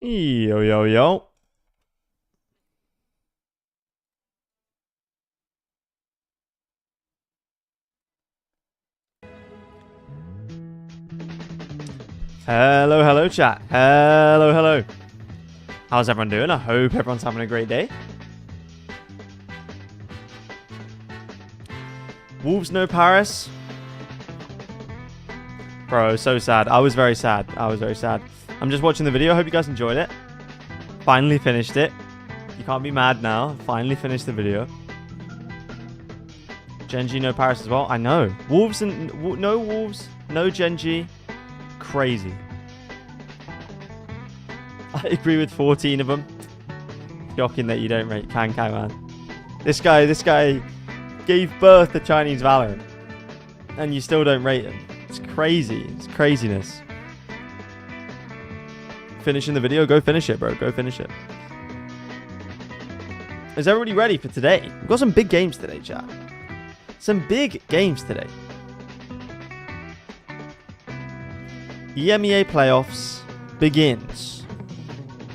Yo, yo, yo. Hello, hello, chat. Hello, hello. How's everyone doing? I hope everyone's having a great day. Wolves no Paris. Bro, so sad. I was very sad. I'm just watching the video. I hope you guys enjoyed it. Finally finished it. You can't be mad now. Finally finished the video. Genji no Paris as well. I know. Wolves and no Wolves, no Genji. Crazy. I agree with 14 of them. Shocking that you don't rate Kankai, man. This guy gave birth to Chinese Valorant, and you still don't rate him. It's crazy. It's craziness. Finishing the video? Go finish it, bro. Go finish it. Is everybody ready for today? We've got some big games today, chat. Some big games today. EMEA playoffs begins.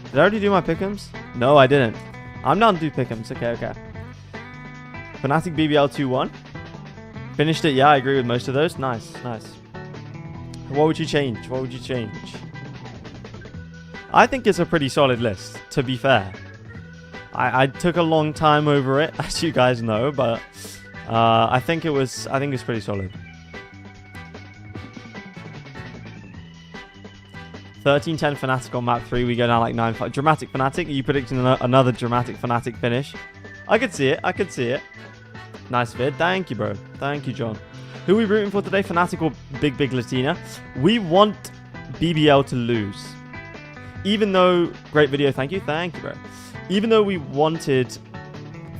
Did I already do my pick'ems? No, I didn't. I'm down to do pick'ems. Okay. Fnatic BBL 2-1. Finished it. Yeah, I agree with most of those. Nice. What would you change? I think it's a pretty solid list, to be fair. I took a long time over it, as you guys know, but I think it's pretty solid. 13-10 Fnatic on map 3. We go down like 9-5. Dramatic Fnatic. Are you predicting another dramatic Fnatic finish? I could see it. Nice vid. Thank you, bro. Thank you, John. Who are we rooting for today? Fnatic or Big Latina? We want BBL to lose. Even though... Great video. Thank you, bro. Even though we wanted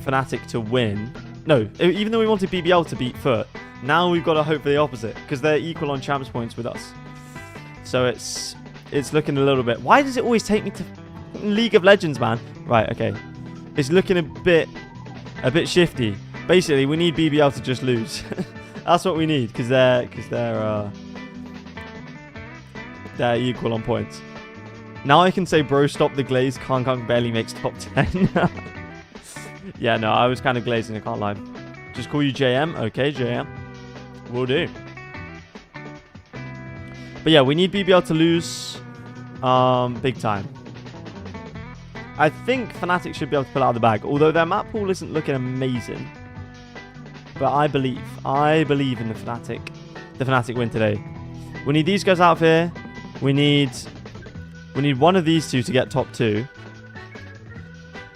Fnatic to win... No, even though we wanted BBL to beat FUT, now we've got to hope for the opposite, because they're equal on champs points with us. So it's looking a little bit... Why does it always take me to League of Legends, man? Right, okay. It's looking a bit shifty. Basically, we need BBL to just lose. That's what we need, because they're equal on points. Now I can say, bro, stop the glaze. Kong barely makes top 10. Yeah, no, I was kind of glazing, I can't lie. Just call you JM. Okay, JM. Will do. But yeah, we need BBL to lose big time. I think Fnatic should be able to pull out of the bag, although their map pool isn't looking amazing. But I believe in the Fnatic win today. We need these guys out of here. We need one of these two to get top 2.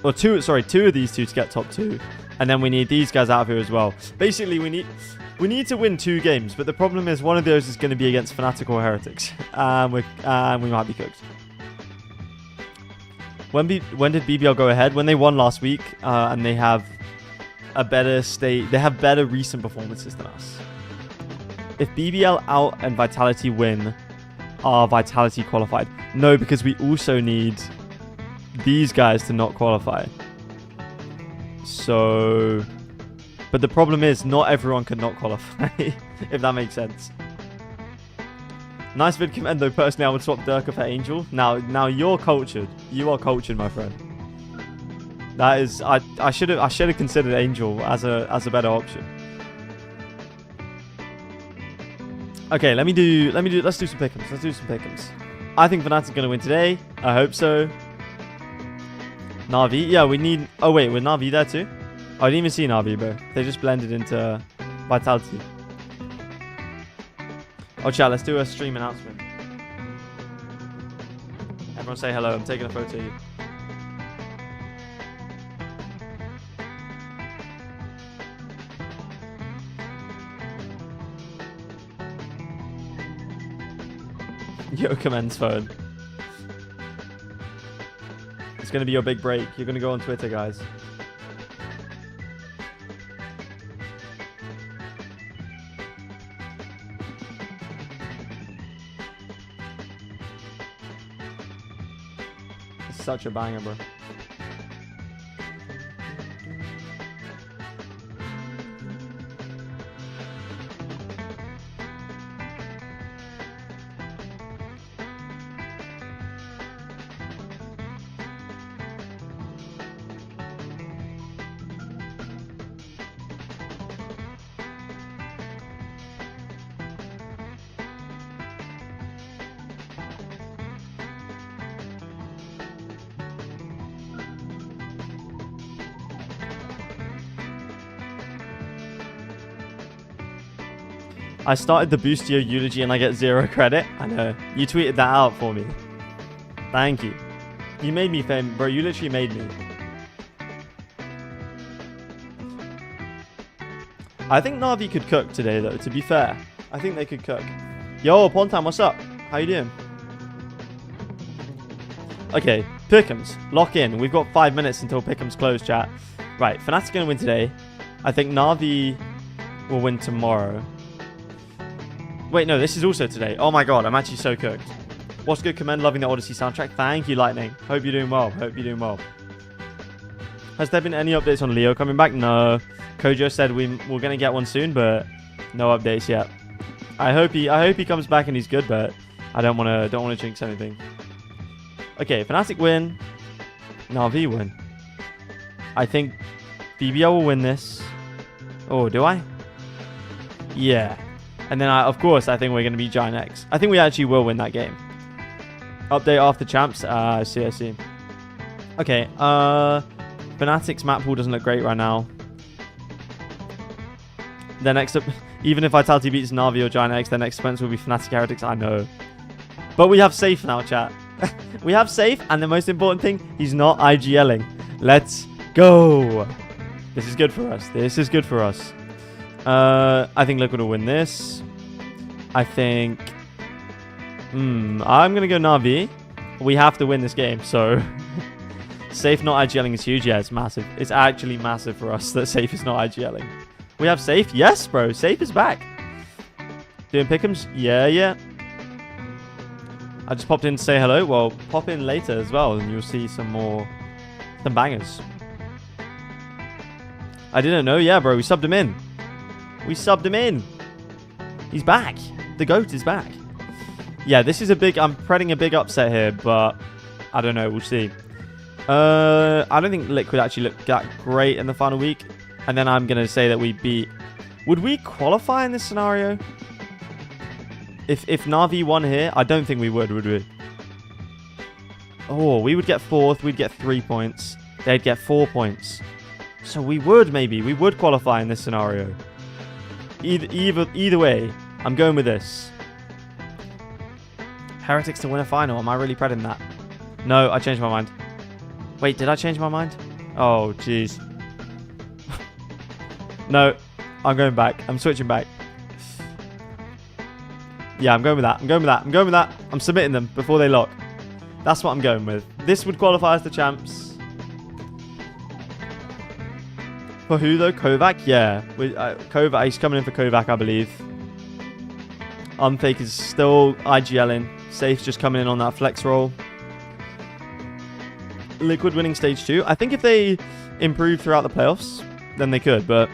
Or two of these two to get top 2. And then we need these guys out of here as well. Basically, we need to win 2 games, but the problem is one of those is going to be against Fnatic or Heretics. We might be cooked. When did BBL go ahead? When they won last week, and they have a better state. They have better recent performances than us. If BBL out and Vitality win, are Vitality qualified? No, because we also need these guys to not qualify. So... But the problem is, not everyone can not qualify, if that makes sense. Nice VIT COMMEND though. Personally, I would swap Durka for Angel. Now you're cultured. You are cultured, my friend. That is, I should have considered Angel as a better option. Okay, let's do some pick'ems. I think Fnatic's gonna win today. I hope so. NAVI, yeah, we need. Oh wait, with NAVI there too. I didn't even see NAVI, bro. They just blended into Vitality. Oh, chat, let's do a stream announcement. Everyone say hello. I'm taking a photo of you. Yo, Command's phone. It's going to be your big break. You're going to go on Twitter, guys. It's such a banger, bro. I started the Boostio eulogy and I get 0 credit. I know. You tweeted that out for me. Thank you. You made me famous, bro. You literally made me. I think Navi could cook today, though, to be fair. I think they could cook. Yo, Pontam, what's up? How you doing? Okay, Pick'ems. Lock in. We've got 5 minutes until Pick'ems close, chat. Right, Fnatic's going to win today. I think Navi will win tomorrow. Wait, no, this is also today. Oh my god, I'm actually so cooked. What's good, Commend? Loving the Odyssey soundtrack. Thank you, Lightning. Hope you're doing well. Hope you're doing well. Has there been any updates on Leo coming back? No. Kojo said we're going to get one soon, but no updates yet. I hope he comes back and he's good, but I don't want to jinx anything. Okay, Fnatic win. Navi win. I think BBL will win this. Oh, do I? Yeah. And then, of course, I think we're going to beat Giant X. I think we actually will win that game. Update after champs. I see. Okay. Fnatic's map pool doesn't look great right now. Their next up, even if Vitality beats Navi or Giant X, their next opponents will be Fnatic Heretics. I know. But we have Safe now, chat. We have Safe, and the most important thing, he's not IGLing. Let's go. This is good for us. This is good for us. I think Liquid will win this. I think... I'm going to go Navi. We have to win this game, so... Safe not IGLing is huge. Yeah, it's massive. It's actually massive for us that Safe is not IGLing. We have Safe. Yes, bro. Safe is back. Doing Pick'ems? Yeah. I just popped in to say hello. Well, pop in later as well, and you'll see some bangers. I didn't know. Yeah, bro. We subbed him in. He's back. The GOAT is back. Yeah, this is I'm predicting a big upset here, but I don't know. We'll see. I don't think Liquid actually looked that great in the final week. And then I'm going to say that we beat... Would we qualify in this scenario? If Navi won here, I don't think we would we? Oh, we would get 4th. We'd get 3 points. They'd get 4 points. So we would maybe. We would qualify in this scenario. Either way, I'm going with this. Heretics to win a final. Am I really predicting that? No, I changed my mind. Wait, did I change my mind? Oh, jeez. No, I'm going back. I'm switching back. Yeah, I'm going with that. I'm submitting them before they lock. That's what I'm going with. This would qualify as the champs. For who, though? Kovac? Yeah. Kovac. He's coming in for Kovac, I believe. Unfake is still IGLing. Safe's just coming in on that flex roll. Liquid winning stage 2. I think if they improve throughout the playoffs, then they could, but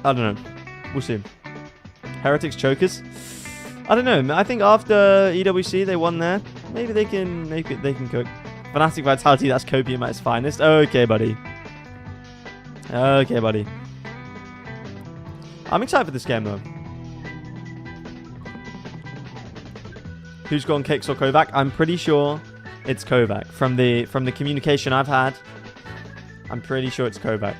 I don't know. We'll see. Heretics chokers. I don't know. I think after EWC they won there. Maybe they can cook. Fnatic Vitality, that's copium at its finest. Okay, buddy. I'm excited for this game though. Who's gone Kicks or Kovac? I'm pretty sure it's Kovac. From the communication I've had, I'm pretty sure it's Kovac.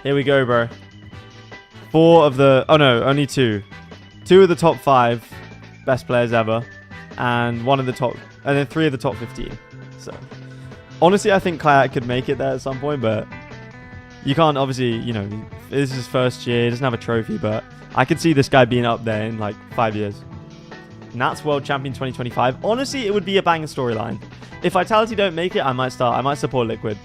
Here we go, bro. 4 of the... Oh, no. Only 2. 2 of the top 5 best players ever. And 1 of the top... And then 3 of the top 15. So, honestly, I think Kayak could make it there at some point, but you can't, obviously, you know, this is his first year. He doesn't have a trophy, but I could see this guy being up there in, like, 5 years. Nats World Champion 2025. Honestly, it would be a banger storyline. If Vitality don't make it, I might support Liquid.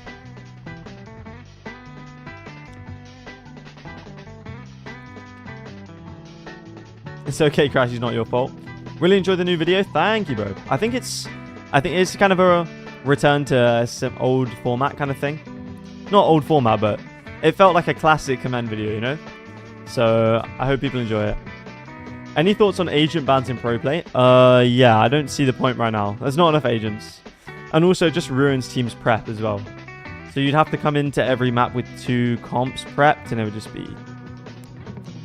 It's okay, Crash. It's not your fault. Really enjoyed the new video. Thank you, bro. I think it's kind of a return to some old format kind of thing. Not old format, but it felt like a classic Command video, you know? So I hope people enjoy it. Any thoughts on agent bans in pro play? Yeah, I don't see the point right now. There's not enough agents. And also just ruins teams prep as well. So you'd have to come into every map with 2 comps prepped and it would just be...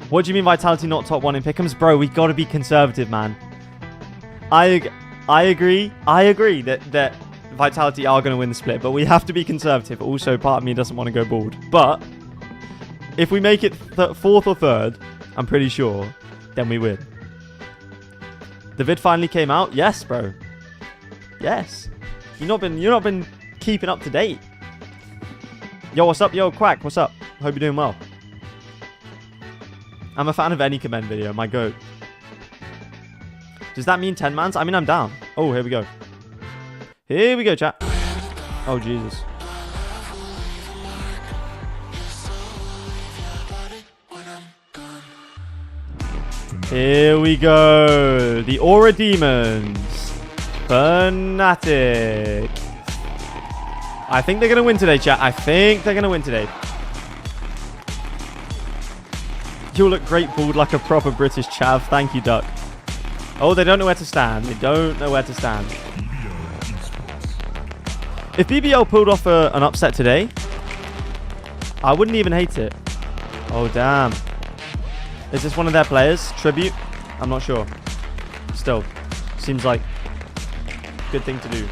What do you mean Vitality not top 1 in pick'ems? Bro, we got to be conservative, man. I agree that Vitality are going to win the split, but we have to be conservative. Also, part of me doesn't want to go bald. But if we make it 4th or 3rd, I'm pretty sure, then we win. The vid finally came out. Yes, bro. Yes. You've not been keeping up to date. Yo, what's up? Yo, Quack, what's up? Hope you're doing well. I'm a fan of any Commend video. My goat. Does that mean 10 mans? I mean, I'm down. Oh, here we go. Here we go, chat. Oh, Jesus. Here we go. The Aura Demons. Fnatic. I think they're going to win today, chat. I think they're going to win today. You'll look great bald like a proper British chav. Thank you, Duck. Oh, they don't know where to stand. They don't know where to stand. If BBL pulled off an upset today, I wouldn't even hate it. Oh, damn. Is this one of their players? Tribute? I'm not sure. Still, seems like a good thing to do.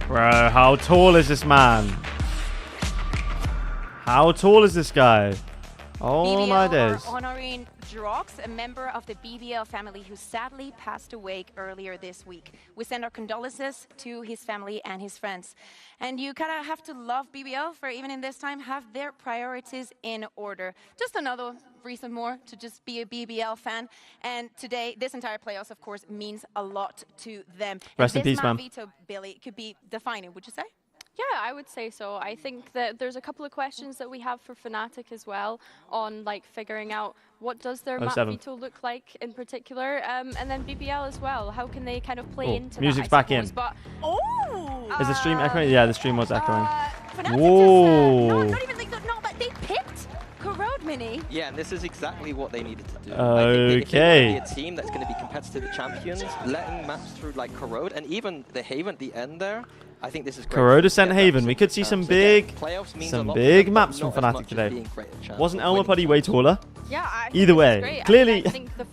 Bro, how tall is this man? How tall is this guy? Oh BBL my days. are honoring Drox, a member of the BBL family who sadly passed away earlier this week. We send our condolences to his family and his friends. And you kind of have to love BBL for even in this time have their priorities in order. Just another reason more to just be a BBL fan. And today, this entire playoffs, of course, means a lot to them. Rest in peace, man. Veto, Billy, could be defining, would you say? Yeah, I would say so. I think that there's a couple of questions that we have for Fnatic as well on like figuring out what does their map veto look like in particular, and then BBL as well. How can they kind of play into music's that, back in. But, Is the stream echoing? Yeah, the stream was echoing. Whoa! Not even like no, but they picked Corrode Mini. Yeah, and this is exactly what they needed to do. Okay. If they want to be a team that's going to be competitive with champions, letting maps through like Corrode and even the Haven at the end there. I think this is great. Corrode Ascent Haven. We could see some big maps from Fnatic today. Wasn't Elmer Putty way taller? Yeah, either way, clearly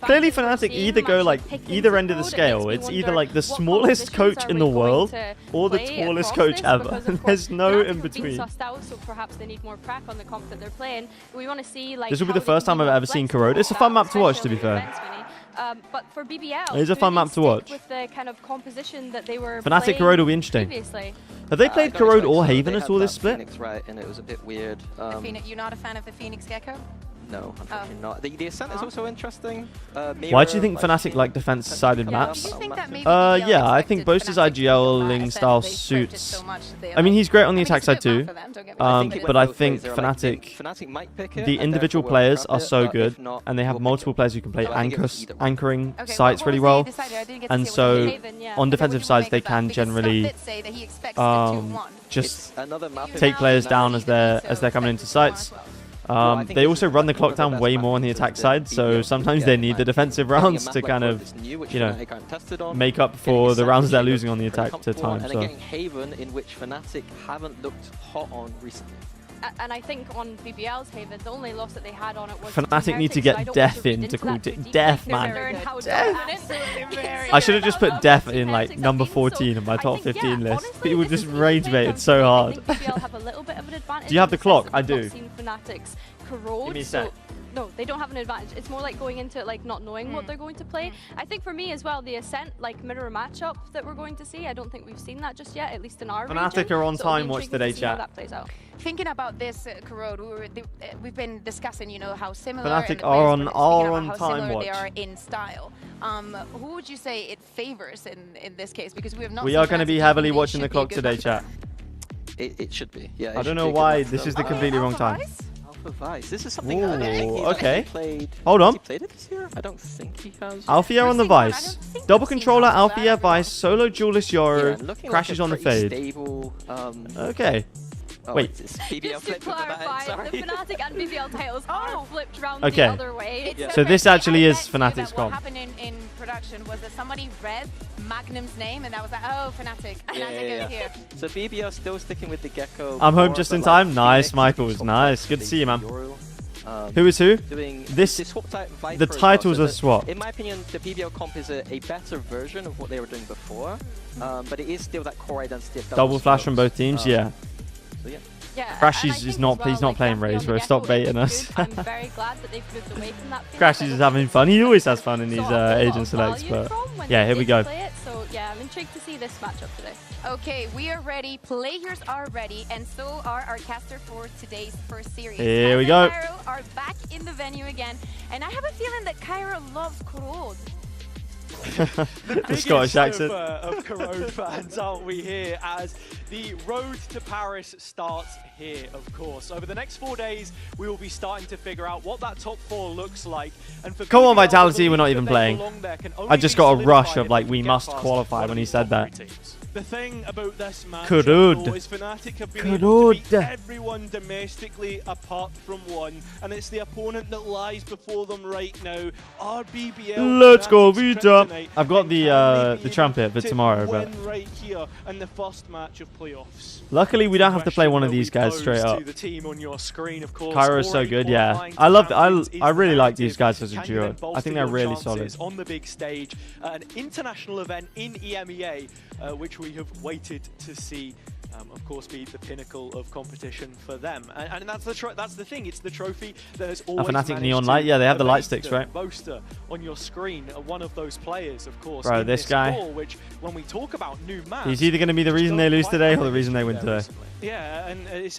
clearly Fnatic either go like either end of the scale. It's either like the smallest coach in the world or the tallest coach ever. There's no in between. So perhaps they need more prac on the comp that they're playing. We want to see like this will be the first time I've ever seen Corrode. It's a fun map to watch, to be fair. But for BBL, it's a fun map to watch. With the kind of composition that they were Fnatic Corrode will be interesting. Previously. Have they played Corrode or Haven at all this split? Phoenix, right, and it was a bit weird. You're not a fan of the Phoenix Gecko? No, unfortunately not. The Ascent is also interesting. Why do you think Fnatic like defense-sided maps? Yeah, I think Boast's IGL-ing style suits. I mean, he's great on the attack side too. But I think Fnatic, the individual players are so good, and they have multiple players who can play anchoring sites really well. And so, on defensive sides, they can generally just take players down as they're coming into sites. They also run the clock down way more on the attack side, so sometimes they need the defensive rounds to kind of, you know, make up for the rounds they're losing on the attack to time. And so. again, Haven, in which Fnatic haven't looked hot on recently. And I think on BBL's Haven, the only loss that they had on it was Fnatic need to get Death in to call it Death, man. Death. I should have just put Death in like number 14 in my top 15 list. People just rage baited so hard. Do you have the clock? I do. Give me a sec. No, they don't have an advantage. It's more like going into it like not knowing what they're going to play. I think for me as well, the Ascent like mirror matchup that we're going to see, I don't think we've seen that just yet, at least in our region. Fnatic are on time watch today, chat. That plays out. Thinking about this Corrode, we've been discussing, you know, how similar Fnatic are on time watch. They are in style. Who would you say it favors in this case? Because we have not. We are going to be heavily watching the clock today, chat. It should be. Yeah. I don't know why this is the completely wrong time. Vice. This is something Ooh, I don't think he's okay. played. Hold on. Has he played it this year? I don't think he has. Althea on the Vice. Double controller, Althea, Vice, solo duelist Yoro, crashes on the fade. Stable, okay. Oh, wait. Just to clarify, the Fnatic and BBL titles are flipped round the other way. So this actually is Fnatic's comp. What happened in production was that somebody read Magnum's name and that was like, oh, Fnatic. Yeah. Here. So BBL still sticking with the Gecko. I'm home just in time. Nice, Michaels. Nice. Good to see you, man. Who is who? Doing This VIT the titles are swapped. In my opinion, the BBL comp is a better version of what they were doing before, but it is still that core identity of Double flash from both teams, yeah. So yeah. Yeah, Crashies is not. He's not playing Raze, bro. Stop baiting us. I'm very glad that they've moved away from that. Crashies is having fun. He always has fun in these agent selects, but yeah, here we go. So yeah, I'm intrigued to see this matchup today. Okay, we are ready. Players are ready, and so are our caster for today's first series. Here we go. Cairo are back in the venue again, and I have a feeling that Cairo loves Corode. The Scottish accent. Of Corode fans, aren't we here? As the road to Paris starts here, of course. Over the next 4 days, we will be starting to figure out what that top 4 looks like. And for Come on, BBL, Vitality, we're not even they playing. belong there can only I just be got a rush solidified of like if we get must past qualify one when of he the said top that. 3 teams. The thing about this match Corode. is Fnatic have been able to beat Corode. everyone domestically apart from one, and it's the opponent that lies before them right now. Our BBL. Let's go, Fnatic's Vita. kryptonite, I've got and the can they be trumpet able for to tomorrow, but win right here in the first match of playoffs. luckily we don't have to play Question one of will these be guys posed straight up. to the team on your screen, of course. Cairo is so Already good, yeah. qualifying I love. champions is I really the like these narrative. guys as a Can you duo. then I bolster think they're your really solid. chances on the big stage at an international event in EMEA, which we have waited to see. Of course, be the pinnacle of competition for them, and that's the thing. It's the trophy that has always Fnatic managed Neon to Light, yeah, they have the light evade sticks, the right? Boaster on your screen, one of those players, of course. Bro, in this guy. Ball, which, when we talk about new maps, He's either going to be the reason they lose today or the reason they win today. yeah, and it's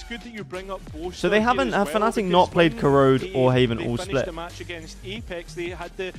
good that you bring up Boaster. So they haven't. here as well, Fnatic because not played when Corode or Haven they all finished split. the match against Apex, they had the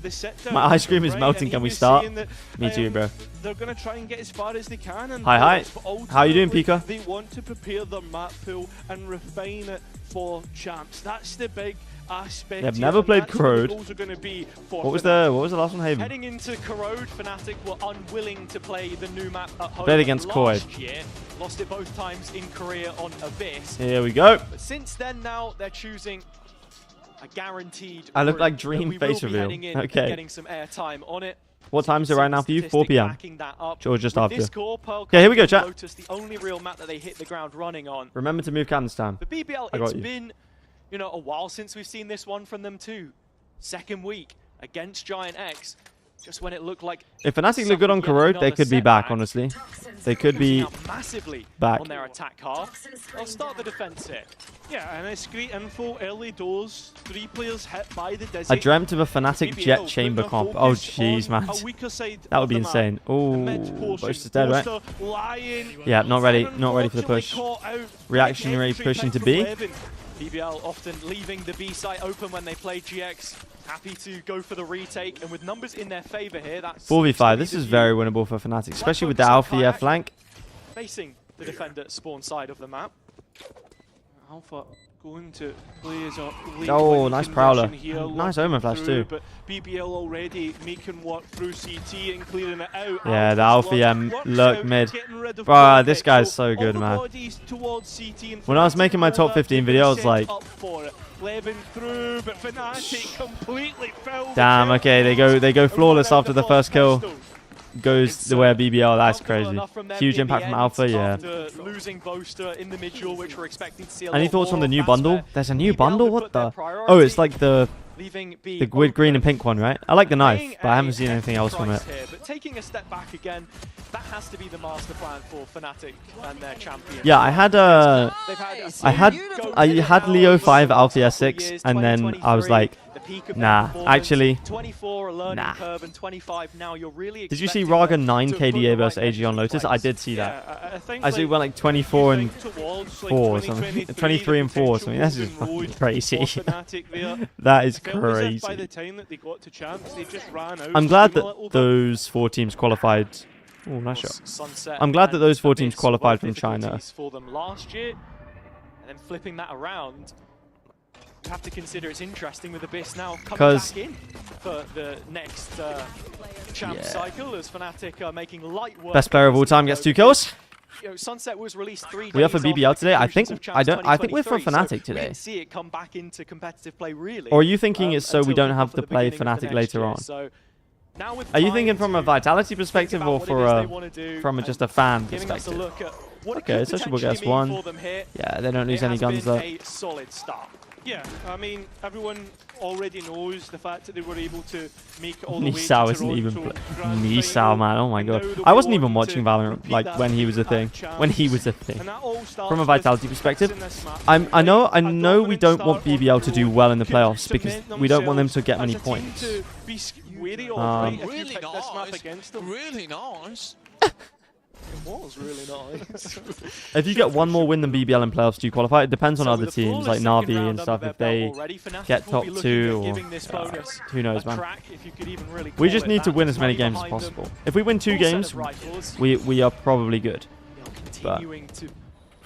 set down. My ice cream is right? melting. And Can he we was start? saying that, Me too, bro. They're going to try and get as far as they can. And Hi. but How you doing, ultimately, Pika? They want to prepare their map pool and refine it for champs. That's the big aspect. They've here, never and played that's where the Corode. goals are going to be for What was Fnatic. the last one? Haven. Heading into Corode, Fnatic were unwilling to play the new map at home. Played against last year. Lost it both times in Korea on Abyss. Here we go. But since then, now they're choosing a guaranteed. I look route like that Dream we face will be reveal. heading in Okay. and getting some airtime on it. What time is it right now for you? 4 p.m. Backing that up. Or just With after. this core, Pearl Okay, here we go, Cup chat. Lotus, the only real map that they hit the ground running on. Remember to move cannons down. The BBL, I got it's you. been, a while since we've seen this one from them too. Second week against Giant X. Just when it looked like If Fnatic look good on Corode, they could be back, honestly. They could be losing out massively back. on their attack half. They'll start the defense here. Yeah, and it's great info early doors. 3 players hit by the Dizzy. I dreamt of a Fnatic Jet Chamber comp. Oh, jeez, man. That would be insane. Oh, Boaster's dead, right? Yeah, not ready. Not ready for the push. Reactionary push into B. BBL often leaving the B site open when they play GX. Happy to go for the retake, and with numbers in their favor here, that's 4v5. This is very winnable for Fnatic, especially with the Alpha flank. facing the defender spawn side of the map. Alpha going to play as a late Oh, wing nice conversion Prowler. here, Nice locking Omen Flash through, too. But BBL already making work through CT and clearing it out. Yeah, the Alpha's Alpha works lurk out, mid. getting rid of Bruh, Vortex, this guy's so so good, all the man. bodies towards CT, and When I was Fnatic making my top were 15 relatively videos, set like- up for it. Levin through, but Fnatic completely fell. Damn, okay, they go flawless after the first kill. Goes the way of BBL, that's crazy. Huge impact from Alpha, yeah. Losing Boaster in the mid-duel, which we're expecting to see a Any lot thoughts on more the of. new That's bundle? where There's a new BBL bundle? would What put their the? priority, Oh, it's like the leaving B green and open. pink one, right? I like the knife, Paying but I haven't a seen anything hefty else from price it. here, but taking a step back again, that has to be the master plan for Fnatic and their champion. Yeah, I had They've had a I had Leo 5 Alpha S6, and then I was like, nah, actually, 24 a learning nah. curve and 25 now. You're really did you see expecting Raga them 9 to put the KDA right versus AG on extra Lotus? I place. did see that. Yeah, I think I see it went like 24 and towards, 4 or something. 23 and 4 or something. That's just fucking crazy. That is crazy. By the time that they got to champs, they just ran out. I'm glad a little that bit. those 4 teams qualified. Oh, nice shot. Sunset I'm glad that and those 4 Abyss teams qualified were from China. difficulties for them last year, and then flipping that around. You have to consider it's interesting with Abyss now coming back in for the next champ cycle as Fnatic are making light work. Best player of all time gets 2 kills. Sunset was released 3 days We are for BBL after today? I conclusions think- of Champs I think we're for 2023, Fnatic so we today. didn't see it come back into competitive play really. Or are you thinking it's so we until don't have for to the play beginning of the Fnatic next later year. on? So now with Are you time thinking from a to Vitality think perspective about or what it is they for wanna do from and just a fan giving us a perspective? look at Okay, Sociable gets one. Yeah, they don't lose any guns though. A solid start. Yeah, I mean, everyone already knows the fact that they were able to make it all the way to Nisao isn't even Toronto. Nisao, man. Oh my god. I wasn't even watching Valorant like when he was a thing. When he was a thing. From a Vitality perspective, I know we don't want BBL to do well in the playoffs because we don't want them to get many points. Really nice. It was really nice. If you get one more win than BBL in playoffs, do you qualify? It depends on other teams like NAVI and stuff. If they get top 2 or who knows, man. We just need to win as many games as possible. If we win 2 games, we are probably good. Continuing to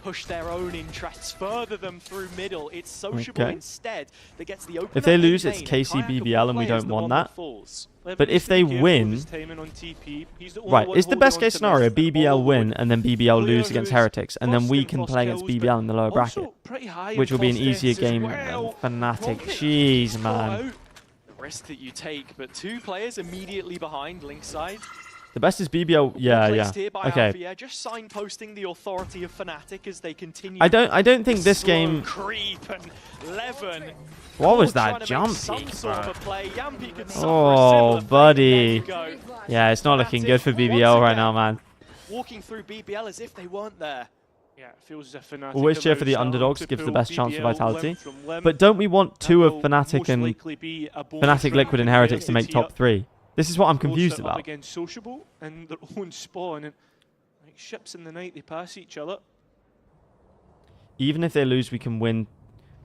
push their own interests, further them through middle. It's Sociable instead that gets the opener. If they lose, it's KC BBL, and we don't want that. But if they win, right, it's the best case scenario. BBL win, and then BBL lose against Heretics, and then we can play against BBL in the lower bracket, which will be an easier game than Fnatic. Jeez, man. The risk that you take, but 2 players immediately behind Link side. The best is BBL. Yeah. Okay. Just signposting the authority of Fnatic as they continue. I don't think this game. Creep and Levin. What was that jump? Oh, buddy. Yeah, it's not looking good for BBL right now, man. Walking through BBL as if they weren't there. Yeah, it feels as if Fnatic always cheer for the underdogs, gives the best chance for Vitality. But don't we want 2 of Fnatic and Fnatic, Liquid, and Heretics to make top 3? This is what I'm confused about. Against Sociable and their own spawn, and like ships in the night, they pass each other. Even if they lose, we can win.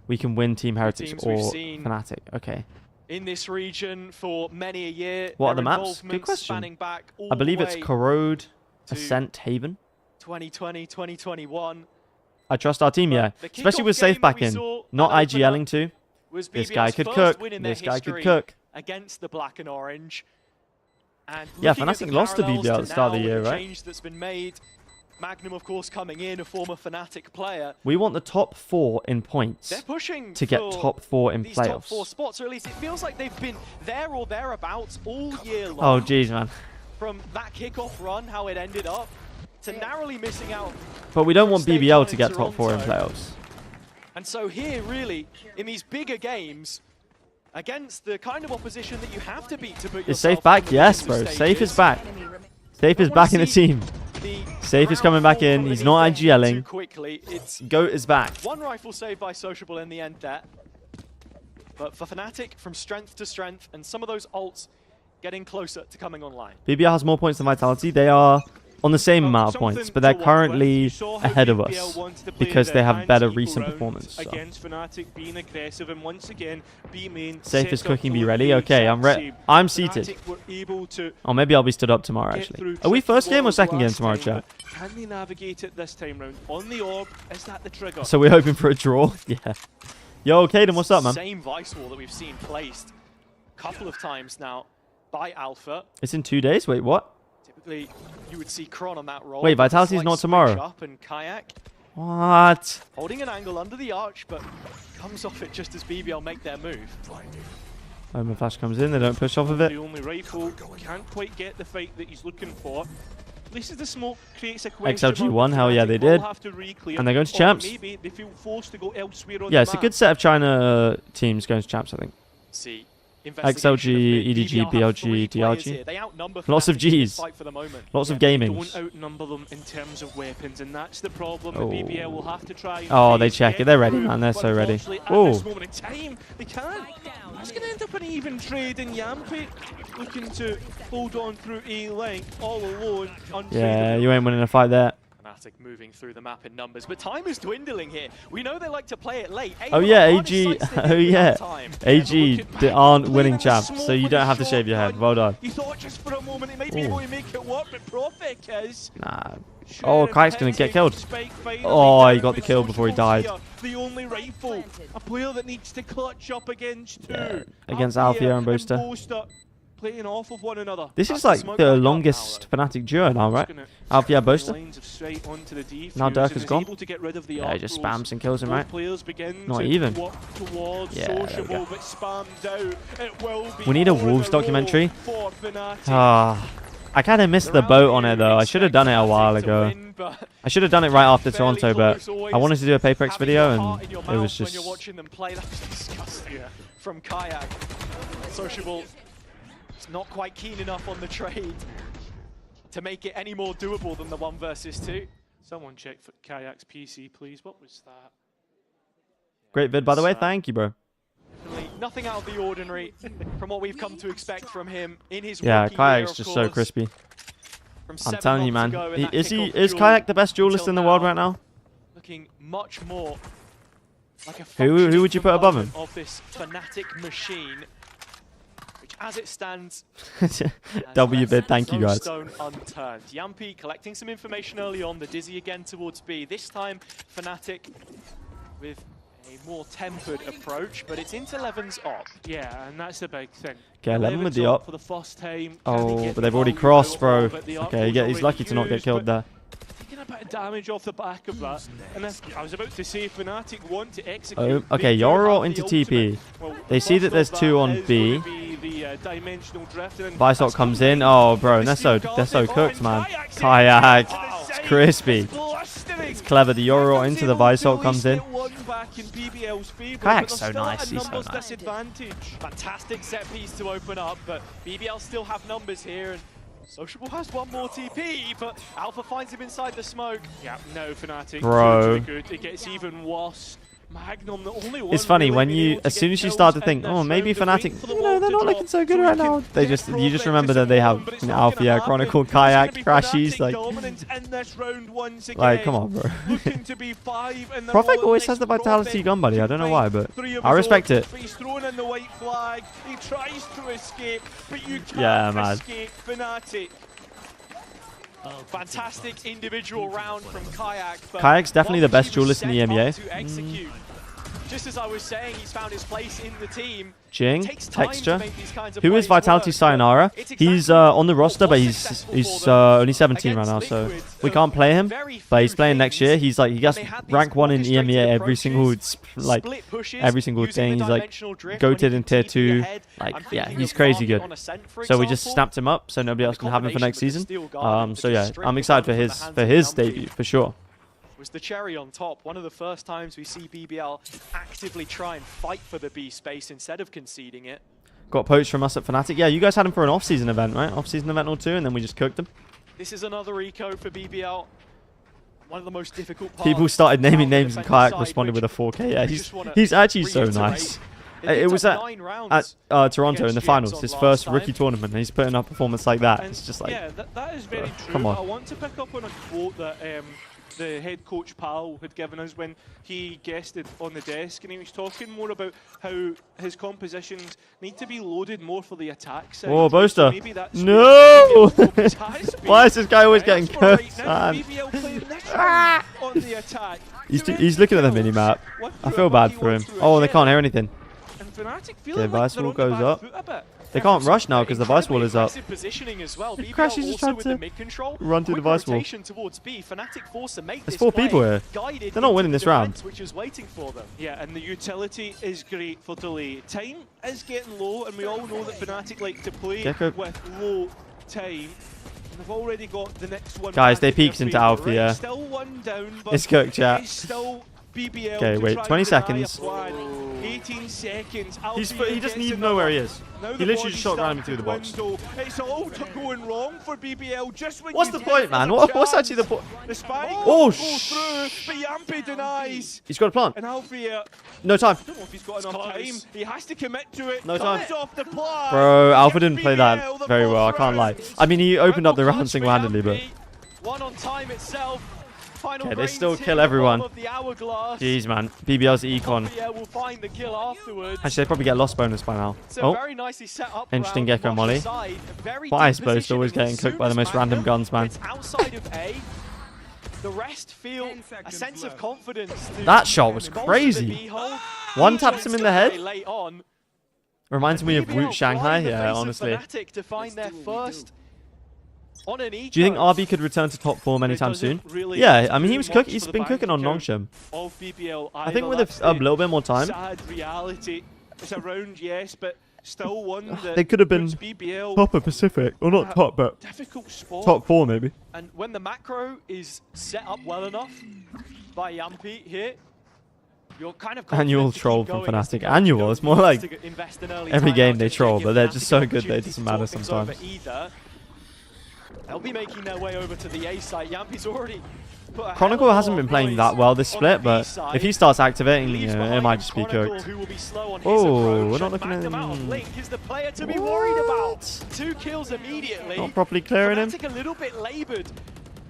We can win Team Heretics or Fnatic. Okay. In this region for many a year. What are the maps? Good question. I believe it's Corrode, Ascent, Haven. 2020, 2021. I trust our team, yeah. Especially with Safe back in. Not IGLing too. This guy could cook. This guy could cook. Against the black and orange. And yeah, Fnatic lost to BBL at the start of the year, right? Change that's been made. Magnum, of course, coming in, a former Fnatic player. We want the top 4 in points. They're pushing to get top 4 in these playoffs. Top 4 spots, or at least it feels like they've been there or thereabouts all year long. Oh, jeez, man. From that kickoff run, how it ended up, to narrowly missing out. But we don't want BBL to get top 4 in playoffs. And so here, really, in these bigger games, against the kind of opposition that you have to beat to put yourself. Is Safe back? Yes, bro. Safe is back. Safe is back in the team. Safe is coming back in. He's not IGLing. Goat is back. 1 rifle saved by Sociable in the end there. But for Fnatic, from strength to strength, and some of those ults getting closer to coming online. BBL has more points than Vitality. They are on the same amount of points, but they're currently ahead of us because they have better recent performance. So. Safe is cooking, be ready. Okay, I'm ready. I'm seated. Oh, maybe I'll be stood up tomorrow, actually. Are we first game or second game tomorrow, chat? Can they navigate it this time round? On the orb, is that the trigger? So we're hoping for a draw? Yeah. Yo, Caden, what's up, man? Same Vice Wall that we've seen placed a couple of times now by Alpha. It's in 2 days? Wait, what? Typically, you would see Kron on that roll. Wait, Vitality's not tomorrow. Up and Kayak. What? Holding an angle under the arch, but comes off it just as BBL make their move. When Flash comes in, they don't push off of it. The only rifle can't quite get the fight that he's looking for. This is the smoke creates a question. XLG won, hell yeah, they did. And they're going to champs. Maybe they feel forced to go elsewhere on yeah, it's a good set of China teams going to champs, I think. See. XLG, EDG, BLG, DRG. Lots of Gs. Lots of gaming. Don't outnumber them in terms of weapons, and that's the problem that BBL will have to try. Oh, they check it. They're ready, man. They're so ready. Oh. At this moment in time, they can't. That's going to end up an even trade in Yampi, looking to hold on through A lane all alone. Yeah, you ain't winning a fight there. Fnatic moving through the map in numbers, but time is dwindling here. We know they like to play it late. Oh yeah, AG. Oh yeah, AG aren't winning champs, so you don't have to shave your head. Well done. You thought just for a moment he may be able to make it work, but Prophet is. Nah. Oh, Kite's gonna get killed. Oh, he got the kill before he died. The only rifle, a player that needs to clutch up against two. Yeah, against Althea and Booster. Playing off of one another. This is like the longest Fnatic duo now, right? Althea Boaster. Now Dirk has gone. Yeah, he just spams and kills him, right? Not even. Yeah, we need a Wolves documentary. Ah, I kind of missed the boat on it though. I should have done it a while ago. I should have done it right after Toronto, but I wanted to do a Papex video and it was just... When you're watching them play, that was disgusting from Kayak. Sociable is not quite keen enough on the trade to make it any more doable than the 1 versus 2. Someone check for Kayak's PC, please. What was that? Great vid, by the way. Thank you, bro. Nothing out of the ordinary from what we've come to expect from him in his Kayak's just so crispy. I'm telling you, man. Is Kayak the best duelist in the world right now? Looking much more like a who would you put above him? Of this Fnatic machine, which as it stands, W bid, thank you guys. Stone unturned. Yampi collecting some information early on. The Dizzy again towards B. This time Fnatic with a more tempered approach, but it's into Levin's op. Yeah, and that's the big thing. Okay, Levin with the op. For the first time. Oh, but they've already crossed, bro. Okay, he's lucky to not get killed there. Taking a bit of damage off the back of that. And I was about to say, Fnatic want to execute. Okay, Yoro into TP. They see that there's 2 on B. Visalt comes in. Oh, bro, they're so cooked, man. Kayak, it's crispy. It's clever. The Yoro into the Visalt comes in. Kayak's so nice. He's so nice. Fantastic set piece to open up, but BBL still have numbers here. And Sociable has 1 more TP, but Alpha finds him inside the smoke. Yeah, no Fnatic. Bro. Good. It gets even worse. Magnum, the only one it's funny really when you, as soon as you start to think, oh, maybe Fnatic, they're not looking so good right now. You just remember that they have Alpha, Chronicle, Kayak, Crashies, like come on, bro. Prophet always has the Vitality gun, buddy. I don't know why, but I respect it. He's thrown in the white flag. He tries to escape, but you can't escape Fnatic. Fantastic individual round from Kayak. Kayak's definitely the best duelist in the EMEA. Just as I was saying, he's found his place in the team. Jing, Texture. Who is Vitality Sayonara? He's on the roster, but he's only 17 right now, so we can't play him. But he's playing next year. He gets rank 1 in EMEA every single thing. He's like goated in tier 2. Like yeah, he's crazy good. So we just snapped him up, so nobody else can have him for next season. So yeah, I'm excited for his debut for sure. Was the cherry on top. One of the first times we see BBL actively try and fight for the B space instead of conceding it. Got poached from us at Fnatic. Yeah, you guys had him for an off-season event, right? Off-season event or 2, and then we just cooked him. This is another eco for BBL. One of the most difficult parts. People started naming names and Kayak responded with a 4K. Yeah, he's actually so nice. It was at Toronto in the finals, his first rookie tournament, and he's putting up a performance like that. It's just like, yeah, that is very true. Come on. I want to pick up on a quote that the head coach Pal had given us when he guested on the desk, and he was talking more about how his compositions need to be loaded more for the attack side. Whoa, Boaster. So no! Why is this guy always getting cursed, man? On the attack. He's looking at the mini-map. I feel bad for him. Oh, they can't hear anything. Okay, Vice Wall goes up. They can't rush now because the Vice Wall is up. Crashies just tried to run through the Vice Wall. There's 4 people here. They're not winning this round. Yeah, and the utility is great for delay. Time is getting low, and we all know that Fnatic like to play with low time. They've already got the next one. Guys, they peeked into Alpha, yeah. Still 1 down, but it's cooked, chat. BBL okay, wait, 20 seconds. 18 seconds. He doesn't even know where he is. He literally just shot randomly through the box. It's all going wrong for BBL just when what's the point, man? What's actually the point? The spike oh, goes through, but Yampi denies. He's got a plant. And Alfia, no time. I don't know if he's got enough time. He has to commit to it. No time. Off the plan. Bro, Alpha didn't play that very well. I can't lie. I mean, he opened up the round single-handedly, but... One on time itself. Okay, they still kill everyone. Jeez, man. BBL's the econ. Actually, they probably get lost bonus by now. Oh, interesting Gecko Molly. But I suppose always getting cooked by the most random guns, man. That shot was crazy. One taps him in the head. Reminds me of Woot Shanghai. Yeah, honestly. Do you think RB could return to top form anytime soon? Yeah, I mean he's been cooking on Nongshim. I think with a little bit more time. Sad reality. It's around, yes, but Still one that they could have been BBL top of Pacific, or not top, but difficult spot. top 4 maybe. And when the macro is set up well enough by Yampi here, you're kind of Annual troll from Fnatic. Annual, it's more like every game they troll, but they're just so good that it doesn't matter sometimes. They'll be making their way over to the A site. Yampi's already put a Chronicle hasn't been playing that well this split, but if he starts activating, you know, it might just be cooked. Oh, we're not looking at him. Is the player to be worried about. 2 kills immediately. Not properly clearing him. A little bit labored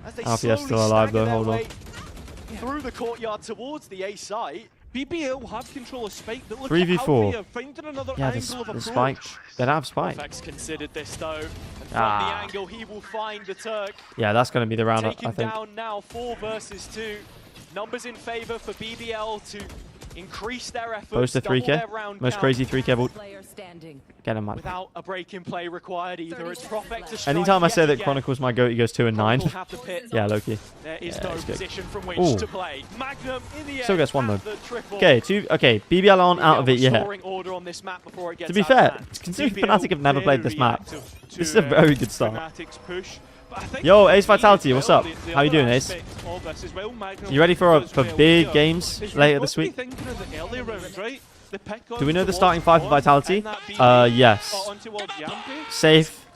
as they Alfie's still alive though, hold on. Through the courtyard towards the A site. BBL have control of Spike, but look 3v4. at finding another Yeah, angle of the approach. Spike. They don't have Spike. FX considered this though, and from the angle he will find the Turk. Yeah, that's going to be the round, I think. Down now, 4 versus 2. Numbers in favor for BBL to increase their efforts. Post the 3k. Most crazy 3k ball. Get him, man. Without a break in play required either. It's Prophet to strike. Anytime I say that again. Chronicle's my goat, he goes 2 and 9. Yeah, Loki. There is Yeah, no it's good. position from which Ooh. to play. Magnum in the Still end gets 1 though. at the triple. Okay, BBL aren't out of it yet. Restoring order on this map before it gets To be out of fair, hand. considering BBL Fnatic have never played this very map, reactive to, this is a very good start. Fnatic's push. But I think Yo, Ace BBL, Vitality, what's up? the How you other doing, Ace? aspect of this as well, Magnum You ready for does well big here games is later you've this got to week? be thinking of the early rounds, right? The pick Do we know on the towards starting 5 for Bond Vitality? and that BB Yes. on towards Yampi. Safe,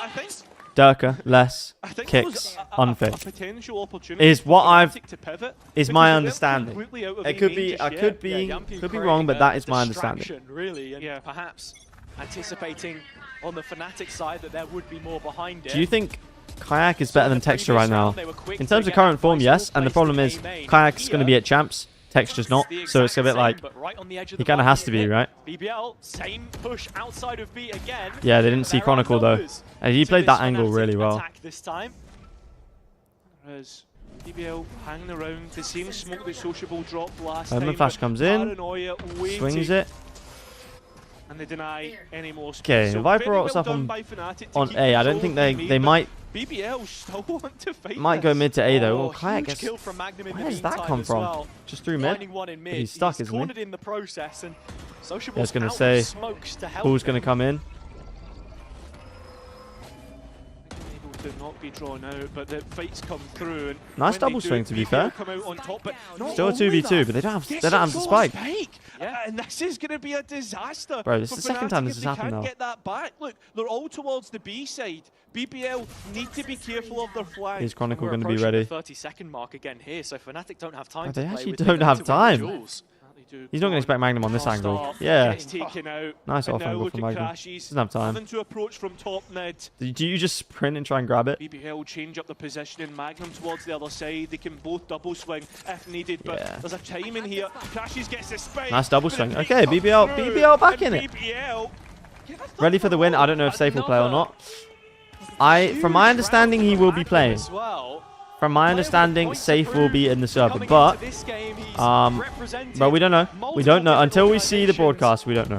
I think Durka, less, I think kicks, there was a unfit. potential opportunity Is what for I've Fnatic to pivot, is because my they weren't understanding. completely out of It the could game be, just I yet. could be wrong, but that is my understanding. Distraction, really, and Yeah. perhaps anticipating on the Fnatic side that there would be more behind it. Do you think Kayak is better than Texture right now? In terms of current form, yes, and the problem is Kayak's going to be at champs, Texture's not, so it's a bit like, he kind of has to be, right? BBL, same push outside of B again. Yeah, they didn't see Chronicle though. And he played that angle really well. This time. As BBL hanging around, the same smoke that Sociable dropped last Herman time. Flash but comes in, Paranoia waiting, swings it. and they deny any more space. Okay, So Viper very ults well up done by Fnatic to on keep A. I control don't think of they the might but BBL still want to fight go this. mid to A though. Oh, Oh, Kayak huge gets. kill from Magnum in the Where does that meantime come as from? well. Just through mid? Finding one in mid. He's stuck, isn't he? cornered in the process, and Sociable's Yeah, I was gonna out say, with smokes to help Pool's going to him. come in. Able to not be drawn out, but the fights come through. And Nice when double they do, swing, to be BBL fair. come out on top, but not Still a only 2v2, that, but they don't have gets the a spike. Yeah. And this is going to be a disaster. Bro, this for is the second Fnatic time if this has they happened can't now. get that back. Look, they're all towards the B side. BBL need to be careful of their flank. Is Chronicle We're going to be approaching ready? the 30-second mark again here, so Fnatic don't have time Oh, to they play actually with. don't They have need to win time. the duels. He's not going to expect Magnum on this angle. Yeah. Gets taken out. Nice And off now angle look from at Magnum. Crashes Doesn't have time. having to approach from top mid. Do you just sprint and try and grab it? BBL change up the position in Magnum towards the other side. They can both double swing if needed, but Yeah. there's a time in here. Crashes gets the spike. Nice double but swing. the Okay, beat BBL comes through, BBL back and in it. BBL Ready for the win. I don't know if Safe will play or not. From my understanding, he will be playing. As well. From my understanding, Safe will be in the server, but but we don't know. We don't know until we see the broadcast. We don't know.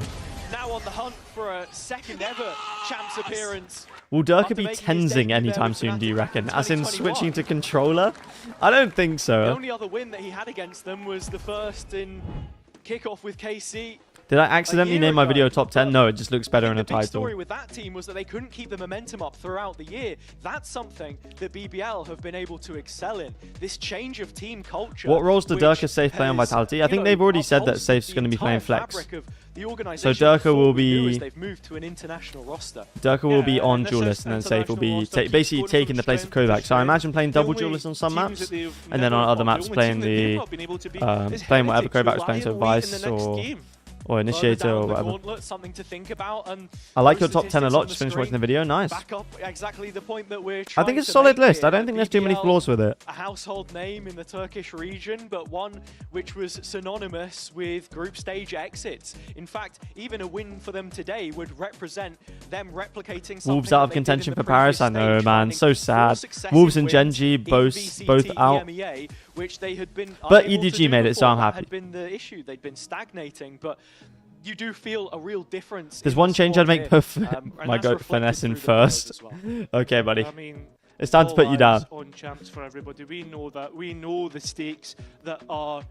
Now on the hunt for a second ever champs appearance. Will Durka be Tenzing anytime soon, do you reckon? As in switching to controller? I don't think The so. only other win that he had against them was the first in kickoff with KC. Did I accidentally year name my ago, video top 10? No, it just looks better in a The big title. story with that team was that they couldn't keep the momentum up throughout the year. That's something that BBL have been able to excel in. This change of team culture. What roles does which Durka Safe play on has, Vitality? I think you they've know, already said that upholstered Safe's the going to be playing entire flex. fabric of the So organisation Durka for will what we do be- as they've moved to an international roster. Durka will be Yeah, on and this duelist, and then Safe will be international roster basically keeps taking the going place of from strength Kovac. to So I imagine playing double The only duelist on some teams maps, that they've and then never on other fought, maps the only playing team that they've the not been able to beat is playing whatever Heretics, Kovac was playing, so reliably in Vice the next or game. Initiator Further or down the whatever. gauntlet, something to think about, and I like your those top 10 a statistics lot. on Just the finished watching the screen video. Nice. back up exactly the point that we're I trying think it's a to solid make list. I here. don't think there's too many BBL, flaws with it. A household name in the Turkish region, but one which was synonymous with group stage exits. In fact, even a win for them today would represent them replicating something Wolves out of that they did in contention the for Paris. I previous know, stage, man. finding So 4 sad. successive Wolves and wins Genji in both VCT out. EMEA, which they had been But unable to EDG do made it, so I'm before. That happy. had been the issue. They'd been stagnating, but you do feel a real difference. There's in one the change squad I'd make here, per and my that's goat reflected finesse in through the players first. as well. Okay, buddy. I mean, It's time to all put you down. eyes on champs for everybody. We know that. We know the stakes that are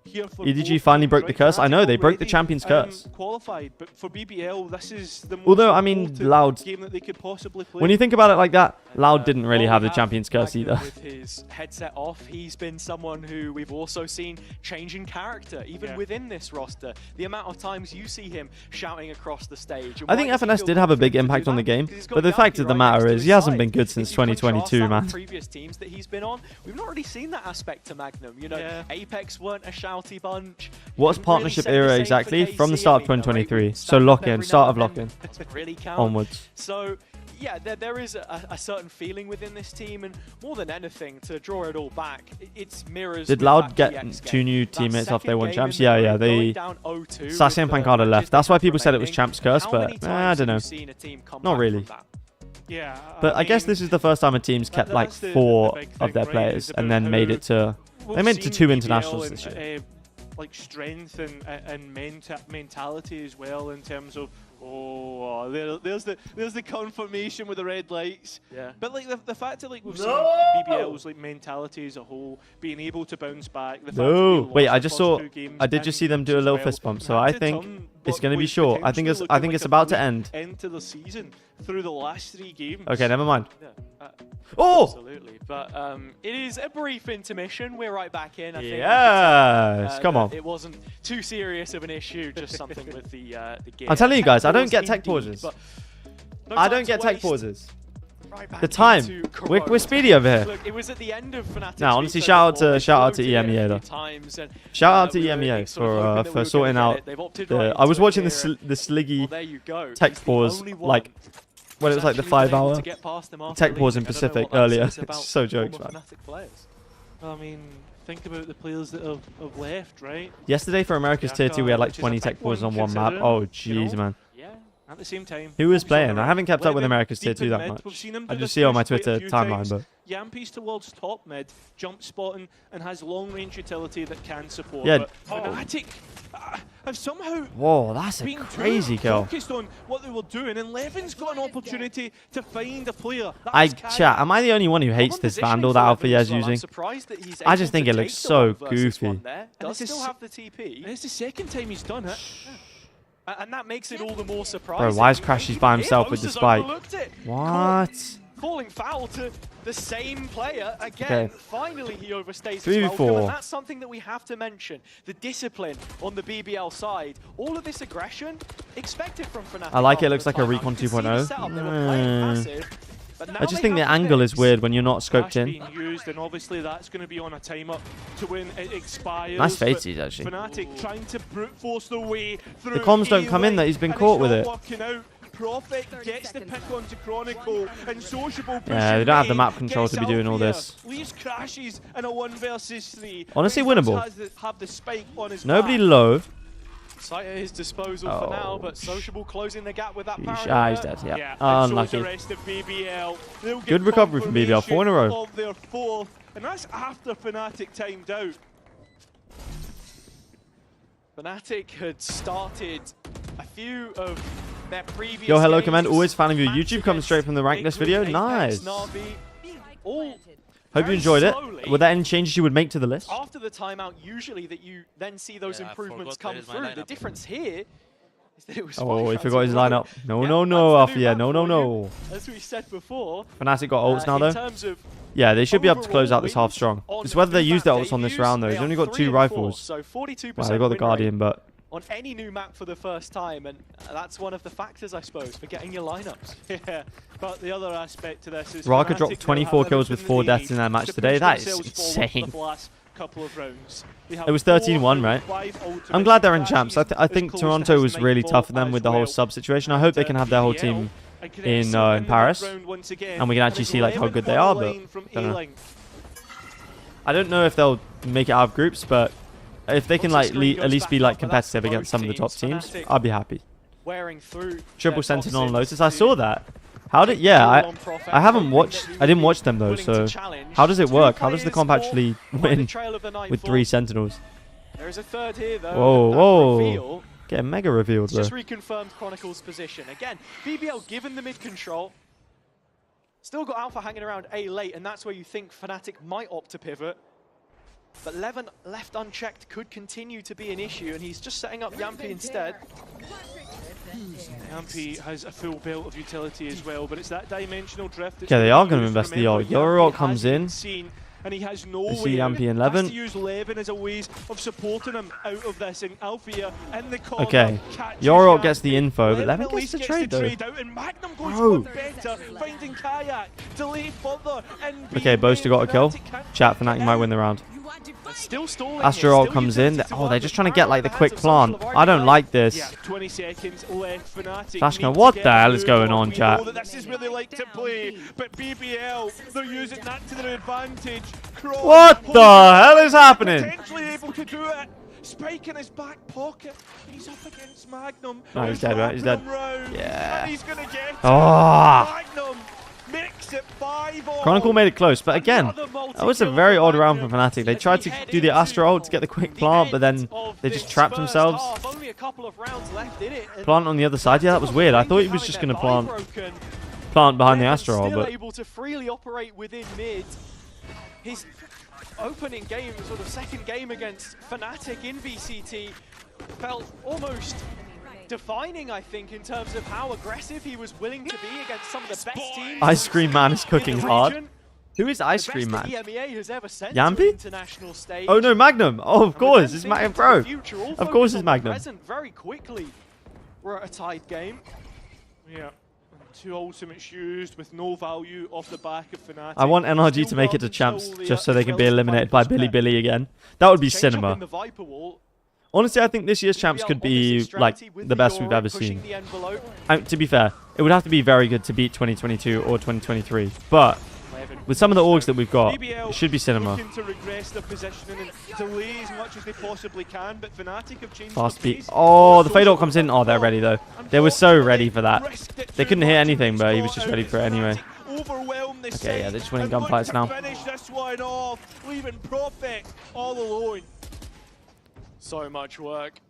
here for EDG finally broke the curse. I know, they broke the champion's curse. Qualified, but for BBL, this is the most Although, I mean, Loud, game that they could possibly play. when you think about it like that, Loud didn't really have the champion's curse Magnum either. With his headset off, he's been someone who we've also seen change in character, even within this roster. The amount of times you see him shouting across the stage. I think FNS did have a big impact on the game, but the fact of the matter is he hasn't been good since 2022, man. Previous teams that he's been on, we've not really seen that aspect to Magnum. You know, Apex weren't a shouty bunch. What's partnership era exactly? From the start of 2023. So lock-in, start of lock-in, really onwards. So yeah, there is a certain feeling within this team, and more than anything, to draw it all back, it's mirrors. Did Loud get 2 new teammates after they won champs? Yeah, they... Sassy and Pancada left. That's why people said it was champ's curse, but I don't know. Not really. Yeah, but I guess this is the first time a team's kept like 4 of their players and then made it to... They made it to 2 internationals this year. Like strength and mentality as well, in terms of there's the confirmation with the red lights. Yeah. But like the fact that like we've seen BBL's like mentality as a whole being able to bounce back. The fact that wait, I did just see them do a little fist bump, so I think it's going to be short. I think it's about to end. Into the season through the last 3 games. Okay, never mind. Yeah, oh! Absolutely. But it is a brief intermission. We're right back in. I think yes, come on. It wasn't too serious of an issue, just something with the gear. I'm telling you guys, I don't get tech pauses. I don't get tech pauses. The time. We're speedy over here. Look, it was at the end of Fnatic's now, honestly, shout out to EMEA though. Shout out to EMEA for sorting out. I was watching the Sliggy tech pause like when it was like the 5-hour tech pause in Pacific earlier. It's so jokes, man. I mean, think about the players that have left, right? Yesterday for America's Tier 2, we had like 20 tech pauses on one map. Oh, jeez, man. At the same time, who was playing? I haven't kept up with America's Tier 2 that much. I just see on my Twitter timeline, but Yampi's towards top mid, jump spotting, and has long range utility that can support. Yeah. But Fnatic have somehow whoa, that's a crazy kill. Focused on what they were doing, and Levin's got an opportunity to find a player. Chat, am I the only one who hates this Vandal that Alpha's using? I just think it looks so goofy. Does still have the TP. And it's the second time he's done it. And that makes it all the more surprising. Bro, why is Crashies by himself with the spike? What? Falling foul to the same player again. Finally, he overstays his 3v4. welcome, and that's something that we have to mention. The discipline on the BBL side. All of this aggression expected from Fnatic. I like it. Looks like a Recon 2.0. I just think the angle is weird when you're not scoped in. Used, and obviously that's going to be on a time up to when it expires. Nice faces, actually. Fnatic trying to brute force their way through. The comms don't come in that he's been caught with it. Prophet gets the pick onto Chronicle, and Sociable. Yeah, they don't have the map control to be doing all this. Leaves Crashes in a 1 versus 3. Honestly, winnable. Have the spike on his nobody back. low. Sight at his disposal for now, but Sociable closing the gap with that power. He's dead, yeah. Unlucky. Good recovery from BBL, 4 in a row. Of their 4th, and that's after Fnatic timed out. Fnatic had started a few of their previous Yo, hello, games. Command. Always fan of your YouTube. Coming straight from the rank list video. Nice. NAVI, all hope you enjoyed it. Were there any changes you would make to the list? After the timeout, usually that you then see those improvements come through. The difference here is that it was he forgot his lineup. No, Alfia. No. As we said before, Fnatic got ults now, though. Yeah, they should be able to close out this half strong. It's whether they use their ults on this round, though. He's only got 2 rifles. So 42% well, they got the Guardian, but on any new map for the first time, and that's one of the factors, I suppose, for getting your lineups. Yeah, but the other aspect to this is Raka dropped 24 kills with 4 deaths in their match today. That is insane. It was 13-1, right? I'm glad they're in champs. I think Toronto was really tough for them with the whole sub situation. I hope they can have their whole team in Paris, and we can actually see like how good they are. But I don't know if they'll make it out of groups, but if they can like at least be like competitive against some of the top teams, I'll be happy. Triple Sentinel on Lotus, I saw that. How did? Yeah, I haven't watched. I didn't watch them though. So how does it work? How does the comp actually win with 3 Sentinels? There's a third here though. Whoa. Get a mega revealed though. Just reconfirmed Chronicle's position again. BBL given the mid control. Still got Alpha hanging around A late, and that's where you think Fnatic might opt to pivot. But Levin left unchecked could continue to be an issue, and he's just setting up Yampy instead. Yampy has a full belt of utility as well, but it's that dimensional drift. Okay, they are going to invest the ult. Yorok comes in. And he has no You see Yampy and Levin. Has to use Levin as a ways of supporting him out of this. And Althea in the corner. Okay, Yorok gets the info, but Levin gets the trade though. Out, and Magnum goes Bro. better, finding Kayak, delay further. Okay, Boaster got a kill. Chat, Fnatic might win the round. Still stalling. Astro comes in. Oh, they're just trying to get like the quick plant. I don't like this. Yeah, 20 seconds left. Fnatic Flashcam, what the hell is going on, chat? This is where they like to play, but BBL, they're using that to their advantage. What the hell is happening? Potentially able to do it. Spike in his back pocket. He's up against Magnum. No, he's dead, right? He's dead. Yeah. And he's gonna get Magnum. Makes it 5-all. Chronicle made it close, but again, that was a very odd round from Fnatic. They tried to do the Astro ult to get the quick plant, but then they just trapped themselves. Only a couple of rounds left in it. Plant on the other side. Yeah, that was weird. I thought he was just going to plant behind the Astro ult, but able to freely operate within mid. His opening game, sort of second game against Fnatic in VCT, felt almost defining, I think, in terms of how aggressive he was willing to be against some of the best teams. Ice Cream Man is cooking hard. Who is Ice Cream Man? Yampy? Oh no, Magnum! Oh, of course, it's Magnum Pro. Of course, it's Magnum. Very quickly, we're at a tied game. Yeah. 2 ultimates used with no value off the back of Fnatic. I want NRG to make it to champs just so they can be eliminated by Billy again. That would be cinema. Honestly, I think this year's champs could be like the best we've ever seen. To be fair, it would have to be very good to beat 2022 or 2023. But with some of the orgs that we've got, it should be cinema. Fast beat. Oh, the fade ult comes in. Oh, they're ready though. They were so ready for that. They couldn't hit anything, but he was just ready for it anyway. Okay, yeah, they're just winning gunfights now. So much work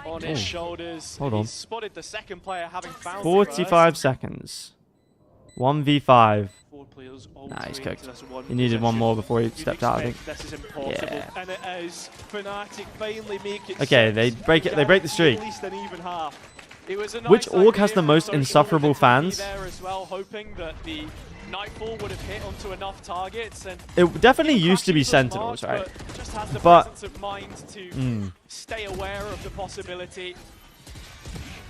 on his shoulders. Hold on. He's spotted the second player having found 45 seconds. 1v5. Nah, he's cooked. He needed one more before he stepped out, I think. This is impossible. Yeah. And it is. Fnatic finally make it. Okay, they break it. They break the streak. At least an even half. It was a nice Which org has the most insufferable fans? There as well, hoping that the Nightfall would have hit onto enough targets, and it definitely used to be Sentinels, right? Just has the presence of mind to stay aware of the possibility.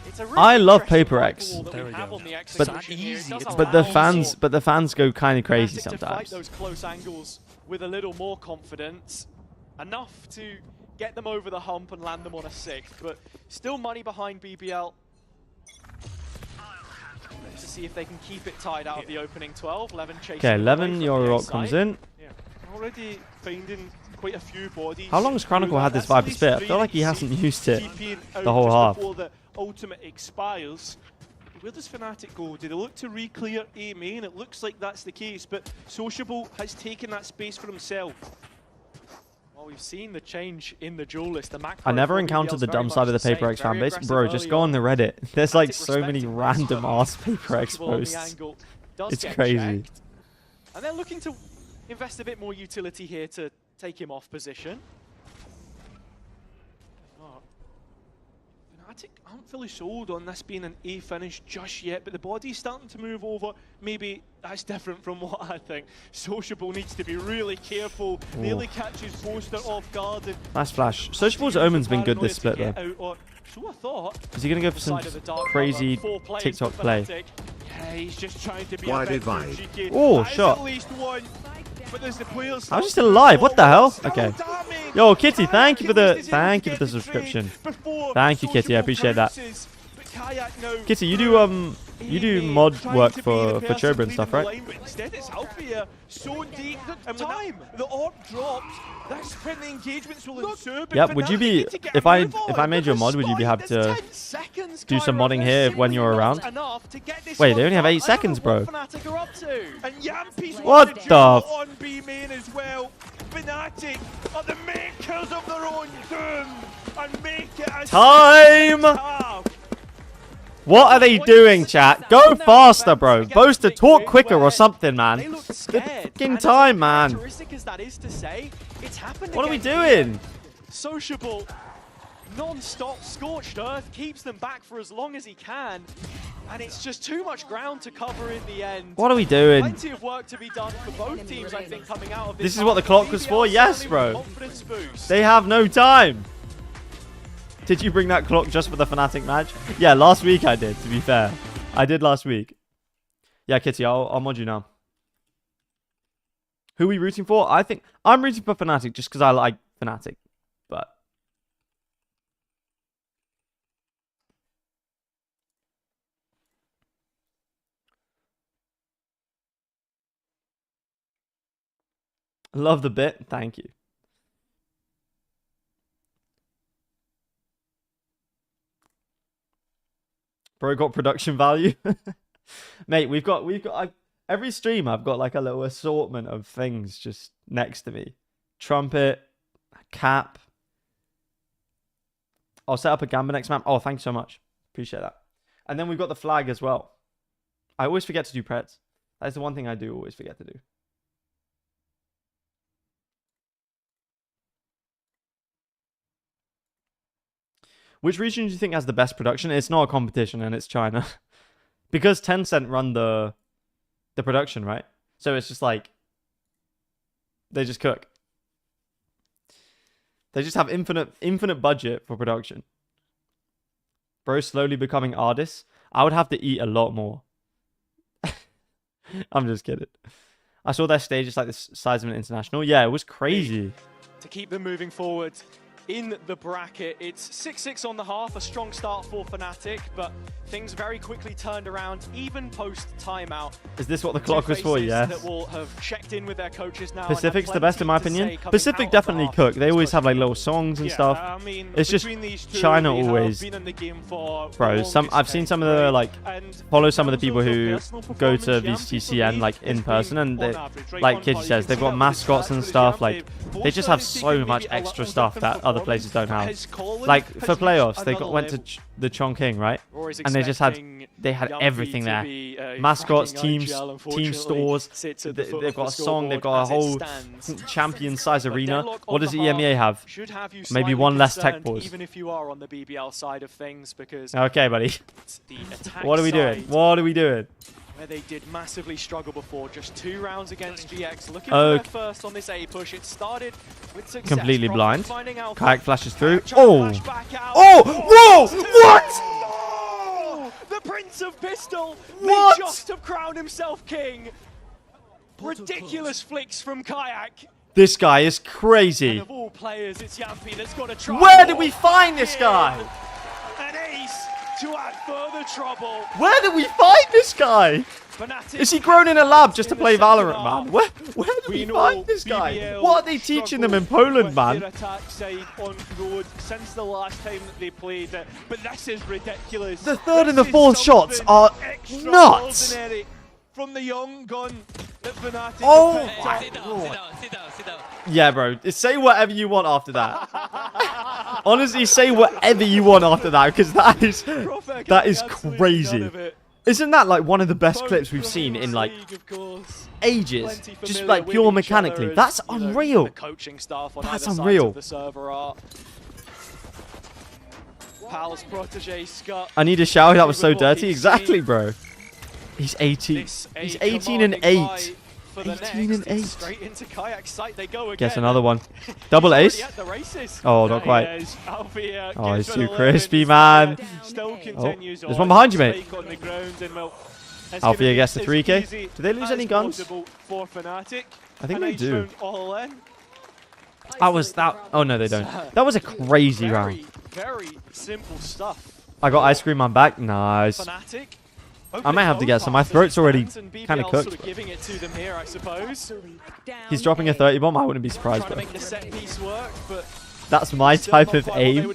It's a really I love Paper X, but the fans go kind of crazy sometimes. Those close angles with a little more confidence, enough to get them over the hump and land them on a 6th, but still money behind BBL. To see if they can keep it tied out of the opening 12. Levin chasing. Okay, Levin, Yorok comes in. Yeah. Already finding quite a few bodies. How long has Chronicle had this Viper Spit? I feel like he hasn't used it the whole half. Before the ultimate expires. Where does Fnatic go? Do they look to re-clear A main? It looks like that's the case, but Sociable has taken that space for himself. Well, we've seen the change in the duel list. I never encountered the dumb side of the Paper X fan base. Bro, just go on the Reddit. There's like so many random ass Paper X posts. It's crazy. And they're looking to invest a bit more utility here to take him off position. Fnatic aren't fully sold on this being an A finish just yet, but the body's starting to move over. Maybe that's different from what I think. Sociable needs to be really careful. Nearly catches Boaster off guard. Nice flash. Sociable's Omen's been good this split though. So I thought. Is he going to go for some crazy TikTok play? Yeah, he's just trying to be oh, shot. How's he still alive? What the hell? Okay. Yo, Kitty, thank you for the subscription. Thank you, Kitty. I appreciate that. Kitty, you do mod work for Choba and stuff, right? Instead, it's Althea. So deep. And time. The orb drops. That's when the engagements will ensue. Yep. Would you be if I made you a mod? Would you be happy to do some modding here when you're around? Wait, they only have 8 seconds, bro. What the? On B main as well. Fnatic are the makers of their own doom and make it as time. What are they doing, chat? Go faster, bro. Boaster, talk quicker or something, man. Fucking time, man. Characteristic as that is to say, It's happened. What are we again doing? Sociable, non-stop scorched earth keeps them back for as long as he can. And it's just too much ground to cover in the end. What are we doing? Plenty of work to be done for both teams, I think, coming out of this. This is what the clock was for? Yes, bro. Confidence boost. They have no time. Did you bring that clock just for the Fnatic match? Yeah, last week I did, to be fair. I did last week. Yeah, Kitty, I'll mod you now. Who are we rooting for? I think I'm rooting for Fnatic just because I like Fnatic. But love the bit. Thank you. Bro got production value. Mate, we've got every stream I've got like a little assortment of things just next to me. Trumpet, cap. I'll set up a Gamba next map. Oh, thanks so much. Appreciate that. And then we've got the flag as well. I always forget to do preds. That's the one thing I do always forget to do. Which region do you think has the best production? It's not a competition and it's China. Because Tencent run the production, right? So it's just like they just cook. They just have infinite budget for production. Bro, slowly becoming artists. I would have to eat a lot more. I'm just kidding. I saw their stage. It's like the size of an international. Yeah, it was crazy. To keep them moving forward in the bracket, it's 6-6 on the half, a strong start for Fnatic, but things very quickly turned around, even post timeout. Is this what the clock was for? Yes. That will have checked in with their coaches now. Pacific's the best in my opinion. Pacific definitely cook. They always have like little songs and stuff. I mean, it's just China always. Bro, I've seen some of the like follow some of the people who go to VCT like in person, and they, like Kitty says, they've got mascots and stuff. Like they just have so much extra stuff that other places don't have. Like for playoffs, they went to the Chongqing, right? And they just had everything there. Mascots, team stores. They've got a song. They've got a whole champion-size arena. What does EMEA have? Maybe one less tech pause. Even if you are on the BBL side of things, because okay, buddy. What are we doing? What are we doing? Where they did massively struggle before, just 2 rounds against VX, looking for their first on this A push. It started with success. Completely blind. Kayak flashes through. Oh! Oh! Whoa! What? The Prince of Pistol What? may just have crowned himself king. Ridiculous flicks from Kayak. This guy is crazy. And of all players, it's Yampi that's got to try. Where did we find this guy? An ace to add further trouble. Where did we find this guy? Is he grown in a lab just to play Valorant, man? Where did we find this guy? What are they teaching them in Poland, man? Since the last time that they played, but this is ridiculous. The third and the fourth shots are nuts. From the young gun that Fnatic. Oh my god. Sit down. Yeah, bro. Say whatever you want after that. Honestly, say whatever you want after that, because that is crazy. Isn't that like one of the best clips we've seen in like ages? Just like pure mechanically. That's unreal. That's unreal. I need a shower. That was so dirty. Exactly, bro. He's 18. He's 18 and 8. 18 and 8. Straight into Kayak's site they go again. Guess another one. Double ace. Oh, not quite. Oh, he's too crispy, man. Oh, there's one behind you, mate. Althea gets the 3k. Do they lose any guns? I think they do. That was that. Oh, no, they don't. That was a crazy round. Very simple stuff. I got ice cream on back. Nice. I might have to get some. My throat's already kind of cooked. He's dropping a 30 bomb. I wouldn't be surprised, bro. That's my type of aim.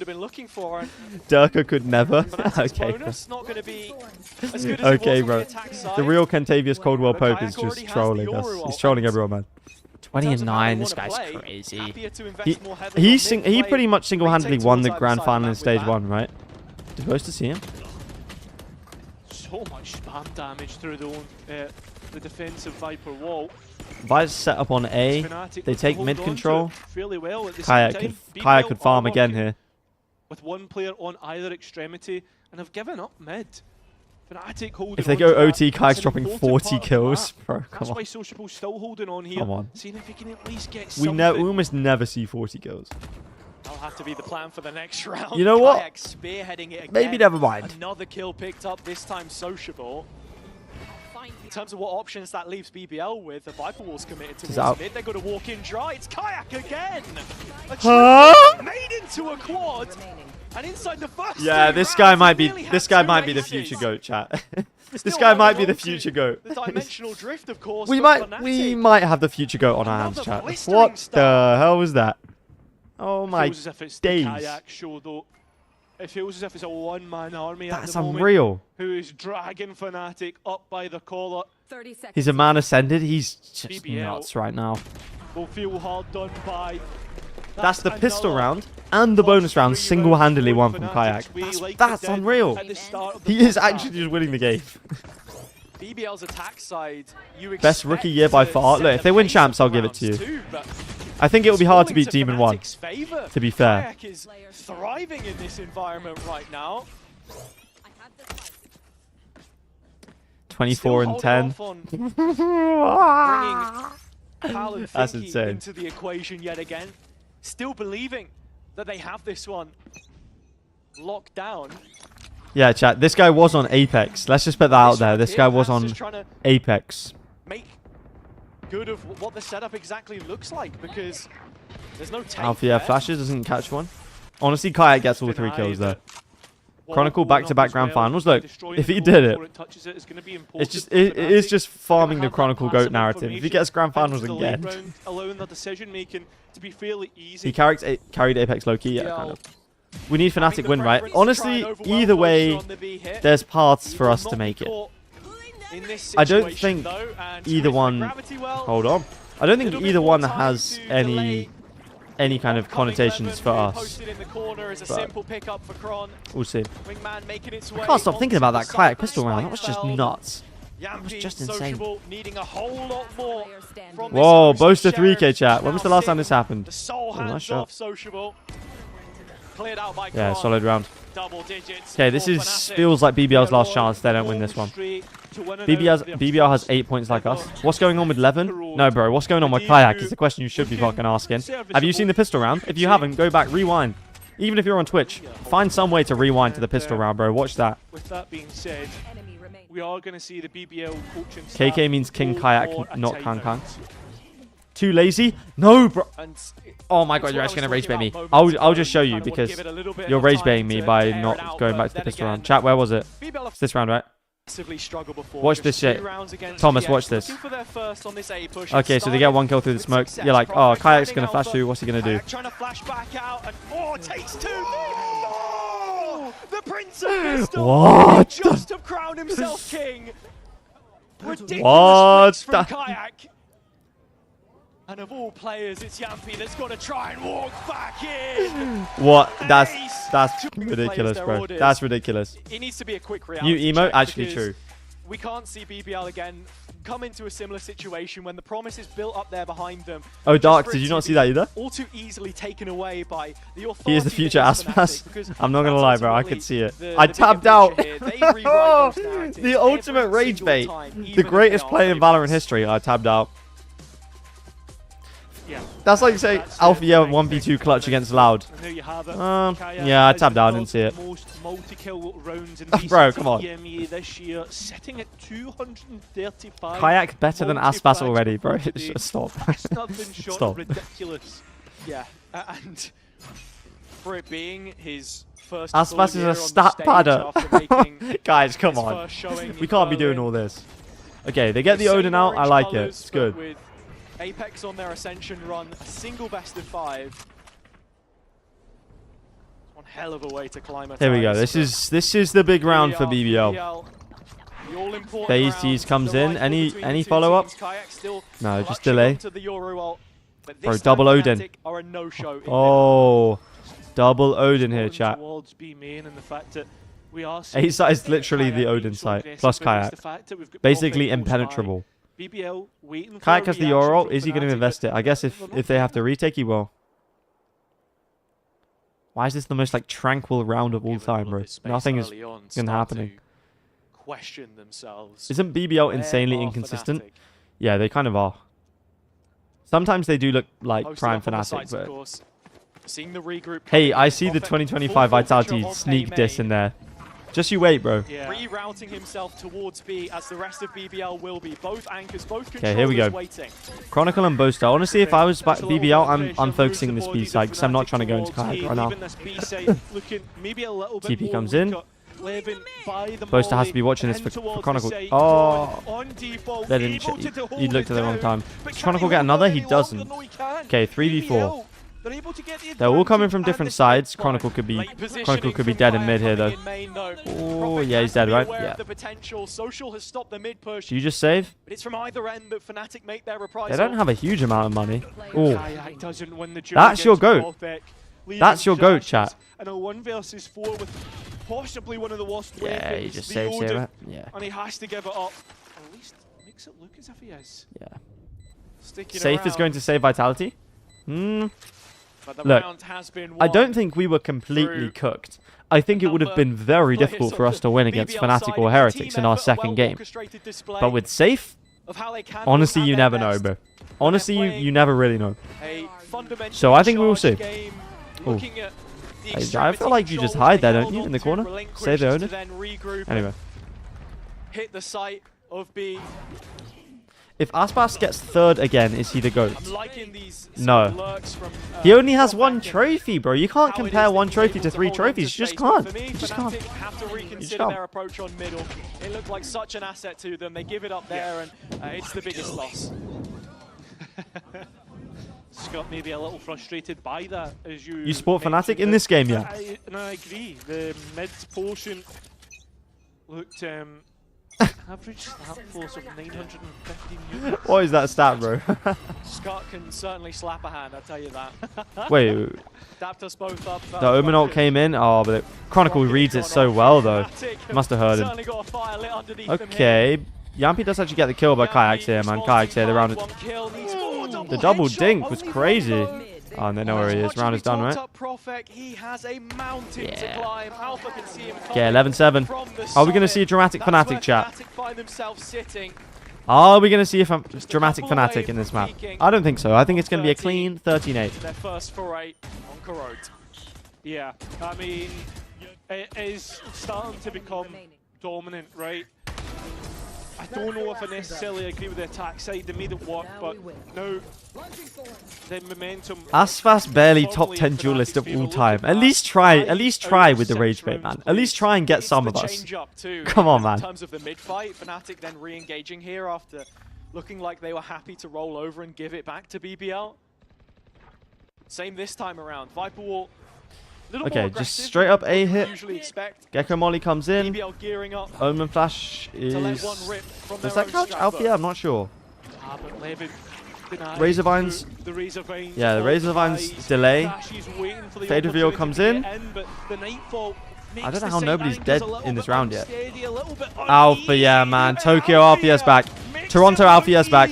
Durka could never. Okay. Okay, bro. The real Cantavius Coldwell Pope is just trolling us. He's trolling everyone, man. 20 and 9. This guy's crazy. He pretty much single-handedly won the grand final in stage 1, right? You're supposed to see him. So much spam damage through the defensive Viper wall. VIT's set up on A. Fnatic They look to take hold mid on control. to fairly well at the same time. Kayak could BBL farm are again working here. with one player on either extremity and have given up mid. Fnatic holding If they on go to that. OT, Kayak's It's an dropping important 40 part of the kills. map. Bro, That's come why on. Sociable's still holding on here. Come on. Seeing if he can at least get We something. almost never see 40 kills. That'll have to be the plan for the next round. You know what? Kayak spearheading it again. Maybe never mind. Another kill picked up, this time Sociable. In terms of what options that leaves BBL with, the Viper Wall's committed He's towards out. mid. They're going to walk in dry. It's Kayak again. A Huh? triple made into a quad. And inside the first Yeah, three this guy rounds, might he be. nearly This had guy two might be the aces. future goat, chat. This Still guy might be holding the on to future goat. The dimensional drift, of course. We but might have the future goat on our hands, Another chat. blistering What the start. hell was that? Oh my Feels as if it's days. the Kayak show though. It feels as if it's a one-man army That's at the moment. unreal. Who is dragging Fnatic up by the collar. 30 seconds. He's a man ascended. He's just BBL. nuts right now. Will feel hard done by. That's the pistol round and the bonus round single-handedly won from Kayak. That's unreal. He is actually just winning the game. BBL's attack side, you Best rookie year by far. Look, if they win champs, I'll give it to you. I think it will be hard to beat Demon 1, to be fair. Kayak is thriving in this environment right now. 24 and 10. Bringing Pal and That's Finky insane. into the equation yet again. Still believing that they have this one locked down. Yeah, chat. This guy was on Apex. Let's just put that out there. This guy was Pan's on just trying to Apex. make good of what the setup exactly looks like, because there's no tape Alpha, yeah, there. flashes, doesn't catch one. Honestly, Kayak gets all 3 kills there. Chronicle back-to-back grand finals. Look, if he did it, it is just farming the Chronicle GOAT narrative. If he gets grand finals again, allowing the decision making to be fairly easy. he carried Apex low-key, yeah, kind of. We need Fnatic win, right? Honestly, either way, there's paths for us to make it. I don't think either one... Hold on. I don't think either one has any kind of connotations for us. We'll see. I can't stop thinking about that Kayak pistol round. That was just nuts. That was just insane. Whoa, boast to 3K, chat. When was the last time this happened? Oh, nice shot. Yeah, solid round. Okay, this feels like BBL's last chance. They don't win this one. BBL has 8 points like us. What's going on with Levin? No, bro. What's going on with Kayak is the question you should be fucking asking. Have you seen the pistol round? If you haven't, go back, rewind. Even if you're on Twitch, find some way to rewind to the pistol round, bro. Watch that. With that being said, we are going to see the BBL coaching KK means King Kayak, not Kang Kang. Too lazy? No, bro. Oh my god, you're actually going to rage bait me. I'll just show you because you're rage baiting me by not going back to the pistol round. Chat, where was it? It's this round, right? Watch this shit. Thomas, watch this. Okay, so they get 1 kill through the smoke. You're like, oh, Kayak's going to flash through. What's he going to do? Trying to flash back out and takes 2. No! The Prince of Pistol What? just have crowned himself king. Ridiculous What? flex from Kayak. And of all players, it's Yampi that's got to try and walk back in. What? That's Two ridiculous, players, bro. their orders. That's ridiculous. It needs to be a quick reality New emote? check Actually because true. We can't see BBL again come into a similar situation when the promise is built up there behind them. Oh, Just Dark, for did it you to not see be that either? all too easily taken away by the authority. He is the future that is Aspas. Fnatic, because I'm not gonna that's lie, bro. I ultimately could see it. the I bigger tapped out. picture here. They rewrite those narratives The ultimate every rage single bait. time, even The if greatest they are player in favorites. Valorant history. I tabbed out. Yeah. That's like saying That's Alpha the yeah main 1v2 thing. clutch against Loud. And there you have it. Yeah, I tabbed out. I didn't see it. Most multi-kill rounds in Bro, VCT come on. EMEA this year, sitting at 235. Kayak better than Aspas multi-flags already, bro. for Just today. stop. That's nothing short Stop. of ridiculous. Yeah, and for it being his first Aspas full is year a on stat stage padder. after making Guys, come his on. first showing We in can't be doing Berlin. all this. Okay, they get the Same Odin out. I orange like it. colours, It's but good. With Apex on their Ascension run, a single best of 5. One hell of a way to climb. Here we go. This is the big round for BBL. Phase Tease comes in. Any follow up? No, just delay. Bro, double Odin. Oh, double Odin here, chat. A site is literally the Odin site plus Kayak. Basically impenetrable. BBL waiting for Kayak a has the reaction Euro. from Is he going to Fnatic, invest but it? I guess if they have to retake, he will. Why is this the most like tranquil round of all Given all time, of bro? this space Nothing is early on, gonna start happening. to question themselves. Isn't BBL Where insanely are inconsistent? Fnatic? Yeah, they kind of are. Sometimes they do look like Posted prime up on the Fnatic, sites, of but course. Seeing the regroup hey, coming I in, see the Prophet 2025 full forfeiture Vitality of sneak A diss main. in there. Just you wait, bro. Yeah. Rerouting himself towards B as the rest of BBL will be. Both anchors, both Okay, here we controllers go. waiting. Chronicle and Boaster. Honestly, if I was Just a little BBL, bit of I'm pressure, focusing moves this the B body side because I'm not Fnatic trying to go into towards kayak A, right now. leaving this B side looking maybe a little bit TP more comes in. weaker. Levin by the Boaster has to be molly, watching this in for towards Chronicle. the site. Oh, On default, they didn't. able to hold He looked it at the wrong down. time. But Does can Chronicle he get hold another? on He any longer? doesn't. No, he can't. Okay, 3v4. BBL, they're able to get the They're all coming from advantage different and the sides. split Chronicle could be Late positioning Chronicle could be from dead in Fire mid here coming though. in main, though. Oh Prophet yeah, he's has to dead, be right? aware Yeah. of the potential. Social has stopped the mid push. Do you just save? But it's from either end that Fnatic make their reprisal. They don't have a huge amount of money. Oh, Kayak doesn't win the duel That's your against goat. Prophet, leaving That's your goat, Crashes chat. And a 1 versus 4 with possibly one of the worst yeah, weapons, he just the saves Odin, here, right? Yeah, and he has to give it up. Or at least makes it look as if he is. yeah. Sticking Safe is around. going to save Vitality. Hmm. But the Look, round has been I won. don't think we were completely through cooked. I think it would have been very difficult for us to win against Fnatic or Heretics in our second game. But with Safe, honestly, you never know, bro. Honestly, you never really know. So I think we will see. Ooh. I feel like you just hide there, don't you, in the corner? Save the owner. Anyway. Hit the site of B. If Aspas gets third again, is he the GOAT? I'm liking these No. lurks from, He only has from one Beckham. trophy, bro. You can't How it compare is that one he's trophy able to to 3 hold on to trophies. You just space. But can't. for me, You just Fnatic can't. have to reconsider can't. their approach on middle. It looked like such an asset to them. They give it up there, and it's the biggest loss. Scott maybe a little frustrated by that, as you. You support Fnatic mentioned in it. this game, yeah? I agree. The mid portion looked average stat force of 950 units. What is that stat, bro? Scott can certainly slap a hand, I'll tell you that. Wait, Dapped us both up. the Omen ult came in. Oh, but Chronicle reads it so well, though. Must have heard him. Certainly got a fire lit underneath them here. Okay. Yampi does actually get the kill by Kayaks here, man. Kayaks here. The round is... The double dink was crazy. Oh, and they know where he is. Round is done, right? He has a mountain to Yeah. climb. Alpha can see him Okay, 11-7. from the Are we going to summit. see a dramatic That's Fnatic where chat? Fnatic find themselves sitting. Are we going to see a Just a dramatic couple away Fnatic in this from map? peaking. I don't think so. I think it's going to be a 13. clean 13-8. Their first foray on Corrode. Yeah, I mean, it is starting to become dominant, right? I don't know if I necessarily agree with the attack side. They made it work, but now the momentum. Asfas barely top 10 duelist of all time. At least try with the Rage Bait, man. At least try and get some of us. Come on, man. In terms of the mid-fight, Fnatic then re-engaging here after looking like they were happy to roll over and give it back to BBL. Same this time around. Viper Wall. Okay, just straight up A hit. Usually expect. Gecko Molly comes in. BBL gearing up Omen Flash is... to let one rip from Does their that own couch Stratford. Althea? I'm not sure. But Levin denies Razor Vines. the Razor Vines. Yeah, the Razor Vines delay. Fade reveal comes in. I don't know how nobody's dead in this round yet. Alpha, yeah, man. Tokyo Alpha's back. Toronto Alpha's back.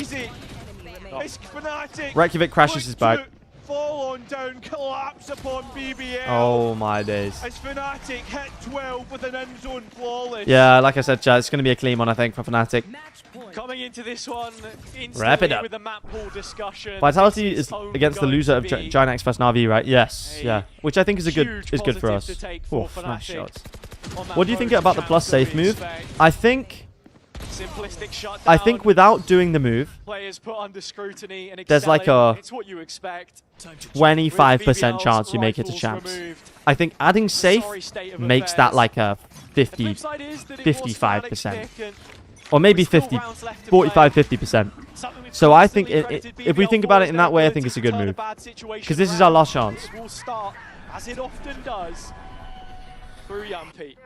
Reykjavik Crashes is back. Fall on down, collapse upon BBL. Oh my days. As Fnatic hit 12 with an end zone flawless. Yeah, like I said, chat, it's going to be a clean one, I think, for Fnatic. Coming into this one, Wrap it up. with the map pool discussion. Vitality This is home against the going loser to of be Giant X vs Navi, right? Yes, a yeah. Which I think is good huge for us. positive to take for Oof, nice Fnatic shots. on that What do you think road about the to plus safe champions move? respect. I think Simplistic shutdown. I think without doing the move, Players put under scrutiny and there's like excelling. a It's what you expect. 25% With BBL's chance you make it to rifles champs. removed. I think adding safe Sorry state of makes that affairs. like a The 50, flip side is that it was 55%. Fnatic's pick and or maybe with still 50, rounds left to 45, play. 50%. Something we've So I think constantly credited if we BBL think about for it in is that way, I their think it's a ability good to turn move. bad situation Because this is our around. last chance. It will start, as it often does, through Yampi.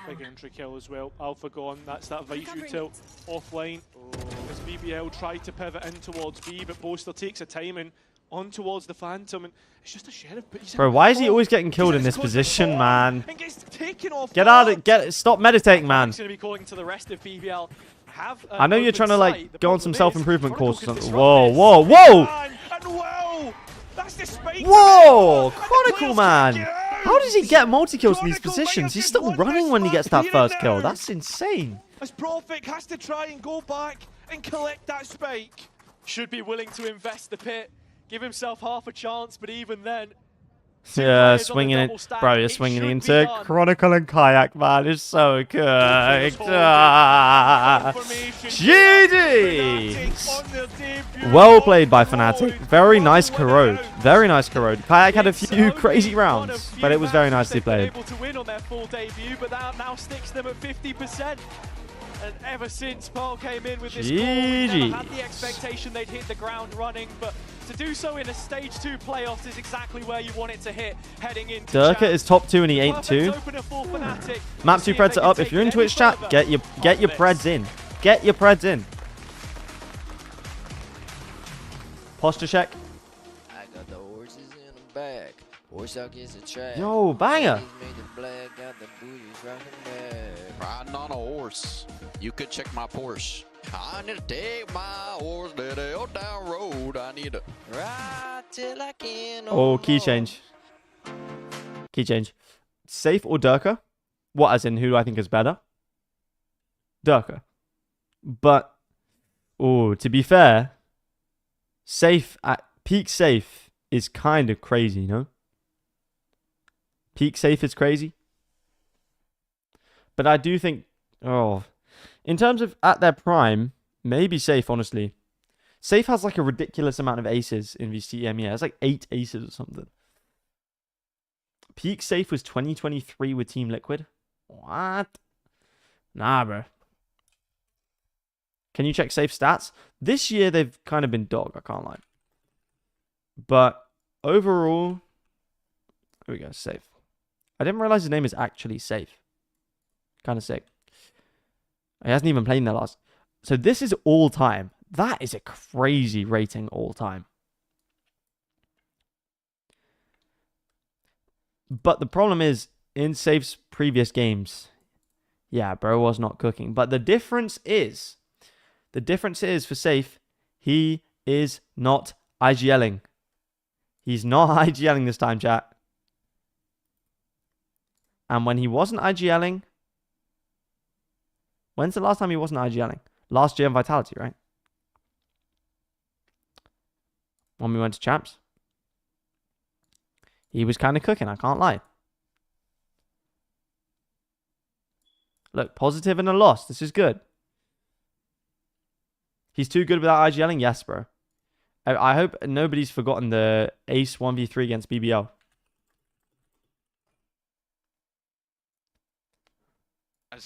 Big entry kill as well. Alpha gone. That's that Vice util offline. As BBL tried to pivot in towards B, but Boaster takes a timing on towards the Phantom, and it's just a sheriff. But he's Bro, in why is he the always getting he's killed in his this close position, before man? And gets taken off Get out guard. of stop meditating, man. He's going to be calling to the rest of BBL. have. I know you're trying to like go on some self-improvement course. Whoa, whoa, whoa! And whoa! That's the space. Whoa! Chronicle, man! How does he get multi-kills in these positions? He's still running when he gets that first kill. That's insane. As Profik has to try and go back and collect that spike. Should be willing to invest the pit, give himself half a chance, but even then... Yeah, swinging it. Bro, you're swinging into Chronicle and Kayak, man. It's so good. GG! Well played by Fnatic. Very nice corrode. Very nice corrode. Kayak had a few crazy rounds, but it was very nicely played. Able to win on their full debut, but that now sticks them at 50%. And ever since Pearl came in with this call, we never had the expectation they'd hit the ground running, but to do so in a Stage 2 playoffs is exactly where you want it to hit, heading into Durka is top 2 and he ain't 2. Map 2 Preds are up. If you're in Twitch chat, get your Preds in. Get your Preds in. Posture check. I got the horses in the back. Horse out gets a track. Yo, banger. Riding on a horse. You could check my Porsche. I need to take my horse to the old down road. I need to ride till I can. Oh, key change. Key change. Safe or Durka? What, as in who I think is better? Durka. But, oh, to be fair, Safe at peak Safe is kind of crazy, you know? Peak Safe is crazy. But I do think, in terms of at their prime, maybe Safe, honestly. Safe has like a ridiculous amount of aces in VCT EMEA. It's like 8 aces or something. Peak Safe was 2023 with Team Liquid. What? Nah, bro. Can you check Safe stats? This year, they've kind of been dog, I can't lie. But overall, here we go, Safe. I didn't realize his name is actually Safe. Kind of sick. He hasn't even played in the last. So this is all time. That is a crazy rating all time. But the problem is, in Safe's previous games, yeah, bro was not cooking. But the difference is for Safe, he is not IGLing. He's not IGLing this time, chat. And when he wasn't IGLing, when's the last time he wasn't IGLing? Last year in Vitality, right? When we went to Champs. He was kind of cooking, I can't lie. Look, positive and a loss. This is good. He's too good without IGLing? Yes, bro. I hope nobody's forgotten the Ace 1v3 against BBL. I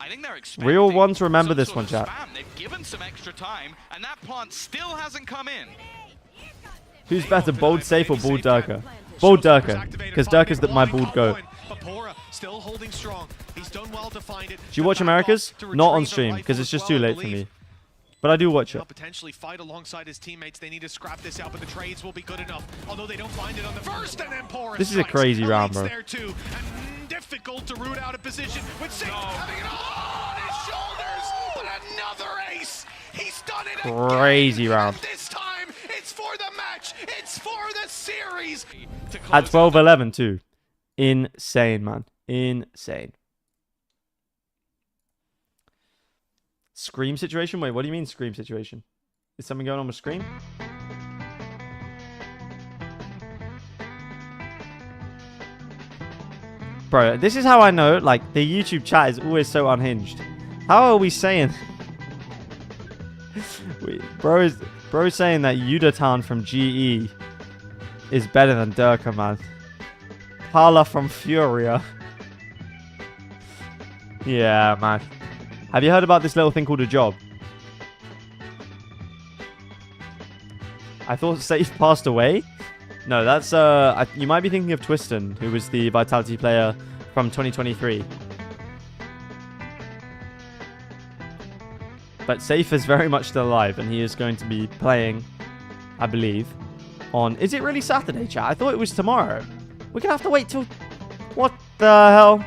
think they're Real ones remember this one, chat. They've given some extra time, and that plant still hasn't come in. Who's better, Bold Safe or Bold Durka? Bold Durka, because Durka's my bold go. Do you watch Americas? Not on stream, because it's just too late for me. But I do watch it. Potentially fight alongside his teammates. They need to scrap this out, but the trades will be good enough. Although they don't find it on the first, and then Porus. This is a crazy round, bro. There too, and difficult to root out a position with Safe having it all on his shoulders, but another ace. He's done it crazy again. Round. This time, it's for the match. It's for the series. At 12-11 too. Insane, man. Insane. Scream situation? Wait, what do you mean scream situation? Is something going on with Scream? Bro, this is how I know, like, the YouTube chat is always so unhinged. How are we saying... Bro is saying that Yudatan from GE is better than Durka, man. Parla from Furia. Yeah, man. Have you heard about this little thing called a job? I thought Safe passed away. No, that's you might be thinking of Twiston, who was the Vitality player from 2023. But Safe is very much still alive, and he is going to be playing, I believe, on... Is it really Saturday, chat? I thought it was tomorrow. We're going to have to wait till... What the hell?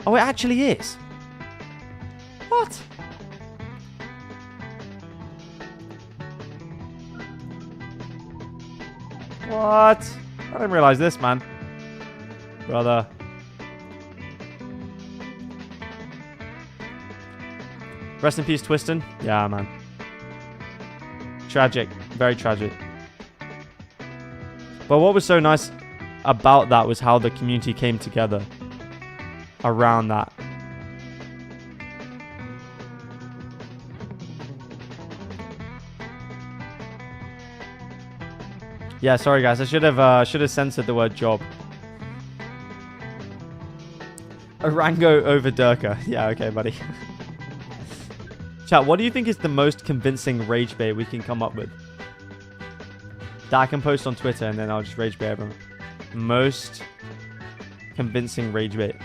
Oh, it actually is. What? What? I didn't realize this, man. Brother. Rest in peace, Twiston. Yeah, man. Tragic. Very tragic. But what was so nice about that was how the community came together around that. Yeah, sorry guys. I should have censored the word job. Orango over Durka. Yeah, okay, buddy. Chat, what do you think is the most convincing rage bait we can come up with? That I can post on Twitter and then I'll just rage bait everyone. Most convincing rage bait.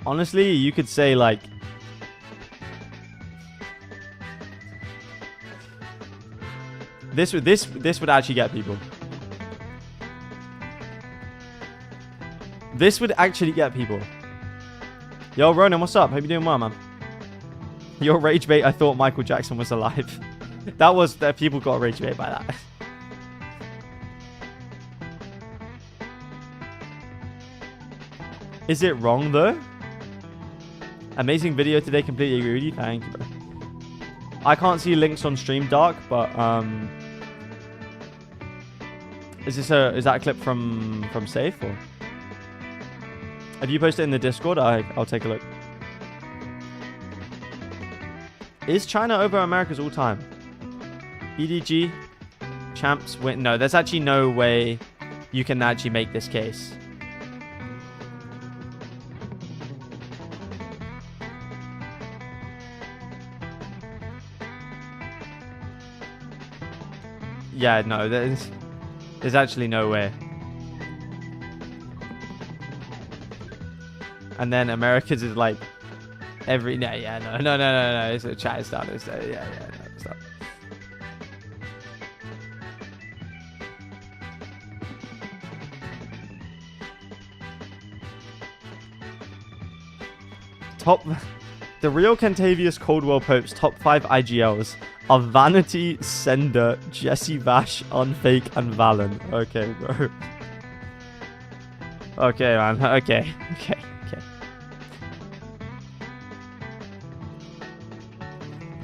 Honestly, you could say like... This would actually get people. This would actually get people. Yo, Ronan, what's up? Hope you're doing well, man. Your rage bait, I thought Michael Jackson was alive. That people got rage bait by that. Is it wrong, though? Amazing video today. Completely agree with you. Thank you, bro. I can't see links on Stream Dark, but is that a clip from Safe or? Have you posted it in the Discord? I'll take a look. Is China over America's all time? EDG champs win. No, there's actually no way you can actually make this case. Yeah, no, there's actually no way. And then America's is like every no. It's a chat. It's done. It's no, it's done. The real Kentavious Coldwell Pope's top 5 IGLs are Vanity, Sender, Jesse Vash, Unfake, and Valen. Okay, bro. Okay, man. Okay.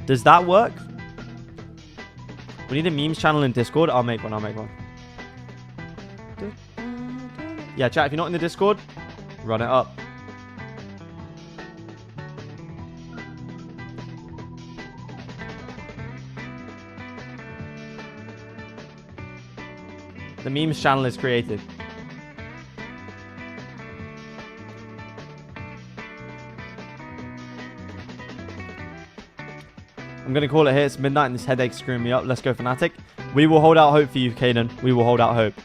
Does that work? We need a memes channel in Discord. I'll make one. Yeah, chat, if you're not in the Discord, run it up. The memes channel is created. I'm going to call it here. It's midnight and this headache's screwing me up. Let's go, Fnatic. We will hold out hope for you, Kaden. We will hold out hope.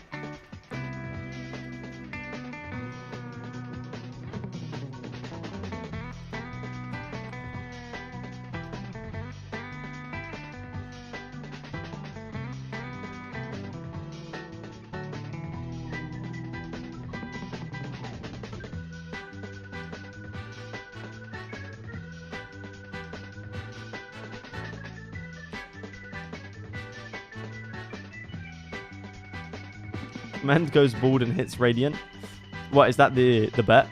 Command goes bald and hits Radiant. What, is that the bet?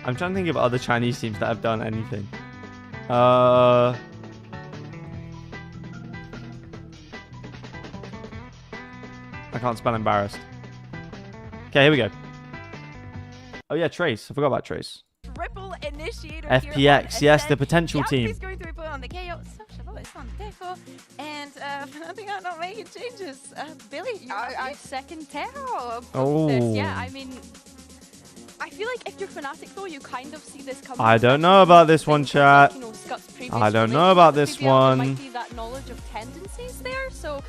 I'm trying to think of other Chinese teams that have done anything. I can't spell embarrassed. Okay, here we go. Oh yeah, Trace. I forgot about Trace. Triple initiator FPX, yes, the potential team. Going to report on the KO. And Fnatic are not making changes. Billy, I second Terror of Oh. this. Yeah, I mean, I feel like if you're Fnatic though, you kind of see this coming. I don't know about this one, chat. Like, you know, Scott's previous I don't know about this BBL, there one. might be that knowledge of tendencies there, so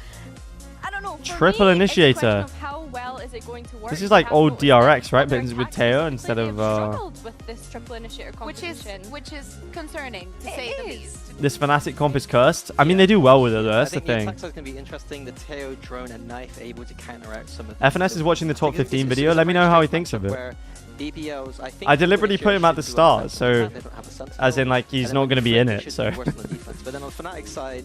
I don't know. For Triple me, initiator. It's a question of how well is it going to work? This is like old DRX, right? But with Teo instead of struggled with this triple initiator competition, which is concerning to say the least. This Fnatic comp is cursed. I mean, they do well with it though. That's the thing. I think the attack is going to be interesting. The Teo, drone, and knife able to counteract some of. FNS is watching the top 15 video. Let me know how he thinks of it. BBLs, I deliberately put him at the start, so as in like he's not going to be in it. So. But then on Fnatic's side,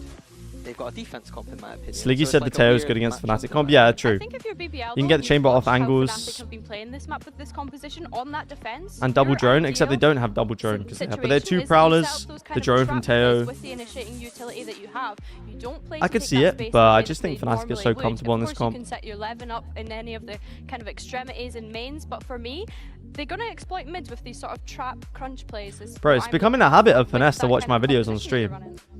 they've got a defense comp in my opinion. Sliggy said the Teo is good against Fnatic comp. Yeah, true. I think if you're BBL, you can get the chamber off angles. Fnatic have been playing this map with this composition on that defense. And double drone, except they don't have double drone. But they're two prowlers, the drone from Teo. With the initiating utility that you have, you don't play I could see it, but I just think Fnatic is so comfortable on this comp. You can set your 11 up in any of the kind of extremities and mains, but for me, they're going to exploit mids with these sort of trap crunch plays. Bro, it's becoming a habit of Finesse to watch my videos on stream.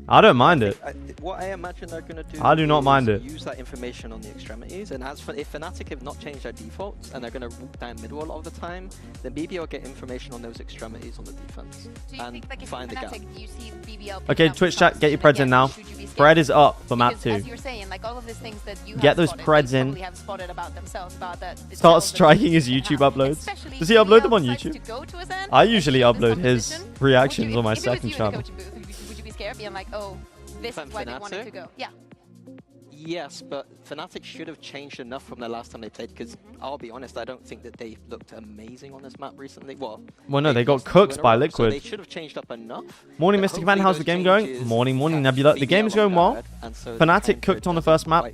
I don't mind it. What I imagine they're going to do I do not mind it. Use that information on the extremities, and as for if Fnatic have not changed their defaults and they're going to walk down middle a lot of the time, then BBL will get information on those extremities on the defense and find the gap. Okay, Twitch chat, get your preds in now. Pred is up for map 2. As you're saying, like all of these things that you get those preds in. Start striking his YouTube uploads. Does he upload them on YouTube? I usually upload his reactions on my second channel. Would you be scared being like, oh, this is why they wanted to go? Yeah. Yes, but Fnatic should have changed enough from the last time they played, because I'll be honest, I don't think that they've looked amazing on this map recently. Well no, they got cooked by Liquid. So they should have changed up enough. Morning, Mystic Man. How's the game going? Morning, Nebula. The game is going well. Fnatic cooked on the first map.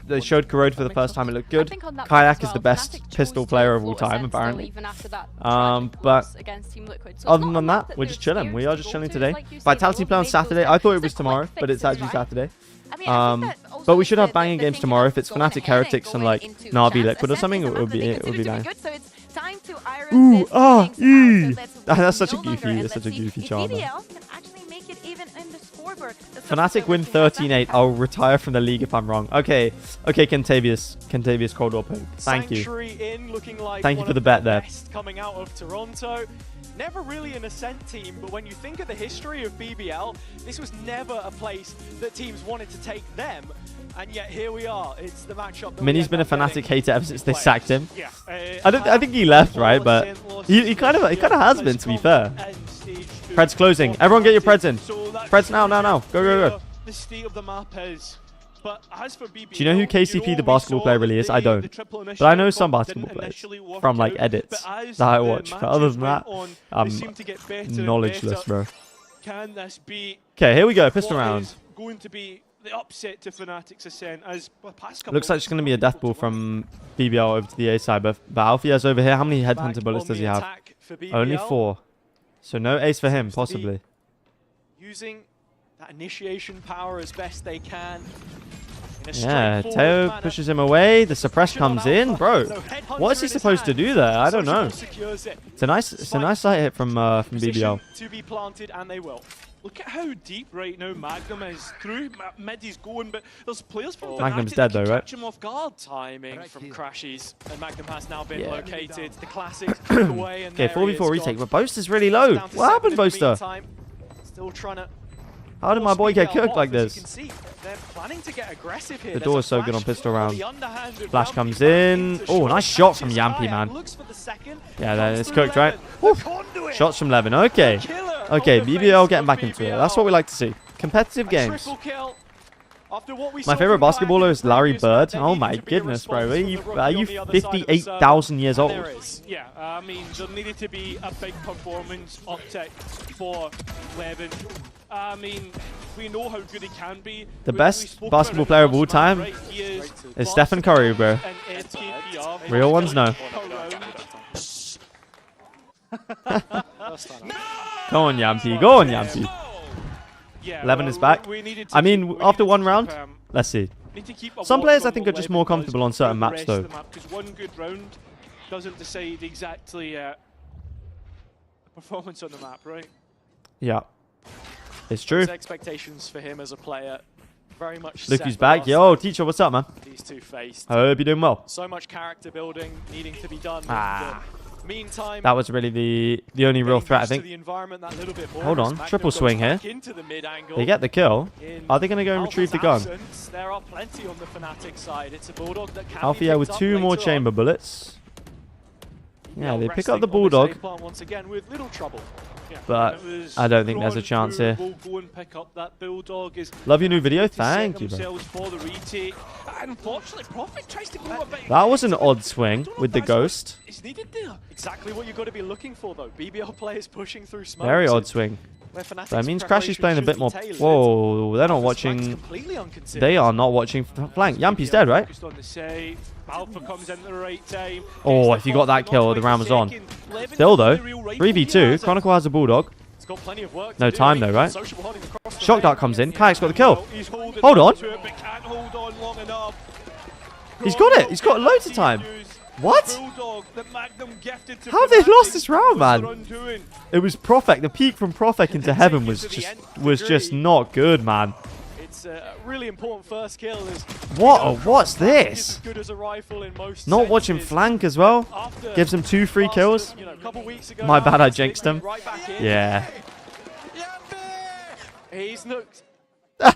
They showed Corrode for the first time. It looked good. Kayak is the best pistol player of all time, apparently. But other than that, we're just chilling. We are just chilling today. Vitality play on Saturday. I thought it was tomorrow, but it's actually Saturday. But we should have banging games tomorrow. If it's Fnatic Heretics and like Navi Liquid or something, it would be nice. Ooh, that's such a goofy charm. Fnatic win 13-8. I'll retire from the league if I'm wrong. Okay, Kentavious Cold War Pig. Thank you. Thank you for the bet there. Coming out of Toronto. Never really an Ascent team, but when you think of the history of BBL, this was never a place that teams wanted to take them, and yet here we are. It's the matchup. Mini's been a Fnatic hater ever since they sacked him. Yeah, I think he left, right? But he kind of has been, to be fair. Pred's closing. Everyone, get your Preds in. Preds now. Go. The state of the map is. But as for BBL, do you know who KCP, the basketball player, really is? I don't. But I know some basketball players from like edits that I watch. But other than that, I'm knowledgeless, bro. Okay, here we go. Pistol round. Going to be the upset to Fnatic's Ascent as looks like it's going to be a death ball from BBL over to the A side. But Alfia's over here. How many headhunter bullets does he have? Only 4. So no ace for him, possibly. Using that initiation power as best they can. Yeah, Teo pushes him away. The suppress comes in, bro. What is he supposed to do there? I don't know. It's a nice sight hit from BBL. To be planted, and they will. Look at how deep right now Magnum is through. Mid he's going, but there's players from Magnum's dead though, right? Catch him off guard. Timing from Crashies, and Magnum has now been located. The classics away, and okay, 4v4 retake, but Boaster's really low. What happened, Boaster? Still trying to. How did my boy get cooked like this? The door is so good on pistol round. Flash comes in. Oh, nice shot from Yampy, man. Yeah, it's cooked, right? Woo. Shots from Levin. Okay, BBL getting back into it. That's what we like to see. Competitive games. My favorite basketballer is Larry Bird. Oh my goodness, bro. Are you 58,000 years old? Yeah, I mean, there needed to be a big performance uptick for Levin. I mean, we know how good he can be. The best basketball player of all time is Stephen Curry, bro. Real ones know. Go on, Yampy. 11 is back. I mean, after one round, let's see. Some players I think are just more comfortable on certain maps, though. Because one good round doesn't decide exactly performance on the map, right? Yeah. It's true. Expectations for him as a player very much. Look who's back. Yo, teacher, what's up, man? These two faced. I hope you're doing well. So much character building needing to be done. Meantime, That was really the only real threat, I think. Hold on, triple swing here. They get the kill. Are they going to go and retrieve the gun? There are plenty on the Fnatic side. It's a Bulldog that can Althea with 2 more chamber bullets. Yeah, they pick up the Bulldog. Once again with little trouble. But I don't think there's a chance here. Love your new video. Thank you, bro. That was an odd swing with the ghost. Exactly what you've got to be looking for, though. BBL players pushing through smoke. Very odd swing. That means Crash is playing a bit more. Whoa, they're not watching. They are not watching flank. Yampi's dead, right? Oh, if you got that kill, the round was on. Still, though, 3v2. Chronicle has a Bulldog. No time, though, right? Shock Dart comes in. Kayak's got the kill. Hold on. He's got it. He's got loads of time. What? How have they lost this round, man? It was Profek. The peak from Profek into heaven was just not good, man. It's a really important first kill. What's this? Not watching flank as well. Gives him 2 free kills. My bad, I jinxed him. Yeah. He's looked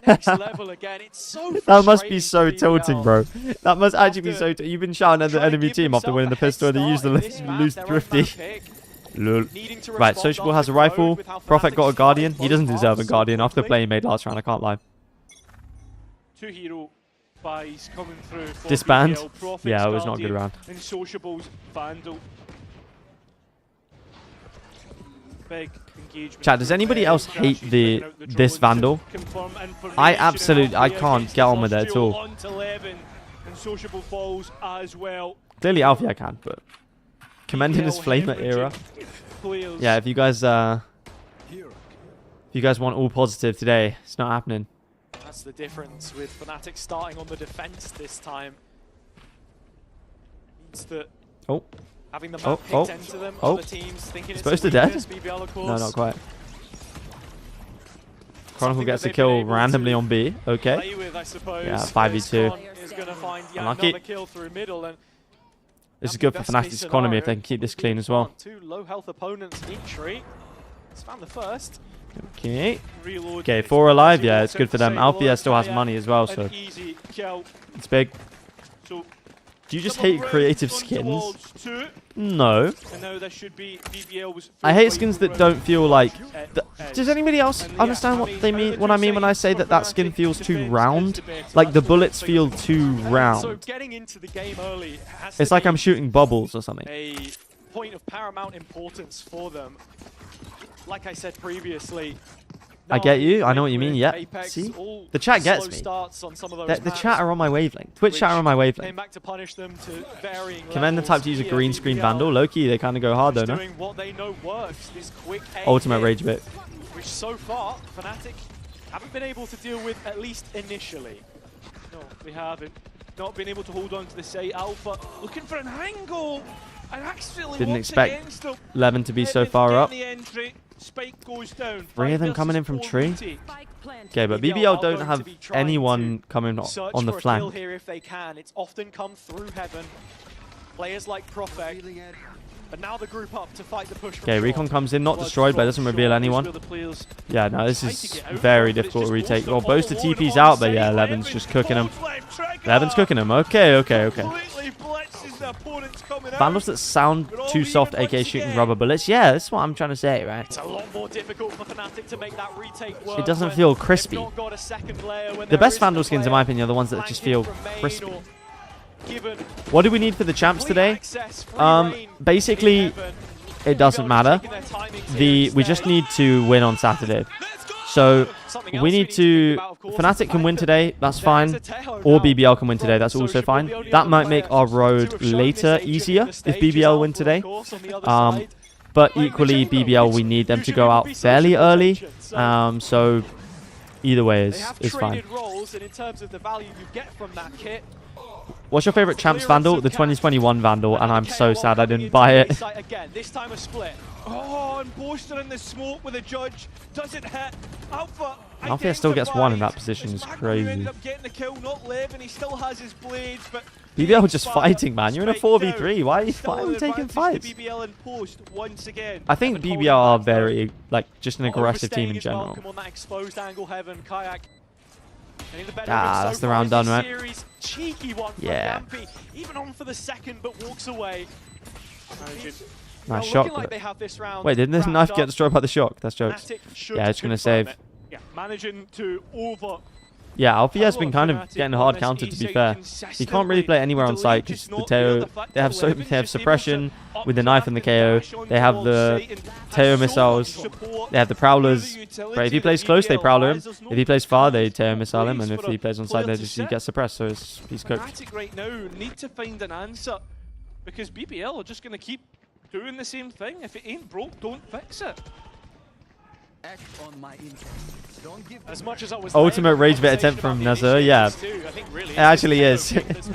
next level again. It's so that must be so tilting, bro. That must actually be so. You've been shouting at the enemy team after winning the pistol, and they use the loose thrifty. Lol. Right, Sociable has a rifle. Profek got a Guardian. He doesn't deserve a Guardian after the play he made last round. I can't lie. 2 hero buys coming through. Disband. Yeah, it was not a good round. And Sociable's Vandal. Big engagement. Chat, does anybody else hate this Vandal? I can't get on with it at all. Clearly Alfie I can, but commending his Flamer era. Yeah, if you guys want all positive today, it's not happening. That's the difference with Fnatic starting on the defense this time. Means that having the map picked into them, other teams thinking it's supposed to dead? BBL, of course. No, not quite. Chronicle gets a kill randomly on B. Okay. Yeah, 5v2. Unlucky. This is good for Fnatic's economy if they can keep this clean as well. 2 low health opponents in tree. It's found the first. Okay. Okay, 4 alive. Yeah, it's good for them. Althea still has money as well, so it's big. Do you just hate creative skins? No. I hate skins that don't feel like... Does anybody else understand what they mean? What I mean when I say that skin feels too round? Like the bullets feel too round. It's like I'm shooting bubbles or something. A point of paramount importance for them. Like I said previously, I get you. I know what you mean. Yeah. See? The chat gets me. The chat are on my wavelength. Twitch chat are on my wavelength. Commend the type to use a green screen Vandal. Low-key, they kind of go hard though, no? Ultimate Rage Bit. Which so far, Fnatic haven't been able to deal with, at least initially. No, they haven't. Not been able to hold on to the say Alpha. Looking for an angle. And actually didn't expect Levin to be so far up. Spike goes down. 3 of them coming in from tree. Okay, but BBL don't have anyone coming on the flank. Here if they can. It's often come through heaven. Players like Profek. But now the group up to fight the push. Okay, Recon comes in, not destroyed, but doesn't reveal anyone. Yeah, no, this is very difficult to retake. Well, Boaster TP's out, but yeah, Levin's just cooking him. Levin's cooking him. Okay. Vandals that sound too soft, aka shooting rubber bullets. Yeah, that's what I'm trying to say, right? It's a lot more difficult for Fnatic to make that retake work. It doesn't feel crispy. The best Vandal skins, in my opinion, are the ones that just feel crispy. What do we need for the champs today? Basically, it doesn't matter. We just need to win on Saturday. So we need to... Fnatic can win today, that's fine. Or BBL can win today, that's also fine. That might make our road later easier if BBL win today. But equally, BBL, we need them to go out fairly early. So either way is fine. What's your favorite champs Vandal? The 2021 Vandal, and I'm so sad I didn't buy it. This time a split. Oh, and Boaster in the smoke with a judge. Doesn't hit. Althea still gets 1 in that position. It's crazy. Ended up getting the kill, not Levin. He still has his blades, but BBL just fighting, man. You're in a 4v3. Why are you taking fights? I think BBL are very, like, just an aggressive team in general. That's the round done, right? Yeah. Even on for the second, but walks away. Nice shot. Wait, didn't this knife get destroyed by the shock? That's jokes. Yeah, it's gonna save. Yeah, managing to over. Yeah, Alfie has been kind of getting hard countered, to be fair. He can't really play anywhere on site because the Teo, they have suppression with the knife and the KO. They have the Teo missiles. They have the Prowlers. But if he plays close, they Prowler him. If he plays far, they Teo missile him. And if he plays on site, he gets suppressed. So he's cooked. Right now, need to find an answer because BBL are just going to keep doing the same thing. If it ain't broke, don't fix it. As much as that was ultimate rage bait attempt from Nazar, yeah. It actually is.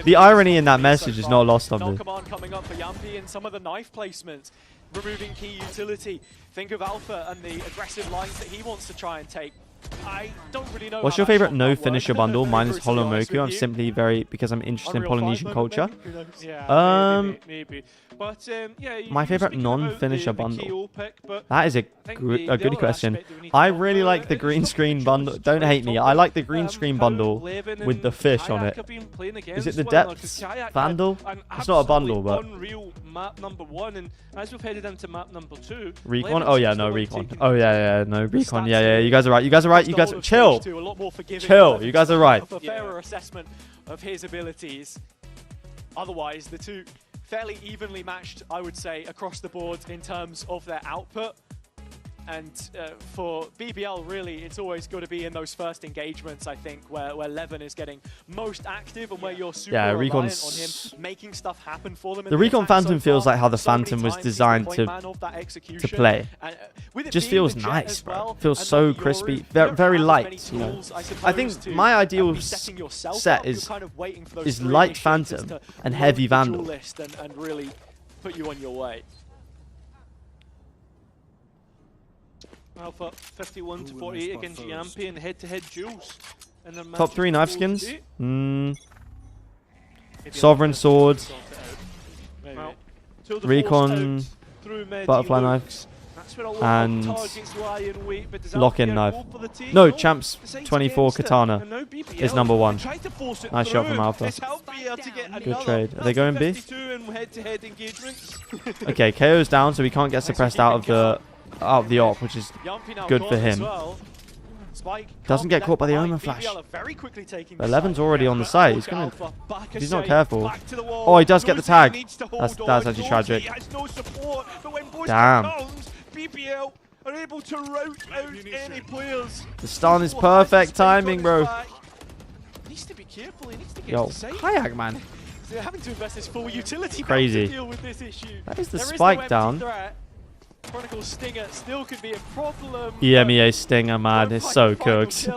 The irony in that message is not lost on me. Command coming up for Yampi and some of the knife placements, removing key utility. Think of Alpha and the aggressive lines that he wants to try and take. I don't really know. What's your favorite no finisher bundle? Mine is Hollow Moku. I'm simply because I'm interested in Polynesian culture. Maybe. But, yeah, my favorite non-finisher bundle. That is a good question. I really like the green screen bundle. Don't hate me. I like the green screen bundle with the fish on it. Is it the Depths Vandal? It's not a bundle, but map number 1, and as we've headed into map number 2, Recon? Oh yeah, no Recon. Oh yeah, no Recon. Yeah, you guys are right. You guys are right. You guys chill. Chill. You guys are right. A fairer assessment of his abilities. Otherwise, the two fairly evenly matched, I would say, across the board in terms of their output. And for BBL, really, it's always got to be in those first engagements, I think, where Levin is getting most active and where you're super reliant on him making stuff happen for them. The Recon Phantom feels like how the Phantom was designed to play. Just feels nice, bro. Feels so crispy, very light, you know. I think my ideal set is light Phantom and heavy Vandal. And really put you on your way. Alpha 51 to 48 against Yampi and head-to-head duels. Top 3 knife skins. Sovereign Sword. Recon Butterfly Knife. And lock-in knife. No, Champs 24 Katana is number 1. Nice shot from Alpha. Good trade. Are they going B? Okay, KO's down, so we can't get suppressed out of the op, which is good for him. Doesn't get caught by the Omen Flash. 11's already on the side. He's gonna, if he's not careful. Oh, he does get the tag. That's actually tragic. Damn. The stun is perfect timing, bro. Yo, kayak, man. They're having to invest this full utility crazy. to deal with this issue. That is the spike down. Chronicle Stinger still could be a problem. EMEA Stinger, man, it's so cooked.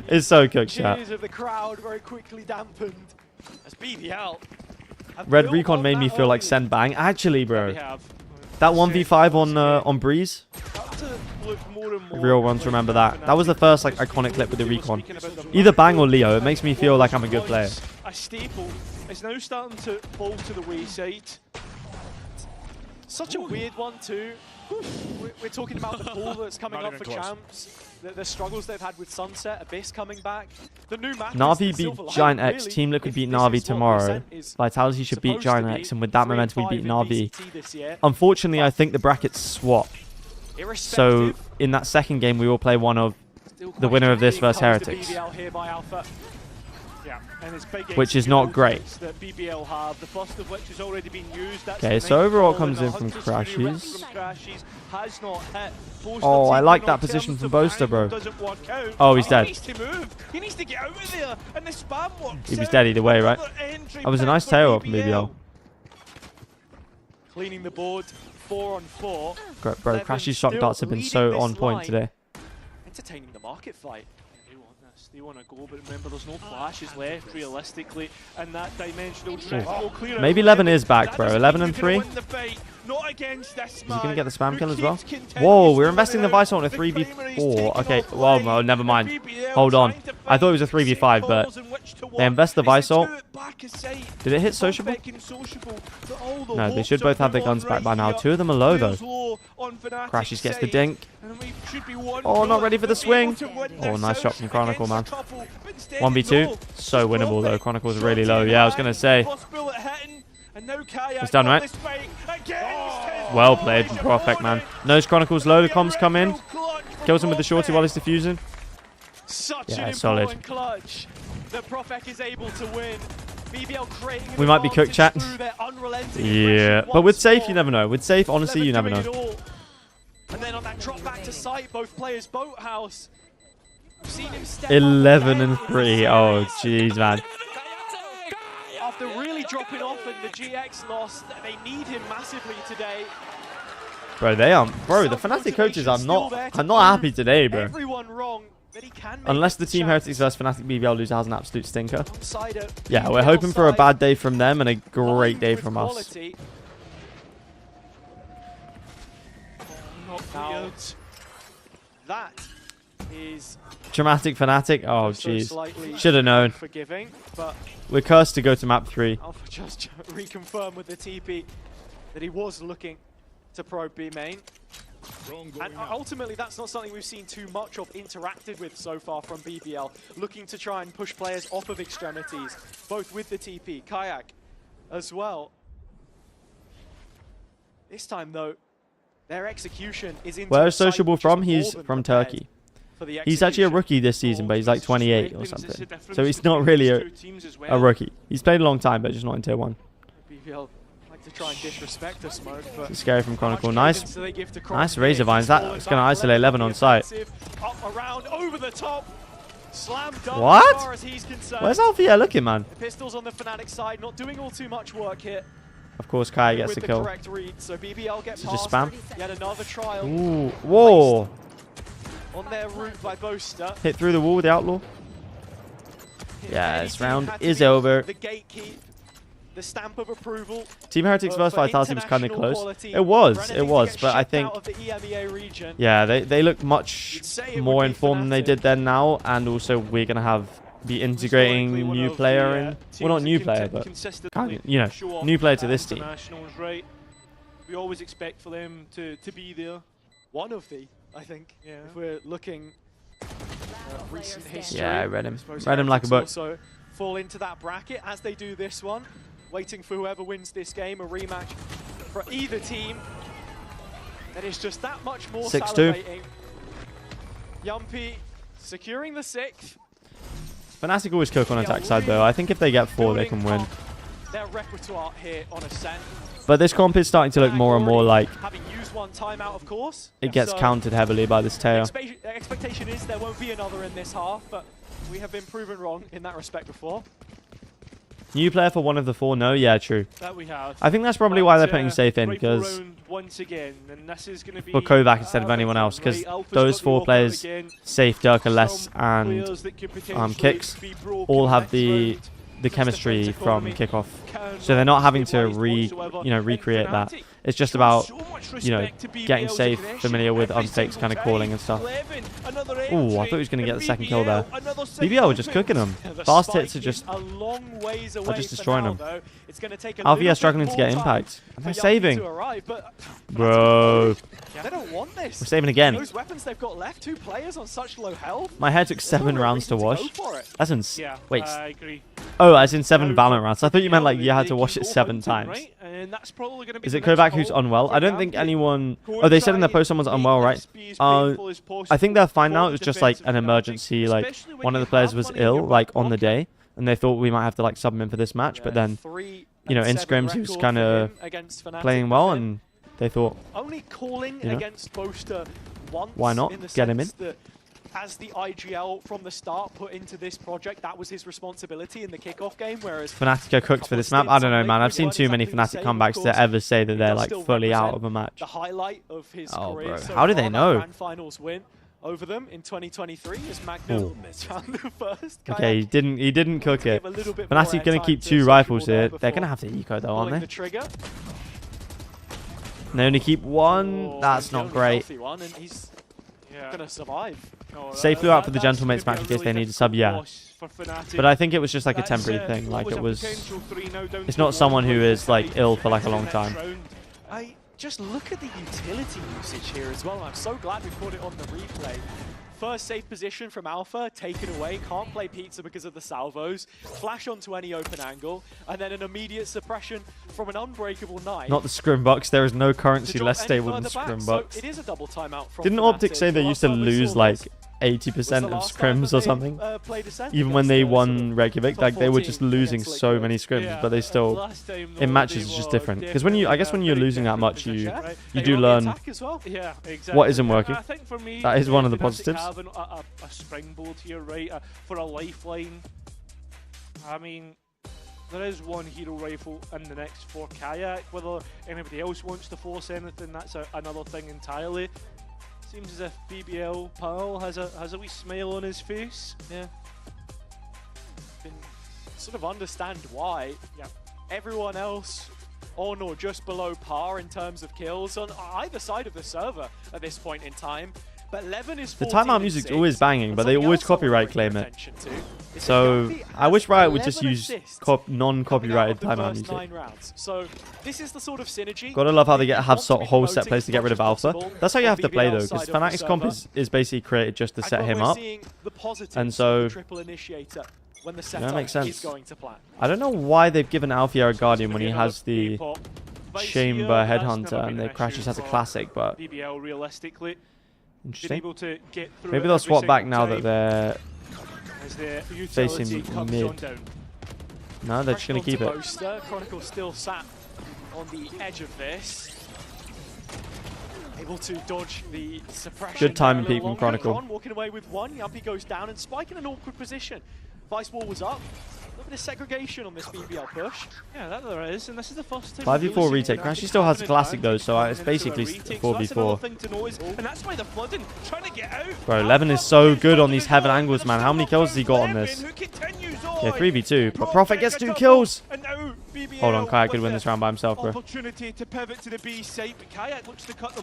It's so cooked, chat. Cheers of the crowd very quickly dampened as BBL. Red Recon made me feel like Send Bang. Actually, bro, that 1v5 on Breeze. Real ones remember that. That was the first like iconic clip with the Recon. Either Bang or Leo. It makes me feel like I'm a good player. A staple is now starting to fall to the wayside. Such a weird one too. We're talking about the pool that's coming up for champs, the struggles they've had with Sunset, Abyss coming back. The new map Navi beat Giant X, Team Liquid beat Navi tomorrow. Vitality should beat Giant X, and with that momentum we beat Navi. Unfortunately, I think the brackets swap. So in that second game we will play one of the winner of this versus Heretics. Which is not great. Okay, so overall comes in from Crashes. Oh, I like that position from Boaster, bro. Oh, he's dead. He was dead either way, right? That was a nice tail up from BBL. Cleaning the board, 4-on-4. Bro, Crashes shot darts have been so on point today. Entertaining the market fight. They want to go, but remember there's no flashes left realistically, and that dimensional drift will clear. Maybe 11 is back, bro. 11 and 3. Not against this Is he going to get the spam kill as well? Whoa, we're investing the Vice on a 3v4. Okay, well, no, never mind. Hold on. I thought it was a 3v5, but they invest the Vice ult. Did it hit Sociable? No, they should both have their guns back by now. Two of them are low, though. Crashes gets the dink. Oh, not ready for the swing. Oh, nice shot from Chronicle, man. 1v2. So winnable, though. Chronicle's really low. Yeah, I was going to say. It's done, right? Well played from Profec, man. Knows Chronicle's low. The comms come in. Kills him with the shorty while he's diffusing. Yeah, solid. The Profec is able to win. BBL we might be cooked, chat. Yeah, but with safe, you never know. With safe, honestly, you never know. And then on that drop back to site, both players boathouse. 11 and 3. Oh, jeez, man. After really dropping off and the GX lost, they need him massively today. Bro, they are. Bro, the Fnatic coaches are not happy today, bro. Everyone wrong. That he can unless the Team Heretics vs Fnatic BBL loser has an absolute stinker. Yeah, we're hoping for a bad day from them and a great day from us. That is dramatic Fnatic. Oh, jeez. Should have known. We're cursed to go to map 3. Alpha just reconfirm with the TP that he was looking to probe B main. And ultimately, that's not something we've seen too much of interacted with so far from BBL. Looking to try and push players off of extremities, both with the TP, Kayak as well. This time, though, their execution is in. Where is Sociable from? He's from Turkey. He's actually a rookie this season, but he's like 28 or something. So he's not really a rookie. He's played a long time, but just not in tier 1. BBL like to try and disrespect the smoke, but it's scary from Chronicle. Nice. Nice Razor Vines. That's going to isolate 11 on site. Around, over the top. Slam dunk what? as far as he's concerned. Where's Althea looking, man? The pistols on the Fnatic side, not doing all too much work here. Of course, Kai gets the kill. Read, so BBL get just spam. Yet another trial. Ooh. Whoa. On their route by Boaster. Hit through the wall with the Outlaw. Yeah, this round is over. The gatekeep, the stamp of approval. Team Heretics vs Vitality was kind of close. It was, but I think yeah, they look much more informed than they did then now, and also we're gonna be integrating new player in. Well, not new player, but kind of, you know, new player to this team. We always expect for them to be there. One of the, I think, if we're looking at recent history. Yeah, I read him. Read him like a book. Also fall into that bracket as they do this one. Waiting for whoever wins this game, a rematch for either team. That is just that much more 6-2. Yumpy securing the 6th. Fnatic always cook on attack side though. I think if they get 4, they can win. Their repertoire here on Ascent. But this comp is starting to look more and more like having used one timeout, of course. It gets countered heavily by this Teo. Expectation is there won't be another in this half, but we have been proven wrong in that respect before. New player for one of the 4? No, yeah, true. That we have. I think that's probably why they're putting safe in, because for Kovac instead of anyone else, because those 4 players, safe, Durka, Les, and Kicks, all have the chemistry from kickoff, so they're not having to recreate that. It's just about, you know, getting safe, familiar with Unfake's kind of calling and stuff. Ooh, I thought he was going to get the second kill there. BBL were just cooking them. Fast hits are just destroying them. Althea struggling to get impact. And they're saving. Bro. They don't want this. We're saving again. Those weapons they've got left, 2 players on such low health. My hair took 7 rounds to wash. That's yeah, wait. I agree. Oh, as in 7 Valorant rounds. I thought you meant like you had to wash it 7 times. Right? And that's probably gonna be is it Kovac who's unwell? I don't think anyone... Oh, they said in their post someone's unwell, right? I think they're fine now. It was just like an emergency. Like one of the players was ill, like on the day, and they thought we might have to like sub him in for this match. But then, you know, in scrims he was kind of playing well, and they thought, only calling against Boaster once. Why not get him in? As the IGL from the start put into this project, that was his responsibility in the kickoff game, whereas Fnatic are cooked for this map. I don't know, man. I've seen too many Fnatic comebacks to ever say that they're like fully out of a match. The highlight of his career. Bro, how do they know? Grand finals win over them in 2023 as Magnum found the first. Okay, he didn't cook it. Fnatic gonna keep 2 rifles here. They're gonna have to eco though, aren't they? And they only keep one. That's not great. Gonna survive. Say flew out for the Gentlemates match in case they need a sub, yeah. But I think it was just like a temporary thing. Like it was. It's not someone who is like ill for like a long time. Just look at the utility usage here as well. I'm so glad we caught it on the replay. First safe position from Alpha, taken away, can't play Pizza because of the salvos, flash onto any open angle, and then an immediate suppression from an unbreakable knife. Not the scrim box, there is no currency less stable than scrim box. So it is a double timeout from Didn't Optic say they used to lose like 80% of scrims or something? Even when they won Reykjavik, like they were just losing so many scrims, but they still, in matches it's just different. Because when I guess when you're losing that much, you do learn what isn't working. That is one of the positives. A springboard here, right? For a lifeline. I mean, there is one hero rifle in the next for Kayak. Whether anybody else wants to force anything, that's another thing entirely. Seems as if BBL Pearl has a wee smile on his face. Yeah. Can sort of understand why. Yeah. Everyone else on or just below par in terms of kills on either side of the server at this point in time. But Levin is the timeout music's always banging, but they always copyright claim it. So I wish Riot would just use non-copyrighted timeout music. So this is the sort of synergy. Gotta love how they have whole set plays to get rid of Alpha. That's how you have to play though, because Fnatic's comp is basically created just to set him up. And so that makes sense. I don't know why they've given Alfia a Guardian when he has the Chamber Headhunter and the Crashes has a Classic, but interesting. Maybe they'll swap back now that they're facing mid. No, they're just going to keep it. Chronicle still sat on the edge of this. Able to dodge the suppression. Good timing peek from Chronicle. Walking away with one. Yuppie goes down and Spike in an awkward position. Vice wall was up. A little bit of segregation on this BBL push. Yeah, that there is, and this is the first time. 5v4 retake. Crashy still has a Classic though, so it's basically 4v4. And that's why the flooding trying to get out. Bro, Levin is so good on these heaven angles, man. How many kills has he got on this? Yeah, 3v2, but Prophet gets 2 kills. Hold on, Kayak could win this round by himself, bro.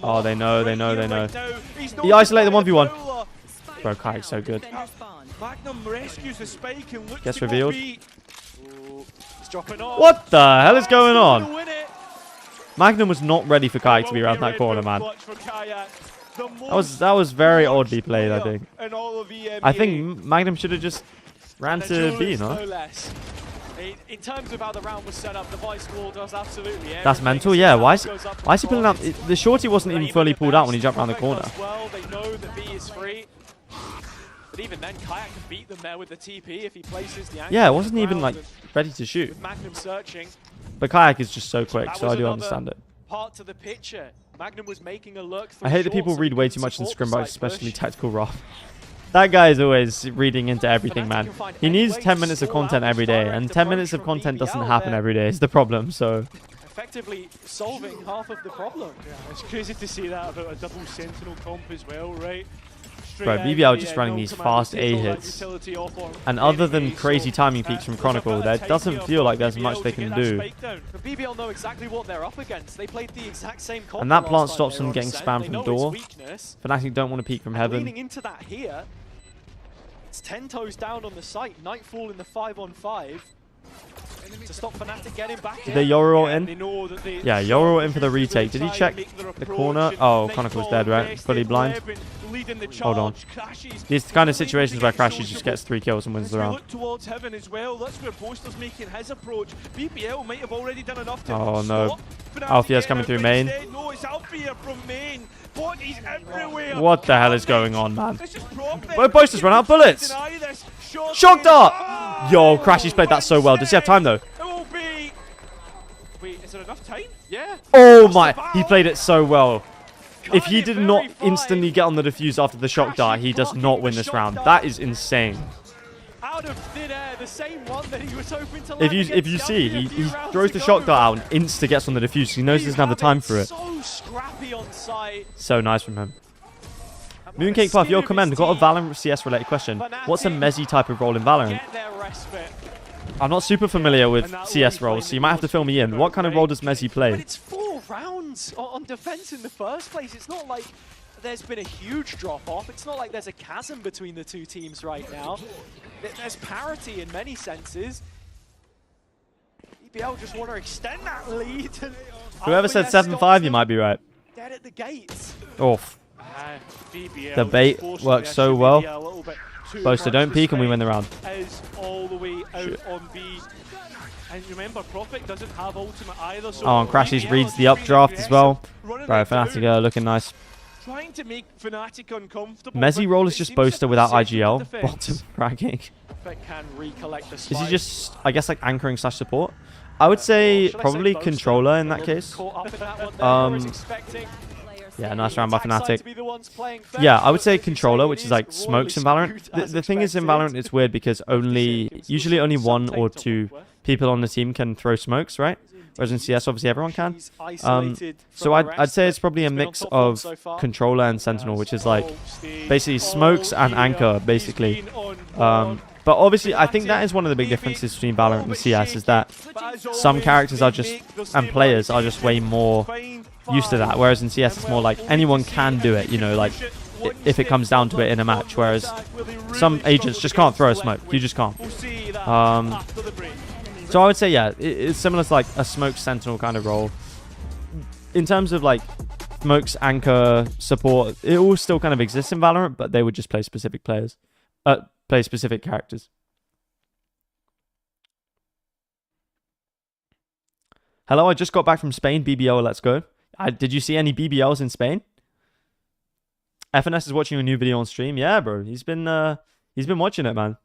Oh, they know. He isolated the 1v1. Bro, Kayak's so good. Magnum rescues the spike and looks gets revealed. What the hell is going on? Magnum was not ready for Kayak to be around that corner, man. That was very oddly played, I think. I think Magnum should have just ran to B, no? In terms of how the round was set up, the Vice wall does absolutely everything. That's mental, yeah. Why is he pulling out? The shorty wasn't even fully pulled out when he jumped around the corner. They know that B is free. But even then, Kayak can beat them there with the TP if he places the angle. Yeah, it wasn't even like ready to shoot. Magnum searching. But Kayak is just so quick, so I do understand it. Part to the picture. Magnum was making a look for I hate that people read way too much in scrim box, especially Tactical Rough. That guy is always reading into everything, man. He needs 10 minutes of content every day, and 10 minutes of content doesn't happen every day. It's the problem, so... Effectively solving half of the problem. Yeah, it's crazy to see that about a double Sentinel comp as well, right? Bro, BBL just running these fast A hits. And other than crazy timing peaks from Chronicle, there doesn't feel like there's much they can do. But BBL know exactly what they're up against. They played the exact same comp. And that plant stops them getting spammed from door. Fnatic don't want to peek from heaven. Leaning into that here. It's 10 toes down on the site. Nightfall in the 5-on-5. To stop Fnatic getting back in. Did they Yoru in? Yeah, Yoru in for the retake. Did he check the corner? Oh, Chronicle's dead, right? Fully blind. Hold on. These kind of situations where Crashy just gets 3 kills and wins the round. Towards heaven as well. That's where Poster's making his approach. BBL might have already done enough to oh no. Alfia's coming through main. No, it's Alfia from main. Bodies everywhere. What the hell is going on, man? Poster's run out of bullets. Shock dart! Yo, Crashy's played that so well. Does he have time though? Wait, is there enough time? Yeah. Oh my, he played it so well. If he did not instantly get on the defuse after the shock dart, he does not win this round. That is insane. Out of thin air, the same one that he was hoping to if you see, he throws the shock dart out and insta gets on the defuse. He knows he doesn't have the time for it. So scrappy on site. So nice from him. Mooncake Puff, your command. Got a Valorant CS related question. What's a Mezzy type of role in Valorant? I'm not super familiar with CS roles, so you might have to fill me in. What kind of role does Mezzy play? It's 4v4. rounds on defense in the first place. It's not like there's been a huge drop-off. It's not like there's a chasm between the two teams right now. There's parity in many senses. BBL just want to extend that lead. Whoever said 7-5, you might be right. Dead at the gates. Oof. The bait works so well. Boaster, don't peek and we win the round. Is all the way out on B. And remember, Prophet doesn't have ultimate either. So oh, and Crashes reads the updraft as well. Bro, Fnatic looking nice. Trying to make Fnatic uncomfortable. Mezzy roll is just Boaster without IGL. Bottom fragging. Can recollect the is he just, I guess, like anchoring / support? I would say probably controller in that case. Yeah, nice round by Fnatic. Yeah, I would say controller, which is like smokes in Valorant. The thing is, in Valorant, it's weird because usually only 1 or 2 people on the team can throw smokes, right? Whereas in CS, obviously everyone can. So I'd say it's probably a mix of controller and sentinel, which is like basically smokes and anchor, basically. But obviously, I think that is one of the big differences between Valorant and CS, is that some characters are just, and players are just way more used to that. Whereas in CS, it's more like anyone can do it, you know, like if it comes down to it in a match. Whereas some agents just can't throw a smoke. You just can't. So I would say, yeah, it's similar to like a smoke sentinel kind of role. In terms of like smokes, anchor, support, it all still kind of exists in Valorant, but they would just play specific players. Play specific characters. Hello, I just got back from Spain. BBL, let's go. Did you see any BBLs in Spain? FNS is watching a new video on stream. Yeah, bro. He's been watching it, man.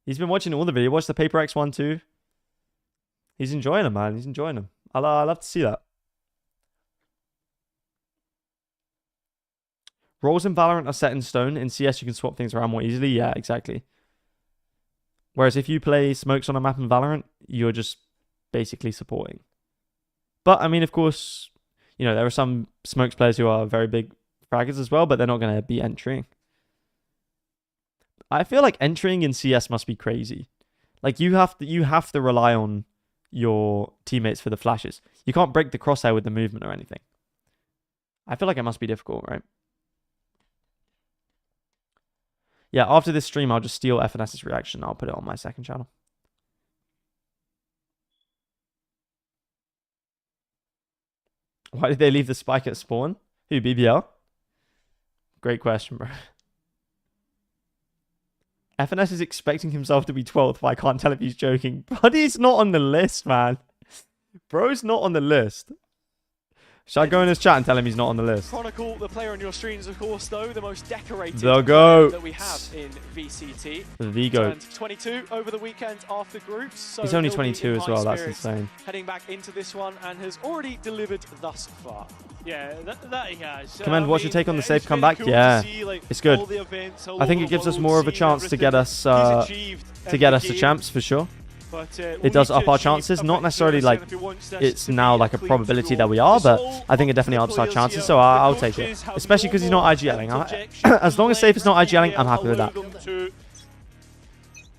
He's been watching all the videos. Watched the Paper X one too. He's enjoying them, man. He's enjoying them. I love to see that. Roles in Valorant are set in stone. In CS, you can swap things around more easily. Yeah, exactly. Whereas if you play smokes on a map in Valorant, you're just basically supporting. But, I mean, of course, you know, there are some smokes players who are very big fraggers as well, but they're not going to be entering. I feel like entering in CS must be crazy. Like, you have to rely on your teammates for the flashes. You can't break the crosshair with the movement or anything. I feel like it must be difficult, right? Yeah, after this stream, I'll just steal FNS's reaction. I'll put it on my second channel. Why did they leave the spike at spawn? Who, BBL? Great question, bro. FNS is expecting himself to be 12th, but I can't tell if he's joking. Buddy's not on the list, man. Bro's not on the list. Should I go in his chat and tell him he's not on the list? Chronicle, the player on your screens, of course, though, the most decorated GOAT that we have in VCT. The GOAT. 22 over the weekend after groups. So he's only 22 as well, that's insane. Heading back into this one and has already delivered thus far. Yeah, that he has. Command, what's your take on the safe comeback? Cool, yeah, it's good. I think it gives us more of a chance to get us to champs for sure. But, it does up our chances, not necessarily like it's now like a probability that we are, but I think it definitely ups our chances, so I'll take it. Especially because he's not IGLing. As long as Safe is not IGLing, I'm happy with that.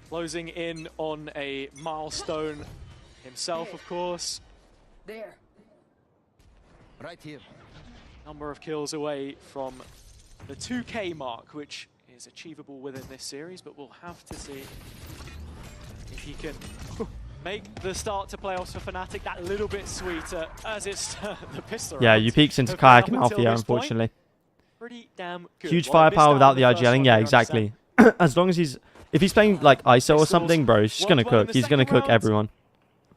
Closing in on a milestone himself, of course. There. Right here. Number of kills away from the 2K mark, which is achievable within this series, but we'll have to see if he can make the start to playoffs for Fnatic that little bit sweeter as it's the pistol. Yeah, you peeks into Kayak and Althea, unfortunately. Pretty damn good. Huge firepower without the IGLing. Yeah, exactly. As long as if he's playing like ISO or something, bro, he's just going to cook. He's going to cook everyone.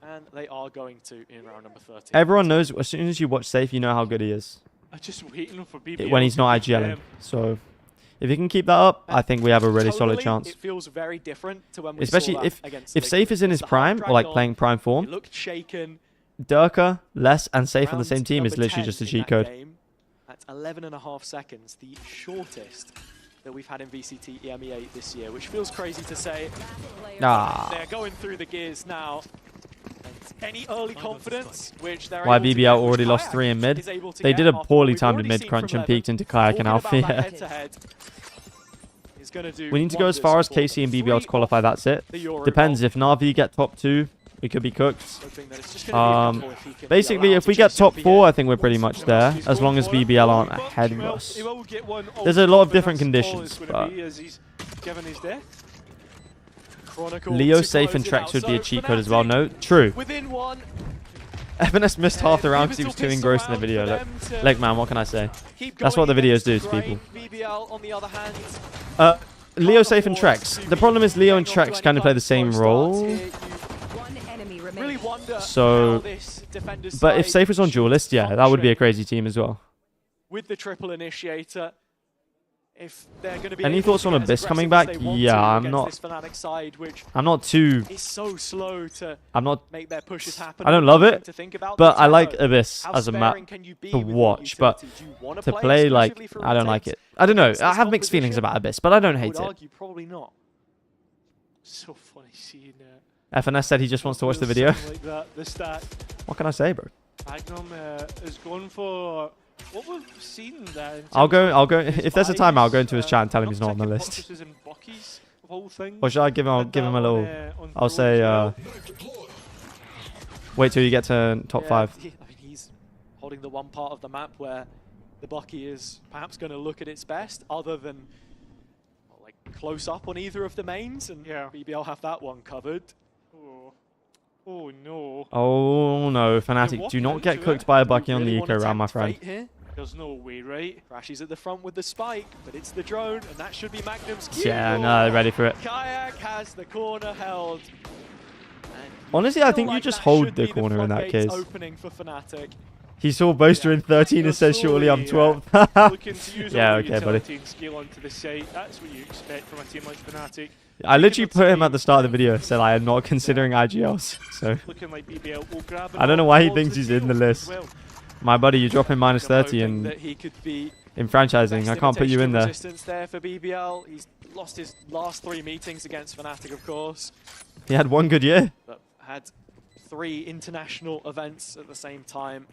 And they are going to in round number 13. Everyone knows, as soon as you watch Safe, you know how good he is. I'm just waiting for BBL when he's not IGLing. So if he can keep that up, I think we have a really solid chance. It feels very different to when we especially saw if Safe is in his prime or like playing prime form. Looked shaken. Durka, Less, and Safe on the same team is literally just a cheat code. That's 11.5 seconds, the shortest that we've had in VCT EMEA this year, which feels crazy to say. They're going through the gears now. Any early confidence, which they're why BBL already lost 3 in mid. They did a poorly timed mid crunch and peeked into Kayak and Althea. We need to go as far as KC and BBL to qualify, that's it. Depends if NAVI get top 2, We could be cooked. Basically, if we get top 4, I think we're pretty much there, as long as BBL aren't ahead of us. There's a lot of different conditions, but Leo safe and Trex would be a cheat code as well. No, true. FNS missed half the round because he was too engrossed in the video. Look, man, what can I say? That's what the videos do to people. Leo safe and Trex. The problem is Leo and Trex kind of play the same role. So, but if Safe was on Duelist, yeah, that would be a crazy team as well. With the triple initiator, if they're going to be any thoughts on Abyss coming back? Yeah, I'm not too. It's so slow to make their pushes happen. I don't love it, but I like Abyss as a map to watch. But to play, like, I don't like it. I don't know. I have mixed feelings about Abyss, but I don't hate it. Probably not. So funny seeing FNS said he just wants to watch the video. What can I say, bro? Magnum has gone for what we've seen there. I'll go. If there's a time, I'll go into his chat and tell him he's not on the list. Or should I give him? I'll give him a little. I'll say. Wait till you get to top 5. I mean, he's holding the one part of the map where the Bucky is perhaps going to look at its best, other than like close up on either of the mains, and BBL have that one covered. Oh no. Oh no, Fnatic, do not get cooked by a Bucky on the eco round, my friend. There's no way, right? Crashy's at the front with the spike, but it's the drone, and that should be Magnum's cue. Yeah, no, ready for it. Kayak has the corner held. Honestly, I think you just hold the corner in that case. Opening for Fnatic. He saw Boaster in 13 and says, surely I'm 12th. Yeah, okay, buddy. That's what you expect from a team like Fnatic. I literally put him at the start of the video, said I am not considering IGLs. So I don't know why he thinks he's in the list. My buddy, you drop him minus 30 and in franchising, I can't put you in there. There for BBL. He's lost his last 3 meetings against Fnatic, of course. He had 1 good year. But had 3 international events at the same time.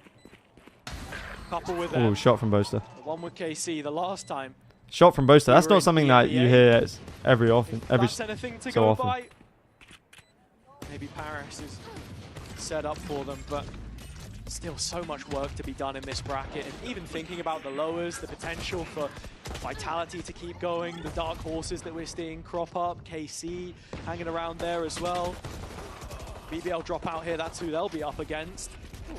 Couple with oh, shot from Boaster. The one with KC the last time. Shot from Boaster. That's not something that you hear every so often. Maybe Paris is set up for them, but still so much work to be done in this bracket. And even thinking about the lowers, the potential for Vitality to keep going, the dark horses that we're seeing crop up, KC hanging around there as well. BBL drop out here, that's who they'll be up against. Ooh.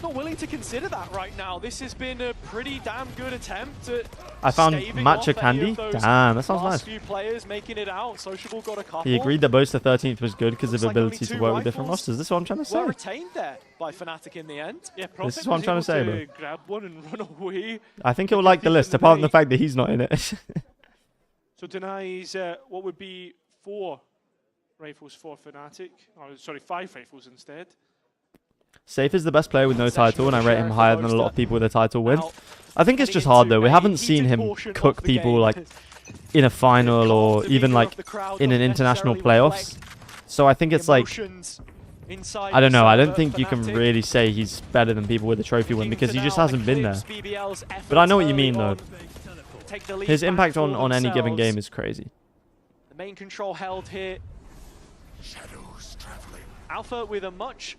Not willing to consider that right now. This has been a pretty damn good attempt at I found Matcha Candy. Damn, that sounds nice. Few players making it out. Sociable got a couple. He agreed that Boaster 13th was good because of ability to work with different rosters. This is what I'm trying to say. Well retained there by Fnatic in the end. Yeah, this is what I'm trying to say, bro. Grab one and run away. I think he'll like the list, apart from the fact that he's not in it. So denies what would be 4 rifles for Fnatic. Oh, sorry, 5 rifles instead. Safe is the best player with no title, and I rate him higher than a lot of people with a title win. I think it's just hard, though. We haven't seen him cook people like in a final or even like in an international playoffs. So I think it's like, I don't know. I don't think you can really say he's better than people with a trophy win because he just hasn't been there. But I know what you mean, though. His impact on any given game is crazy. The main control held here. Alpha with a much...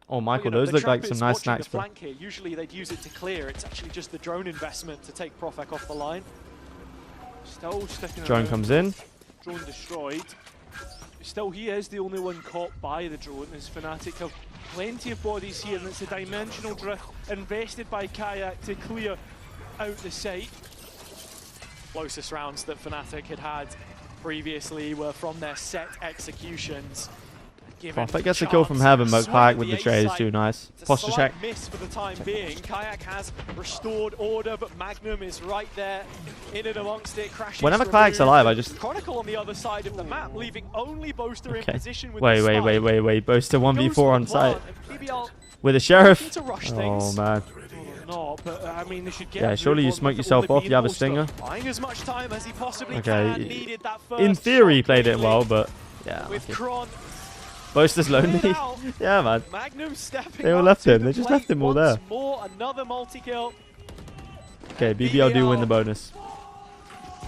Oh, Michael, those look like some nice snacks, bro. Usually they'd use it to clear. It's actually just the drone investment to take Profek off the line. Still sticking drone around. Comes in. Drone destroyed. Still, he is the only one caught by the drone. As Fnatic have plenty of bodies here, and it's a dimensional drift invested by Kayak to clear out the site. Closest rounds that Fnatic had previously were from their set executions. Profek gets a kill from Heaven, but Kayak with the trade is too nice. Posture check. Miss for the time being. Kayak has restored order, but Magnum is right there in and amongst it. Whenever Kayak's alive, I just... Chronicle on the other side of the map, leaving only Boaster in position with wait. Boaster 1v4 on site. With a Sheriff. Oh, man. No, but I mean, they should get yeah, surely you smoke yourself off. You have a stinger. Buying as much time as he possibly can. In theory, he played it well, but yeah. With Kron. Boaster's lonely. Yeah, man. Magnum stepping they all left him. They just left him all there. More, another multi-kill. Okay, BBL do win the bonus.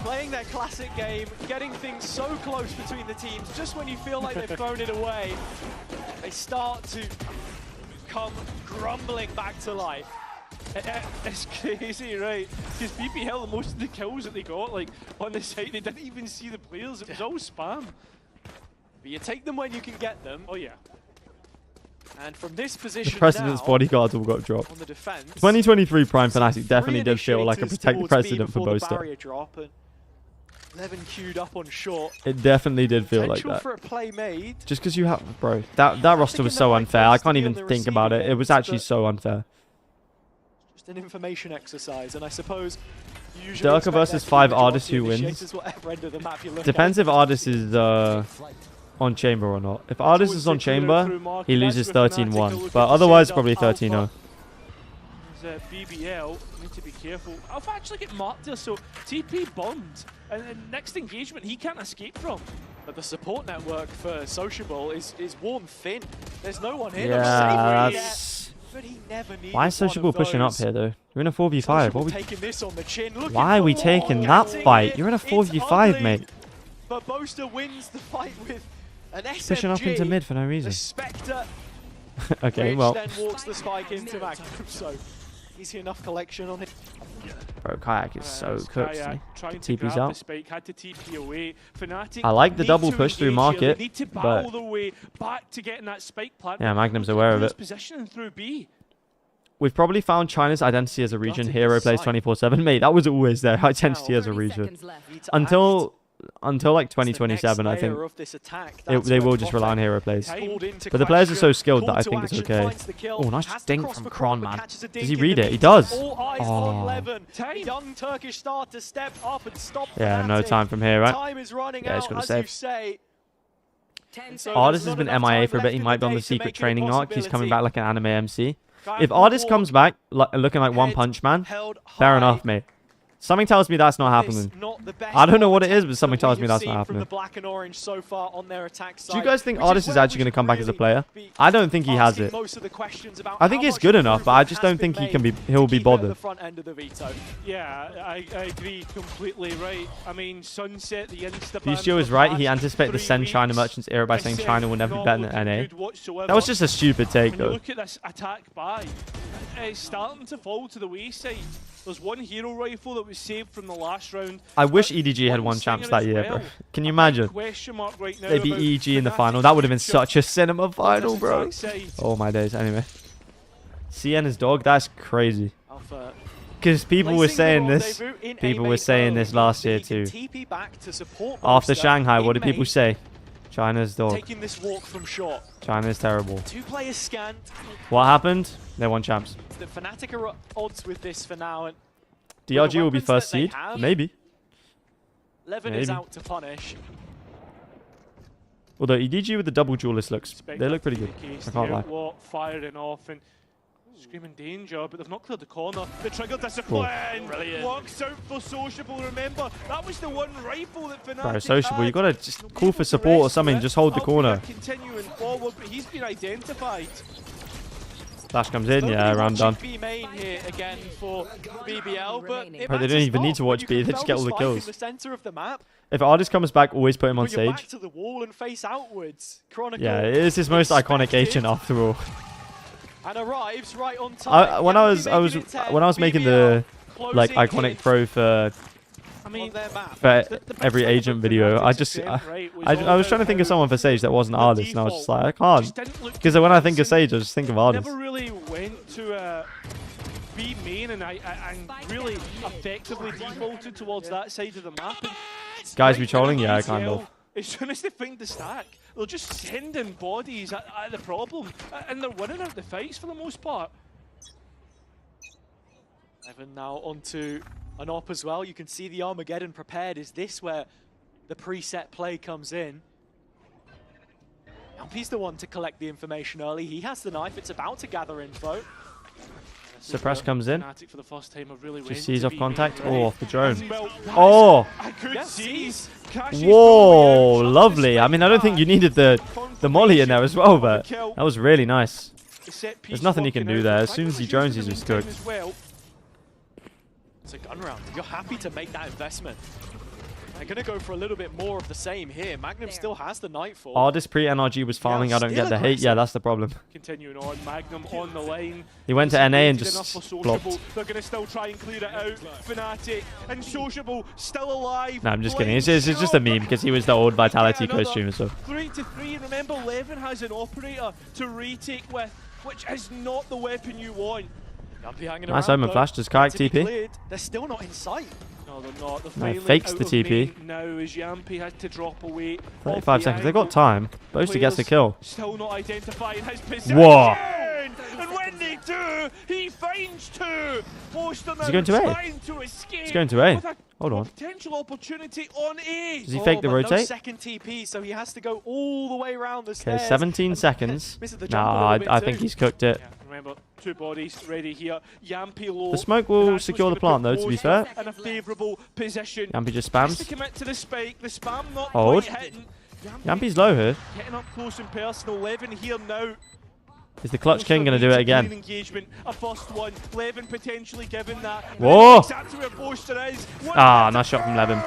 playing their classic game, getting things so close between the teams, just when you feel like they've thrown it away, they start to come grumbling back to life. It's crazy, right? Because BBL, most of the kills that they got, like, on the site, they didn't even see the players, it was all spam. But you take them when you can get them. Oh yeah. And from this position the President's now, bodyguards all got dropped. on the defense, 2023 Prime Fnatic definitely did feel like a protect the President for Boaster. 11 queued up on short. It definitely did feel like that. For a play made. Just because you have, bro, that roster was so unfair. I can't even think about it. It was actually so unfair. Just an information exercise, and I suppose Durka versus 5 Artists who wins. Depends if Artist is on Chamber or not. If Artist is on Chamber, he loses 13-1, but otherwise probably 13-0. BBL, need to be careful. Alpha actually get marked here, so TP bombed. And next engagement he can't escape from. But the support network for Sociable is worn thin. There's no one here. Yeah, but he never needed. Why is Sociable pushing up here though? You're in a 4v5. What taking this on the chin. Why are we taking that fight? You're in a 4v5, mate. But Boaster wins the fight with an SMG. Pushing up into mid for no reason. The Spectre. Okay, well. Then walks the spike into Magnum, so easy enough collection on it. Bro, Kayak is so cooked. TP's out. TP I like the double push through market, but yeah, Magnum's aware of it. We've probably found China's identity as a region. Hero plays 24/7. Mate, that was always their identity as a region. Until like 2027, I think they will just rely on hero plays. But the players are so skilled that I think it's okay. Oh, nice dink from Kron, man. Does he read it? He does. Oh. Yeah, no time from here, right? Yeah, he's got to save. Artist has been MIA for a bit. He might be on the secret training arc. He's coming back like an anime MC. If Artist comes back looking like One Punch Man, fair enough, mate. Something tells me that's not happening. I don't know what it is, but something tells me that's not happening. Do you guys think Artist is actually going to come back as a player? I don't think he has it. I think he's good enough, but I just don't think he'll be bothered. Yeah, I agree completely, right? I mean, Sunset, the insta Lucio is right. He anticipated the Send China Merchants era by saying China will never be better than NA. That was just a stupid take, though. Look at this attack by. It's starting to fall to the wayside. There's one hero rifle that was saved from the last round. I wish EDG had won champs that year, bro. Can you imagine? They beat EDG in the final. That would have been such a cinema final, bro. Oh my days. Anyway, CN is dog. That's crazy. Because people were saying this. People were saying this last year too. After Shanghai, what did people say? China's dog. Taking this walk from short. China's terrible. 2 players scanned. What happened? They won champs. The Fnatic are at odds with this for now. And DRG will be first seed. Maybe. Levin is out to punish. Although EDG with the double duelist they look pretty good. I can't lie. Firing off and screaming danger, but they've not cleared the corner. The trigger discipline. Brilliant. Works out for Sociable. Remember, that was the one rifle that Fnatic Bro, Sociable, you gotta just call for support or something. Just hold the corner. Continuing forward, but he's been identified. Flash comes in, yeah, round done. B main here again for BBL, but they don't even need to watch B, they just get all the kills. The center of the map. If Artist comes back, always put him on stage. Back to the wall and face outwards. Chronicle, yeah, it is his most iconic agent after all. And arrives right on time. When I was making the like iconic pro for every agent video, I was trying to think of someone for Sage that wasn't Artist, and I was just like, I can't. Because when I think of Sage, I just think of Artist. Never really went to B main and really effectively defaulted towards that side of the map. Guys be trolling? Yeah, kind of. As soon as they find the stack, they'll just send in bodies at the problem, and they're winning out the fights for the most part. Evan now onto an op as well. You can see the Armageddon prepared. Is this where the preset play comes in? He's the one to collect the information early. He has the knife. It's about to gather info. Suppress comes in. Really just sees off contact. Oh, off the drone. Oh! Whoa, lovely. I mean, I don't think you needed the molly in there as well, but that was really nice. There's nothing he can do there. As soon as he drones, he's just cooked. It's a gun round. You're happy to make that investment. They're going to go for a little bit more of the same here. Magnum still has the Nightfall. Ardis pre-NRG was farming. I don't get the hate. Yeah, that's the problem. Continuing on, Magnum on the lane. He went to NA and just flopped. They're going to still try and clear it out. Fnatic and Sociable still alive. No, I'm just kidding. It's just a meme because he was the old Vitality costume. So 3-3. Remember, Levin has an operator to retake with, which is not the weapon you want. Nice omen flash. Does Kayak TP? They're still not in sight. No, they're not. No, fakes the TP. Now as Yampi had to drop away. 35 seconds. They've got time. Boaster gets the kill. Still not identifying his position. Whoa. And when they do, he finds two. Boaster Is he going to A? He's going to A. Hold on. Potential opportunity on A. Does he fake the rotate? No second TP, so he has to go all the way around the stairs. Okay, 17 seconds. Nah, I think he's cooked it. Yeah, remember, two bodies ready here. Yampi low. The smoke will secure the plant, though, to be fair. In a favourable position. Yampi just spams. To commit to the spike. The spam not Hold. quite hitting. Yampi's low here. Getting up close and personal. Levin here now. Is the Clutch King going to do it again? Engagement, a first one. Levin potentially given that. Whoa! Ah, nice shot from Levin.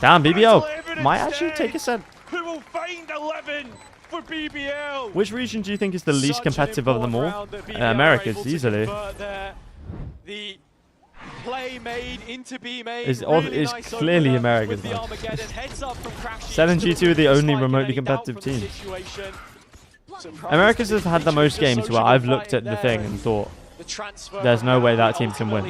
Damn, BBL might actually take a cent. Who will find 11 for BBL? Which region do you think is the least competitive of them all? Americas, easily. The play made into B main. Is clearly Americas. Seven G2 are the only remotely competitive team. Americas have had the most games where I've looked at the thing and thought, there's no way that team can win.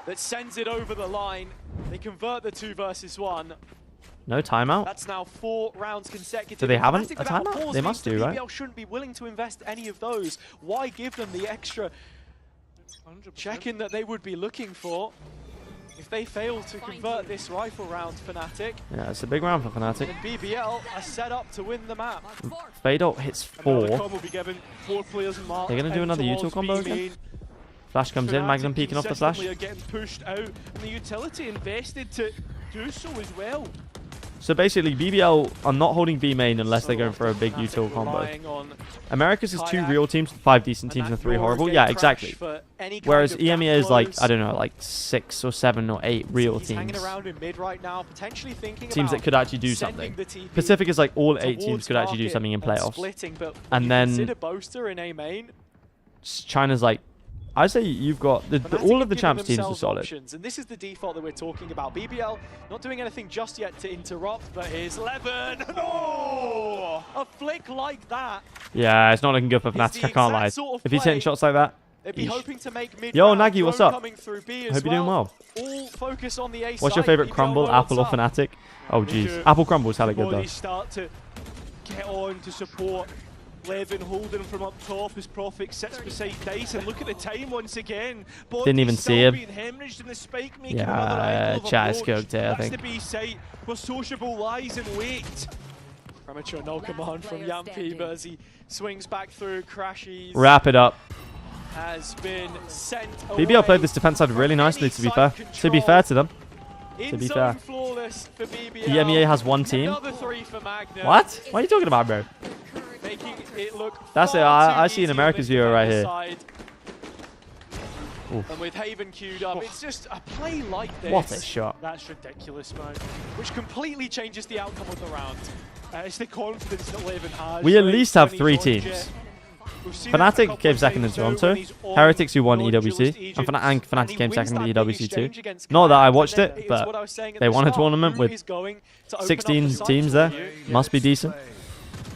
That sends it over the line. They convert the 2 versus 1. No timeout? That's now 4 rounds consecutive. So they haven't a timeout? They must do, right? BBL shouldn't be willing to invest any of those. Why give them the extra 100% check-in that they would be looking for? If they fail to convert this rifle round, Fnatic. Yeah, it's a big round for Fnatic. And BBL are set up to win the map. Fadel hits 4. They're going to do another util combo again. Flash comes in, Magnum peeking off the flash. Getting pushed out, and the utility invested to do so as well. So basically, BBL are not holding B main unless they're going for a big util combo. Americas is 2 real teams, 5 decent teams, and 3 horrible. Yeah, exactly. Whereas EMEA is like, I don't know, like 6 or 7 or 8 real teams. Teams that could actually do something. Pacific is like all 8 teams could actually do something in playoffs. And then China's like, I say you've got all of the champs teams are solid. And this is the default that we're talking about. BBL not doing anything just yet to interrupt, but here's Levin. Oh, a flick like that. Yeah, it's not looking good for Fnatic. I can't lie. If he's hitting shots like that. They'd be hoping to make mid. Yo, Nagi, what's up? Hope you're doing well. All focus on the A What's your favorite crumble, Apple or Fnatic? Oh, jeez. Apple crumble is hella good though. Start to get on to support. Levin holding from up top as Profit sits beside Dice, and look at the time once again. Didn't even see him. Yeah, chat is cooked here, I think. That's the B site where Sociable lies in wait. Premature null command from Yampi, but as he swings back through, crashes. Wrap it up. Has been sent BBL played this defense side really nicely, to be fair. To be fair to them. To be fair. EMEA has 1 team. What? What are you talking about, bro? That's it. I see an America's viewer right here. And with Haven queued up, it's just a play like this. What a shot. That's ridiculous, man. Which completely changes the outcome of the round. It's the confidence that Levin has. We at least have 3 teams. Fnatic came second in Toronto, Heretics who won EWC, and Fnatic came second in the EWC too. Not that I watched it, but they won a tournament with 16 teams there. Must be decent.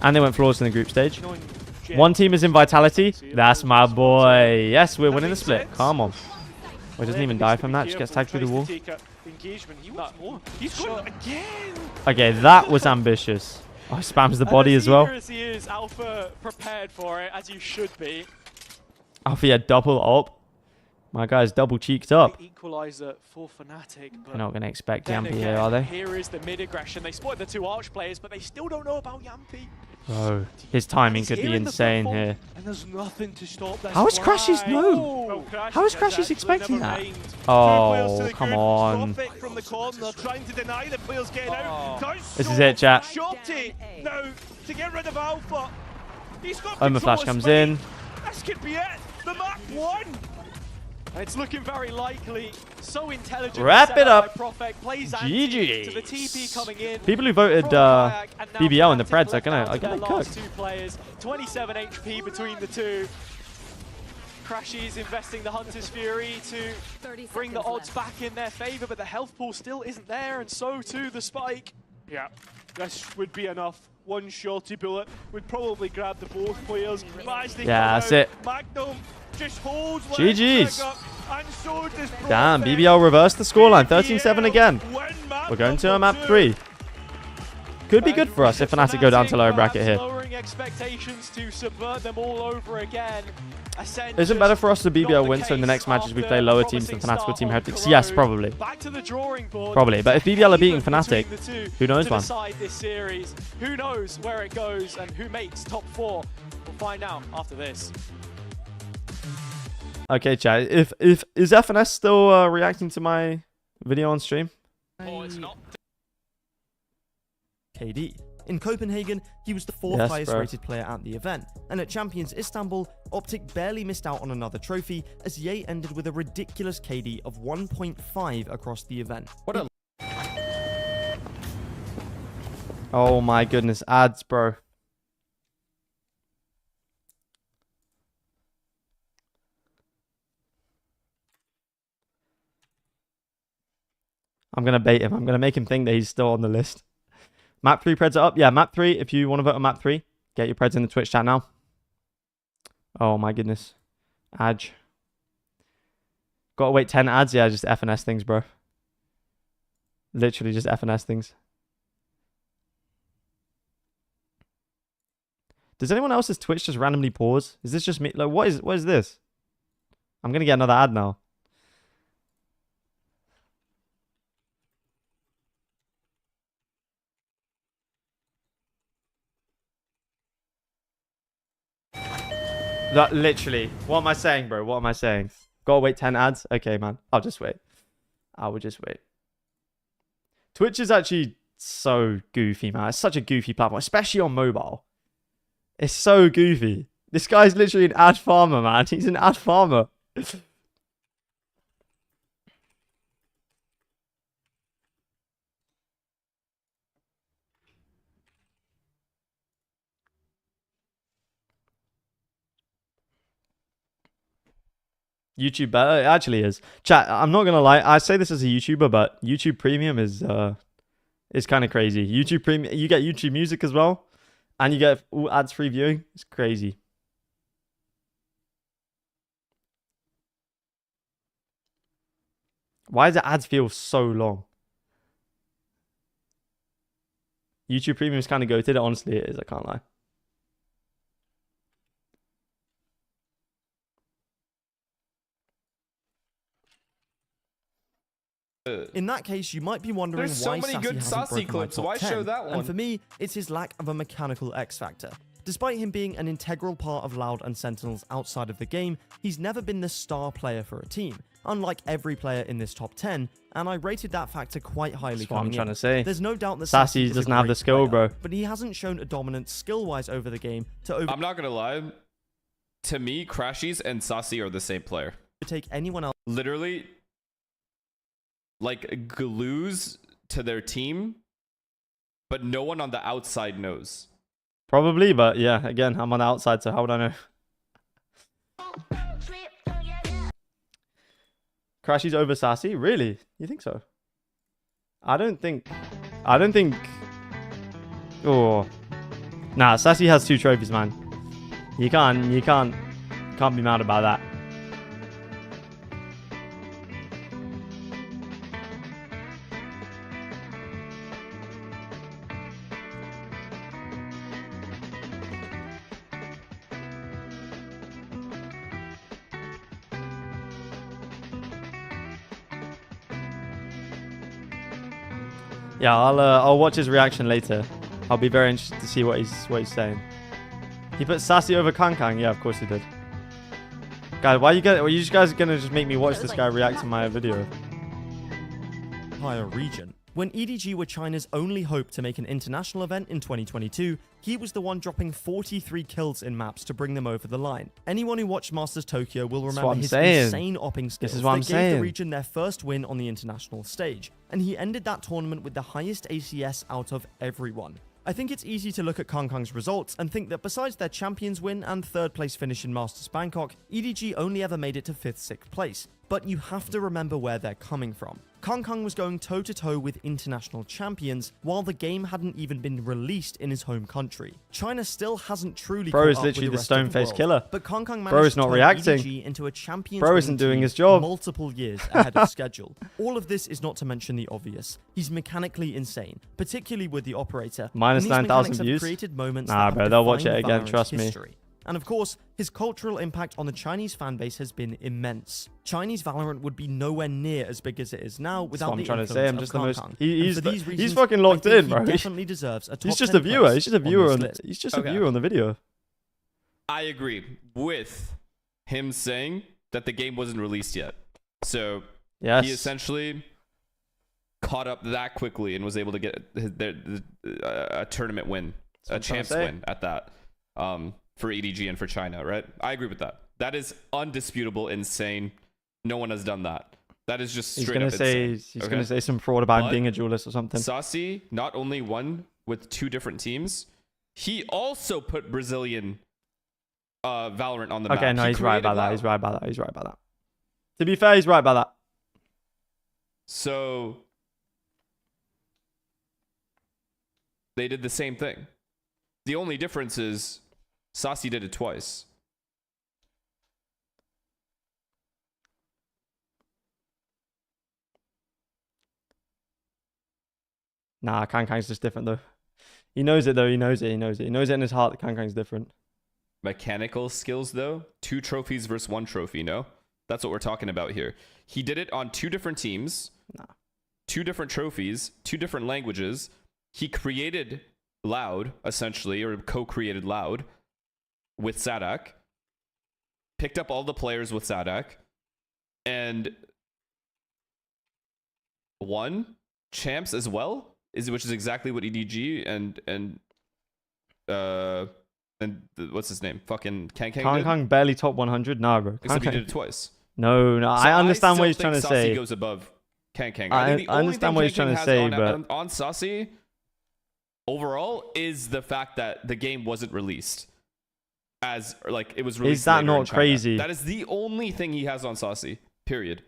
And they went flawless in the group stage. 1 team is in Vitality. That's my boy. Yes, we're winning the split. Come on. Oh, he doesn't even die from that. Just gets tagged through the wall. Okay, that was ambitious. Oh, he spams the body as well. Alpha prepared for it, as you should be. Alpha, yeah, double ult. My guy's double cheeked up. Equalizer for Fnatic. They're not going to expect Yampi here, are they? Here is the mid aggression. They spotted the 2 Arch players, but they still don't know about Yampi. Bro, his timing could be insane here. And there's nothing to stop this. How is Crashes no? How is Crashes expecting that? Oh, come on. This is it, chat. Omen flash comes in. This could be it. The map won. It's looking very likely. So intelligent. Wrap it up. GG. To the TP coming in. People who voted BBL in the Preds are gonna cook. Two players, 27 HP between the two. Crashies investing the Hunter's Fury to bring the odds back in their favor, but the health pool still isn't there, and so too the spike. Yeah, this would be enough. One shorty bullet would probably grab the both players. Yeah, that's it. Magnum just holds. GG's. Damn, BBL reversed the scoreline. 13-7 again. We're going to map 3. Could be good for us if Fnatic go down to lower bracket here. Lowering expectations to subvert them all over again. Isn't better for us to BBL win, so in the next matches we play lower teams than Fnatic or Team Heretics? Yes, probably. Probably, but if BBL are beating Fnatic, who knows, man? This series. Who knows where it goes and who makes top 4? We'll find out after this. Okay, chat. Is FNS still reacting to my video on stream? Oh, it's not. KD. In Copenhagen, he was the 4th highest rated player at the event, and at Champions Istanbul, Optic barely missed out on another trophy as Ye ended with a ridiculous KD of 1.5 across the event. Oh my goodness, ads, bro. I'm gonna bait him. I'm gonna make him think that he's still on the list. Map 3 Preds are up. Yeah, map 3. If you want to vote on map 3, get your Preds in the Twitch chat now. Oh my goodness. Adge. Gotta wait 10 ads. Yeah, just FNS things, bro. Literally just FNS things. Does anyone else's Twitch just randomly pause? Is this just me? Like, what is this? I'm gonna get another ad now. Literally. What am I saying, bro? What am I saying? Gotta wait 10 ads? Okay, man. I'll just wait. I will just wait. Twitch is actually so goofy, man. It's such a goofy platform, especially on mobile. It's so goofy. This guy's literally an ad farmer, man. He's an ad farmer. YouTube better? It actually is. Chat, I'm not gonna lie. I say this as a YouTuber, but YouTube Premium is kind of crazy. YouTube Premium, you get YouTube Music as well, and you get ads-free viewing. It's crazy. Why does the ads feel so long? YouTube Premium is kind of goated. Honestly, it is. I can't lie. In that case, you might be wondering why Sassy hasn't broken my top 10. And for me, it's his lack of a mechanical X factor. Despite him being an integral part of Loud and Sentinels outside of the game, he's never been the star player for a team, unlike every player in this top 10, and I rated that factor quite highly. That's what I'm trying to say. There's no doubt that Sassy doesn't have the skill, player, bro. But he hasn't shown a dominance skill-wise over the game to I'm not gonna lie. To me, Crashies and Sassy are the same player. Take anyone else. Literally, like, glues to their team, but no one on the outside knows. Probably, but yeah, again, I'm on the outside, so how would I know? Crashies over Sassy? Really? You think so? I don't think... Oh. Nah, Sassy has 2 trophies, man. You can't be mad about that. Yeah, I'll watch his reaction later. I'll be very interested to see what he's saying. He put Sassy over Kankang. Yeah, of course he did. Guys, why are you guys gonna just make me watch this guy react to my video? Higher region. When EDG were China's only hope to make an international event in 2022, he was the one dropping 43 kills in maps to bring them over the line. Anyone who watched Masters Tokyo will remember his insane opping skills that gave the region their first win on the international stage, and he ended that tournament with the highest ACS out of everyone. I think it's easy to look at Kangkang's results and think that besides their champions win and 3rd place finish in Masters Bangkok, EDG only ever made it to 5th, 6th place. But you have to remember where they're coming from. Kangkang was going toe-to-toe with international champions while the game hadn't even been released in his home country. China still hasn't truly Bro is literally the stone-faced killer. But Kangkang managed Bro is not to turn reacting. EDG into a champions Bro isn't doing his job. Multiple years ahead of schedule. All of this is not to mention the obvious. He's mechanically insane, particularly with the operator. Minus 9,000 views. Nah, bro, they'll watch it again, trust me. And of course, his cultural impact on the Chinese fanbase has been immense. Chinese Valorant would be nowhere near as big as it is now without the influence of Kangkang. He's fucking locked in, bro. He definitely deserves a top He's just a viewer. He's just a viewer on the, he's just a viewer on the video. I agree with him saying that the game wasn't released yet. So he essentially caught up that quickly and was able to get a tournament win, a chance win at that. For EDG and for China, right? I agree with that. That is undisputable, insane. No one has done that. That is just straight up insane. He's going to say some fraud about being a duelist or something. Saucy not only won with 2 different teams, he also put Brazilian Valorant on the map. Okay, no, he's right about that. He's right about that. He's right about that. To be fair, he's right about that. So they did the same thing. The only difference is Saucy did it twice. Nah, Kangkang's just different though. He knows it though. He knows it. He knows it. He knows it in his heart that Kangkang's different. Mechanical skills though, 2 trophies versus 1 trophy. No, that's what we're talking about here. He did it on 2 different teams. 2 different trophies, 2 different languages. He created Loud essentially, or co-created Loud with Sadak, picked up all the players with Sadak, and won champs as well, which is exactly what EDG and what's his name? Fucking Kangkang barely top 100. Nah, bro. Except he did it twice. No, so I understand what he's trying to say. Saucy goes above Kangkang. I understand what he's trying to say, but on Saucy overall is the fact that the game wasn't released. As like it was released. Is that not crazy? That is the only thing he has on Saucy. Period.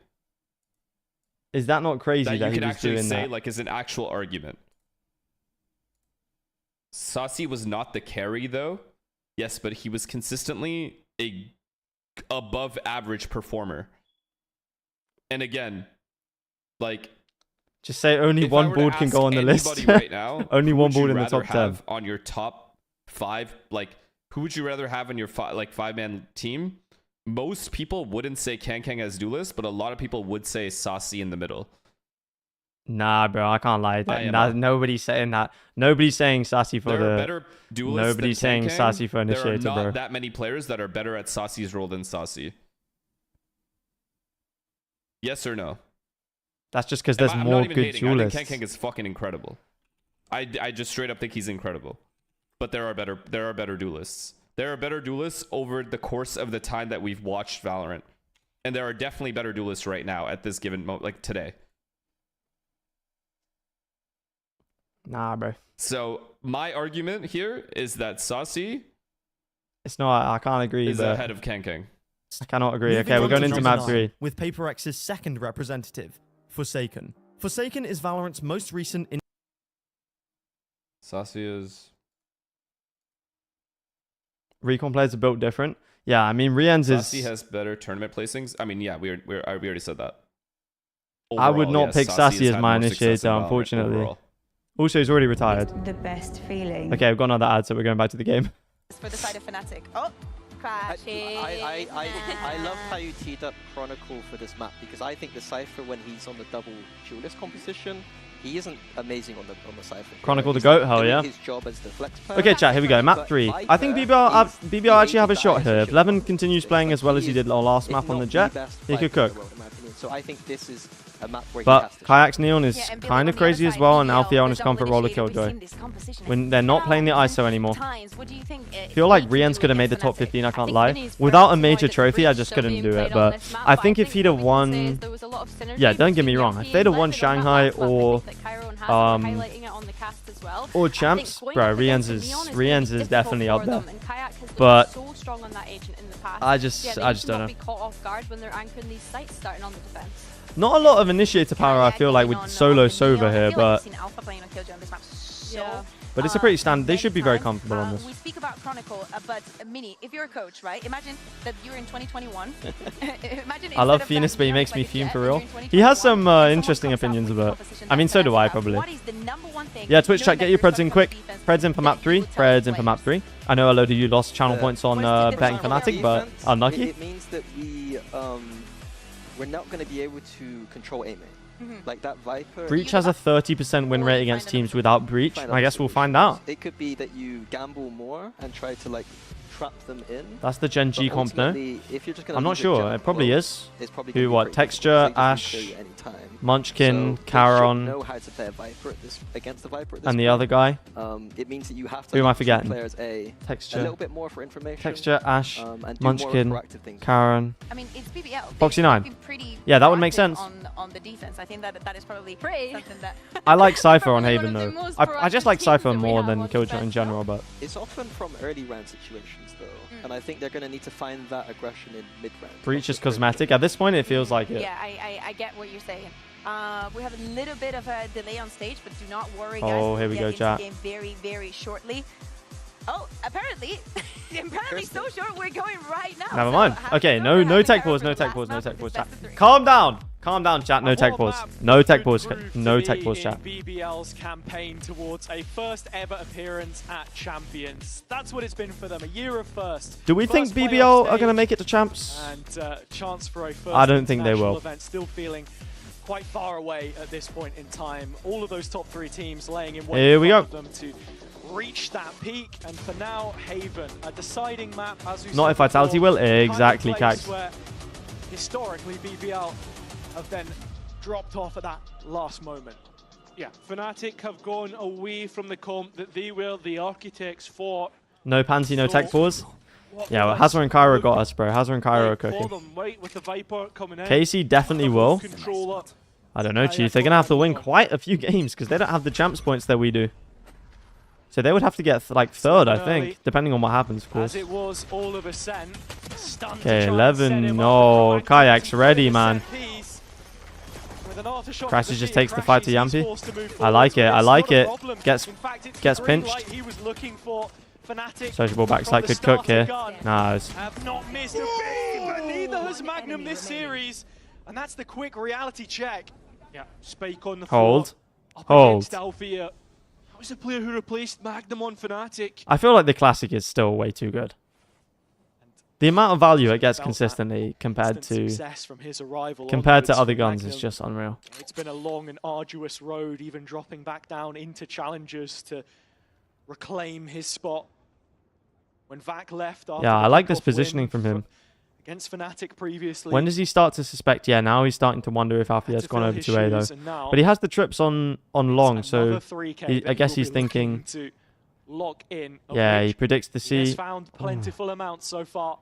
Is that not crazy that you he could was actually doing say that? Like is an actual argument? Saucy was not the carry though. Yes, but he was consistently a above average performer. And again, like just say only one board can go on the list. Right now, only one board in the top 10 on your top 5. Like who would you rather have in your 5-man team? Most people wouldn't say Kangkang as duelist, but a lot of people would say Saucy in the middle. Nah, bro, I can't lie. Nobody's saying that. Nobody's saying Saucy for there are better duelists. Nobody's saying Saucy for initiator, bro. There are not bro. that many players that are better at Saucy's role than Saucy. Yes or no? That's just because there's more good duelists. I think Kangkang is fucking incredible. I just straight up think he's incredible. But there are better duelists. There are better duelists over the course of the time that we've watched Valorant. And there are definitely better duelists right now at this given moment, like today. Nah, bro. So my argument here is that Saucy it's not, I can't agree. Is ahead of Kangkang. I cannot agree. Okay, we're going into map 3. With PaperX's second representative, Forsaken. Forsaken is Valorant's most recent... Saucy is... Recon players are built different. Yeah, I mean, Rien's is... Saucy has better tournament placings. I mean, yeah, we already said that. Overall, I would not pick Saucy as my initiator, unfortunately. Overall. Also, he's already retired. The best feeling. Okay, we've got another ad, so we're going back to the game. For the side of Fnatic. Oh, crashing. I love how you teed up Chronicle for this map, because I think the Cypher, when he's on the double duelist composition, he isn't amazing on the Cypher. Chronicle the GOAT, hell yeah. His job as the flex player. Okay, chat, here we go. Map 3. I think BBL actually have a shot here. If Levin continues playing as well as he did last map on the Jet, he could cook. So I think this is a map where But Kayak's Neon is kind of crazy as well, and Alfio on his comfort roller Killjoy. When they're not playing the ISO anymore. I feel like Rien's could have made the top 15, I can't lie. Without a major trophy, I just couldn't do it. But I think if he'd have won... Yeah, don't get me wrong. If they'd have won Shanghai or Champs, bro, Rien's is definitely up there. But I just don't know. Not a lot of initiator power, I feel like, with solo Sova here, but it's a pretty standard. They should be very comfortable on this. We speak about Chronicle, but Mini, if you're a coach, right? Imagine that you're in 2021. I love Phoenix, but he makes me fume for real. He has some interesting opinions about it. I mean, so do I, probably. Yeah, Twitch chat, get your Preds in quick. Preds in for map 3. Preds in for map 3. I know a load of you lost channel points on betting Fnatic, but unlucky. It means that we're not going to be able to control aiming. Like that Viper. Breach has a 30% win rate against teams without Breach. I guess we'll find out. It could be that you gamble more and try to like trap them in. That's the Gen G comp, no? If you're just gonna I'm not sure. It probably is. It's probably who, what? Texture, Ash, Munchkin, Charon, know how to play a Viper against the Viper at this and the other guy. It means that you have to. Who am I forgetting? Texture. A little bit more for information. Texture, Ash, and Munchkin, Charon. I mean, it's BBL. Foxy 9. Yeah, that would make sense. On the defense, I think that is probably something that. I like Cypher on Haven though. I just like Cypher more than Killjoy in general, but it's often from early round situations though, and I think they're going to need to find that aggression in mid round. Breach is cosmetic. At this point, it feels like it. Yeah, I get what you're saying. We have a little bit of a delay on stage, but do not worry, guys. Oh, here we go, chat. Game very, very shortly. Oh, apparently so short. We're going right now. Never mind. Okay, no tech pause, no tech pause, no tech pause, chat. Calm down, chat. No tech pause, no tech pause, no tech pause, chat. BBL's campaign towards a first ever appearance at Champions. That's what it's been for them. A year of first. Do we think BBL are gonna make it to champs? And chance for a first. I don't think they will. Event. Still feeling quite far away at this point in time. All of those top 3 teams laying in wait for them to reach that peak, and for now, Haven, a deciding map, as we not if Vitality will. Exactly, Cax. Historically, BBL have then dropped off at that last moment. Yeah, Fnatic have gone away from the comp that they were the architects for. No Pansy, no tech pause. Yeah, well, Hazard and Cairo got us, bro. Hazard and Cairo are cooking. Casey definitely will. I don't know, Chief. They're going to have to win quite a few games because they don't have the champs points that we do. So they would have to get like 3rd, I think, depending on what happens, of course. Okay, 11. No, Kayak's ready, man. Crashes just takes the fight to Yampi. I like it. Gets pinched. Sociable backside could cook here. Nice. Have not missed a beat, but neither has Magnum this series. And that's the quick reality check. Yeah, Spake on the floor. Hold. That was a player who replaced Magnum on Fnatic. I feel like the Classic is still way too good. The amount of value it gets consistently compared to other guns is just unreal. It's been a long and arduous road, even dropping back down into challengers to reclaim his spot. When Vac left after I like this positioning from him. Against Fnatic previously. When does he start to suspect? Yeah, now he's starting to wonder if Alfie's gone over to A though. But he has the trips on long, so I guess he's thinking. To lock in. Yeah, he predicts the C. He's found plentiful amounts so far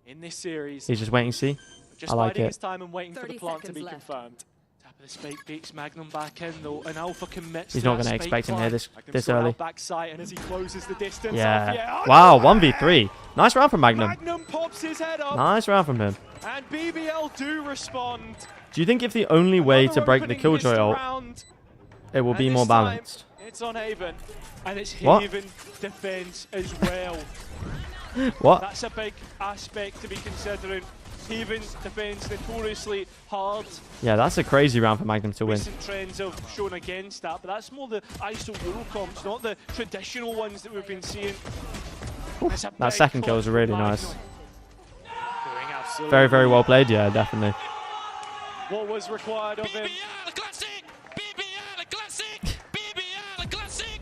in this series. He's just waiting C. Just I like it. His time and waiting for the plant to be confirmed. Tap of the Spake beats Magnum back in though. An Alpha commits. He's not going to expect him here this early. And as he closes the distance yeah. Wow, 1v3. Nice round from Magnum. Magnum pops his head up. Nice round from him. And BBL do respond. Do you think if the only way to break the Killjoy ult, it will be more balanced? It's on Haven. And it's Haven defense as well. What? That's a big aspect to be considering. Haven's defense notoriously hard. Yeah, that's a crazy round for Magnum to win. Recent trends have shown against that, but that's more the ISO Euro comps, not the traditional ones that we've been seeing. That second kill was really nice. Very, very well played, yeah, definitely. What was required of him? BBL Classic! BBL Classic! BBL Classic!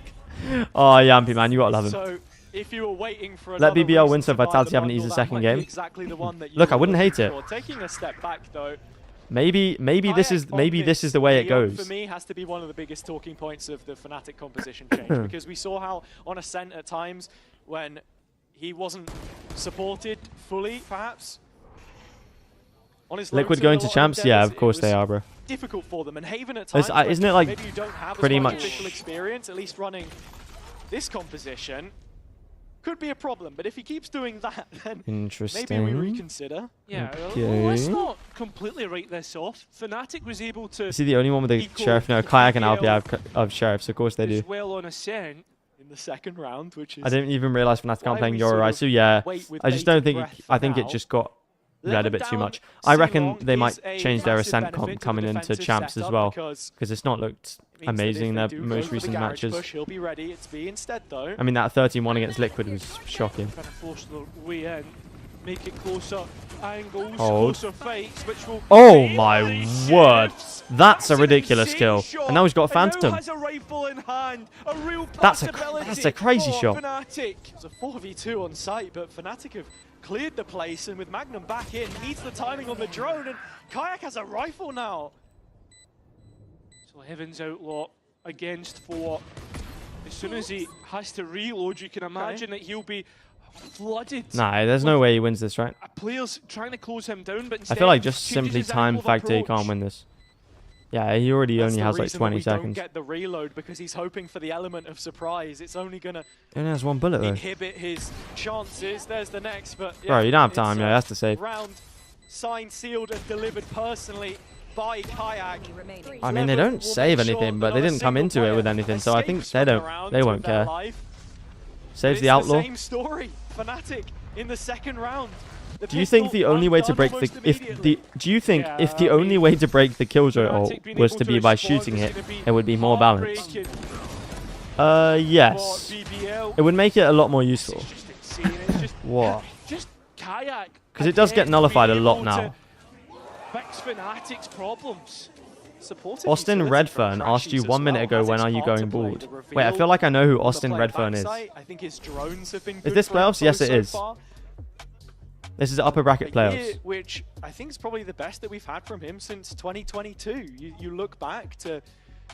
Oh, Yampi, man, you gotta love him. So, if you were waiting for let BBL win so Vitality have an easy second game. Exactly the one that look, I wouldn't hate it. Taking a step back though, Maybe this is the way it goes. For me, has to be one of the biggest talking points of the Fnatic composition change because we saw how on Ascent at times when he wasn't supported fully, perhaps. On his Liquid going to champs, yeah, of course they are, bro. Difficult for them, and Haven at times. Isn't it like maybe you don't have pretty much official experience, at least running this composition? Could be a problem, but if he keeps doing that, then maybe we reconsider. Yeah, well, let's not completely write this off. Fnatic was able to. Is he the only one with the Sheriff? No, Kayak and Albi have Sheriffs, of course they do. Well on Ascent in the second round, which is. I didn't even realize Fnatic aren't playing Yoraisu. Yeah, I just don't think. I think it just got read a bit too much. I reckon they might change their Ascent comp coming into champs as well, because it's not looked amazing in their most recent matches. He'll be ready. It's B instead, though. I mean, that 13-1 against Liquid was shocking. Trying to force the way in, make it closer angles, Hold. closer fights, which will. Oh my word! That's a ridiculous kill. And now he's got a Phantom. Has a rifle in hand, a real that's a crazy shot. Fnatic. It's a 4v2 on site, but Fnatic have cleared the place, and with Magnum back in, needs the timing on the drone, and Kayak has a rifle now. So Heaven's Outlaw against 4. As soon as he has to reload, you can imagine that he'll be flooded. Nah, there's no way he wins this, right? Players trying to close him down, but I feel like just simply time factor he can't win this. Yeah, he already only has like 20 seconds. Don't get the reload because he's hoping for the element of surprise. It's only gonna. He only has one bullet though. Inhibit his chances. There's the next, but yeah, bro, you don't have time. Yeah, that's the save. Round signed, sealed, and delivered personally by Kayak. I mean, they don't save anything, but they didn't come into it with anything, so I think they won't care. Saves the Outlaw. Same story. Fnatic in the second round. Do you think the only way to break if the only way to break the Killjoy ult was to be by shooting it, it would be more balanced? Yes. It would make it a lot more useful. What? Because it does get nullified a lot now. Austin Redfern asked you 1 minute ago, when are you going bald? Wait, I feel like I know who Austin Redfern is. Is this playoffs? Yes, it is. This is upper bracket playoffs. Which I think is probably the best that we've had from him since 2022. You look back to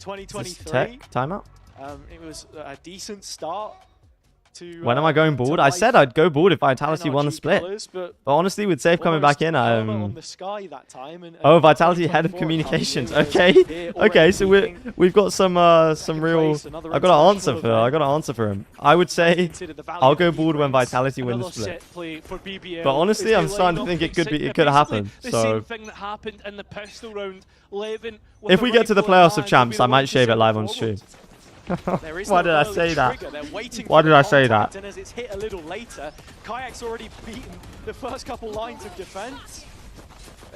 2023. Tech timeout? It was a decent start. When am I going bald? I said I'd go bald if Vitality won the split. But honestly, with Safe coming back in, oh, Vitality head of communications. Okay, okay. So we've got some real. I got an answer for. I got an answer for him. I would say I'll go bald when Vitality win the split. But honestly, I'm starting to think it could happen. So if we get to the playoffs of champs, I might shave it live on stream. Why did I say that? Why did I say that? And as it's hit a little later, Kayak's already beaten the first couple lines of defense.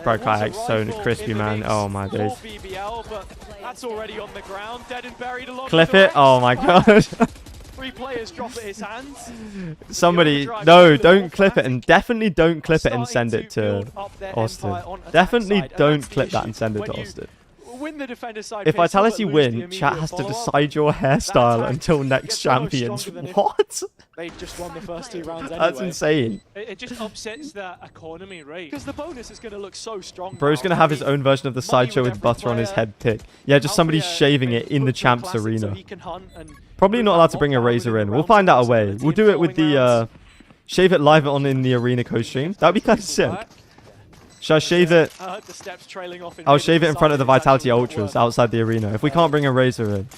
Bro, Kayak's so crispy, man. Oh my days. BBL, but that's already on the ground, dead and buried along. Clip it. Oh my god. 3 players drop at his hands. Somebody, no, don't clip it, and definitely don't clip it and send it to Austin. Definitely don't clip that and send it to Austin. If Vitality win, chat has to decide your hairstyle until next champions. What? They just won the first 2 rounds anyway. That's insane. It just upsets the economy, right? Because the bonus is going to look so strong. Bro's going to have his own version of the sideshow with butter on his head pick. Yeah, just somebody shaving it in the champs arena. Probably not allowed to bring a razor in. We'll find out a way. We'll do it with the shave it live on in the arena co-stream. That'd be kind of sick. Should I shave it? I'll shave it in front of the Vitality Ultras outside the arena. If we can't bring a razor in,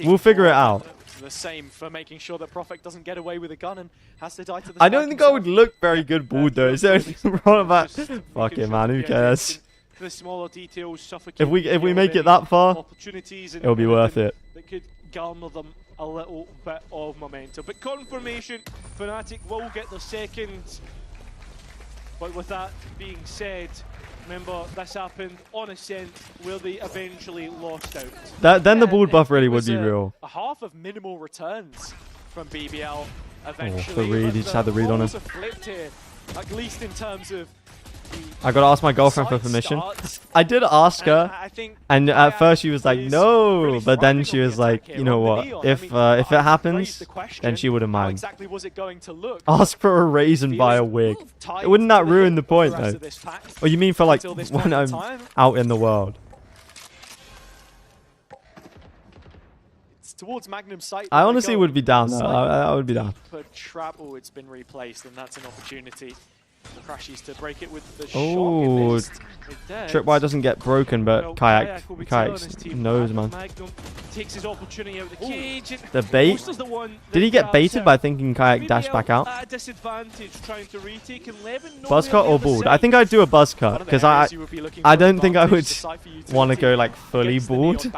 we'll figure it out. The same for making sure that Prophet doesn't get away with a gun and has to die to the. I don't think I would look very good bald though. Is there anything wrong about? Fuck it, man. Who cares? If we make it that far, it'll be worth it. That could garner them a little bit of momentum. But confirmation, Fnatic will get the second. But with that being said, remember this happened on Ascent where they eventually lost out. Then the bald buff really would be real. A half of minimal returns from BBL eventually. The read, he just had the read on him. Flipped here, at least in terms of I gotta ask my girlfriend for permission. I did ask her, and at first she was like, no, but then she was like, you know what? If it happens, then she wouldn't mind. Ask for a raise and buy a wig. Wouldn't that ruin the point though? Or you mean for like when I'm out in the world? Towards Magnum site. I honestly would be down though. I would be down. But travel, it's been replaced, and that's an opportunity for Crashies to break it with the oh, Tripwire doesn't get broken, but Kayak knows, man. Takes his opportunity out of the cage. The bait. Did he get baited by thinking Kayak dashed back out? Buzz cut or bald? I think I'd do a buzz cut because I don't think I would want to go like fully bald,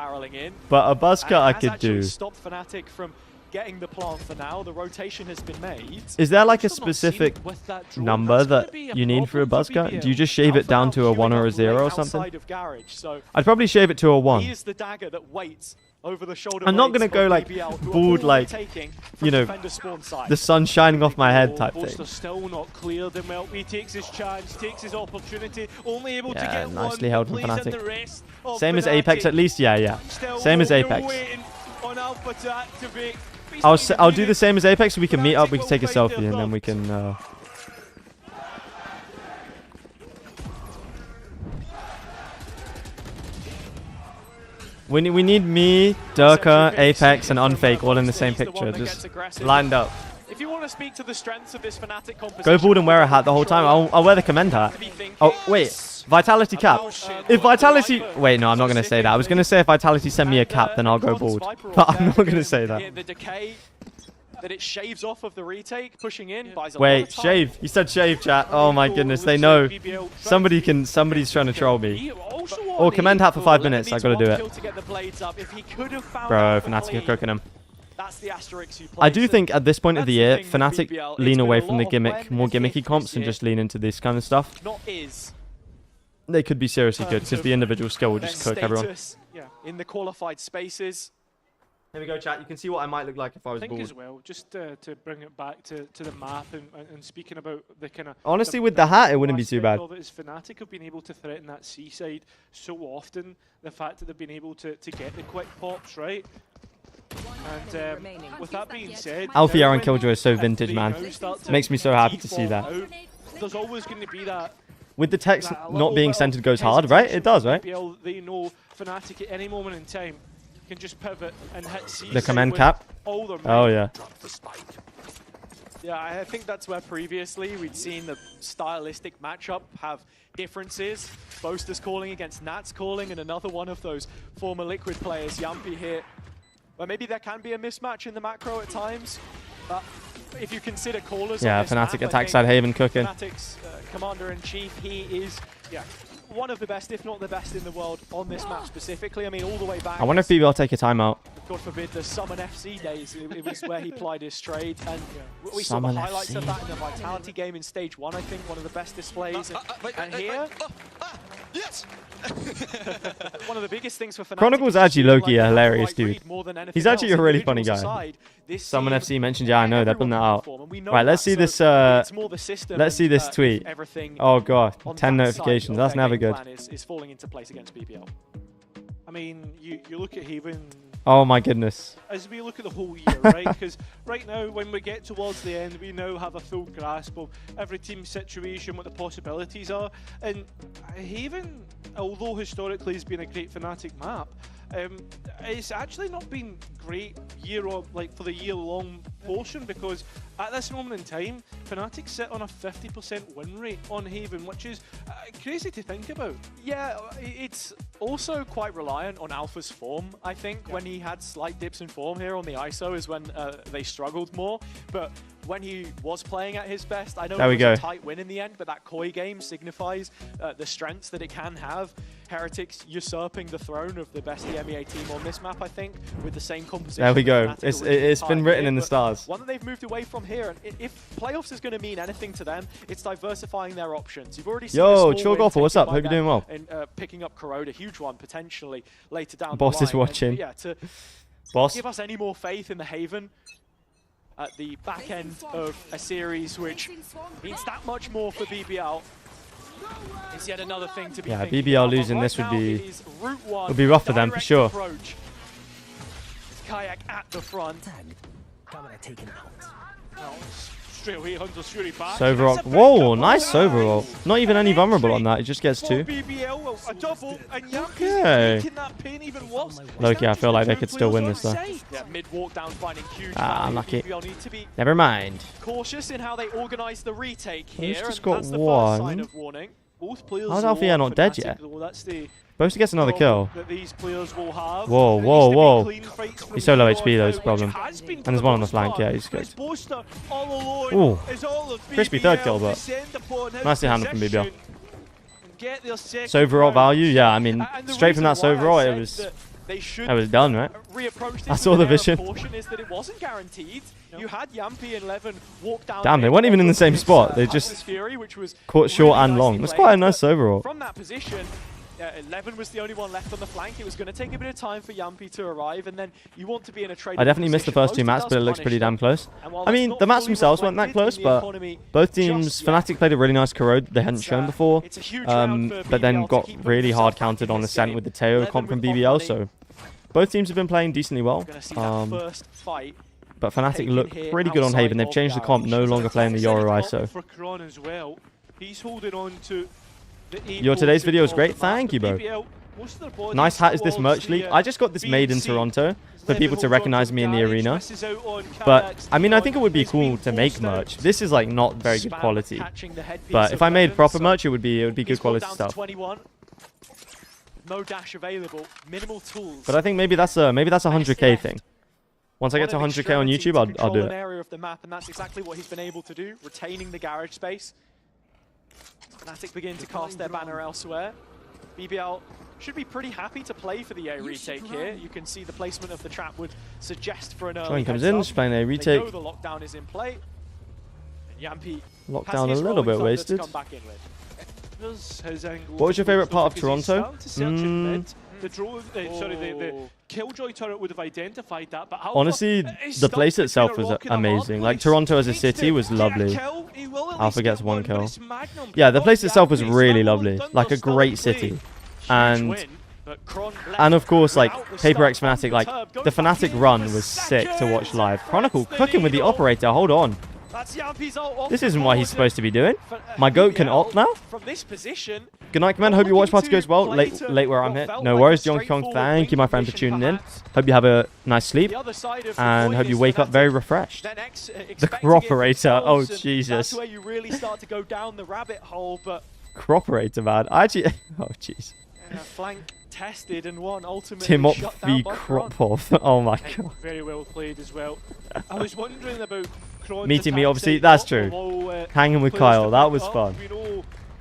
but a buzz cut I could do. Stop Fnatic from getting the plant for now. The rotation has been made. Is there like a specific number that you need for a buzz cut? Do you just shave it down to a 1 or a 0 or something? I'd probably shave it to a 1. I'm not going to go like bald, like, you know, the sun shining off my head type thing. Yeah, nicely held from Fnatic. Same as Apex at least, yeah. Same as Apex. I'll do the same as Apex. We can meet up, we can take a selfie, and then we can... We need me, Durka, Apex, and Unfake all in the same picture, just lined up. If you want to speak to the strengths of this Fnatic composition, go bald and wear a hat the whole time. I'll wear the Commend hat. Oh, wait. Vitality cap. If Vitality... Wait, no, I'm not going to say that. I was going to say if Vitality send me a cap, then I'll go bald. But I'm not going to say that. The decay that it shaves off of the retake, pushing in, buys a wait, shave. You said shave, chat. Oh my goodness, they know. Somebody's trying to troll me. Oh, Command hat for 5 minutes. I got to do it. Bro, Fnatic are cooking him. I do think at this point of the year, Fnatic lean away from the gimmick, more gimmicky comps, and just lean into this kind of stuff. They could be seriously good because the individual skill will just cook everyone. Yeah, in the qualified spaces. Here we go, chat. You can see what I might look like if I was bald. bald. As well, just to bring it back to the map and speaking about the kind of... Honestly, with the hat, it wouldn't be too bad. Fnatic have been able to threaten that seaside so often. The fact that they've been able to get the quick pops, right? And with that being said... Alfie Aaron Killjoy is so vintage, man. Makes me so happy to see that. There's always going to be that... With the text not being centered goes hard, right? It does, right? They know Fnatic at any moment in time can just pivot and hit C. The Command cap? Oh, yeah. Yeah, I think that's where previously we'd seen the stylistic matchup have differences. Boaster's calling against Nat's calling, and another one of those former Liquid players, Yampi, here. Where maybe there can be a mismatch in the macro at times, but if you consider callers... Yeah, Fnatic attack side Haven cooking. Fnatic's commander-in-chief, he is... yeah. One of the best, if not the best in the world on this map specifically. I mean, all the way back. I wonder if BBL take a timeout. God forbid the Summon FC days. It was where he plied his trade. And we saw the highlights of that in the Vitality game in Stage 1, I think. One of the best displays. And here... Yes! One of the biggest things for Fnatic. Chronicle's actually low-key a hilarious dude. He's actually a really funny guy. Summon FC mentioned, yeah, I know, they're putting that out. Right, let's see this, let's see this tweet. Oh god, 10 notifications, that's never good. Is falling into place against BBL. I mean, you look at Haven... Oh my goodness. As we look at the whole year, right? Because right now, when we get towards the end, we now have a full grasp of every team's situation, what the possibilities are. And Haven, although historically has been a great Fnatic map, it's actually not been great for the year-long portion, because at this moment in time, Fnatic sit on a 50% win rate on Haven, which is crazy to think about. Yeah, it's also quite reliant on Alpha's form, I think. Yeah. When he had slight dips in form here on the ISO is when they struggled more, but when he was playing at his best, I know it was a tight win in the end, but that Koi game signifies the strengths that it can have. Heretics usurping the throne of the best EMEA team on this map, I think, with the same composition. There we go. It's been written in the stars. One that they've moved away from here, and if playoffs is going to mean anything to them, it's diversifying their options. You've already seen Chillgolfer, what's up? Hope you're doing well. And picking up Corrode, a huge one potentially later down Boss the line. is watching. And, yeah, to Boss. give us any more faith in the Haven at the back end of a series which means that much more for BBL. It's yet another thing to be BBL losing this would be rough for them for sure. Kayak at the front. Straight away, Hunter's Fury back. Soverock. Whoa, nice Soverock. Not even any vulnerable on that. It just gets 2. Okay. Loki, I feel like they could still win this though. Unlucky. Never mind. Cautious in how they organize the retake here. He's just got 1. How's Althea not dead yet? Supposed to get another kill. Whoa, whoa, whoa. He's so low HP though, is the problem. And there's one on the flank, yeah, he's good. Ooh. Crispy 3rd kill, but nicely handled from BBL. Soverock value, yeah, I mean, straight from that Soverock, it was done, right? I saw the vision. Damn, they weren't even in the same spot. They just caught short and long. That's quite a nice Soverock. From that position, 11 was the only one left on the flank. It was going to take a bit of time for Yampi to arrive, and then you want to be in a trade. I definitely missed the first 2 maps, but it looks pretty damn close. I mean, the maps themselves weren't that close, but both teams, Fnatic played a really nice corrode they hadn't shown before, but then got really hard countered on Ascent with the Teo comp from BBL, so both teams have been playing decently well. But Fnatic look pretty good on Haven. They've changed the comp, no longer playing the Yoru ISO. Your today's video is great. Thank you, bro. Nice hat is this merch league. I just got this made in Toronto for people to recognize me in the arena. But, I mean, I think it would be cool to make merch. This is, like, not very good quality. But if I made proper merch, it would be good quality stuff. No dash available, minimal tools. But I think maybe that's a 100k thing. Once I get to 100k on YouTube, I'll do it. Area of the map, and that's exactly what he's been able to do, retaining the garage space. Fnatic begin to cast their banner elsewhere. BBL should be pretty happy to play for the A retake here. You can see the placement of the trap would suggest for an early Join comes in, just playing A retake. They know the lockdown is in play. And Yampi lockdown a little bit wasted. What was your favorite part of Toronto? The Killjoy turret would have identified that, but honestly, the place itself was amazing. Like, Toronto as a city was lovely. Alpha gets 1 kill. Yeah, the place itself was really lovely. Like, a great city. And of course, like, Paper X Fnatic, like, the Fnatic run was sick to watch live. Chronicle cooking with the operator, hold on. This isn't what he's supposed to be doing. My goat can ult now? Good night, Command. Hope your watch party goes well. Late where I'm here. No worries, Donkey Kong. Thank you, my friend, for tuning in. Hope you have a nice sleep. And hope you wake up very refreshed. The Cooperator. Oh, Jesus. That's where you really start to go down the rabbit hole, but... Cooperator, man. I actually... Oh, jeez. Flank tested and one ultimately Timop shut v down Kropov. Oh, my God. Very well played as well. I was wondering about... Meeting me, obviously, that's true. Hanging with Kyle, that was fun.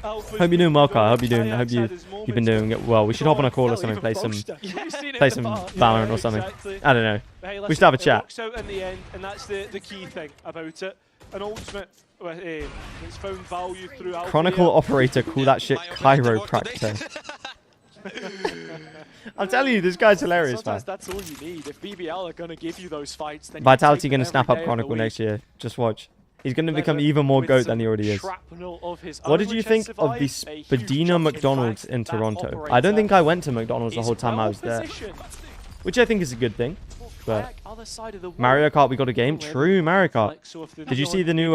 Hope you're doing well, Kyle. Hope you've been doing it well. We should hop on a call or something, play some Valorant or something. I don't know. We should have a chat. In the end, and that's the key thing about it. An ultimate it's found value through Chronicle operator, call that shit chiropractor. I'm telling you, this guy's hilarious, man. That's all you need. If BBL are going to give you those fights, then Vitality going to snap up Chronicle next year. Just watch. He's going to become even more GOAT than he already is. What did you think of the Spadina McDonald's in Toronto? I don't think I went to McDonald's the whole time I was there. Which I think is a good thing. But Mario Kart, we got a game. True, Mario Kart. Did you see the new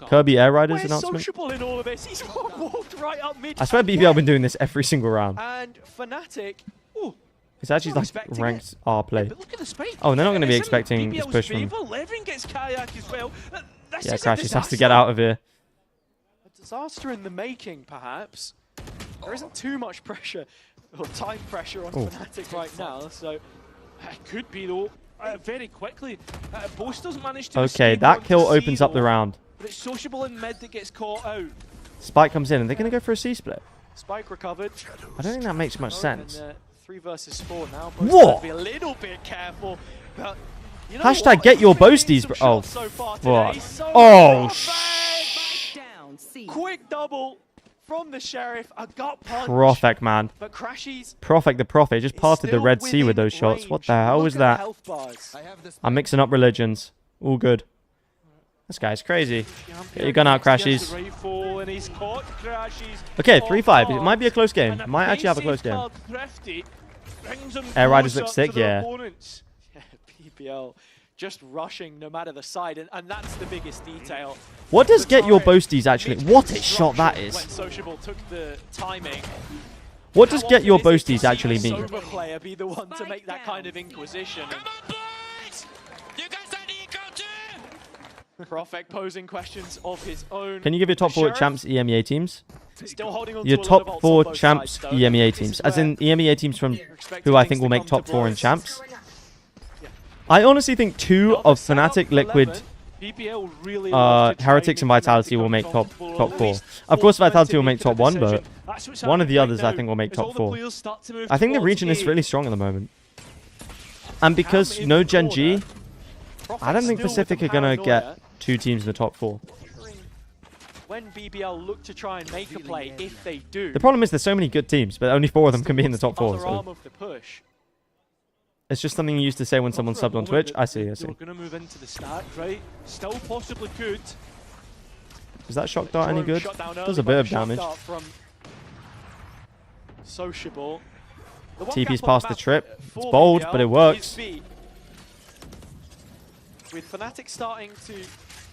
Kirby Air Riders announcement? I swear BBL been doing this every single round. And Fnatic, it's actually like ranked R play. Oh, they're not going to be expecting this push from... Yeah, Crashes has to get out of here. A disaster in the making, perhaps. There isn't too much pressure, or time pressure on Fnatic right now, so it could be though. Very quickly, Boaster's managed to... Okay, that kill opens up the round. But it's Sociable in mid that gets caught out. Spike comes in, and they're going to go for a C-split. Spike recovered. I don't think that makes much sense. 3 versus 4 now. What? Be a little bit careful. But you know Hashtag get your boasties, bro. Oh, what? So oh, quick double from the Sheriff. A gut punch. Profect, man. But Crashies. Profect the Prophet just parted the Red Sea with those shots. What the hell was that? I'm mixing up religions. All good. This guy's crazy. Get your gun out, Crashies. Okay, 3-5. It might be a close game. It might actually have a close game. Air Riders look sick, yeah. BBL just rushing no matter the side, and that's the biggest detail. What does get your boasties actually? What a shot that is. When Sociable took the timing. What does get your boasties actually mean? Player be the one to make that kind of inquisition. Profek posing questions of his own. Can you give your top 4 champs EMEA teams? Still holding on your to top 4 champs EMEA teams, as in EMEA teams from who I think will make top 4 in champs. I honestly think 2 of Fnatic, Liquid, Heretics, and Vitality will make top 4. Of course, Vitality will make top 1, but one of the others I think will make top 4. I think the region is really strong at the moment, and because no Gen G, I don't think Pacific are gonna get 2 teams in the top 4. When BBL look to try and make a play, if they do. The problem is there's so many good teams, but only 4 of them can be in the top 4. So. It's just something you used to say when someone subbed on Twitch. I see. We're gonna move into the stack, right? Still possibly could. Is that shock dart any good? Does a bit of damage. Sociable. TP's past the trip. It's bold, but it works. With Fnatic starting to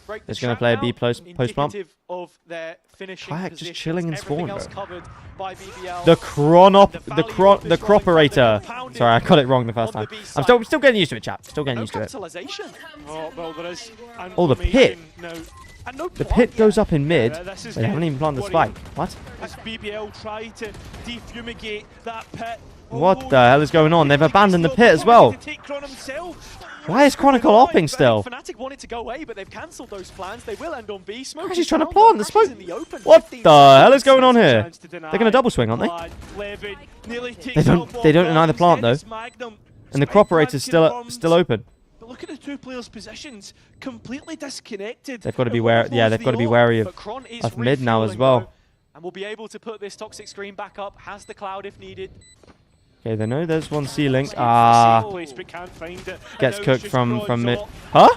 break It's going to play a B post bump. Kayak just chilling in spawn, bro. The Croperator. Sorry, I got it wrong the first time. I'm still getting used to it, chat. Still getting used to it. Oh, the pit. The pit goes up in mid. They haven't even planted the spike. What? What the hell is going on? They've abandoned the pit as well. Why is Chronicle opping still? Fnatic wanted to go away, but they've cancelled those plans. They will end on B. Smoke. She's trying to plant the smoke. What the hell is going on here? They're going to double swing, aren't they? They don't deny the plant though. And the Croperator's still open. But look at the 2 players' positions, completely disconnected. They've got to be wary. Yeah, they've got to be wary of mid now as well. And we'll be able to put this toxic screen back up. Has the cloud if needed. Okay, they know there's one C-Link. Gets cooked from mid. Huh?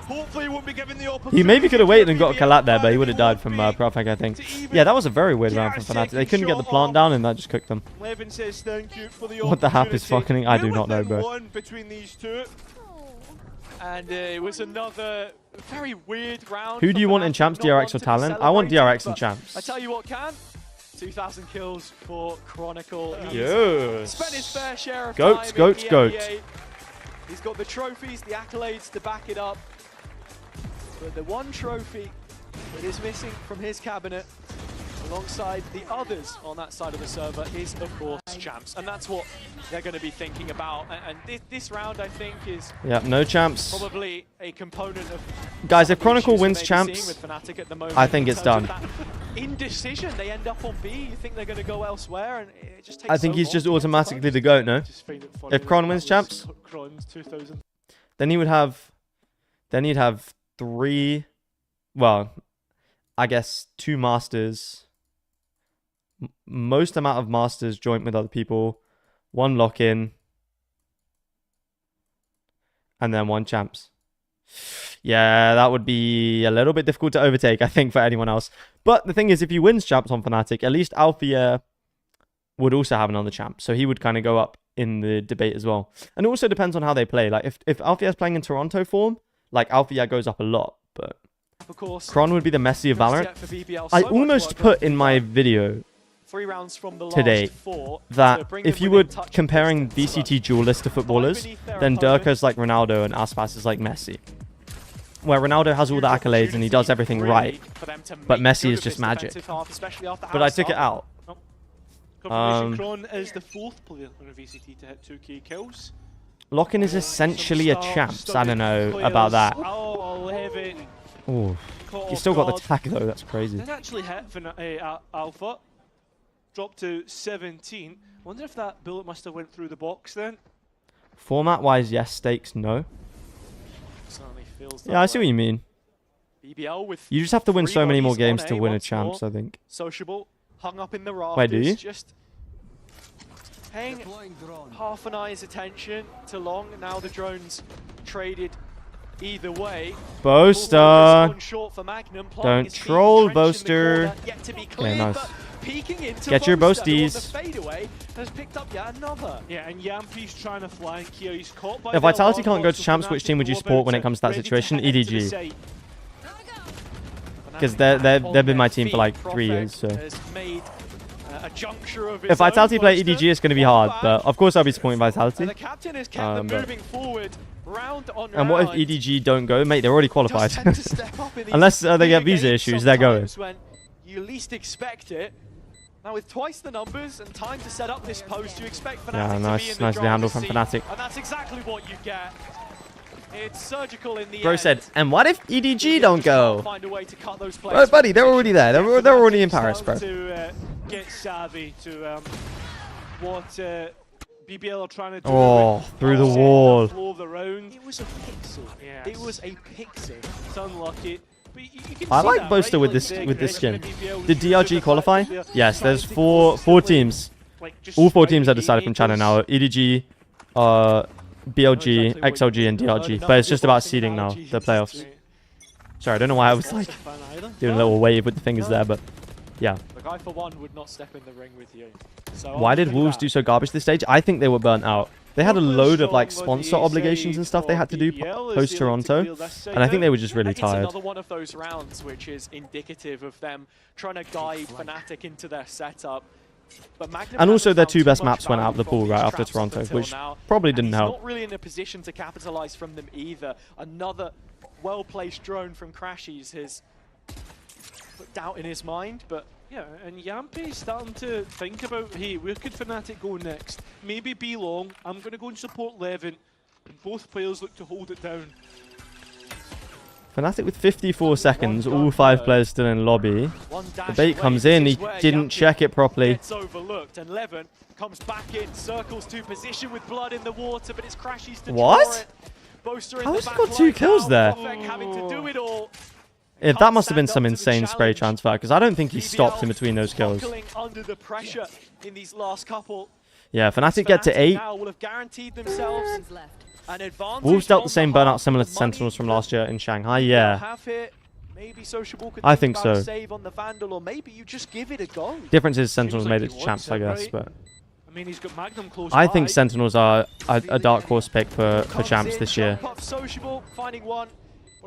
He maybe could have waited and got a Kalat there, but he would have died from Profek, I think. Yeah, that was a very weird round from Fnatic. They couldn't get the plant down, and that just cooked them. What the hap is fucking? I do not know, bro. And it was another very weird round. Who do you want in champs, DRX or Talon? I want DRX in champs. I tell you what can. 2,000 kills for Chronicle. Yes. Spent his fair share of goats. He's got the trophies, the accolades to back it up. But the one trophy that is missing from his cabinet, alongside the others on that side of the server, is of course champs. And that's what they're going to be thinking about. And this round, I think, is no champs. Probably a component of... Guys, if Chronicle wins champs, I think it's done. Indecision, they end up on B. You think they're going to go elsewhere, and it just takes I think he's just automatically the GOAT, no? If Kron wins champs, then he'd have 3, well, I guess 2 masters, most amount of masters joint with other people, 1 lock-in, and then 1 champs. Yeah, that would be a little bit difficult to overtake, I think, for anyone else. But the thing is, if he wins champs on Fnatic, at least Althea would also have another champ. So he would kind of go up in the debate as well. And it also depends on how they play. Like, if Althea's playing in Toronto form, like, Althea goes up a lot. But of course, Kron would be the Messi of Valorant. I almost put in my video 3 rounds from the today that if you were comparing VCT duelist to footballers, then Durka's like Ronaldo and Aspas is like Messi. Where Ronaldo has all the accolades and he does everything right, but Messi is just magic. But I took it out. Kron is the 4th player on a VCT to hit 2 key kills. Lock-in is essentially a champs. I don't know about that. Ooh. He's still got the tag though, that's crazy. Did actually hit for Alpha. Dropped to 17. Wonder if that bullet must have went through the box then. Format-wise, yes. Stakes, no. Yeah, I see what you mean. BBL with you just have to win so many more games to win a champs, I think. Sociable, hung up in the rafters. Wait, do you? Just paying half an eye's attention to Long. Now the drone's traded either way. Boaster. Don't troll, Boaster. Okay, nice. Get your boasties. Yeah, and Yampi's trying to flank here. He's caught by if Vitality can't go to champs, which team would you support when it comes to that situation? EDG. Because they've been my team for like 3 years. So if Vitality play EDG, it's going to be hard. But of course, I'll be supporting Vitality. And what if EDG don't go? Mate, they're already qualified. Unless they get visa issues, they're going. You least expect it. Now with twice the numbers and time to set up this post, you expect Fnatic to be in the nicely handled from Fnatic. And that's exactly what you get. It's surgical in the Bro end. said, and what if EDG don't go? Bro, buddy, they're already there. They're already in Paris, bro. To get savvy to what BBL are trying to do. Oh, through the wall. It was a pixel. Yeah. It was a pixel. It's unlucky. I like Boaster with this skin. Did DRG qualify? Yes, there's four teams. All 4 teams are decided from China now. EDG, BLG, XLG, and DRG. But it's just about seeding now, the playoffs. Sorry, I don't know why I was like doing a little wave with the fingers there, but yeah. I for one would not step in the ring with you. So why did Wolves do so garbage this stage? I think they were burnt out. They had a load of like sponsor obligations and stuff they had to do post Toronto, and I think they were just really tired. It's another one of those rounds which is indicative of them trying to guide Fnatic into their setup. And also their 2 best maps went out of the pool right after Toronto, which probably didn't help. Not really in a position to capitalize from them either. Another well-placed drone from Crashies has put doubt in his mind, but yeah, and Yampi's starting to think about, hey, where could Fnatic go next? Maybe B long. I'm going to go and support Levin. Both players look to hold it down. Fnatic with 54 seconds, all 5 players still in lobby. The bait comes in, he didn't check it properly. It's overlooked, and Levin comes back in, circles to position with blood in the water, but it's Crashies to what? How has he got 2 kills there? Yeah, that must have been some insane spray transfer, because I don't think he stopped in between those kills. Under the pressure in these last couple. Yeah, Fnatic get to 8. Wolves dealt the same burnout similar to Sentinels from last year in Shanghai, yeah. I think so. Difference is Sentinels made it to champs, I guess, but I think Sentinels are a dark horse pick for champs this year. But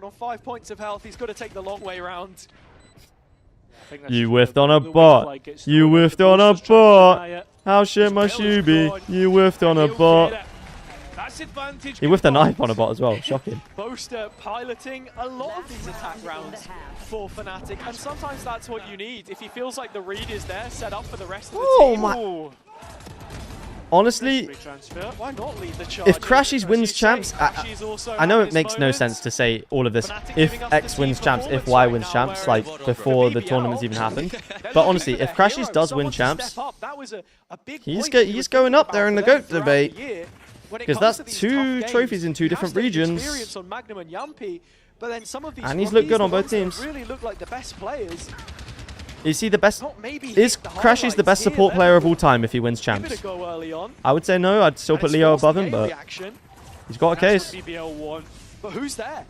on 5 points of health, he's got to take the long way around. You whiffed on a bot. You whiffed on a bot. How shit must you be? You whiffed on a bot. He whiffed a knife on a bot as well. Shocking. Boaster piloting a lot of these attack rounds for Fnatic, and sometimes that's what you need. If he feels like the read is there, set up for the rest of the team. My. Honestly, if Crashies wins champs, I know it makes no sense to say all of this. If X wins champs, if Y wins champs, like before the tournaments even happened. But honestly, if Crashies does win champs, he's going up there in the GOAT debate. Because that's 2 trophies in 2 different regions. And he's looked good on both teams. Is he the best? Is Crashies the best support player of all time if he wins champs? I would say no. I'd still put Leo above him, but he's got a case. But who's there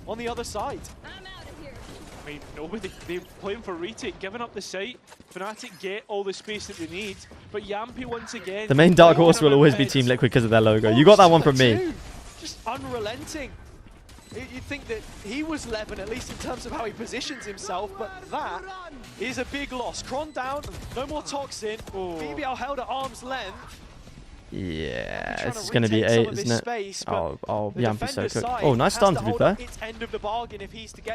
on the other side? I mean, nobody. They're playing for retake, giving up the site. Fnatic get all the space that they need, but Yampi once again. The main dark horse will always be Team Liquid because of their logo. You got that one from me. Just unrelenting. You'd think that he was Levin, at least in terms of how he positions himself, but that is a big loss. Kron down, no more Toxin. BBL held at arm's length. Yeah, this is going to be 8, isn't it? Oh, Yampi's so good. Oh, nice stun, to be fair.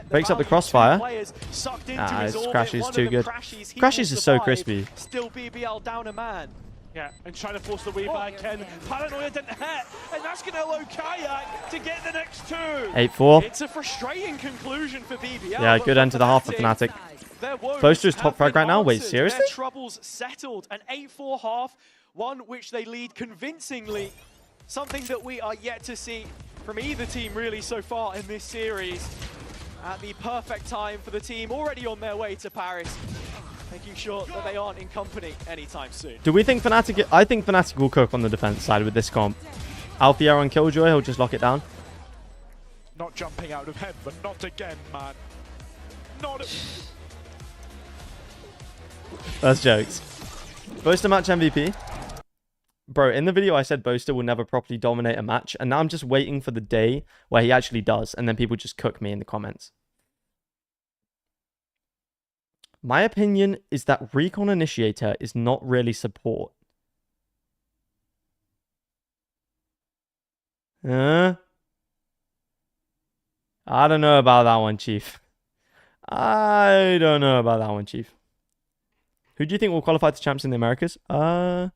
Breaks up the crossfire. Crashies too good. Crashies is so crispy. Still BBL down a man. Yeah, and trying to force the way back in. Paranoia didn't hit, and that's going to allow Kayak to get the next 2. 8-4. It's a frustrating conclusion for BBL. Yeah, good end to the half for Fnatic. Boaster's top frag right now? Wait, seriously? Their troubles settled. An 8-4 half, one which they lead convincingly. Something that we are yet to see from either team really so far in this series. At the perfect time for the team already on their way to Paris. Making sure that they aren't in company anytime soon. Do we think Fnatic... I think Fnatic will cook on the defense side with this comp. Alfiero on Killjoy, he'll just lock it down. Not jumping out of heaven, but not again, man. Not. That's jokes. Boaster match MVP. Bro, in the video I said Boaster will never properly dominate a match, and now I'm just waiting for the day where he actually does, and then people just cook me in the comments. My opinion is that Recon Initiator is not really support. I don't know about that one, Chief. I don't know about that one, Chief. Who do you think will qualify to champs in the Americas? My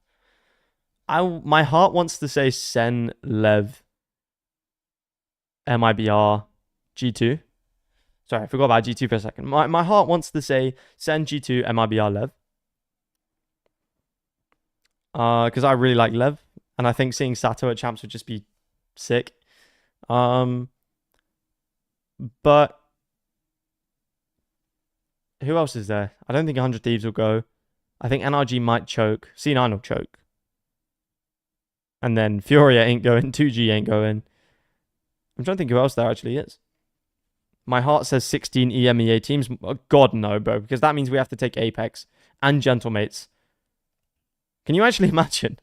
heart wants to say Sen, Lev, MIBR, G2. Sorry, I forgot about G2 for a second. My heart wants to say Sen, G2, MIBR, Lev. Because I really like Lev. And I think seeing Sato at champs would just be sick. But who else is there? I don't think 100 Thieves will go. I think NRG might choke. C9 will choke. And then Furia ain't going. 2G ain't going. I'm trying to think who else there actually is. My heart says 16 EMEA teams. Oh, God, no, bro. Because that means we have to take Apex and Gentlemates. Can you actually imagine?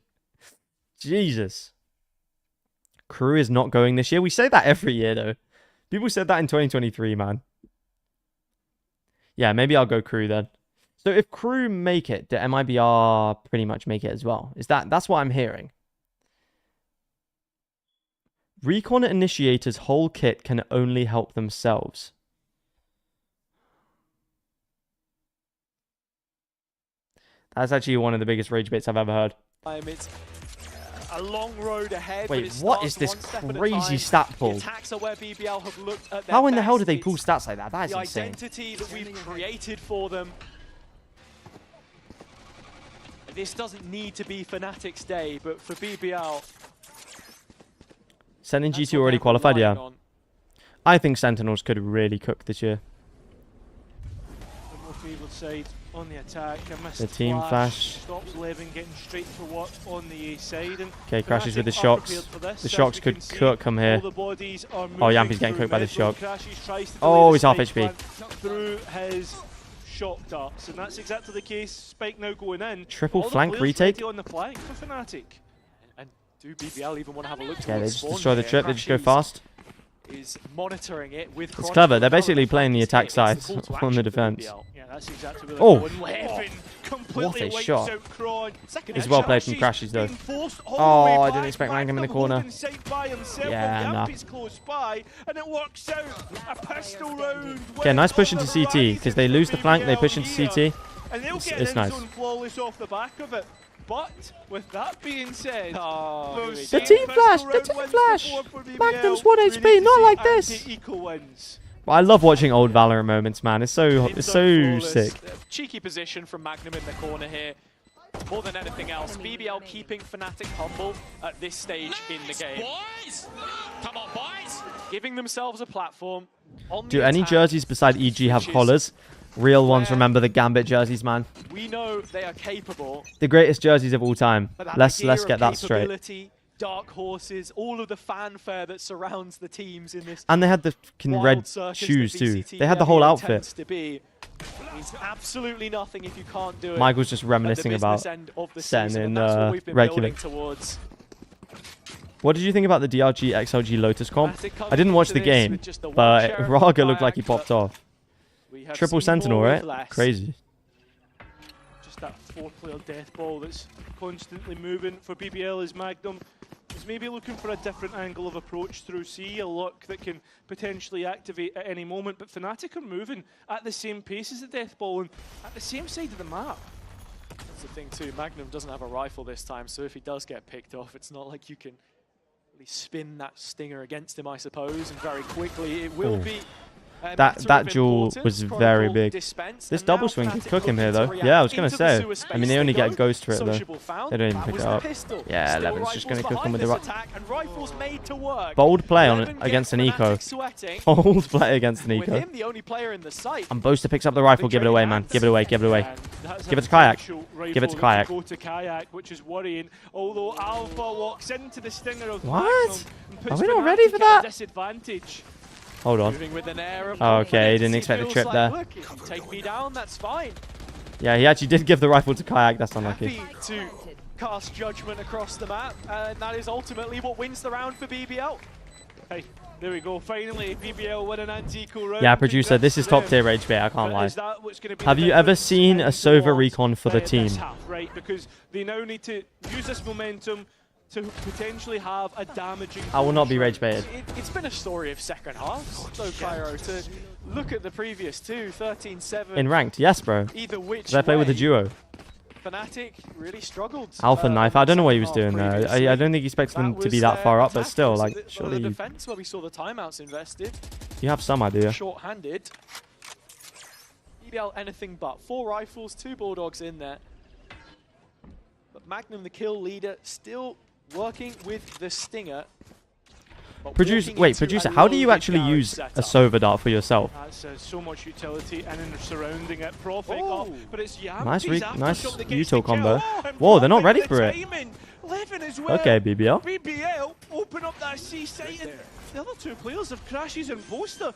Jesus. Crew is not going this year. We say that every year, though. People said that in 2023, man. Yeah, maybe I'll go Crew then. So if Crew make it, do MIBR pretty much make it as well? That's what I'm hearing. Recon Initiator's whole kit can only help themselves. That's actually one of the biggest rage baits I've ever heard. It's a long road ahead. Wait, what is this crazy stat pull? How in the hell did they pull stats like that? That is insane. The identity that we've created for them. This doesn't need to be Fnatic's day, but for BBL... Sen and G2 already qualified, yeah. I think Sentinels could really cook this year. The more favored side on the attack. The team flash. Stops Levin getting straight to work on the A side. Okay, crashes with the shocks. The shocks could cook him here. Oh, Yampi's getting cooked by the shock. Oh, he's half HP. Through his shock darts, and that's exactly the case. Spike now going in. Triple flank retake. On the flank for Fnatic. And do BBL even want to have a look? Yeah, they just destroy the trip. They just go fast. Is monitoring it with it's clever. They're basically playing the attack side on the defense. Yeah, that's exactly oh, what a shot. It's well played from Crashes though. Oh, I didn't expect Mangum in the corner. Yeah, nah. Okay, nice push into CT because they lose the flank, they push into CT. It's nice. But with that being said, the team flash, Magnum's 1 HP, not like this. I love watching old Valorant moments, man. It's so sick. Cheeky position from Magnum in the corner here. More than anything else, BBL keeping Fnatic humble at this stage in the game. Boys! Come on, boys! Giving themselves a platform. Do any jerseys beside EG have collars? Real ones, remember the Gambit jerseys, man. We know they are capable. The greatest jerseys of all time. Let's get that straight. Dark horses, all of the fanfare that surrounds the teams in this. And they had the red shoes too. They had the whole outfit. It's absolutely nothing if you can't do it. Michael's just reminiscing about Sen in regular. What did you think about the DRG XLG Lotus comp? I didn't watch the game, but Raga looked like he popped off. Triple Sentinel, right? Crazy. Just that 4-player death ball that's constantly moving for BBL is Magnum. Is maybe looking for a different angle of approach through C, a lock that can potentially activate at any moment, but Fnatic are moving at the same pace as the death ball and at the same side of the map. That's the thing too, Magnum doesn't have a rifle this time, so if he does get picked off, it's not like you can really spin that stinger against him, I suppose, and very quickly it will be... That duel was very big. This double swing could cook him here, though. Yeah, I was going to say. I mean, they only get a ghost for it, though. They don't even pick it up. Yeah, Levin's just going to cook him with the right. Bold play against an eco. Bold play against an eco. And Boaster picks up the rifle. Give it away, man. Give it away. Give it away. Give it to Kayak. Give it to Kayak. What? Are we not ready for that? Hold on. Okay, didn't expect a trip there. Look, if you take me down, that's fine. Yeah, he actually did give the rifle to Kayak. That's unlucky. Happy to cast judgment across the map, and that is ultimately what wins the round for BBL. Hey, there we go. Finally, BBL win an anti-equal round. Yeah, producer, this is top tier rage bait. I can't lie. Have you ever seen a Sova recon for the team? Right, because they now need to use this momentum to potentially have a damaging. I will not be rage baited. It's been a story of second halves, though, Cairo. To look at the previous two, 13-7. In ranked, yes, bro. Either which I play with a duo. Fnatic really struggled. Alpha knife. I don't know what he was doing there. I don't think he expects them to be that far up, but still, like, surely. The defense where we saw the timeouts invested. You have some idea. Short-handed. BBL anything but. 4 rifles, 2 bulldogs in there. But Magnum, the kill leader, still working with the Stinger. Producer, how do you actually use a Sova dart for yourself? That's so much utility, and then surrounding it. Profit off, but it's nice util combo. Whoa, they're not ready for it. Okay, BBL. BBL open up that C site, and the other 2 players have crashes and poster.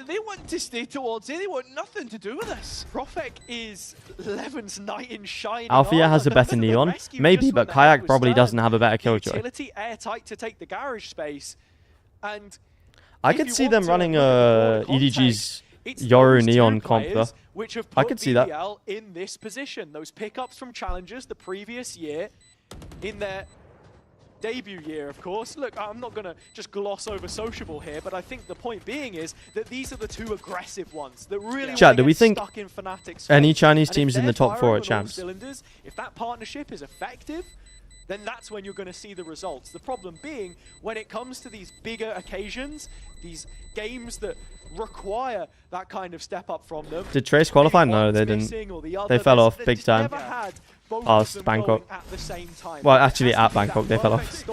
They want to stay towards it. They want nothing to do with this. Profek is Levin's knight in shining. Althea has a better neon, maybe, but Kayak probably doesn't have a better killjoy. Utility airtight to take the garage space. And I could see them running EDG's Yoru Neon comp though. Which have I could see that. BBL in this position. Those pickups from challengers the previous year, in their debut year, of course. Look, I'm not going to just gloss over Sociable here, but I think the point being is that these are the 2 aggressive ones that really Chat, do we think stuck in Fnatic's any Chinese teams in the top 4 at champs? If that partnership is effective, then that's when you're going to see the results. The problem being, when it comes to these bigger occasions, these games that require that kind of step up from them. Did Trace qualify? No, they didn't. They fell off big time. Past Bangkok. Well, actually at Bangkok they fell off.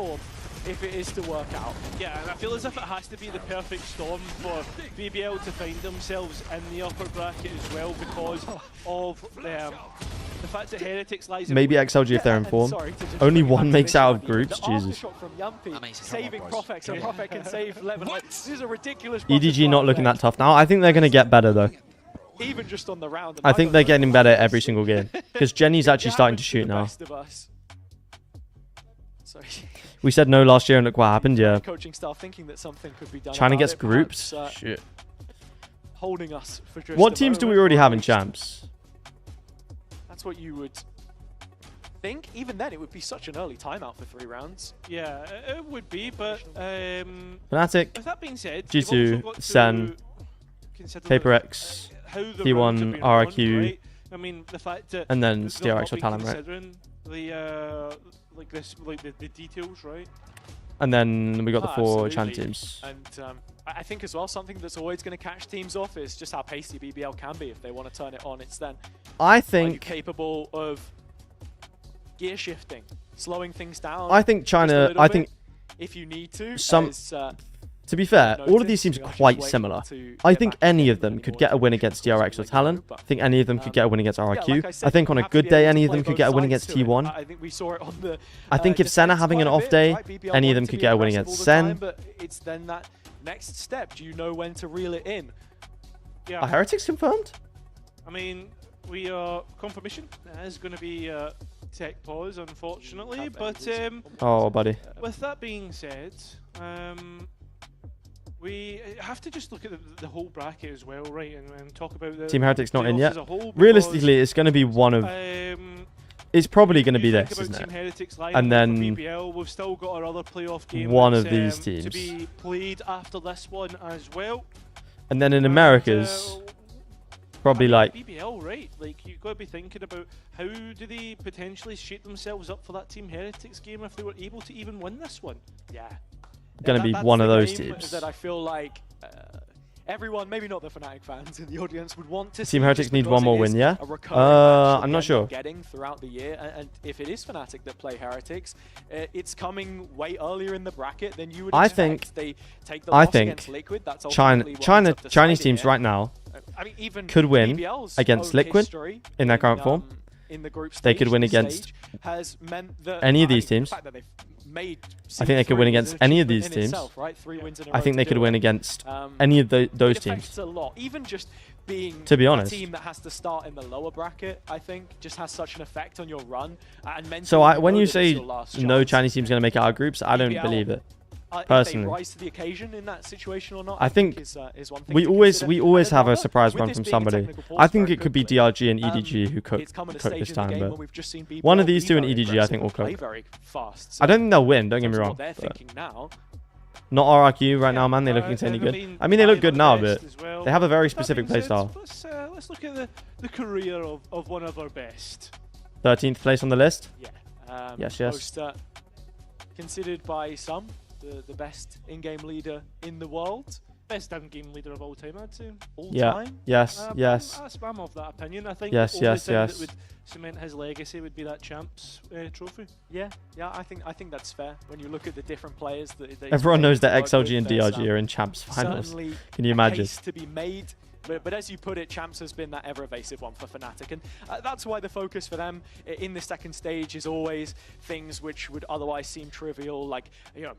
If it is to work out. Yeah, and I feel as if it has to be the perfect storm for BBL to find themselves in the upper bracket as well, because of the fact that Heretics lies in maybe XLG if they're in form. Only 1 makes out of groups. Jesus. Saving Profek, so Profek can save 11. This is a ridiculous. EDG not looking that tough now. I think they're going to get better though. Even just on the round. I think they're getting better every single game because Jenny's actually starting to shoot now. Sorry. We said no last year and look what happened, yeah. Coaching staff thinking that something could be done. China gets groups? Shit. Holding us for just what teams do we already have in champs? That's what you would think. Even then, it would be such an early timeout for 3 rounds. Yeah, it would be, but Fnatic, with that being said, G2, Sen, Paper X, T1, RRQ, right? I mean, the fact that and then STRX or Talon, right? The details, right? And then we got the 4 Chan teams. And I think as well, something that's always going to catch teams off is just how pacey BBL can be. If they want to turn it on, it's then. I think capable of gear shifting, slowing things down. I think China. I think if you need to. To be fair, all of these seems quite similar. I think any of them could get a win against DRX or Talon. I think any of them could get a win against RRQ. I think on a good day, any of them could get a win against T1. I think we saw it on the. I think if Sen are having an off day, any of them could get a win against Sen. But it's then that next step. Do you know when to reel it in? Yeah. Are Heretics confirmed? I mean, we are confirmation. There's going to be tech pause, unfortunately. But oh, buddy. With that being said, we have to just look at the whole bracket as well, right, and talk about the Team Heretics not in yet. Realistically, it's going to be one of. It's probably going to be this, isn't it? And then BBL, we've still got our other playoff game. One of these teams to be played after this one as well. And then in Americas, probably like BBL, right? Like you've got to be thinking about how do they potentially shape themselves up for that Team Heretics game if they were able to even win this one. Yeah. Going to be one of those teams that I feel like everyone, maybe not the Fnatic fans in the audience, would want to see. Team Heretics need one more win, yeah? I'm not sure. Getting throughout the year, and if it is Fnatic that play Heretics, it's coming way earlier in the bracket than you would expect. They take the loss against Liquid. That's Chinese teams right now could win against Liquid in their current form. In the group stage, they could win against any of these teams. made. I think they could win against any of these teams. I think they could win against any of those teams. A lot. Even just being to be honest, a team that has to start in the lower bracket, I think, just has such an effect on your run. And so when you say no Chinese team's going to make it out of groups, I don't believe it. Personally, if they rise to the occasion in that situation or not, I think is one thing we always have a surprise run from somebody. I think it could be DRG and EDG who cook this time, but one of these two and EDG I think will cook. I don't think they'll win. Don't get me wrong. Not RRQ right now, man. They're looking any good. I mean, they look good now, but they have a very specific playstyle. Let's look at the career of one of our best. 13th place on the list. Yeah. Yes. Most, considered by some the best in-game leader in the world. Best in-game leader of all time, I'd say. All time? Yes. I'm of that opinion. I think yes. that would cement his legacy would be that champs trophy. Yeah, I think that's fair. When you look at the different players that everyone knows that XLG and DRG are in champs finals. Can you imagine? Case to be made. But as you put it, Champs has been that ever-evasive one for Fnatic, and that's why the focus for them in the second stage is always things which would otherwise seem trivial, like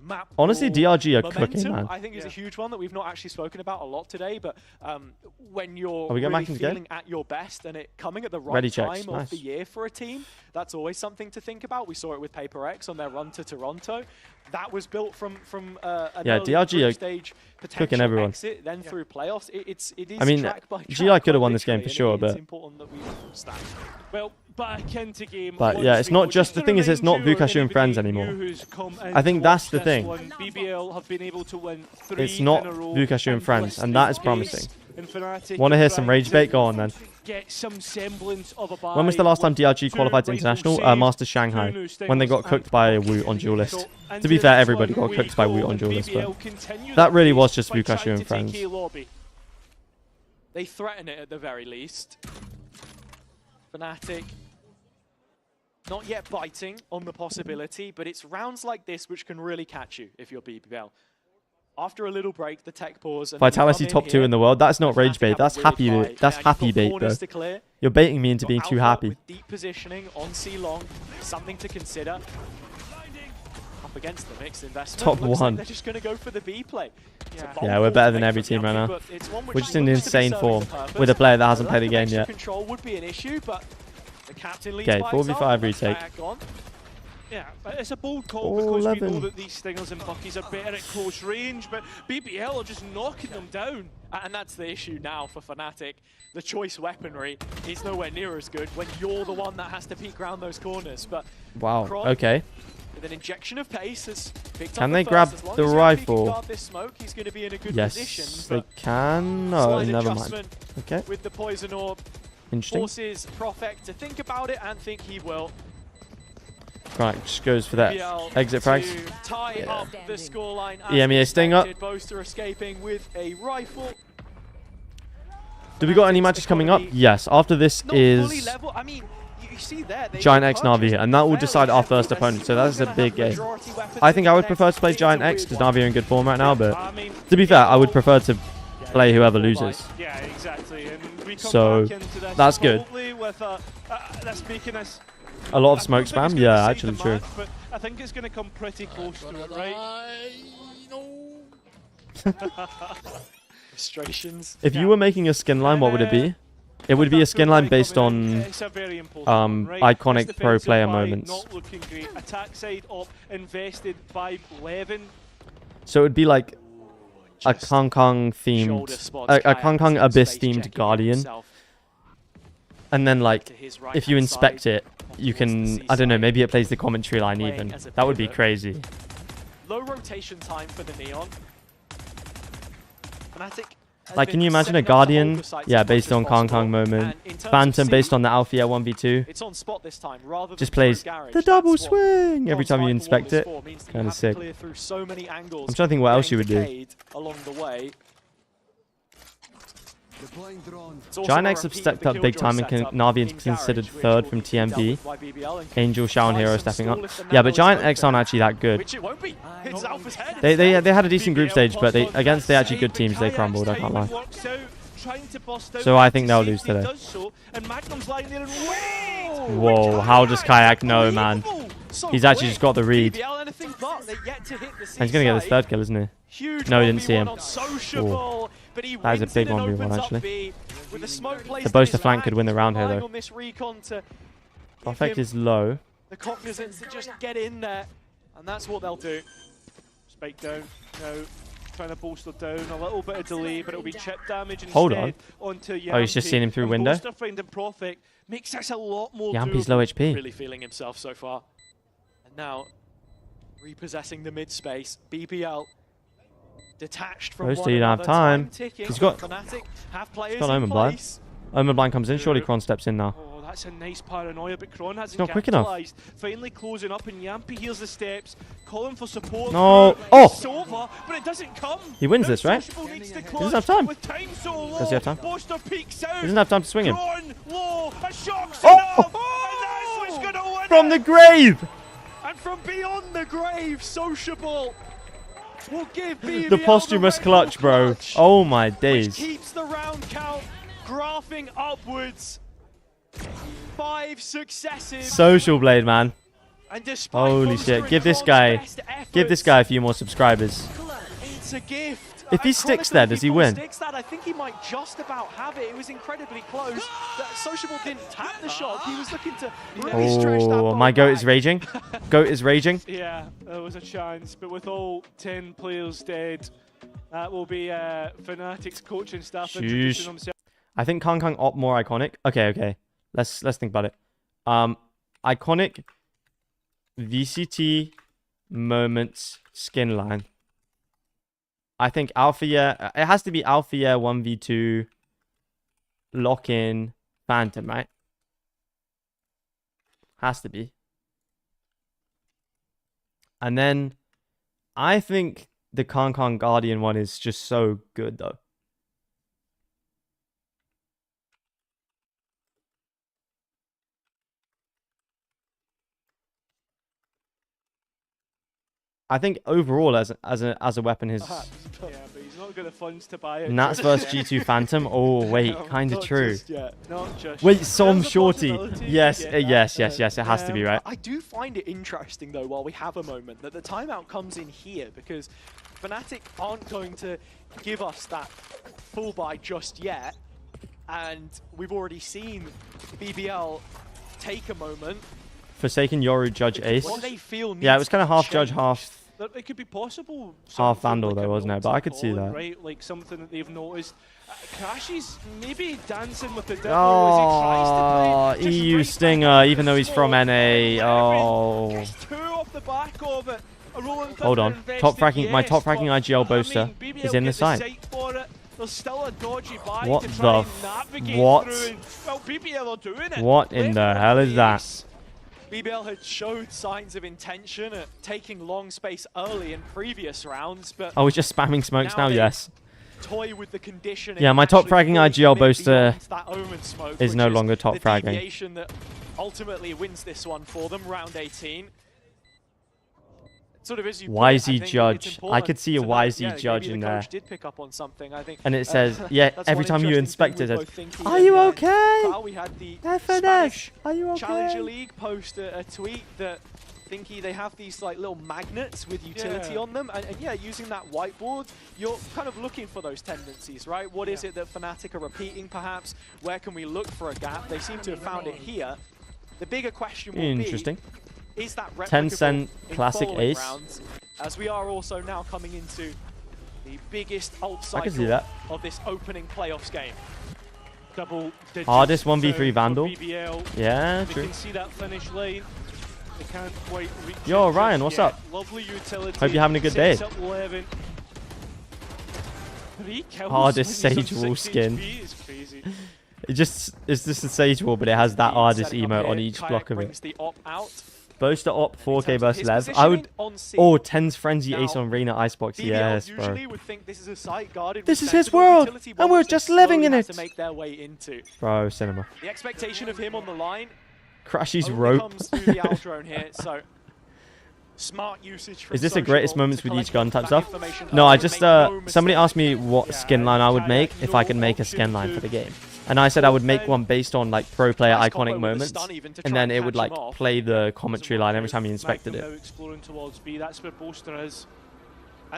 map. Honestly, DRG are momentum, cooking, man. I think is a huge one that we've not actually spoken about a lot today, but when you're really feeling at your best and it coming at the right time of the year for a team, that's always something to think about. We saw it with Paper X on their run to Toronto. That was built from an DRG stage cooking everyone. Exit, then through playoffs. It is I mean, track by track, GI could have won this game for sure, but well, back into game. But yeah, it's not just the thing is it's not Vukashu and friends anymore. I think that's the thing. BBL have been able to win 3 it's not Vukashu and friends, and that is promising. Want to hear some rage bait? Go on then. Get some semblance of a buy. When was the last time DRG qualified to international? Masters Shanghai, when they got cooked by Wu on dual list. To be fair, everybody got cooked by Wu on dual list, but that really was just Vukashu and friends. They threaten it at the very least. Fnatic not yet biting on the possibility, but it's rounds like this which can really catch you if you're BBL. After a little break, the tech pause. And Vitality top 2 in the world. That's not rage bait. That's happy bait. That's happy bait, bro. You're baiting me into being too happy. With deep positioning on C long, something to consider. Up against the mixed investment. Top 1. Like they're just going to go for the B play. Yeah, we're better than every team right now. We're just in insane form with a player that hasn't played the game yet. Control would be an issue, but the captain leads okay, 4v5 retake. Yeah, it's a bold call because we know that these Stingers and Buckies are better at close range, but BBL are just knocking them down. And that's the issue now for Fnatic. The choice weaponry is nowhere near as good when you're the one that has to peek around those corners. But wow, Kron, okay. with an injection of pace, has picked can up they the grab first. the rifle? This smoke, he's going to be in a good yes, position, they can. No, never mind. Okay. With the poison orb, interesting. Forces Profek to think about it and think he will. Right, just goes for that exit frags. Tie up the scoreline. EMEA staying up. Boaster escaping with a rifle. Do we got any matches coming up? Yes. After this is I mean, you see there, Giant X Navi, and that will decide our first opponent. So that is a big game. I think I would prefer to play Giant X because Navi are in good form right now. But to be fair, I would prefer to play whoever loses. Yeah, exactly. And we come so back into this that's good. With, that's making us a lot of smoke spam. Yeah, actually true. But I think it's going to come pretty close to it, right? Frustrations. If you were making a skin line, what would it be? It would be a skin line based on iconic pro player moments. Not looking great. Attack side up, invested 5-11. So it would be like a Kong Kong themed, a Kong Kong Abyss themed Guardian. And then like, if you inspect it, you can, I don't know, maybe it plays the commentary line even. That would be crazy. Low rotation time for the Neon. Fnatic. Like, can you imagine a Guardian? Yeah, based on Kong Kong moment. Phantom based on the Althea 1v2. It's on spot this time, rather just plays the double swing every time you inspect it. Kind of sick. I'm trying to think what else you would do. Along the way. Giant X have stepped up big time, and Navi is considered third from TMB. Angel, Shao, and Hero stepping up. Yeah, but Giant X aren't actually that good. They had a decent group stage, but against the actually good teams, they crumbled, I can't lie. So I think they'll lose today. Whoa, how does Kayak know, man? He's actually just got the read. yet to hit the And he's going to get this third kill, isn't he? Huge no, he didn't see him. But he that is a big 1v1, actually. With the smoke the boaster flank could win the round here, though. Perfect is low. The cognizance to just get in there, and that's what they'll do. Spike down, trying to bolster down, a little bit of delay, but it'll be chip damage instead. Hold on. Onto Yampi. Oh, he's just seen him through window. Makes this a lot more Yampi's low HP. Really feeling himself so far. And now, repossessing the mid space, BBL detached from Boaster, you don't have time. He's got Omen Blind. Omen Blind comes in, surely Kron steps in now. Oh, that's a nice paranoia, but Kron hasn't not quick enough. Finally closing up, and Yampi heals the steps, calling for support. No. Oh! Over, but it doesn't come. He wins this, right? He doesn't have time. Does he have time? He doesn't have time to swing him. Oh! From the grave! And from beyond the grave, Sociable will give BBL the posthumous clutch, bro. Oh my days. Which keeps the round count graphing upwards. 5 successive. Social Blade, man. And despite holy shit. Give this guy a few more subscribers. It's a gift. If he sticks there, does he win? I think he might just about have it. It was incredibly close. Sociable didn't tap the shot. He was looking to really stretch that ball my goat back. is raging. Goat is raging. Yeah, there was a chance, but with all 10 players dead, that will be Fnatic's coaching staff introducing themselves. I think Kang op more iconic. Okay. Let's think about it. Iconic VCT moments skin line. I think Alpha Year, it has to be Alpha Year 1v2 lock-in Phantom, right? Has to be. And then I think the Kang Guardian one is just so good, though. I think overall, as a weapon, his. Yeah, but he's not got the funds to buy it. Nats versus G2 Phantom. Oh wait, kind of true. Not just wait, Som Shorty. Yes, yes. It has to be, right. I do find it interesting though, while we have a moment, that the timeout comes in here because Fnatic aren't going to give us that full buy just yet, and we've already seen BBL take a moment. Forsaken Yoru Judge Ace. What they feel yeah, it was kind of half Judge, half. It could be possible. Half Vandal though, wasn't it? But I could see that. Right, like something that they've noticed. Crashy's maybe dancing with the devil oh, as he tries to play. EU Stinger, even though he's from NA. Oh. Gets 2 off the back of it. Hold on. My top fracking IGL Boaster is in the site. There's still a dodgy buy what to try the? and navigate What? through. Well, BBL are doing it. What in the hell is that? BBL had showed signs of intention at taking long space early in previous rounds, but oh, we're just spamming smokes now. Yes. Toy with the conditioning. Yeah, my top fragging IGL Boaster smoke, is no longer top fragging. Deviation that ultimately wins this one for them, round 18. Sort of as you YZ Judge. I could see a YZ Judge in there. Did pick up on something, I think. And it says, yeah, every time you inspect it, are you okay? We had the FNC, are you okay? Challenger League post a tweet that they have these like little magnets with utility on them, and yeah, using that whiteboard, you're kind of looking for those tendencies, right? What is it that Fnatic are repeating, perhaps? Where can we look for a gap? They seem to have found it here. The bigger question will be, is that 10-cent classic ace? Rounds, as we are also now coming into the biggest ult cycle of this opening playoffs game. Hardest 1v3 Vandal. Yeah, true. You can see that finish lane. They can't quite reach. Yo, Ryan, what's up? Lovely utility. Hope you're having a good day. Hardest Sage Wall skin. It's just a Sage Wall, but it has that hardest emote on each block of it. Boaster op 4K versus Lev. I would. Oh, 10's Frenzy Ace on Reyna Icebox. Yes, bro. This is his world, and we're just living in it. Bro, cinema. The expectation of him on the line. Crashy's rope. Smart usage. Is this the greatest moments with each gun type stuff? No, I just somebody asked me what skin line I would make if I could make a skin line for the game. And I said I would make one based on like pro player iconic moments, and then it would like play the commentary line every time you inspected it. Exploring towards B. That's where Boaster is.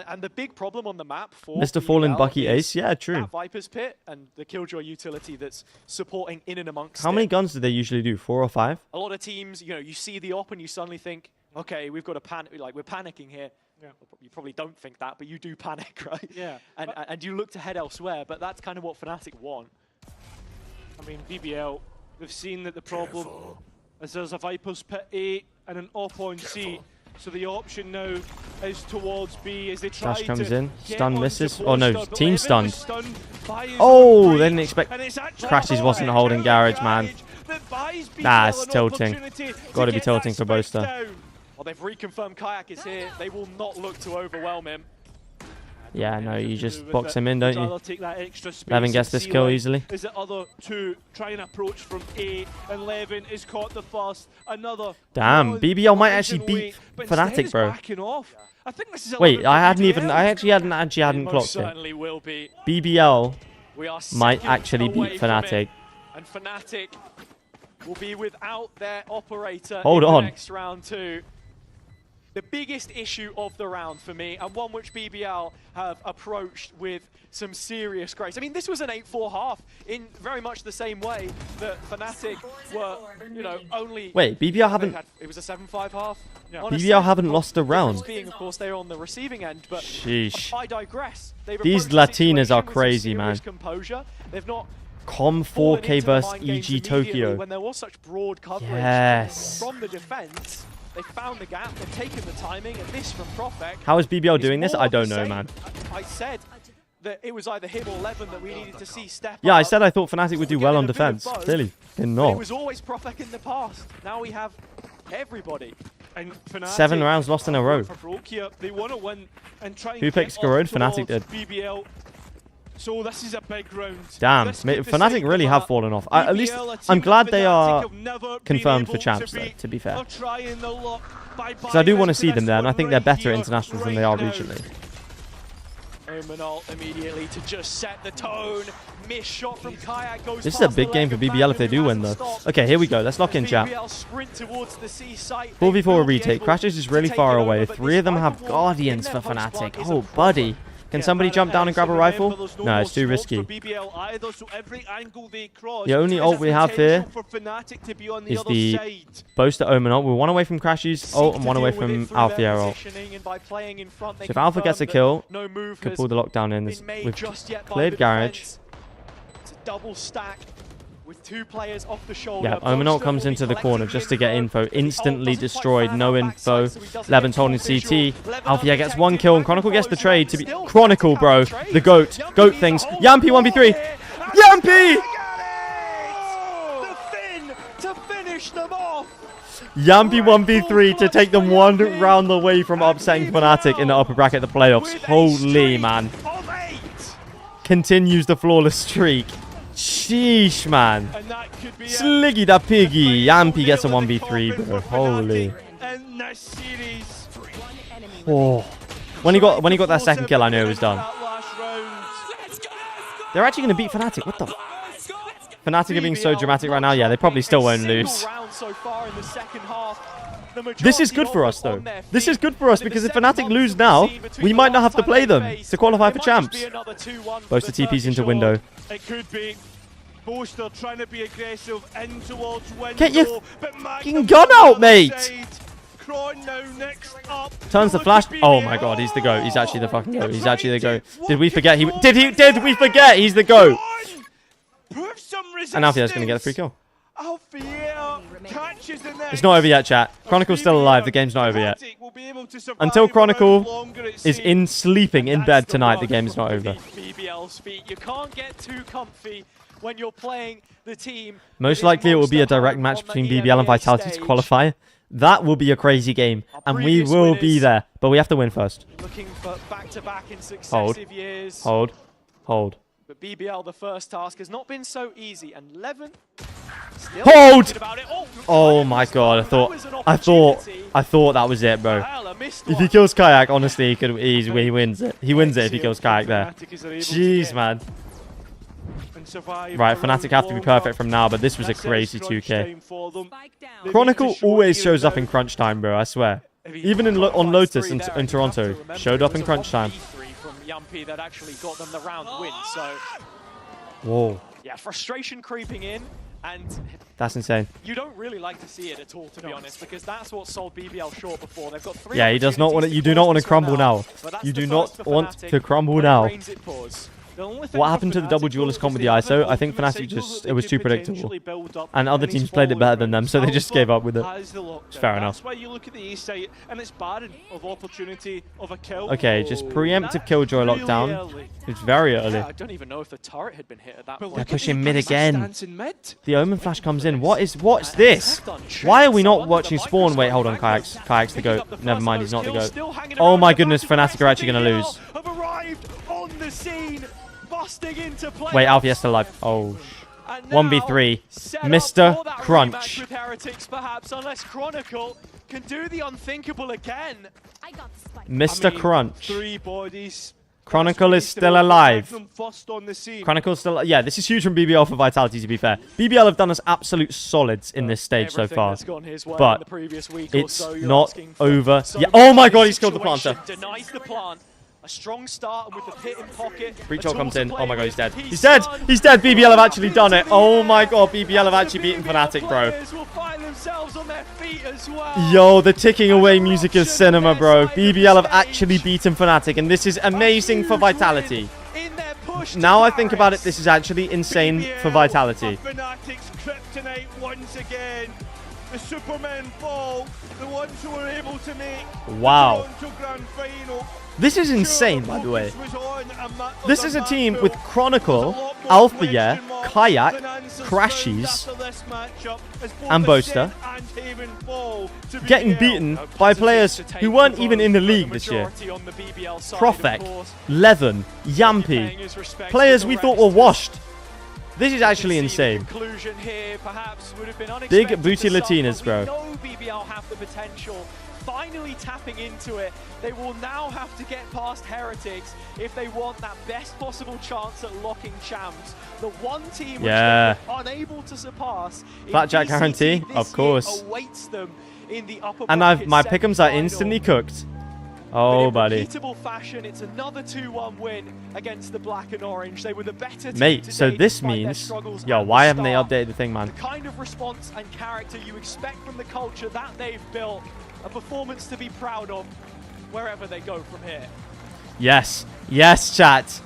And the big problem on the map for Mr. Fallen Bucky Ace, yeah, true. That Viper's Pit and the Killjoy utility that's supporting in and amongst. How many guns do they usually do? 4 or 5? A lot of teams, you know, you see the op and you suddenly think, okay, we've got to panic. Like we're panicking here. Yeah. You probably don't think that, but you do panic, right? Yeah. And you look to head elsewhere, but that's kind of what Fnatic want. I mean, BBL, they've seen that the problem is there's a Viper's Pit A and an op on C. So the option now is towards B as they try Flash comes to in, stun misses. Oh no, team stunned. Oh, they didn't expect. Crashes wasn't holding Garage, man. Nah, it's tilting. Got to be tilting for Boaster. Well, they've reconfirmed Kayak is here. They will not look to overwhelm him. Yeah, no, you just box him in, don't you? Levin gets this kill easily. Is the other two try and approach from A, and Levin is caught the first. Another. Damn, BBL might actually beat Fnatic, bro. Wait, I actually hadn't clocked it. BBL might actually beat Fnatic. And Fnatic will be without their operator in the next round too. The biggest issue of the round for me, and one which BBL have approached with some serious grace. I mean, this was an 8-4 half in very much the same way that Fnatic were, you know, only... Wait, BBL haven't... It was a 7-5 half. Yeah. BBL haven't lost a round. Being, of course, they're on the receiving end, but sheesh. I digress. These Latinas are crazy, man. Composure. They've not... Com 4K versus EG Tokyo. When there was such broad coverage from the defense. They found the gap, they've taken the timing, and this from Profek. How is BBL doing this? I don't know, man. I said that it was either him or Levin that we needed to see step up. Yeah, I said I thought Fnatic would do well on defense. Clearly, they're not. It was always Profek in the past. Now we have everybody. And 7 rounds lost in a row. They want to win and try and who picked Scarone? Fnatic did. BBL. So this is a big round. Damn, Fnatic really have fallen off. At least I'm glad they are confirmed for champs, though, to be fair. Because I do want to see them there, and I think they're better at internationals than they are regionally. Immediately to just set the tone. Miss shot from Kayak goes. This is a big game for BBL if they do win, though. Okay, here we go. Let's lock in, chat. 4v4 retake. Crashes is really far away. 3 of them have Guardians for Fnatic. Oh, buddy. Can somebody jump down and grab a rifle? No, it's too risky. The only ult we have here is the Boaster Omen ult. We're 1 away from Crashy's ult and 1 away from Alfier ult. So if Alpha gets a kill, could pull the lockdown in. We've cleared Garage. It's a double stack. With 2 players off the shoulder. Yeah, Omen ult comes into the corner just to get info. Instantly destroyed, no info. Levin's holding CT. Alfia gets 1 kill, and Chronicle gets the trade to be... Chronicle, bro. The GOAT. GOAT things. Yampy 1v3. Yampy! The Finn to finish them off. Yampy 1v3 to take them 1 round away from upsetting Fnatic in the upper bracket of the playoffs. Holy, man. Continues the flawless streak. Sheesh, man. Sliggy da piggy. Yampy gets a 1v3, bro. Holy. Oh. When he got that second kill, I knew it was done. They're actually going to beat Fnatic. What the? Fnatic are being so dramatic right now. Yeah, they probably still won't lose. This is good for us, though. This is good for us because if Fnatic lose now, we might not have to play them to qualify for champs. Boaster TP's into window. It could be Boaster trying to be aggressive in towards window. Get your fucking gun out, mate! Turns the flash. Oh my god, he's the GOAT. He's actually the fucking GOAT. He's actually the GOAT. Did we forget he... Did we forget he's the GOAT? And Alfia's going to get a free kill. It's not over yet, chat. Chronicle's still alive. The game's not over yet. Until Chronicle is sleeping in bed tonight, the game is not over. You can't get too comfy when you're playing the team. Most likely it will be a direct match between BBL and Vitality to qualify. That will be a crazy game, and we will be there. But we have to win first. Looking for back-to-back in successive years. Hold. But BBL, the first task, has not been so easy. And Levin still hold! Oh my god, I thought that was it, bro. If he kills Kayak, honestly, he wins it. He wins it if he kills Kayak there. Jeez, man. and survive. Right, Fnatic have to be perfect from now, but this was a crazy 2K. Chronicle always shows up in crunch time, bro, I swear. Even on Lotus in Toronto, showed up in crunch time. From Yumpy that actually got them the round win, so... Whoa. Yeah, frustration creeping in, and... That's insane. You don't really like to see it at all, to be honest, because that's what sold BBL short before. They've got 3 Yeah, he does not want to. You do not want to crumble now. You do not want to crumble now. What happened to the double duelist comp with the ISO? I think Fnatic just, it was too predictable. And other teams played it better than them, so they just gave up with it. It's fair enough. That's why you look at the East side, and it's barren of opportunity of a kill. Okay, just preemptive killjoy lockdown. It's very early. Yeah, I don't even know if the turret had been hit at that point. They're pushing mid again. The Omen Flash comes in. What's this? Why are we not watching Spawn? Wait, hold on, Kayak's. Kayak's the GOAT. Never mind, he's not the GOAT. Oh my goodness, Fnatic are actually going to lose. Wait, Alfie's still alive. Oh. 1v3. Mr. Crunch. With Heretics, perhaps, unless Chronicle can do the unthinkable again. Mr. Crunch. 3 bodies. Chronicle is still alive. Chronicle's still... Yeah, this is huge from BBL for Vitality, to be fair. BBL have done us absolute solids in this stage so far. But it's not over. Yeah. Oh my god, he's killed the planter. Denies the plant. A strong start and with the pit in pocket. Breach ult comes in. Oh my god, he's dead. He's dead! He's dead! BBL have actually done it. Oh my god, BBL have actually beaten Fnatic, bro. Yo, the ticking away music is cinema, bro. BBL have actually beaten Fnatic, and this is amazing for Vitality. Now I think about it, this is actually insane for Vitality. Fnatic's kryptonite once again. The Supermen fall. The ones who were able to make wow. the Grand Final. This is insane, by the way. This is a team with Chronicle, Alpha, Kayak, Crashies, and Boaster getting beaten by players who weren't even in the league this year. Profek, Levin, Yampy, players we thought were washed. This is actually insane. Big booty Latinas, bro. Finally tapping into it. They will now have to get past Heretics if they want that best possible chance at locking champs. The one team which they're unable to surpass. Blackjack guarantee, of course. Awaits them in the upper and my pick'ems are instantly cooked. Oh, buddy. In repeatable fashion, it's another 2-1 win against the black and orange. They were the better team. Mate, so this means, yo, why haven't they updated the thing, man? The kind of response and character you expect from the culture that they've built. A performance to be proud of wherever they go from here. Yes. Yes, chat.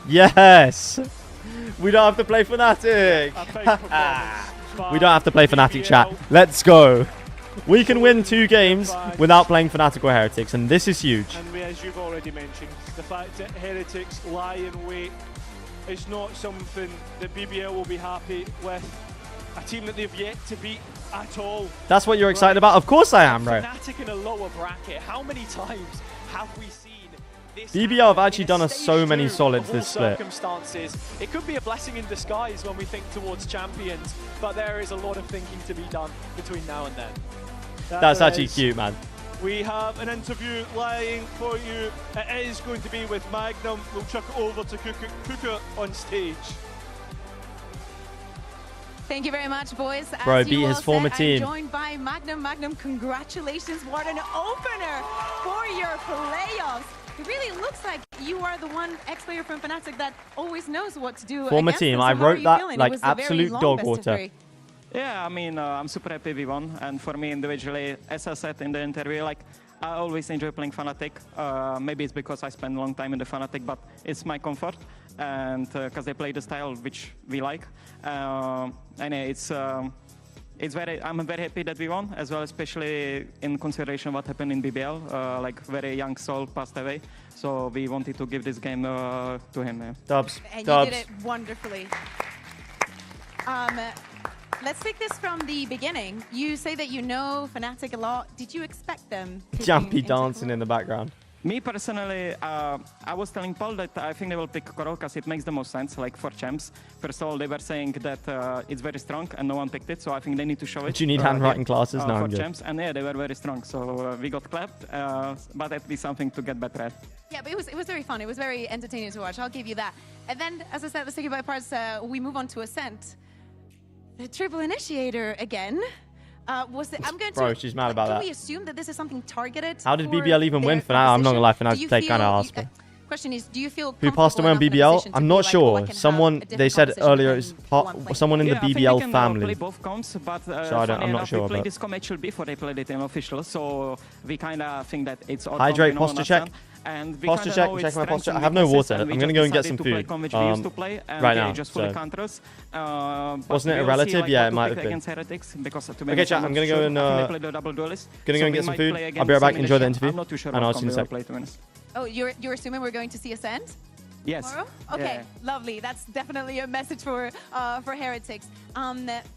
Yes. We don't have to play Fnatic. We don't have to play Fnatic, chat. Let's go. We can win 2 games without playing Fnatic or Heretics, and this is huge. And as you've already mentioned, the fact that Heretics lie in wait is not something that BBL will be happy with. A team that they've yet to beat at all. That's what you're excited about? Of course I am, bro. Fnatic in a lower bracket. How many times have we seen this? BBL have actually done us so many solids this split. Circumstances. It could be a blessing in disguise when we think towards champions, but there is a lot of thinking to be done between now and then. That's actually cute, man. We have an interview lying for you. It is going to be with Magnum. We'll chuck it over to Kuka on stage. Thank you very much, boys. Bro, as beat his former team. I'm joined by Magnum. Magnum, congratulations. What an opener for your playoffs. It really looks like you are the one ex-player from Fnatic that always knows what to do. Former team. I wrote that like absolute dog water. Yeah, I mean, I'm super happy we won. And for me individually, as I said in the interview, like, I always enjoy playing Fnatic. Maybe it's because I spend a long time in the Fnatic, but it's my comfort. And because they play the style which we like. And I'm very happy that we won, as well, especially in consideration what happened in BBL. Like, very young soul passed away. So we wanted to give this game to him. Yeah. Dubs. And you did it wonderfully. Let's take this from the beginning. You say that you know Fnatic a lot. Did you expect them to Jumpy dancing in the background. Me personally, I was telling Paul that I think they will pick Coral because it makes the most sense, like for champs. First of all, they were saying that it's very strong and no one picked it, so I think they need to show it. Do you need handwriting classes? No, for I'm good. champs, and yeah, they were very strong, so we got clapped, but at least something to get better at. Yeah, but it was very fun. It was very entertaining to watch. I'll give you that. And then, as I said, let's take it by parts. We move on to Ascent. The triple initiator again. I'm going Bro, she's mad about that. Can we assume that this is something targeted? How did BBL even win for now? I'm not gonna lie, for now to take kind of ask her. Question is, do you feel who passed away on BBL? I'm not sure. Someone they said earlier is someone in the BBL family. Both comps, but so I'm not sure. We played this comp actually before they played it in official, so we kind of think that it's hydrate, posture check. And posture check, check my posture. I have no water. I'm gonna go and get some food. Right now. So. Wasn't it a relative? Yeah, it might have been. Okay, chat. I'm gonna go and get some food. I'll be right back. Enjoy the interview, and I'll see you in a sec. Oh, you're assuming we're going to see Ascent? Yes. Tomorrow? Okay, lovely. That's definitely a message for Heretics.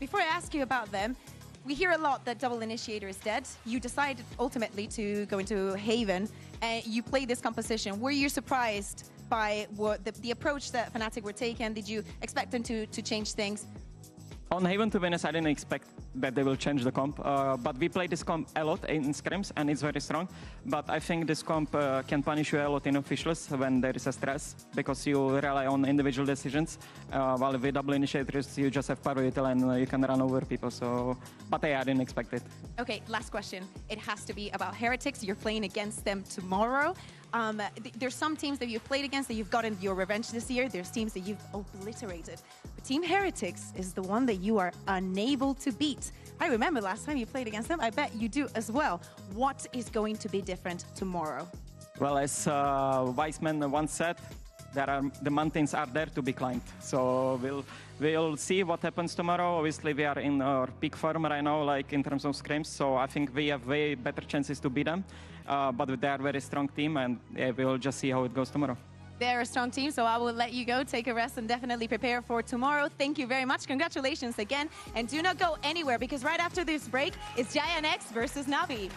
Before I ask you about them, we hear a lot that Double Initiator is dead. You decided ultimately to go into Haven, and you played this composition. Were you surprised by what the approach that Fnatic were taking? Did you expect them to change things? On Haven, to be honest, I didn't expect that they will change the comp, but we play this comp a lot in scrims and it's very strong. But I think this comp can punish you a lot in officials when there is a stress, because you rely on individual decisions, while with double initiators you just have power util and you can run over people. So, but yeah, I didn't expect it. Okay, last question. It has to be about Heretics. You're playing against them tomorrow. There's some teams that you've played against that you've gotten your revenge this year. There's teams that you've obliterated. But Team Heretics is the one that you are unable to beat. I remember last time you played against them. I bet you do as well. What is going to be different tomorrow? Well, as Weissman once said, the mountains are there to be climbed. So we'll see what happens tomorrow. Obviously, we are in our peak form right now, like in terms of scrims. So I think we have way better chances to beat them. But they are a very strong team, and we'll just see how it goes tomorrow. They're a strong team, so I will let you go, take a rest, and definitely prepare for tomorrow. Thank you very much. Congratulations again. And do not go anywhere, because right after this break, it's Giant X versus NAVI.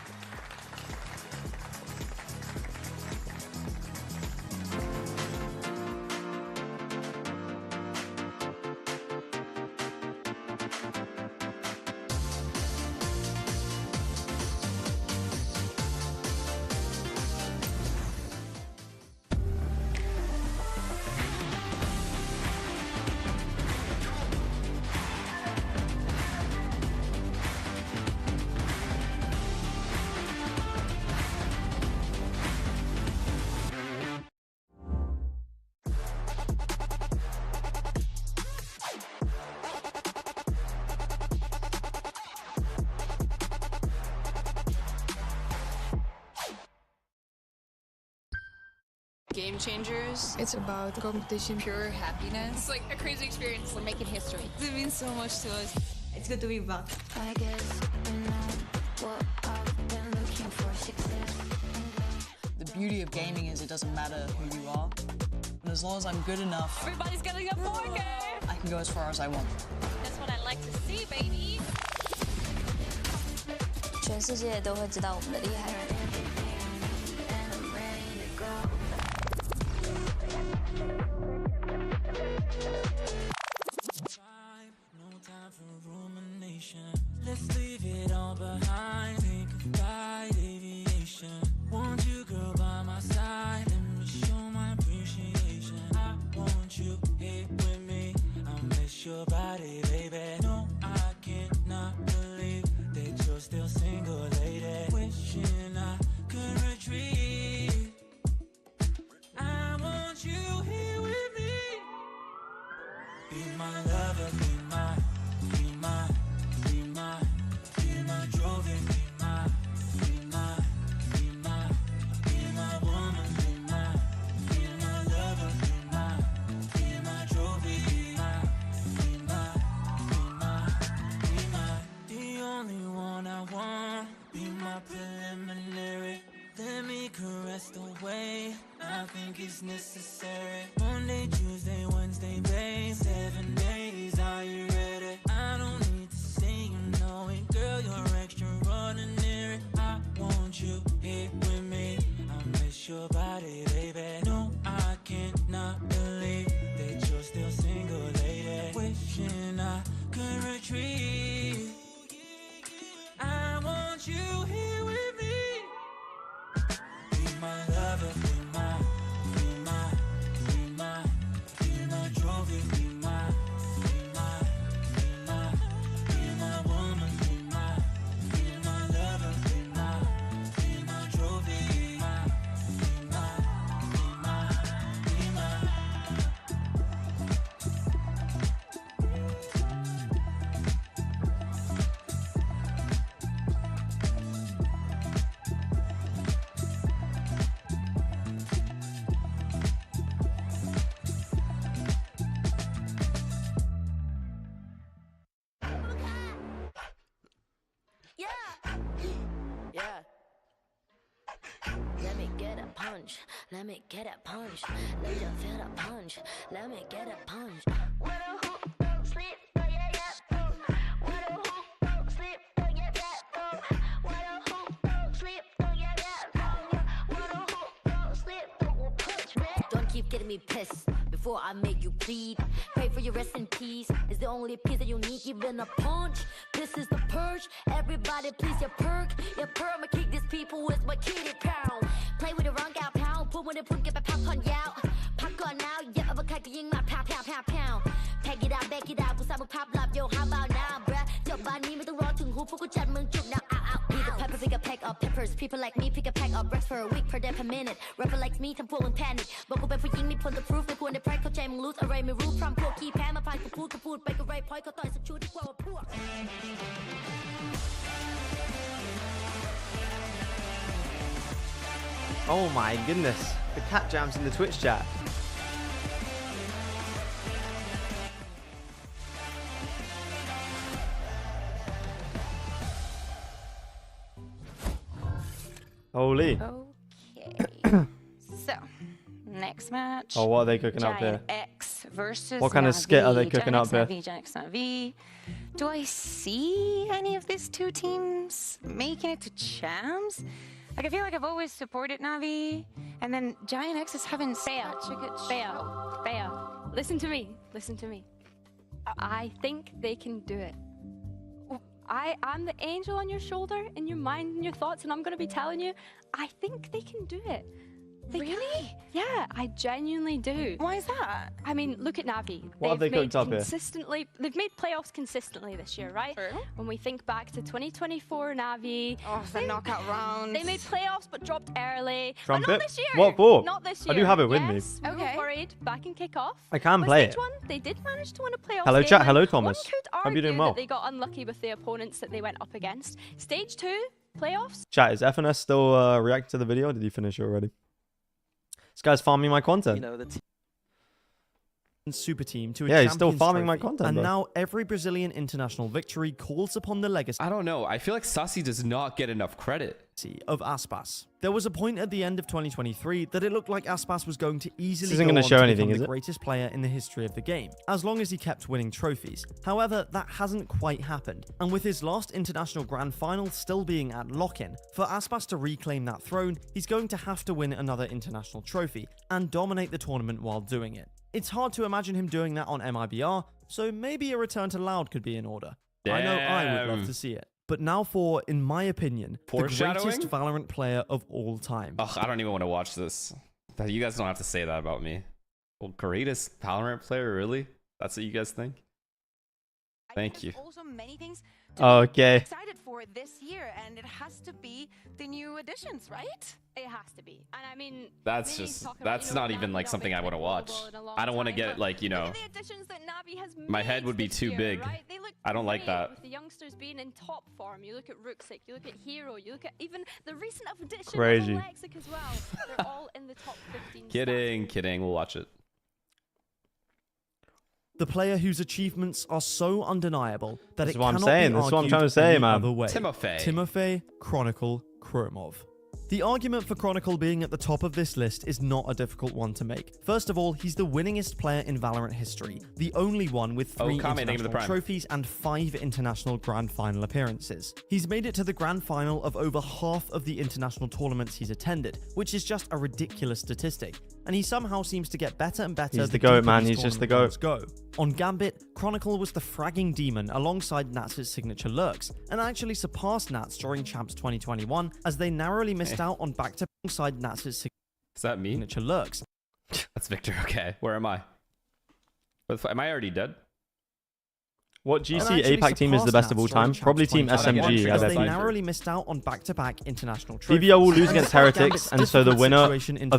Game changers. It's about competition, pure happiness. It's like a crazy experience. We're making history. It means so much to us. It's good to be back. I guess I know what I've been looking for, success. The beauty of gaming is it doesn't matter who you are. And as long as I'm good enough, everybody's getting a 4K. I can go as far as I want. That's what I like to see, baby. 全世界都会知道我们的厉害。Let's leave it all behind. Think of flight aviation. Want you, girl, by my side. Let me show my appreciation. I want you here with me. I miss your body, baby. No, I cannot believe that you're still single, lady. Wishing I could retreat. I want you here with me. Be my lover, be my Joven, be my woman, be my lover, be my Joven, be my, the only one I want, be my preliminary. Let me caress the way I think it's necessary. Monday, Tuesday, Wednesday, babe, 7 days, are you ready? I don't need to say you know it, girl, you're extraordinary. I want you here with me. I miss your body, baby. No, I cannot believe that you're still single, lady. Wishing I could retreat. I want you here with me. Be my lover, be my trophy, be my woman, be my lover, be my trophy, be my. Let me get a punch. Let you feel the punch. Let me get a punch. What a hook, don't sleep, oh yeah, yeah, oh. What a hook, don't sleep, oh yeah, yeah, oh. What a hook, don't sleep, oh yeah, yeah, oh. What a hook, don't sleep, don't punch me. Don't keep getting me pissed before I make you bleed. Pray for your rest in peace. It's the only peace that you need, even a punch. This is the purge. Everybody please your perk. Your perk, I'ma kick these people with my kitty pound. Play with the wrong gal pound. Put when they put get the pop on out. Pop on now, yeah, but can't get my pound, pound, pound, pound. Pack it out, back it out. กูสร้างมึงภาพลับ yo how about now bruh จบบ้านนี้ไม่ต้องรอถึงหูพวกกูจัดมึงจุก now out out pick a pepper pick a pack of peppers people like me pick a pack of rest for a week per day per minute rapper like me ทำพวกมึง panic บอกกูเป็นผู้หญิงมีผลต่อ proof ไม่ควรได้ pride เข้าใจมึง lose อะไรไม่รู้พร้อมพวกขี้แพ้มาผ่านกูพูดไปก็ไร point เขาต่อยสักชุดดีกว่าพวก Oh my goodness. The cat jams in the Twitch chat. Holy. Okay. So, next match. Oh, what are they cooking up here? X versus What kind of skit are they cooking up here? NAVI. Do I see any of these two teams making it to champs? Like, I feel like I've always supported NAVI, and then Giant X is having such a good show. Bea, listen to me. I think they can do it. I'm the angel on your shoulder, in your mind and your thoughts, and I'm going to be telling you, I think they can do it. Really? Yeah, I genuinely do. Why is that? I mean, look at NAVI. What have they cooked up here? They've made playoffs consistently this year, right? True. When we think back to 2024 NAVI. Oh, the knockout round. They made playoffs but dropped early. Trumpet? But not this year. What for? Not this year. I do have it with me. Yes, we were worried back in kickoff. I can But play stage it. one, they did manage to win a playoff Hello game, chat, and hello Thomas. One could Hope you're argue doing well. that they got unlucky with the opponents that they went up against. Stage 2, playoffs. Chat, is FNS still reacting to the video? Or did you finish it already? This guy's farming my content. You know, the super team to a yeah, he's still Champions farming my Trophy. content. And bro. now every Brazilian international victory calls upon the legacy. I don't know. I feel like Sassy does not get enough credit. Of Aspas. There was a point at the end of 2023 that it looked like Aspas was going to easily isn't go gonna on show to anything, become is the it? greatest player in the history of the game, as long as he kept winning trophies. However, that hasn't quite happened, and with his last international grand final still being at lock-in, for Aspas to reclaim that throne, he's going to have to win another international trophy and dominate the tournament while doing it. It's hard to imagine him doing that on MIBR, so maybe a return to Loud could be in order. I know I would love to see it. But now for, in my opinion, the greatest Valorant player of all time. Ugh, I don't even want to watch this. You guys don't have to say that about me. Well, greatest Valorant player, really? That's what you guys think? Thank you. Also, many things okay. excited for this year, and it has to be the new additions, right? It has to be. And I mean, that's not even like something I want to watch. I don't want to get like, you know, my head would be too big. Right? I don't like that. With the youngsters being in top form, you look at Ruxic, you look at Hero, you look at even the recent addition Crazy. of Alexic as well. They're all in the top 15. Kidding. We'll watch it. The player whose achievements are so undeniable that This it is what I'm cannot saying. be This is what I'm argued trying to say, any man. other way. Timofey Timofey Chronicle Chromov. The argument for Chronicle being at the top of this list is not a difficult one to make. First of all, he's the winningest player in Valorant history, the only one with 3 international trophies and 5 international Grand Final appearances. He's made it to the Grand Final of over half of the international tournaments he's attended, which is just a ridiculous statistic, and he somehow seems to get better and better. He's the GOAT, man. He's just the GOAT. On Gambit, Chronicle was the fragging demon alongside Nats' signature lurks, and actually surpassed Nats during Champs 2021 as they narrowly missed out on back-to-back alongside Nats' signature lurks. That's Victor. Okay, where am I? Am I already dead? What GC APAC team is the best of all time? Probably Team SMG. As they narrowly missed out on back-to-back international trophies. BBL will lose against Heretics, and so the winner of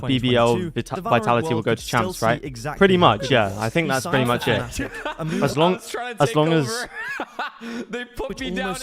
BBL Vitality will go to Champs, right? Pretty much, yeah. I think that's pretty much it. As long as they put me down.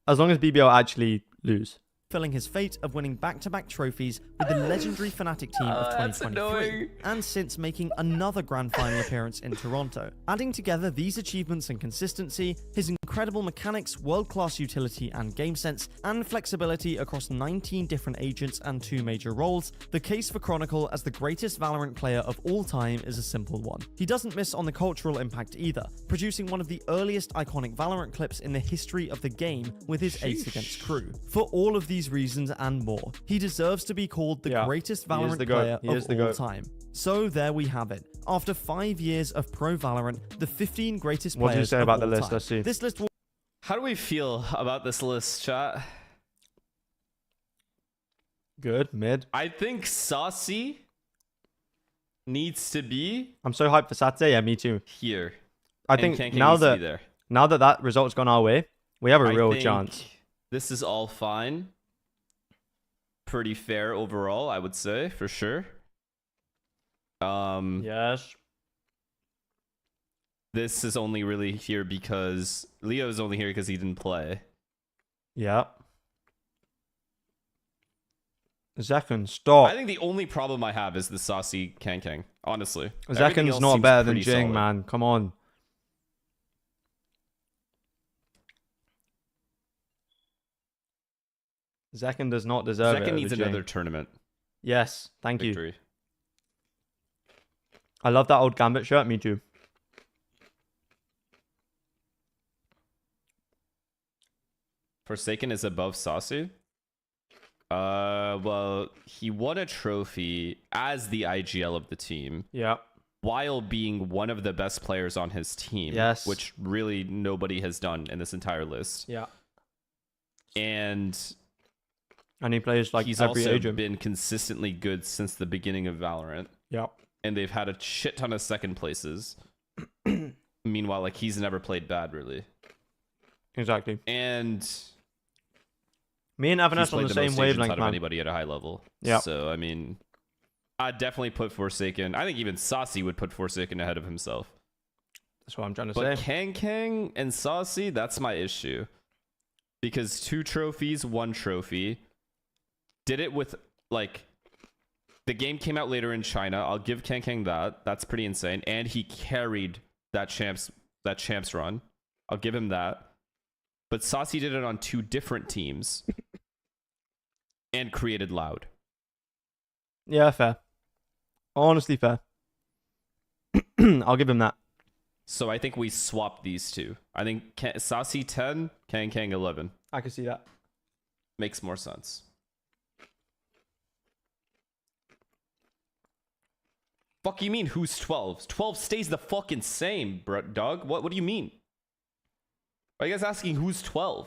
As long as BBL actually lose. Fulfilling his fate of winning back-to-back trophies with the legendary Fnatic team of 2023, and since making another Grand Final appearance in Toronto. Adding together these achievements and consistency, his incredible mechanics, world-class utility and game sense, and flexibility across 19 different agents and 2 major roles, the case for Chronicle as the greatest Valorant player of all time is a simple one. He doesn't miss on the cultural impact either, producing one of the earliest iconic Valorant clips in the history of the game with his ace against crew. For all of these reasons and more, he deserves to be called the greatest Valorant player of all time. So there we have it. After 5 years of pro Valorant, the 15 greatest players. What do you say about the list? Time. Let's see. This list will... How do we feel about this list, chat? Good, mid. I think Saucy needs to be. I'm so hyped for Saturday. Yeah, me too. Here. I think now that result's gone our way, we have a real chance. This is all fine. Pretty fair overall, I would say, for sure. Yes. This is only really here because Leo is only here because he didn't play. Yeah. Zekken, stop. I think the only problem I have is the Saucy Kankang, honestly. Zekken's not better than Jing, solid. Man. Come on. Zekken does not deserve it. Zekken needs another tournament. Yes, thank you. I love that old Gambit shirt. Me too. Forsaken is above Saucy. Well, he won a trophy as the IGL of the team. Yeah. While being one of the best players on his team. Yes. Which really nobody has done in this entire list. Yeah. And he plays like he's every also agent. been consistently good since the beginning of Valorant. Yeah. And they've had a shit ton of second places. Meanwhile, like, he's never played bad, really. Exactly. And me and Avanes on the same wavelength, man. Anybody at a high level. Yeah. So I mean, I'd definitely put Forsaken. I think even Saucy would put Forsaken ahead of himself. That's what I'm trying to say. But Kang and Saucy, that's my issue. Because 2 trophies, 1 trophy. Did it with, like, the game came out later in China. I'll give Kang that. That's pretty insane. And he carried that champs run. I'll give him that. But Saucy did it on 2 different teams. And created Loud. Yeah, fair. Honestly, fair. I'll give him that. So I think we swapped these 2. I think Saucy 10, Kang 11. I can see that. Makes more sense. Fuck you mean who's 12? 12 stays the fucking same, bro, dog. What do you mean? Are you guys asking who's 12?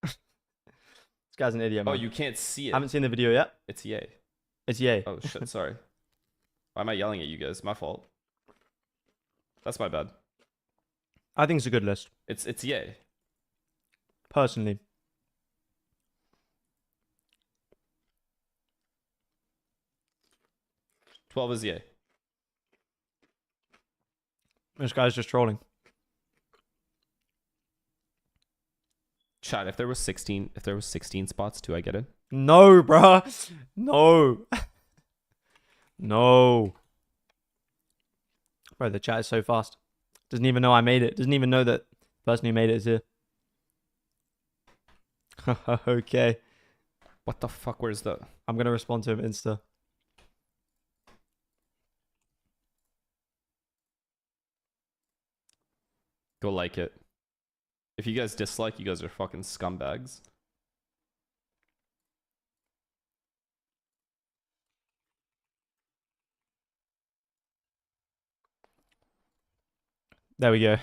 This guy's an idiot, man. Oh, you can't see it. I haven't seen the video yet. It's yay. It's yay. Oh shit, sorry. Why am I yelling at you guys? My fault. That's my bad. I think it's a good list. It's yay. Personally. $12 is yay. This guy's just trolling. Chat, if there was 16 spots, do I get it? No, bruh. No. No. Bro, the chat is so fast. Doesn't even know I made it. Doesn't even know that the person who made it is here. Okay. What the fuck? Where's the... I'm going to respond to him Insta. Go like it. If you guys dislike, you guys are fucking scumbags. There we go.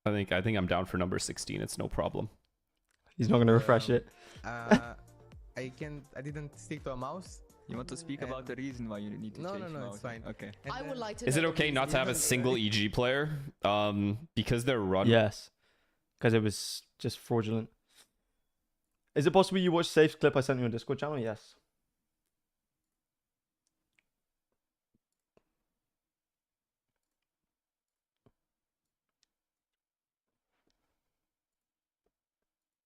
I think I'm down for number 16. It's no problem. He's not going to refresh it. I didn't stick to a mouse. You want to speak about the reason why you need to change mouse? No, it's fine. Okay. I would like to. Is it okay not to have a single EG player? Because they're run. Yes. Because it was just fraudulent. Is it possible you watched Safe's clip I sent you on Discord channel? Yes.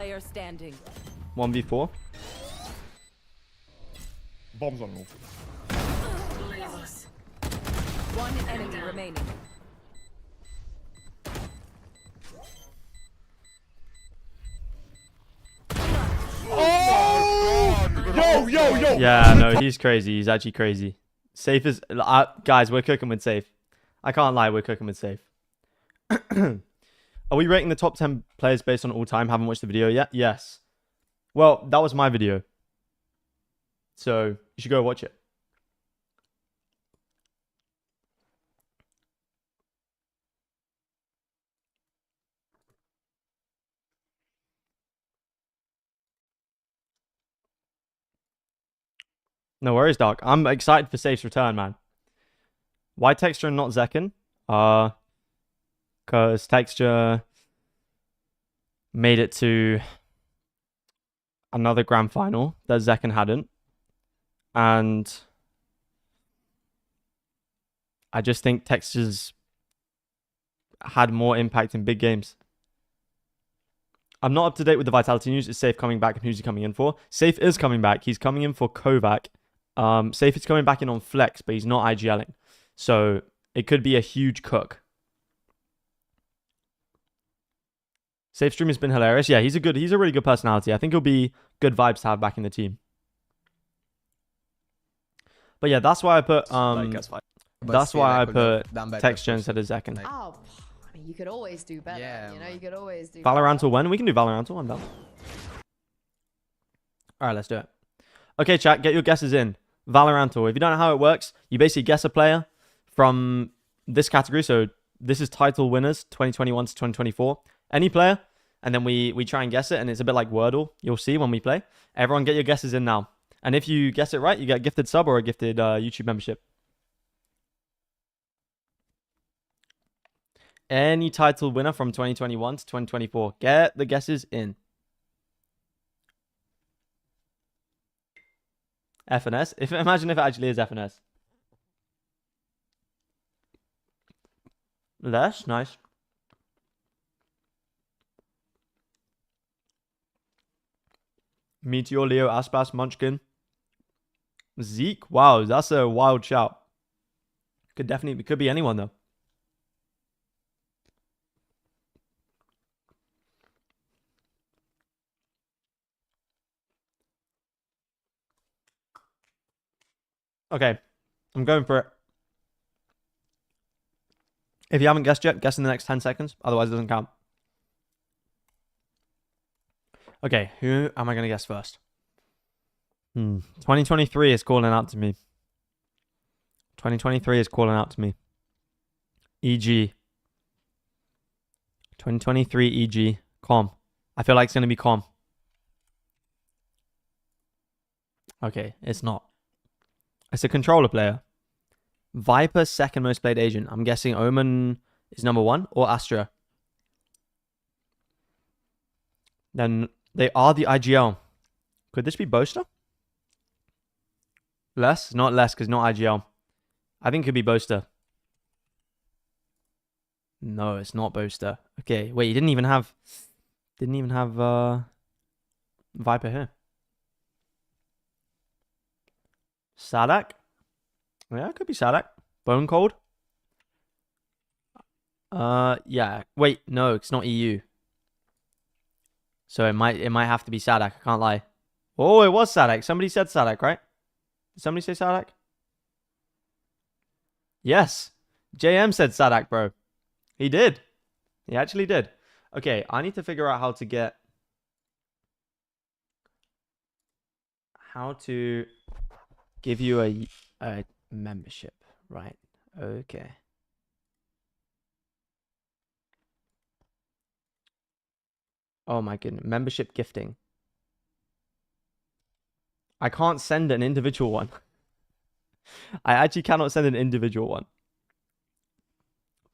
Player standing. 1v4. Bombs on roof. One enemy remaining. Oh! Yo! Yeah, no, he's crazy. He's actually crazy. Safe is... guys, we're cooking with Safe. I can't lie, we're cooking with Safe. Are we rating the top 10 players based on all time? Haven't watched the video yet? Yes. Well, that was my video. So, you should go watch it. No worries, Doc. I'm excited for Safe's return, man. Why Texture and not Zekken? Because Texture made it to another grand final that Zekken hadn't. And I just think Texture's had more impact in big games. I'm not up to date with the Vitality news. Is Safe coming back and who's he coming in for? Safe is coming back. He's coming in for Kovac. Safe is coming back in on Flex, but he's not IGLing. So it could be a huge cook. Safe stream has been hilarious. Yeah, he's a really good personality. I think he'll be good vibes to have back in the team. But yeah, that's why I put Texture instead of Zekken. Oh, I mean, you could always do better. Yeah, you know, you could always do Valorant or when? We can do Valorant or when, Val. Alright, let's do it. Okay, chat, get your guesses in. Valorant or if you don't know how it works, you basically guess a player from this category. So this is title winners 2021 to 2024. Any player, and then we try and guess it, and it's a bit like Wordle. You'll see when we play. Everyone get your guesses in now. And if you guess it right, you get a gifted sub or a gifted YouTube membership. Any title winner from 2021 to 2024. Get the guesses in. FNS. Imagine if it actually is FNS. That's nice. Meteor, Leo, Aspas, Munchkin. Zeke. Wow, that's a wild shout. Could be anyone though. Okay, I'm going for it. If you haven't guessed yet, guess in the next 10 seconds. Otherwise, it doesn't count. Okay, who am I going to guess first? 2023 is calling out to me. 2023 is calling out to me. EG. 2023 EG. Com. I feel like it's going to be Com. Okay, it's not. It's a controller player. Viper, second most played agent. I'm guessing Omen is number 1 or Astra. Then they are the IGL. Could this be Boaster? Less? Not less because not IGL. I think it could be Boaster. No, it's not Boaster. Okay, wait, he didn't even have Viper here. Sadak? Yeah, it could be Sadak. Bone Cold? Yeah. Wait, no, it's not EU. So it might have to be Sadak. I can't lie. Oh, it was Sadak. Somebody said Sadak, right? Did somebody say Sadak? Yes. JM said Sadak, bro. He did. He actually did. Okay, I need to figure out how to get... How to give you a membership, right? Okay. Oh my goodness. Membership gifting. I can't send an individual one. I actually cannot send an individual one.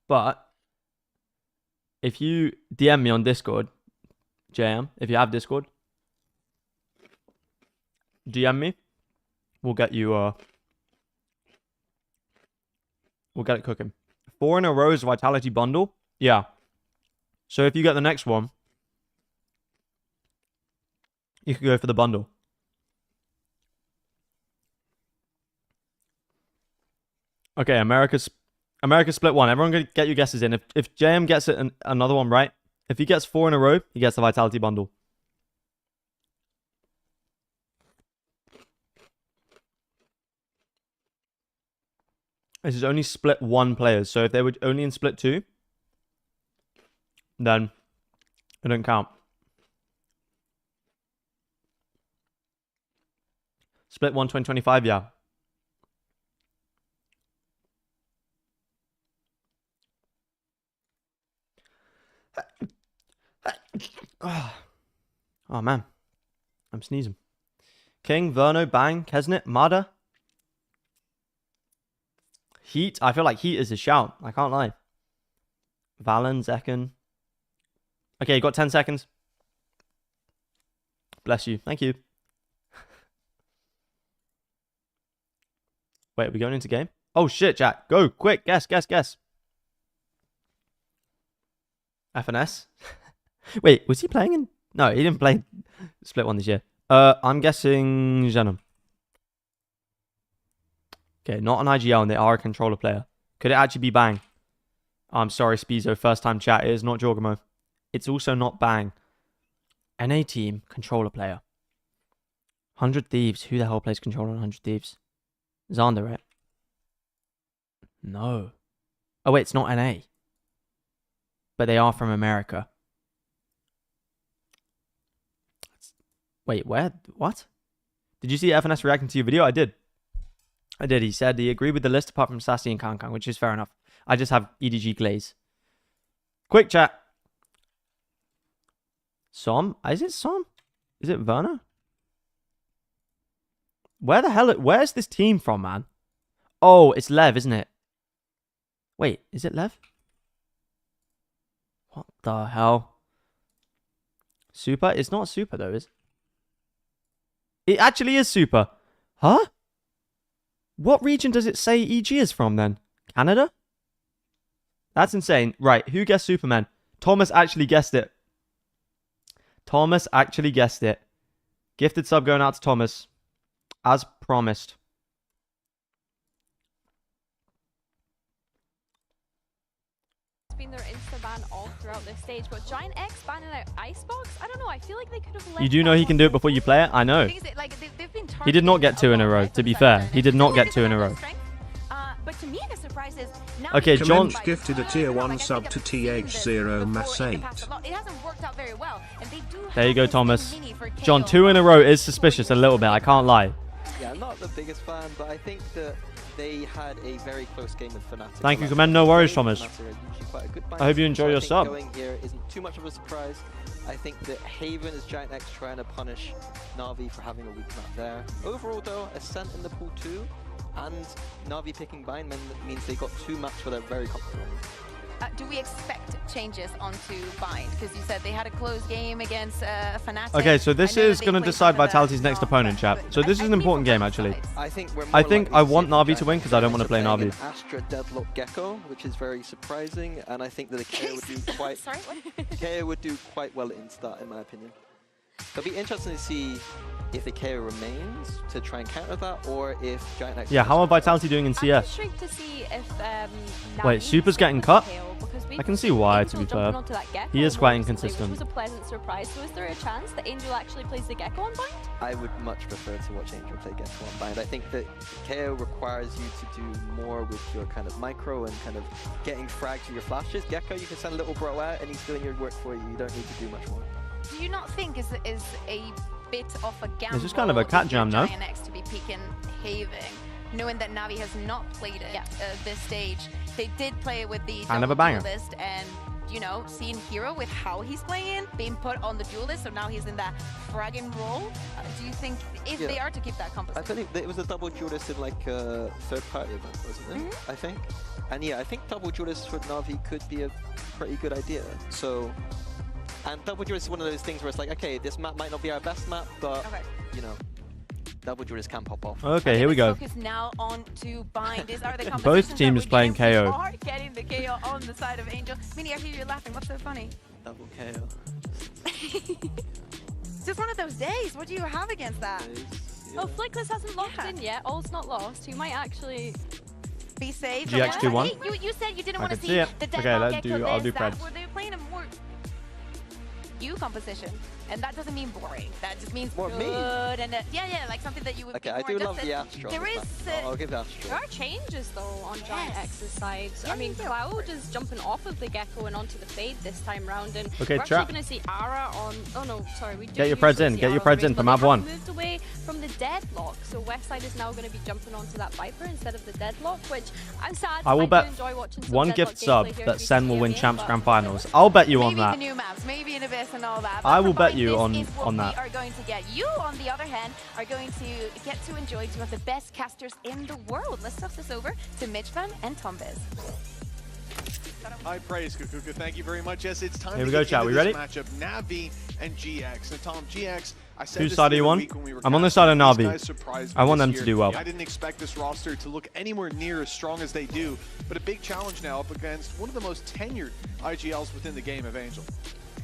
But if you DM me on Discord, JM, if you have Discord, DM me. We'll get you we'll get it cooking. 4 in a row is Vitality Bundle. Yeah. So if you get the next one, you can go for the bundle. Okay, America split 1. Everyone get your guesses in. If JM gets it another one right, if he gets 4 in a row, he gets the Vitality Bundle. This is only split 1 players. So if they were only in split 2, then it don't count. Split 1 2025, yeah. Oh man, I'm sneezing. King, Verno, Bang, Kesnet, Mada. Heat. I feel like Heat is a shout. I can't lie. Valen, Zekken. Okay, you got 10 seconds. Bless you. Thank you. Wait, are we going into game? Oh shit, Jack. Go, quick. Guess. FNS? Wait, was he playing in... No, he didn't play split 1 this year. I'm guessing Venom. Okay, not an IGL, and they are a controller player. Could it actually be Bang? I'm sorry, Spizo. First time chat. It is not Jorgamo. It's also not Bang. NA team, controller player. 100 Thieves. Who the hell plays controller on 100 Thieves? Xander, right? No. Oh, wait, it's not NA. But they are from America. Wait, where? What? Did you see FNS reacting to your video? I did. He said he agreed with the list apart from Sassy and Kankan, which is fair enough. I just have EDG Glaze. Quick chat. Som? Is it Som? Is it Werner? Where the hell? Where's this team from, man? Oh, it's Lev, isn't it? Wait, is it Lev? What the hell? Super? It's not Super, though, is it? It actually is Super. Huh? What region does it say EG is from, then? Canada? That's insane. Right, who guessed Superman? Thomas actually guessed it. Gifted sub going out to Thomas. As promised. It's been their Insta ban all throughout this stage, but Giant X banning out Icebox? I don't know, I feel like they could have let... You do know he can do it before you play it? I know. He did not get 2 in a row, to be fair. He did not get 2 in a row. But to me, the surprise is now okay, John gifted a tier 1 sub to TH0 Mass 8. It hasn't worked out very well, and they do there you go, Thomas. John, 2 in a row is suspicious a little bit, I can't lie. Yeah, I'm not the biggest fan, but I think that they had a very close game with Fnatic. Thank you, Command. No worries, Thomas. I hope you enjoy your sub. Going here isn't too much of a surprise. I think that Haven is Giant X trying to punish Navi for having a weak map there. Overall, though, Ascent in the pool 2 and Navi picking Bind means they got 2 maps where they're very comfortable. Do we expect changes onto Bind? Because you said they had a close game against Fnatic. Okay, so this is going to decide Vitality's next opponent, chat. So this is an important game, actually. I think I want Navi to win because I don't want to play Navi. Astra Deadlock Gecko, which is very surprising, and I think that the KO would do quite. KO would do quite well at Insta, in my opinion. It'll be interesting to see if the KO remains to try and counter that, or if Giant X... Yeah, how are Vitality doing in CS? I'm intrigued to see if Wait, Super's getting cut? I can see why, to be fair. He is quite inconsistent. Which was a pleasant surprise. So is there a chance that Angel actually plays the Gecko on Bind? I would much prefer to watch Angel play Gecko on Bind. I think that KO requires you to do more with your kind of micro and kind of getting frags to your flashes. Gecko, you can send a little bro out and he's doing your work for you. You don't need to do much more. Do you not think is a bit of a gamble? It's just kind of a cat jam, no? Giant X to be peeking Haven, knowing that Navi has not played it this stage. They did play with the kind of a banger list, and you know, seeing Hero with how he's playing, being put on the duel list, so now he's in that fragging role. Do you think if they are to keep that composition? I believe it was a double duel list in like a third-party event, wasn't it? I think. And yeah, I think double duel list for Navi could be a pretty good idea. So, and double duel is one of those things where it's like, okay, this map might not be our best map, but you know, double duelist can pop off. Okay, here we go. Focus now on to Bind. These are the both teams playing KO. Are getting the KO on the side of Angel. Mini, I hear you laughing. What's so funny? Double KO. It's just one of those days. What do you have against that? Oh, Flickless hasn't locked in yet. All's not lost. He might actually be safe. GX 2-1. You said you didn't want to see it. the Okay, let's do. I'll do Preds. They're playing a more composition. And that doesn't mean boring. That just means more good and yeah, like something that you would. Okay, I do love the Astro. There is. I'll give Astro. There are changes though on Giant X's side. I mean, Cloud is jumping off of the Gecko and onto the Fade this time round, and we're actually going to see Ara on. Oh no, sorry, we do. Get your Preds in. Get your Preds in for map 1. Moved away from the deadlock, so West side is now going to be jumping onto that Viper instead of the deadlock, which I'm sad. I will bet one gift sub that Sen will win Champs Grand Finals. I'll bet you on that. Maybe the new maps, maybe in Abyss and all that. I will bet you on that. We are going to get you, on the other hand, are going to get to enjoy two of the best casters in the world. Let's toss this over to Mitchvan and Tombiz. High praise, Kukuka. Thank you very much. Yes, it's time Here to we go, get chat. into We this ready? matchup, Navi and GX. And Tom, GX, I said Whose side are you on? I'm on the side of Navi. I want them to do well. I didn't expect this roster to look anywhere near as strong as they do, but a big challenge now up against one of the most tenured IGLs within the game of Angel.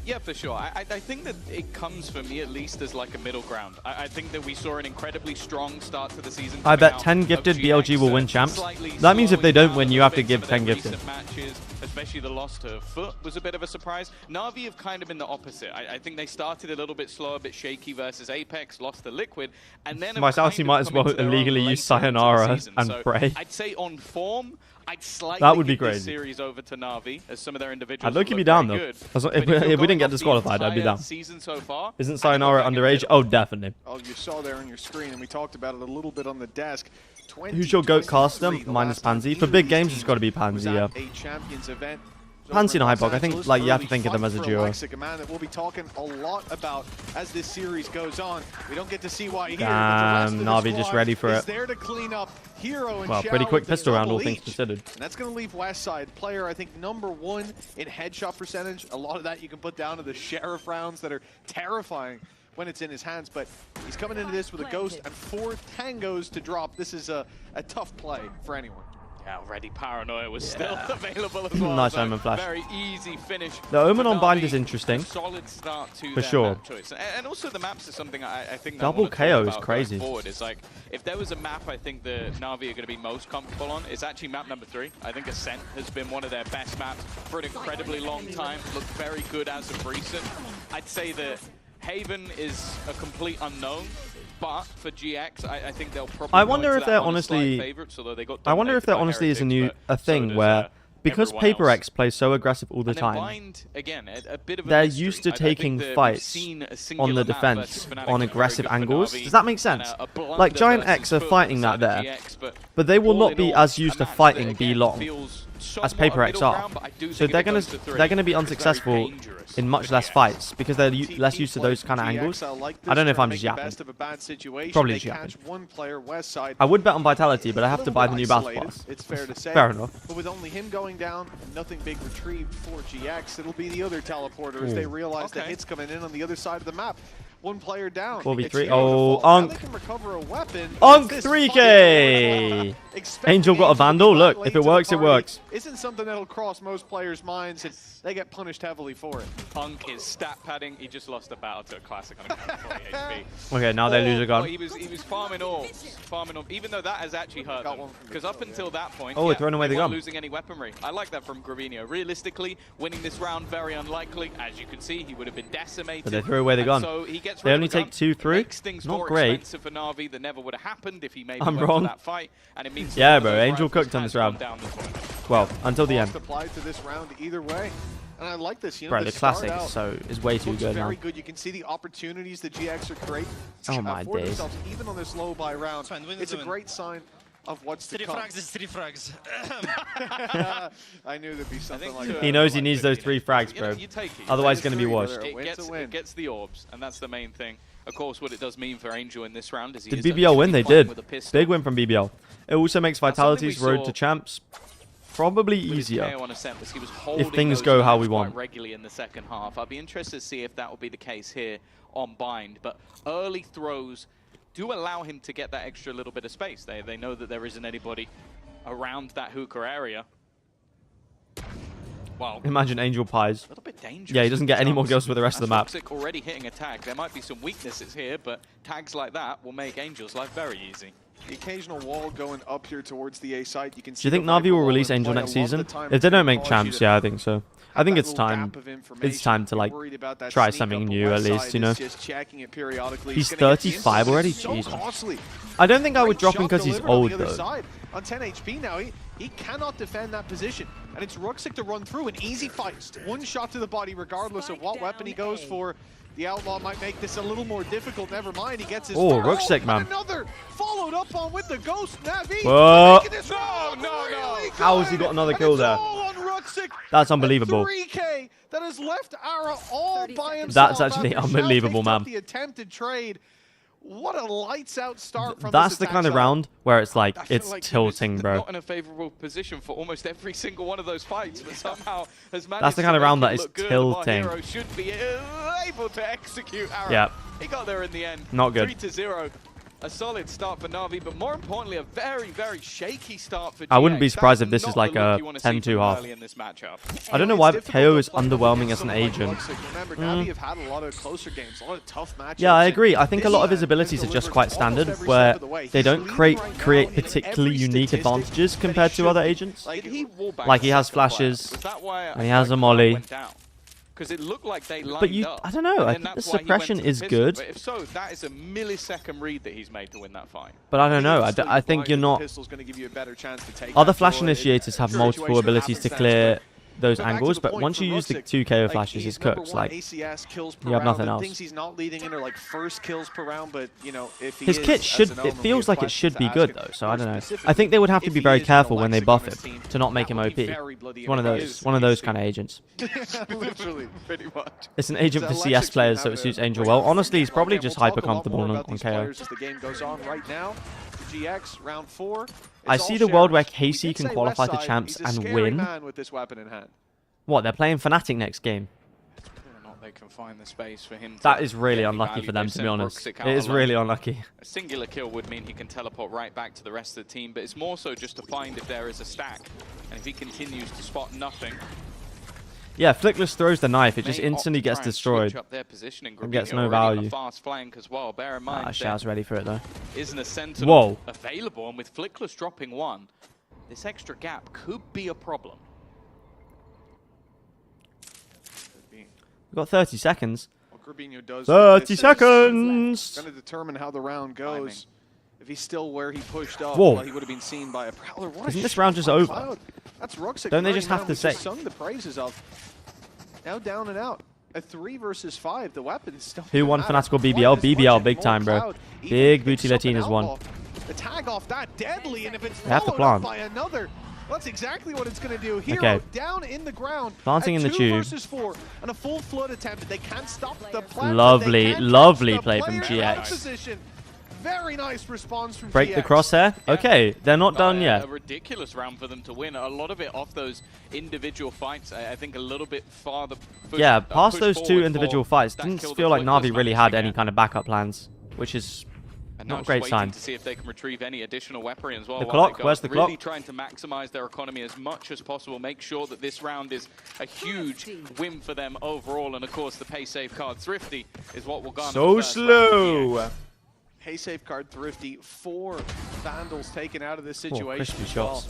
Yeah, for sure. I think that it comes, for me at least, as like a middle ground. I think that we saw an incredibly strong start to the season. I bet 10 gifted BLG will win champs. That means if they don't win, you have to give 10 gifted. Matches, especially the loss to Foot was a bit of a surprise. Navi have kind of been the opposite. I think they started a little bit slow, a bit shaky versus Apex, lost to Liquid, and then Vitality might as well illegally use Sayonara and pray. I'd say on form, I'd slightly that would be give this crazy. Series over to Navi, as some of their individuals. I'd look be down though. If we didn't get disqualified, I'd be down. So far, isn't Sayonara underage? Oh, definitely. Oh, you saw there on your screen, and we talked about it a little bit on the desk. Who's your GOAT caster? Minus Pansy. For big games, it's got to be Pansy, yeah. A Champions event. Pansy and Hypok, I think like you have to think of them as a duo. That we'll be talking a lot about as this series goes on. We don't get to see why here. Damn, Navi just ready for it. There to clean up Hero and well, pretty quick pistol round, all things considered. And that's going to leave Westside player, I think, #1 in headshot percentage. A lot of that you can put down to the Sheriff rounds that are terrifying when it's in his hands, but he's coming into this with a Ghost and 4 tangos to drop. This is a tough play for anyone. Yeah, Ready Paranoia was still available as well. Nice so Omen flash. Very easy finish. The Omen on Bind is interesting. Solid start to for sure. Map choice. And also the maps is something I think double KO is crazy. Forward. It's like if there was a map I think the Navi are going to be most comfortable on, it's actually map number 3. I think Ascent has been one of their best maps for an incredibly long time. Looked very good as of recent. I'd say that Haven is a complete unknown. But for GX, I think they'll probably. I wonder if they're honestly. I wonder if there honestly is a thing where because Paper X plays so aggressive all the time, they're used to taking fights on the defense on aggressive angles. Does that make sense? Like Giant X are fighting that there, but they will not be as used to fighting B long as Paper X are. So they're gonna be unsuccessful in much less fights because they're less used to those kind of angles. I don't know if I'm just yapping. Probably just yapping. I would bet on Vitality, but I have to buy the new Battle Pass. It's fair to say. Fair enough. But with only him going down, nothing big retrieved for GX. It'll be the other teleporter as they realize the hits coming in on the other side of the map. one player down. 4v3. Oh, Unk. Unk 3K. Angel got a Vandal. Look, if it works, it works. Isn't something that'll cross most players' minds, and they get punished heavily for it. Unk is stat padding. He just lost a battle to a classic on a 40 HP. Okay, now they lose a gun. He was farming orbs, even though that has actually hurt them. Because up until that point, we're throwing away the gun. Losing any weaponry. I like that from Gravino. Realistically, winning this round very unlikely. As you can see, he would have been decimated. But they threw away the gun. So he gets they only take 2-3. Not great. For Navi that never would have happened if he maybe I'm went wrong. for that fight. And it means Yeah, bro. Angel cooked on this round. Well, until the end. Applied to this round either way. And I like this, you know, bro, the classic is way too good very now. good. You can see the opportunities the GX are creating oh my for days. themselves, even on this low buy round. It's a great sign of what's to come. 3 frags. I knew there'd be something like that. He knows he needs those 3 frags, bro. Otherwise, it's going to be washed. It gets the orbs, and that's the main thing. Of course, what it does mean for Angel in this round is he did BBL win? They did. Big win from BBL. It also makes Vitality's road to champs probably easier if things go how we want. Regularly in the second half. I'll be interested to see if that will be the case here on Bind. But early throws do allow him to get that extra little bit of space. They know that there isn't anybody around that hookah area. Wow. Imagine Angel pies. A little bit dangerous. Yeah, he doesn't get any more kills for the rest of the map. Already hitting a tag. There might be some weaknesses here, but tags like that will make Angel's life very easy. The occasional wall going up here towards the A site. You can see. Do you think Navi will release Angel next season? If they don't make champs, yeah, I think so. I think it's time. It's time to like try something new at least, you know. He's 35 already. Jesus. I don't think I would drop him because he's old though. On 10 HP now, he cannot defend that position, and it's Ruxic to run through an easy fight. One shot to the body, regardless of what weapon he goes for. The Outlaw might make this a little more difficult. Never mind, he gets his. Oh, Ruxic, man. Another followed up on with the Ghost Navi. Whoa. No. How has he got another kill there? That's unbelievable. 3K that has left Ara all by himself. That's actually unbelievable, man. The attempted trade. What a lights out start from That's the kind of round where it's like it's tilting, bro. Not in a favorable position for almost every single one of those fights, but somehow has managed. That's the kind of round that is tilting. tilting. Should be able to execute Ara. Yeah. He got there in the end. Not good. 3-0. A solid start for Navi, but more importantly, a very, very shaky start for GX. I wouldn't be surprised if this is like a 10-2 half. I don't know why KO is underwhelming as an agent. Yeah, I agree. I think a lot of his abilities are just quite standard, where they don't create particularly unique advantages compared to other agents. Like he has flashes, and he has a molly. Because it looked like they lined but up. I don't know. I think the suppression is good. But if so, that is a millisecond read that he's made to win that fight. But I don't know. I think you're not. Other flash initiators have multiple abilities to clear those angles, but once you use the 2 KO flashes, it's cooked. Like, you have nothing else. He's not leading into like first kills per round, but you know, if his kit should, it feels like it should be good though, so I don't know. I think they would have to be very careful when they buff him to not make him OP. It's one of those kind of agents. Literally, pretty much. It's an agent for CS players, so it suits Angel well. Honestly, he's probably just hyper comfortable on KO. As the game goes on right now, GX round 4. I see the world where KC can qualify to champs and win. With this weapon in hand. What, they're playing Fnatic next game? Whether or not they can find the space for him. That is really unlucky for them, to be honest. It is really unlucky. A singular kill would mean he can teleport right back to the rest of the team, but it's more so just to find if there is a stack. And if he continues to spot nothing. Yeah, Flickless throws the knife, it just instantly gets destroyed. And gets no value. Xiao's ready for it though. Isn't a Sentinel available, and with Flickless dropping 1, this extra gap could be a problem. We've got 30 seconds. 30 seconds! It's going to determine how the round goes. If he's still where he pushed up, Whoa. well, he would have been seen by a Prowler. Isn't this round just over? That's Ruxic. Don't they just have to say? Sung the praises of. Now down and out. A 3 versus 5. The weapons still. Who won Fnatic or BBL? BBL, big time, bro. Big booty Latinas won. The tag off that deadly, and if it's they have to followed plant. up by another, that's exactly what it's going to do. Hero Okay. down in the ground. Planting in the 2 tube. versus 4, and a full flood attempt. They can't stop the plant. Lovely, lovely play from GX. Position. very nice response from Break GX. the crosshair. Yeah. Okay, they're not done yet. A ridiculous round for them to win. A lot of it off those individual fights. I think a little bit farther. Yeah, past those two individual fights, didn't feel like Na'Vi really had any kind of backup plans, which is not a great sign. To see if they can retrieve any additional weaponry as well. The clock, where's the clock? Really trying to maximize their economy as much as possible. Make sure that this round is a huge win for them overall. And of course, the pay safeguard Thrifty is what will garner. So slow. Pay safeguard Thrifty, 4 Vandals taken out of this situation. Crispy shots.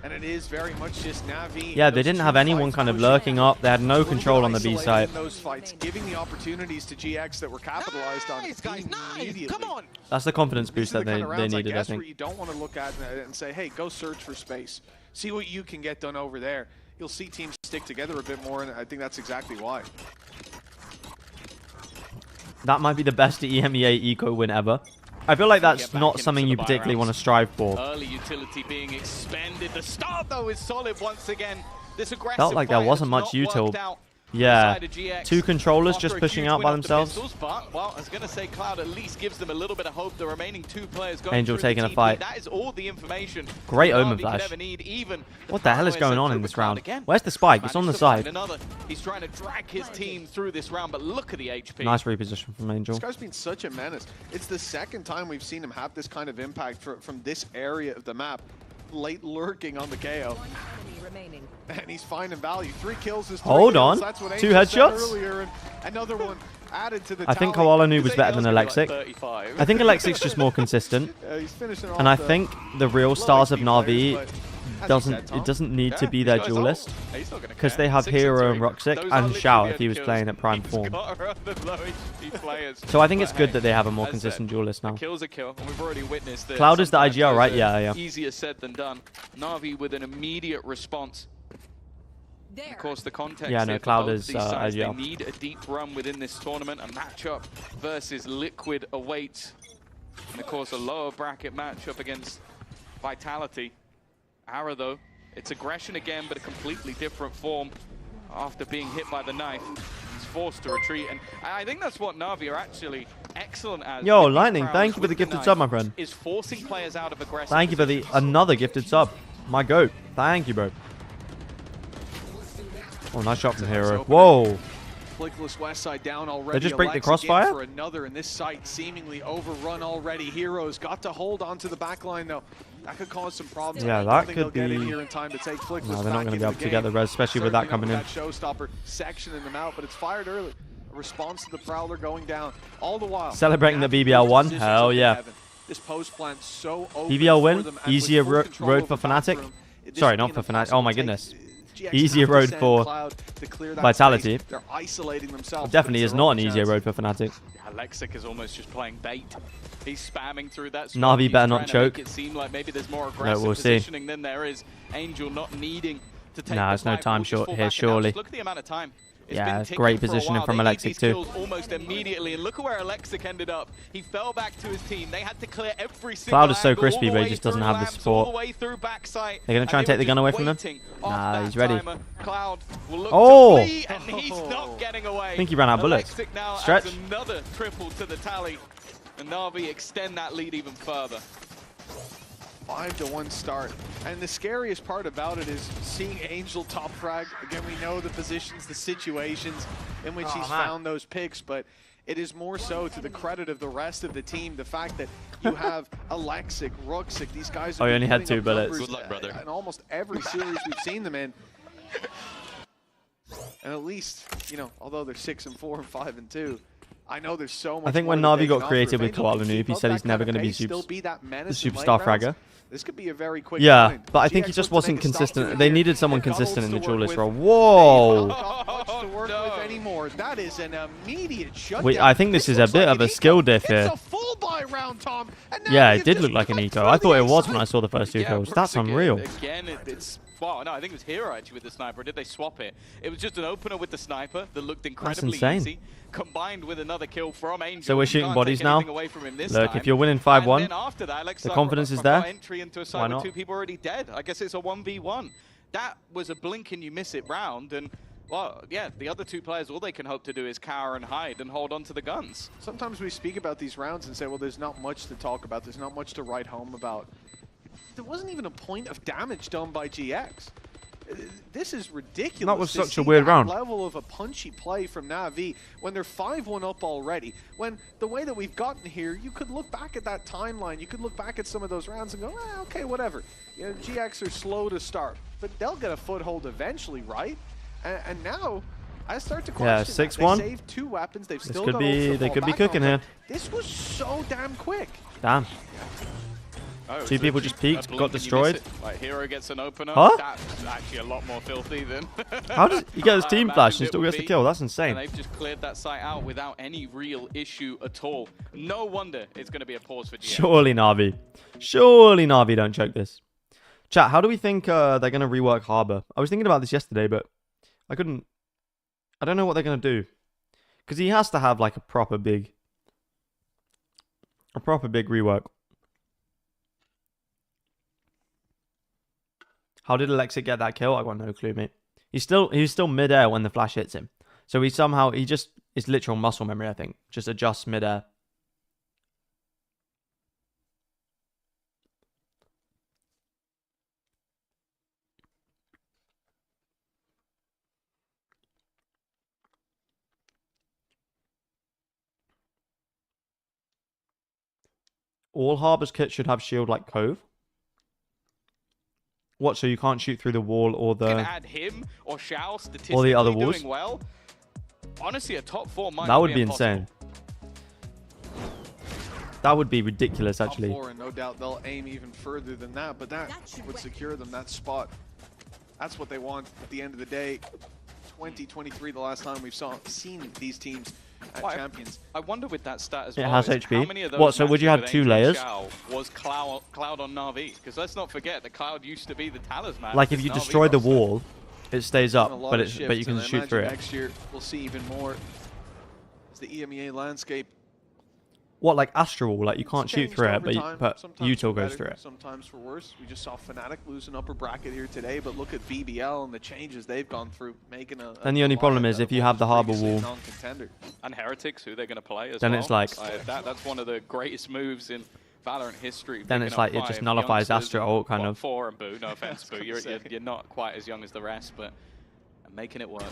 And it is very much just Navi. Yeah, they didn't have anyone kind of lurking up. They had no control on the B side. Those fights, giving the opportunities to GX that were capitalized on. Guys, come on. That's the confidence boost that they needed, I think. Where you don't want to look at it and say, hey, go search for space. See what you can get done over there. You'll see teams stick together a bit more, and I think that's exactly why. That might be the best EMEA eco win ever. I feel like that's not something you particularly want to strive for. Early utility being expended. The start though is solid once again. This aggressive felt like there wasn't much util. Yeah, 2 controllers just pushing out by themselves. But, well, I was going to say Cloud at least gives them a little bit of hope. The remaining 2 players going Angel taking a TP. fight. That is all the information. Great Omen Flash. What the hell is going on in this round? Where's the spike? It's on the side. He's trying to drag his team through this round, but look at the HP. Nice reposition from Angel. This guy's been such a menace. It's the second time we've seen him have this kind of impact from this area of the map. Late lurking on the KO. And he's finding value. 3 kills is 3 Hold kills. on. That's what 2 Angel headshots? said earlier, and another one added to the I think tally. Koala Noob was better than Alexic. I think Alexic's just more consistent. And I think the real stars of Na'Vi doesn't need to be their duelist, because they have Hero and Roxic and Xiao if he was playing at prime form. So I think it's good that they have a more consistent duelist now. Kill's a kill, and we've already witnessed that. Cloud is the IGL, right? Yeah. Easier said than done. Na'Vi with an immediate response. Of course, the context. Yeah, no, Cloud is IGL. They need a deep run within this tournament. A matchup versus Liquid awaits, and of course, a lower bracket matchup against Vitality. Ara, though, it's aggression again, but a completely different form. After being hit by the knife, he's forced to retreat, and I think that's what Na'Vi are actually excellent at. Yo, Lightning, thank you for the gifted sub, my friend. Is forcing players out of aggression. Thank you for the another gifted sub. My goat. Thank you, bro. Oh, nice shot from Hero. Whoa. Flickless west side down already. They just break the Alex crossfire? for another, and this site seemingly overrun already. Heroes got to hold onto the back line, though. That could cause some problems. Yeah, that could be. Get in here in time to take Flickless No, they're not going to be able to get the res, especially with Certainly that coming in. That showstopper sectioning them out, but it's fired early. A response to the Prowler going down. All the while. Celebrating the BBL win. Hell yeah. This post plant so open BBL for win. them, and Easier with full road for control Fnatic. over Bathroom, Sorry, not for Fnatic. Oh my goodness. Easier road for Vitality. They're isolating themselves. Definitely is not an easier road for Fnatic. Alexic is almost just playing bait. He's spamming through that. Na'Vi better not choke. It seems like maybe there's more aggressive we'll positioning than there is. Angel not needing to take. Nah, there's no time short here, surely. Look at the amount of time. Yeah, great positioning from Alexic too. Almost immediately, and look at where Alexic ended up. He fell back to his team. They had to clear every single Cloud is so angle, crispy, but he just doesn't have the support. They're going to try and take the gun away from him? Nah, he's ready. Cloud will look oh! to flee, and he's not getting away. I think he ran out of bullets. Alexic now Stretch. adds another triple to the tally, and Na'Vi extend that lead even further. 5-1 start. And the scariest part about it is seeing Angel top frag. Again, we know the positions, the situations in which he's found those picks, but it is more so to the credit of the rest of the team, the fact that you have Alexic, Roxic, these guys Oh, you only had 2 bullets. Good luck, brother. In almost every series we've seen them in. And at least, you know, although they're 6-4 and 5-2, I know there's so much. I think when Na'Vi got creative with Koala Noob, he said he's never going to be the superstar fragger. This could be a very quick line. But I think he just wasn't consistent. They needed someone consistent in the duelist role. Whoa! That is an immediate shutdown. Wait, I think this is a bit of a skill diff here. Yeah, it did look like an eco. I thought it was when I saw the first 2 kills. That's unreal. Again, it's well, no, I think it was Hero actually with the sniper. Or did they swap it? It was just an opener with the sniper that looked incredibly easy, combined with another kill from Angel. So we're shooting bodies now. Look, if you're winning 5-1, the confidence is there. Entry into a side Why with not? 2 people already dead. I guess it's a 1v1. That was a blink and you miss it round, and well, yeah, the other two players, all they can hope to do is cower and hide and hold on to the guns. Sometimes we speak about these rounds and say, well, there's not much to talk about. There's not much to write home about. There wasn't even a point of damage done by GX. This is ridiculous. That was such a weird round. Level of a punchy play from NAVI when they're 5-1 up already. When the way that we've gotten here, you could look back at that timeline. You could look back at some of those rounds and go, okay, whatever. You know, GX are slow to start, but they'll get a foothold eventually, right? And now I start to question. Yeah, 6-1. They saved 2 weapons. They've still could got be. They could be cooking here. This was so damn quick. Damn. Oh, 2 people just peeked, got destroyed. Like, Hero gets an opener. Huh? That's actually a lot more filthy than... How does he get his team flash and still gets the kill? That's insane. And they've just cleared that site out without any real issue at all. No wonder it's going to be a pause for GX. Surely Navi. Surely Navi don't choke this. Chat, how do we think they're going to rework Harbor? I was thinking about this yesterday, but I couldn't... I don't know what they're going to do. Because he has to have like a proper big rework. How did Alexit get that kill? I got no clue, mate. He's still mid-air when the flash hits him. So he just, it's literal muscle memory, I think. Just adjusts mid-air. All Harbor's kits should have shield like Cove. What, so you can't shoot through the wall or the... You can add him or Shao statistically or the other walls? Doing well. Honestly, a top 4 might that would be impossible. insane. That would be ridiculous, actually. Top 4, and no doubt they'll aim even further than that, but that would secure them that spot. That's what they want at the end of the day. 2023, the last time we've seen these teams at champions. I wonder with that stat as it well. Has HP. What, so would you have 2 layers? Was Cloud on Na'Vi? Because let's not forget, the Cloud used to be the talisman. Like if you destroy the wall, it stays up, but you can shoot through it. Next year we'll see even more as the EMEA landscape. What, like Astral? Like you can't shoot through it, but Util goes through it. Sometimes for worse. We just saw Fnatic lose an upper bracket here today, but look at BBL and the changes they've gone through, making a... And the only problem is if you have the Harbor wall... And Heretics, who they're going to play as then well. It's like... that's one of the greatest moves in Valorant history. Then it's like it just nullifies Astra ult, kind of. 4 and Boo, no offense, Boo. You're not quite as young as the rest, but making it work.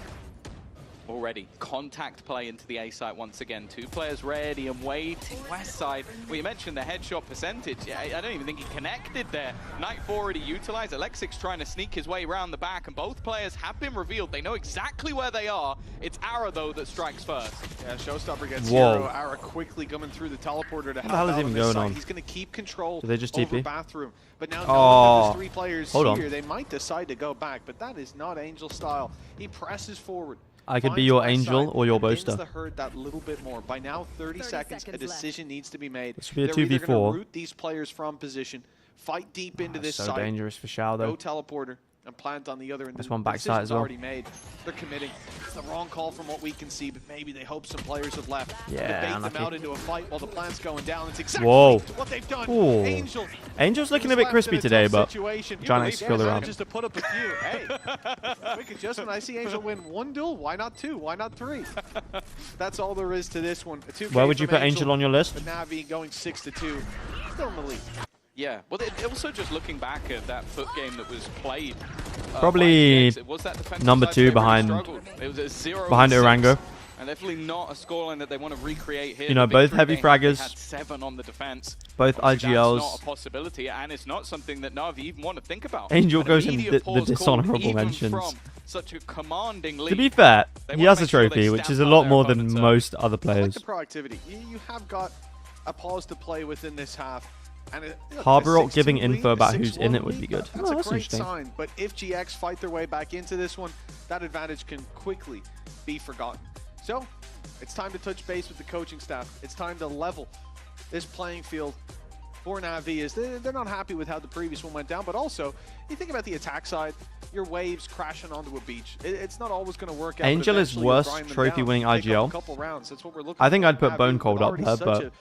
Already contact play into the A site once again. 2 players ready and waiting. West side, well, you mentioned the headshot percentage. I don't even think he connected there. Nightfall already utilized. Alexic's trying to sneak his way around the back, and both players have been revealed. They know exactly where they are. It's Ara, though, that strikes first. Yeah, Showstopper gets 0. Ara quickly coming through the teleporter to help out. What the hell is even going on? He's going to keep control Do they just over TP? Bathroom. But now knowing that there's 3 players Hold here, on. they might decide to go back, but that is not Angel style. He presses forward. I could be your Angel or your Boaster. The herd that little bit more. By now, 30 seconds, a decision needs to be made. This should be a They're either 2v4. going to root these players from position, fight deep into this so site. dangerous for Shao, though. Go teleporter and plant on the other end. This one backside as well. Already made. They're committing. It's the wrong call from what we can see, but maybe they hope some players have left. Yeah, to bait them out into a fight while the plant's going down. It's exactly what they've done. Ooh. Angel's looking a bit crispy today, but trying to execute the round. Just to put up a few. Hey, quick adjustment. I see Angel win 1 duel. Why not 2? Why not 3? That's all there is to this one. Where would you put Angel on your list? But NAVI going 6-2. Still in the lead. Yeah, well, also just looking back at that foot game that was played. Probably number 2 behind Orango. And definitely not a scoreline that they want to recreate here. You know, both heavy fraggers. Had 7 on the defense. Both IGLs. That's not a possibility, and it's not something that Na'Vi even want to think about. Angel goes in the dishonorable mentions. Such a commanding lead. To be fair, he has a trophy, which is a lot more than most other players. I like the proactivity. You have got a pause to play within this half. And Harbor ult giving info about who's in it would be good. That's a great sign. But if GX fight their way back into this one, that advantage can quickly be forgotten. So it's time to touch base with the coaching staff. It's time to level this playing field for NAVI. They're not happy with how the previous one went down, but also you think about the attack side, your waves crashing onto a beach. It's not always going to work out. Angel is worst trophy winning IGL. I think I'd put Bone Cold up there, but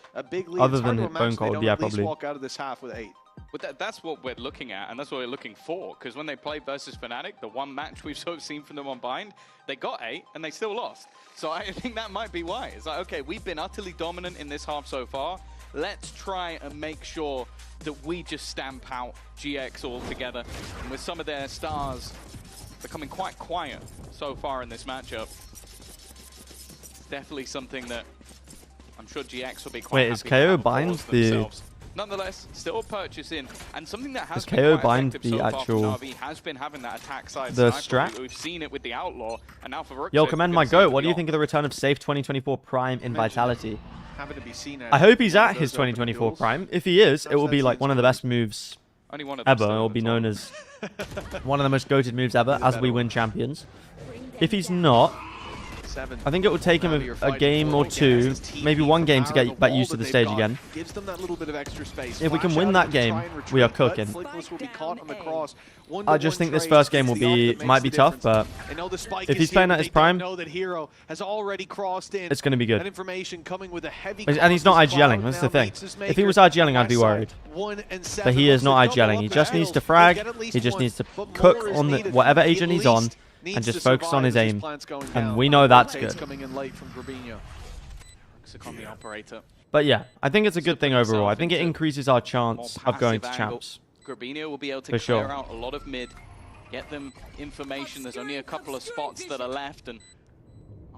other than Bone Cold, yeah, probably. Walk out of this half with 8. But that's what we're looking at, and that's what we're looking for. Because when they played versus Fnatic, the one match we've sort of seen from them on Bind, they got 8 and they still lost. So I think that might be why. It's like, okay, we've been utterly dominant in this half so far. Let's try and make sure that we just stamp out GX altogether. And with some of their stars becoming quite quiet so far in this matchup, it's definitely something that I'm sure GX will be quite happy is KO binds the... themselves. Nonetheless, still purchasing, and something that has Is been KO quite bind effective the so actual... far for Na'Vi has been having that attack side the sniper. strat? We've seen it with the Outlaw, and now for Ruxik, Yo, Commend my goat. What do you think of the return of Safe 2024 Prime in Vitality? To be seen I hope he's at his 2024 Prime. If he is, it will be like one of the best moves ever. It will be known as one of the most goated moves ever as we win champions. If he's not, I think it will take him a game or two, maybe one game to get back used to the stage again. If we can win that game, we are cooking. I just think this first game might be tough, but if he's playing at his prime, it's going to be good. And he's not IGLing, that's the thing. If he was IGLing, I'd be worried. But he is not IGLing. He just needs to frag, he just needs to cook on whatever agent he's on, and just focus on his aim, and we know that's good. But yeah, I think it's a good thing overall. I think it increases our chance of going to champs. Grabinho will be able to clear out a lot of mid, get them information. There's only a couple of spots that are left, and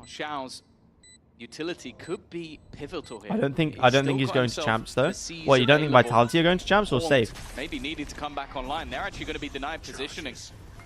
Xiao's utility could be pivotal here. I don't think he's going to champs though. What, you don't think Vitality are going to champs or Safe? Maybe needed to come back online. They're actually going to be denied positioning.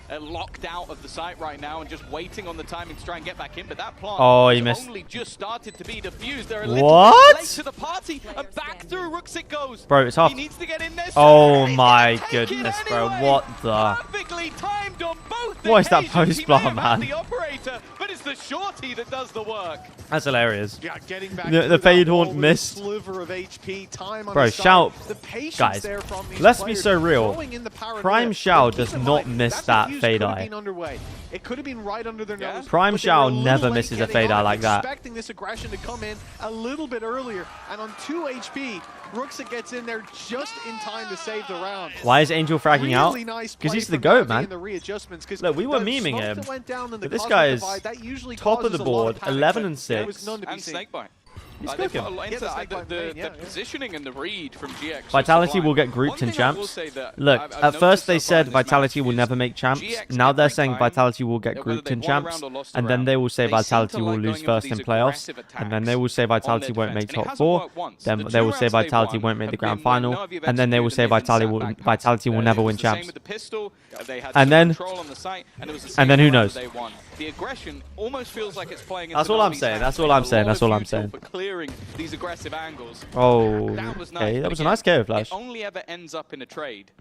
Locked out of the site right now and just waiting on the timing to try and get back in, but that plant he missed. Only just started to be defused. They're a little bit late to the party, and back through Ruxik goes. Bro, it's off. He needs to get in there. Oh my goodness, bro! What the? Perfectly timed on both. What is that post plant, man? The operator, but it's the shorty that does the work. That's hilarious. Yeah, getting back the fade horn missed. Bro, Xiao, guys, let's be so real. Prime Xiao does not miss that fade eye. It could have been right under their nose. Prime Xiao never misses a fade eye like that. Expecting this aggression to come in a little bit earlier, and on 2 HP, Ruxik gets in there just in time to save the round. Why is Angel fragging out? Because he's the GOAT, man. Look, we were memeing him, but this guy is top of the board, 11 and 6. And Snakebite. He's cooking. The positioning and the read from GX. Vitality will get grouped in champs. Look, at first they said Vitality will never make champs. Now they're saying Vitality will get grouped in champs. And then they will say Vitality will lose first in playoffs. And then they will say Vitality won't make top 4. Then they will say Vitality won't make the grand final. And then they will say Vitality will never win champs. And then who knows? The aggression almost feels like it's playing into That's all I'm saying. That's all I'm saying. That's all I'm saying. For clearing these aggressive angles. Oh, that was nice. Okay, that was a nice KO flash. It only ever ends up in a trade.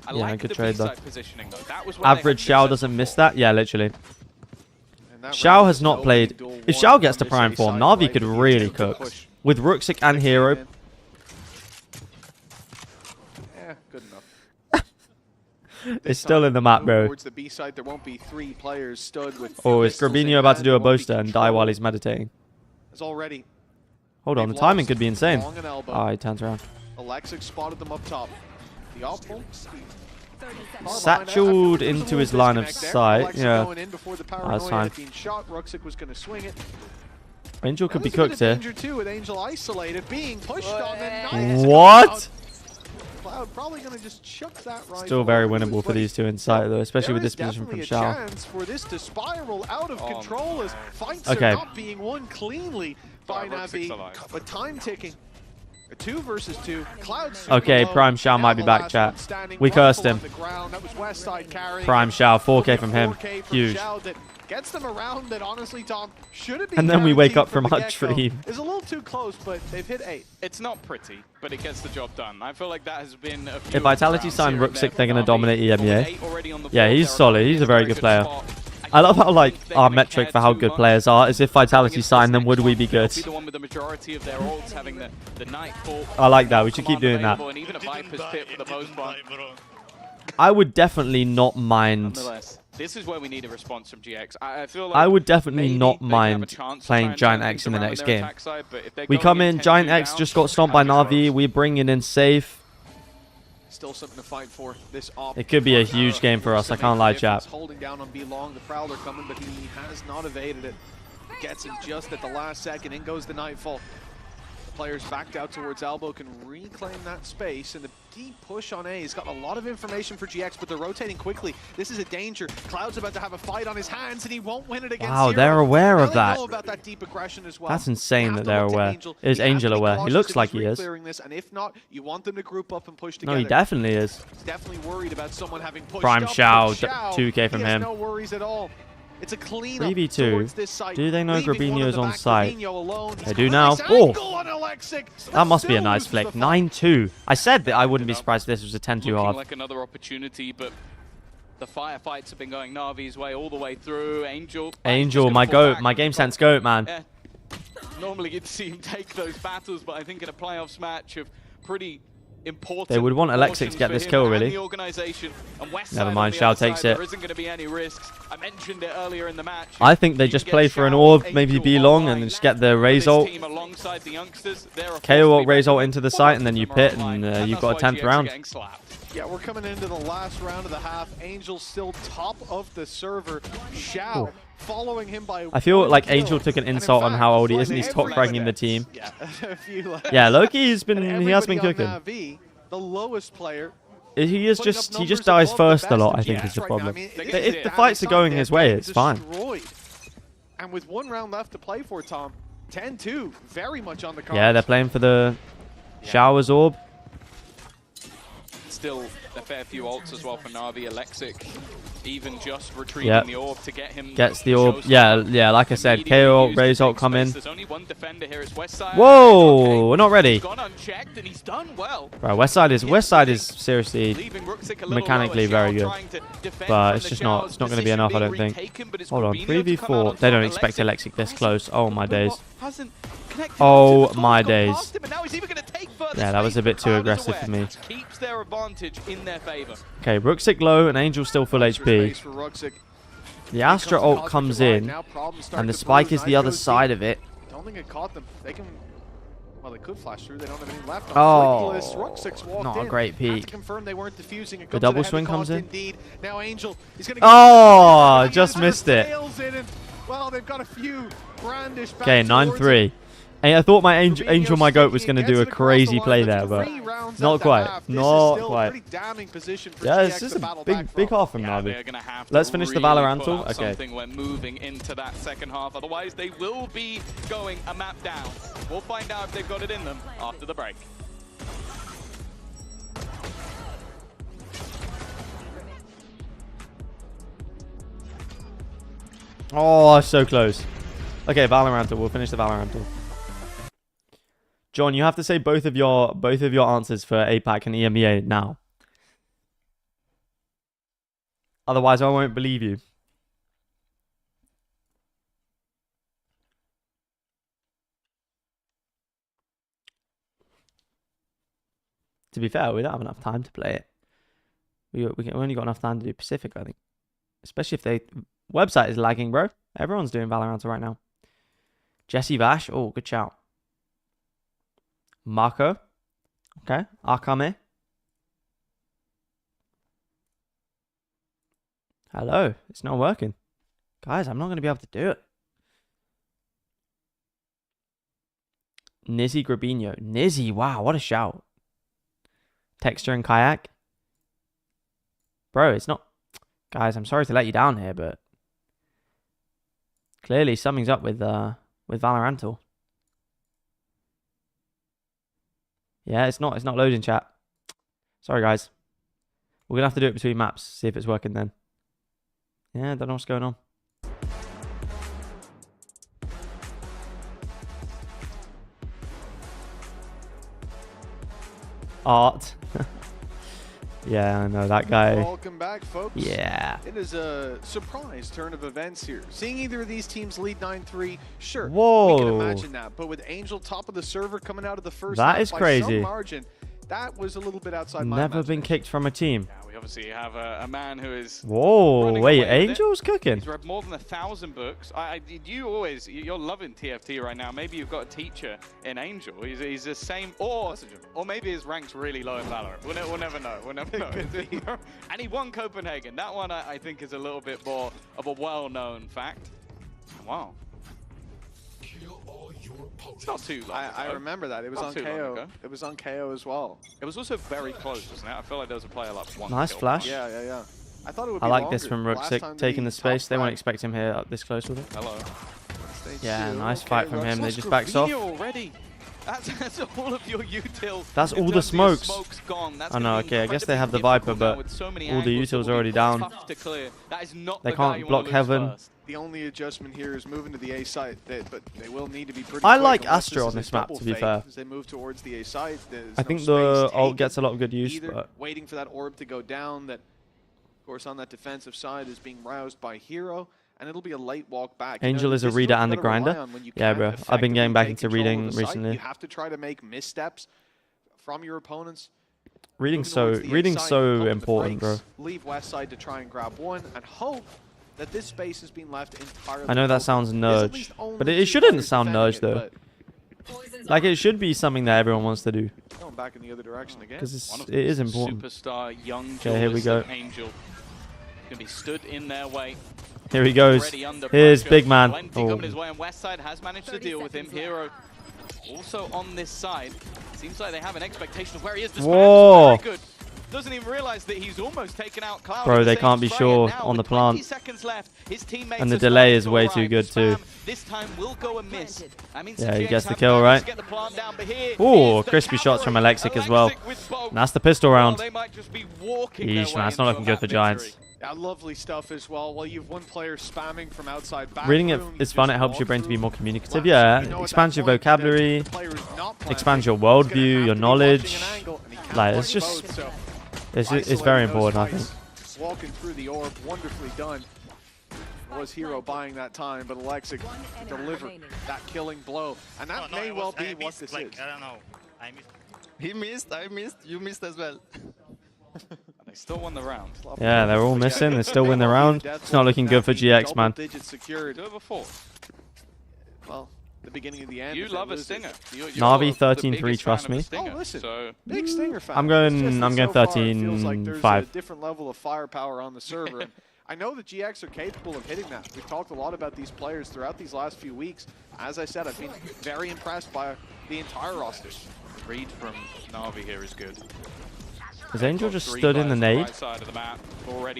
I yeah, like good the trade though. Positioning, though. That was Average Xiao doesn't miss that. Yeah, literally. Xiao has not played. If Xiao gets to prime form, Na'Vi could really cook with Ruxik and Hero. It's still in the map, bro. Oh, is Grabinho about to do a boaster and die while he's meditating? Hold on, the timing could be insane. Oh, he turns around. Alexic spotted them up top. The satcheled into his line of sight. Yeah, that's fine. Angel could be cooked here. What? Probably gonna just chuck that right. Still very winnable for these two in sight, though, especially with this position from Xiao. For this to spiral out of control as fights are not being won cleanly by Navi, but time ticking. A 2 versus 2. Okay, Prime Xiao might be back, chat. We cursed him. Prime Xiao, 4K from him. Huge. Gets them around that, honestly, Tom, should it be. And then we wake up from our dream. It's a little too close, but they've hit 8. It's not pretty, but it gets the job done. I feel like that has been a few. If Vitality sign Ruxik, they're going to dominate EMEA. Yeah, he's solid. He's a very good player. I love how, like, our metric for how good players are is if Vitality sign them, would we be good? I like that. We should keep doing that. I would definitely not mind. This is where we need a response from GX. I feel like I would definitely not mind playing Giant X in the next game. We come in, Giant X just got stomped by Na'Vi. We're bringing in Safe. Still something to fight for. This op. It could be a huge game for us. I can't lie, chat. Holding down on B long. The Prowler coming, but he has not evaded it. Gets him just at the last second. In goes the Nightfall. Players backed out towards Elbow can reclaim that space, and the deep push on A has got a lot of information for GX, but they're rotating quickly. This is a danger. Cloud's about to have a fight on his hands, and he won't win it against Wow, Zero. they're aware of that. Know about that deep aggression as well. That's insane that they're aware. Is Angel aware? He looks like he is. This, and if not, you want them to group up and push together. No, he definitely is. He's definitely worried about someone having pushed Prime up, Xiao, but Xiao, 2K from he has him. No worries at all. It's a clean 3v2. Do they know Grabinho's on site? They do now. Oh! That must be a nice flick. 9-2. I said that I wouldn't be surprised if this was a 10-2 hard. Like another opportunity, but the firefights have been going Navi's way all the way through. Angel, my goat. My game sense goat, man. Yeah. Normally you'd see him take those battles, but I think in a playoffs match of pretty important. They would want Alexic to get this kill, really. Never mind, Xiao takes it. There isn't going to be any risks. I mentioned it earlier in the match. I think they just play for an orb, maybe be long, and then just get the Raze ult. KO ult, Raze ult into the site, and then you pit, and you've got a 10th round. Yeah, we're coming into the last round of the half. Angel still top of the server. Xiao following him by I feel like Angel took an insult on how old he is, and he's top fragging the team. Yeah, Loki has been cooking. NAVI, the lowest player. He just dies first a lot, I think, is the problem. If the fights are going his way, it's fine. And with 1 round left to play for, Tom, 10-2, very much on the cards. Yeah, they're playing for the Showers orb. Still a fair few ults as well for Navi. Alexic even just retrieving the orb to get him. Gets the orb. Yeah, like I said, KO ult, Raze ult come in. There's only one defender here. It's Westside. Whoa, we're not ready. He's gone unchecked and he's done well. Bro, Westside is seriously mechanically very good, but it's just not. It's not going to be enough, I don't think. Hold on, 3v4. They don't expect Alexic this close. Oh my days. Oh my days. Yeah, that was a bit too aggressive for me. Keeps their advantage in their favor. Okay, Ruxic low and Angel still full HP. The Astra ult comes in, and the spike is the other side of it. I don't think it caught them. They can. Well, they could flash through. They don't have any left. Oh, not a great peek. The double swing comes in. Now Angel, oh, just missed it. Well, they've got a few brandish. Okay, 9-3. I thought my Angel, my goat, was going to do a crazy play there, but not quite. Not quite. Yeah, this is a big half from Navi. Let's finish the Valorantal. Okay. We're moving into that second half. Otherwise, they will be going a map down. We'll find out if they've got it in them after the break. Oh, so close. Okay, Valorantal. We'll finish the Valorantal. John, you have to say both of your answers for APAC and EMEA now. Otherwise, I won't believe you. To be fair, we don't have enough time to play it. We only got enough time to do Pacific, I think. Especially if the website is lagging, bro. Everyone's doing Valorant right now. Jesse Vash. Oh, good shout. Marco. Okay. Akame. Hello. It's not working. Guys, I'm not going to be able to do it. Nizzy Grabinho. Nizzy. Wow, what a shout. Texture and Kayak. Bro, it's not... Guys, I'm sorry to let you down here, but... Clearly, something's up with Valorantal. Yeah, it's not loading, chat. Sorry, guys. We're gonna have to do it between maps. See if it's working then. Yeah, I don't know what's going on. Art. Yeah, I know that guy. Welcome back, folks. Yeah. It is a surprise turn of events here. Seeing either of these teams lead 9-3, sure. Whoa. We can imagine that. But with Angel top of the server coming out of the first that half is by crazy. some margin, that was a little bit outside my Never been kicked from a team. Yeah, we obviously have a man who is. Whoa, wait, Angel's cooking. He's read more than 1,000 books. You're loving TFT right now. Maybe you've got a teacher in Angel. He's the same, or maybe his rank's really low in Valorant. We'll never know. We'll never know. And he won Copenhagen. That one I think is a little bit more of a well-known fact. Wow. It's not too long I remember that. It was on KO. It was on KO as well. It was also very close, wasn't it? I feel like there was a player like one. Nice kill. flash. Yeah. I thought it would be I like longer. this from Ruxic, taking the space. They won't expect him here up this close with it. Hello. Yeah, nice fight from him. They just backs off. Already. That's all of your util. That's all the smokes. Gone. Oh no, okay, I guess they have the Viper, but all the util's already down. They can't block Heaven. The only adjustment here is moving to the A side, but they will need to be pretty I quick. like Astra on this map, to be fair. As they move towards the A side, I think the ult gets a lot of good use, but waiting for that orb to go down, that of course on that defensive side is being roused by Hero, and it'll be a late walk back. Angel is a reader and a grinder. Yeah, bro. I've been getting back into reading recently. You have to try to make missteps from your opponents. Reading's so important, bro. Leave west side to try and grab one and hope that this space has been left entirely. I know that sounds nudge, but it shouldn't sound nudge though. Like it should be something that everyone wants to do. Going back in the other direction again. Because it is important. Superstar young okay, here we go. Angel gonna be stood in their way. Here he goes. Here's big man. Coming his way, and Westside has managed to deal with him. Hero also on this side. Seems like they have an expectation of where he is. Whoa. Very good. Doesn't even realize that he's almost taken out Cloud. Bro, they can't be sure on the plant. 20 seconds left. His teammates and the delay is way too good too. This time will go amiss. Yeah, he gets the kill, right? Ooh, crispy shots from Alexic as well. And that's the pistol round. Yeesh, man, it's not looking good for Giants. Yeah, lovely stuff as well. Well, you've one player spamming from outside back. Reading it is fun. It helps your brain to be more communicative. Yeah, expands your vocabulary, expands your worldview, your knowledge. Like, it's just, it's very important, I think. Walking through the orb, wonderfully done. Was Hero buying that time, but Alexic delivered that killing blow, and that may well be what this is. I don't know. He missed. I missed. You missed as well. They still won the round. Yeah, they're all missing. They still win the round. It's not looking good for GX, man. Secured. Well, the beginning of the end. You love a stinger. Navi 13-3, trust me. Oh, listen, big stinger fan. I'm going 13-5. Feels like there's a different level of firepower on the server. And I know the GX are capable of hitting that. We've talked a lot about these players throughout these last few weeks. As I said, I've been very impressed by the entire roster. Read from Navi here is good. Is Angel just stood in the nade?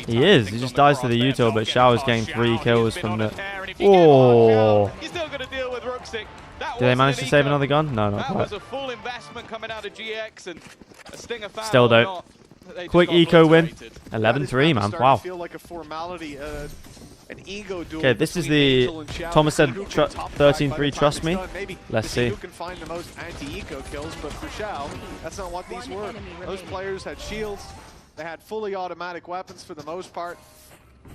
He is. He just dies to the util, but Shao's getting 3 kills from the... Oh! Did they manage to save another gun? No, not quite. Still don't. Quick eco win. 11-3, man. Wow. Okay, this is the... Thomas said 13-3, trust me. Let's see. Who can find the most anti-eco kills, but for Shao, that's not what these were. Those players had shields. They had fully automatic weapons for the most part.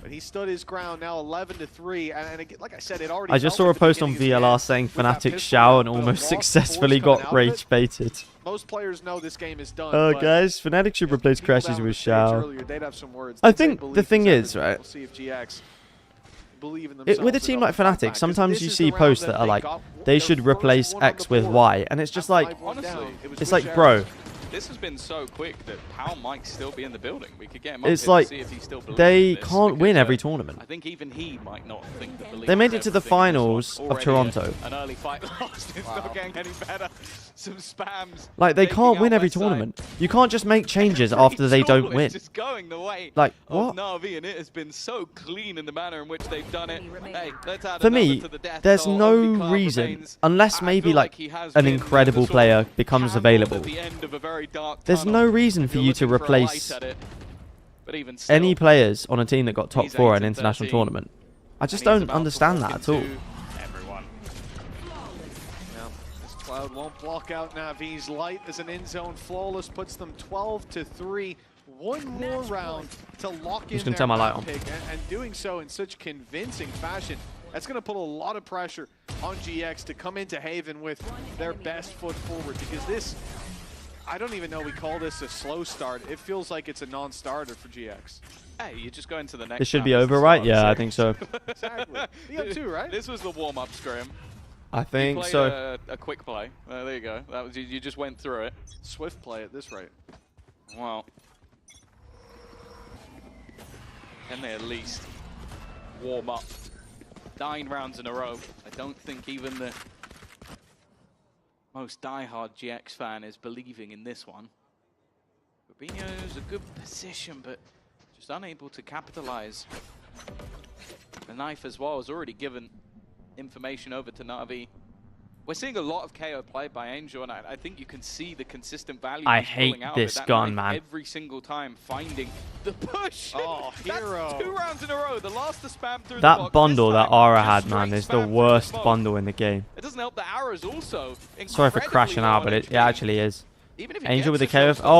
But he stood his ground now 11-3. And again, like I said, it already... I just saw a post on VLR saying Fnatic Shao and almost successfully got rage baited. Most players know this game is done. Guys, Fnatic should replace Crashes with Shao. I think the thing is, right? We'll see if GX with a team like Fnatic, sometimes you see posts that are like, they should replace X with Y, and it's just like, it's like, bro. This has been so quick that Powell might still be in the building. We could get him it's up like, to see if he still believes they this, can't win every tournament. I think even he might not think that they made it to the finals of Toronto. An early fight lost. It's not getting any better. Some spams. Like, they can't win every tournament. You can't just make changes after they don't win. Just going the way like, of what? Navi, and it has been so clean in the manner in which they've done it. Hey, let's add for me, there's no reason, unless maybe like an incredible player becomes available. There's no reason for you to replace any players on a team that got top 4 at an international tournament. I just don't understand that at all. Cloud won't block out Navi's light as an in-zone flawless puts them 12-3. One more round to lock in their turn my light on. pick, and doing so in such convincing fashion. That's going to put a lot of pressure on GX to come into Haven with their best foot forward, because this, I don't even know we call this a slow start. It feels like it's a non-starter for GX. Hey, you just go into the next. This should be over, right? Yeah, I think so. Exactly. BO2, right? This was the warm-up scrim. I think so. A quick play. There you go. That was you just went through it. Swift play at this rate. Wow. Can they at least warm up 9 rounds in a row? I don't think even the most diehard GX fan is believing in this one. Rubinho's a good position, but just unable to capitalize. The knife as well has already given information over to Navi. We're seeing a lot of KO play by Angel, and I think you can see the consistent value I he's hate pulling out this of it. gun, man. Every single time finding the push. Oh, hero. That's 2 rounds in a row. The last to spam through That the box. bundle that Aura had, just man, straight is the spam through worst box. bundle in the game. It doesn't help that Aura's also Sorry for crashing out, but it actually is. Even if he Angel with the gets KO. it, he'll still be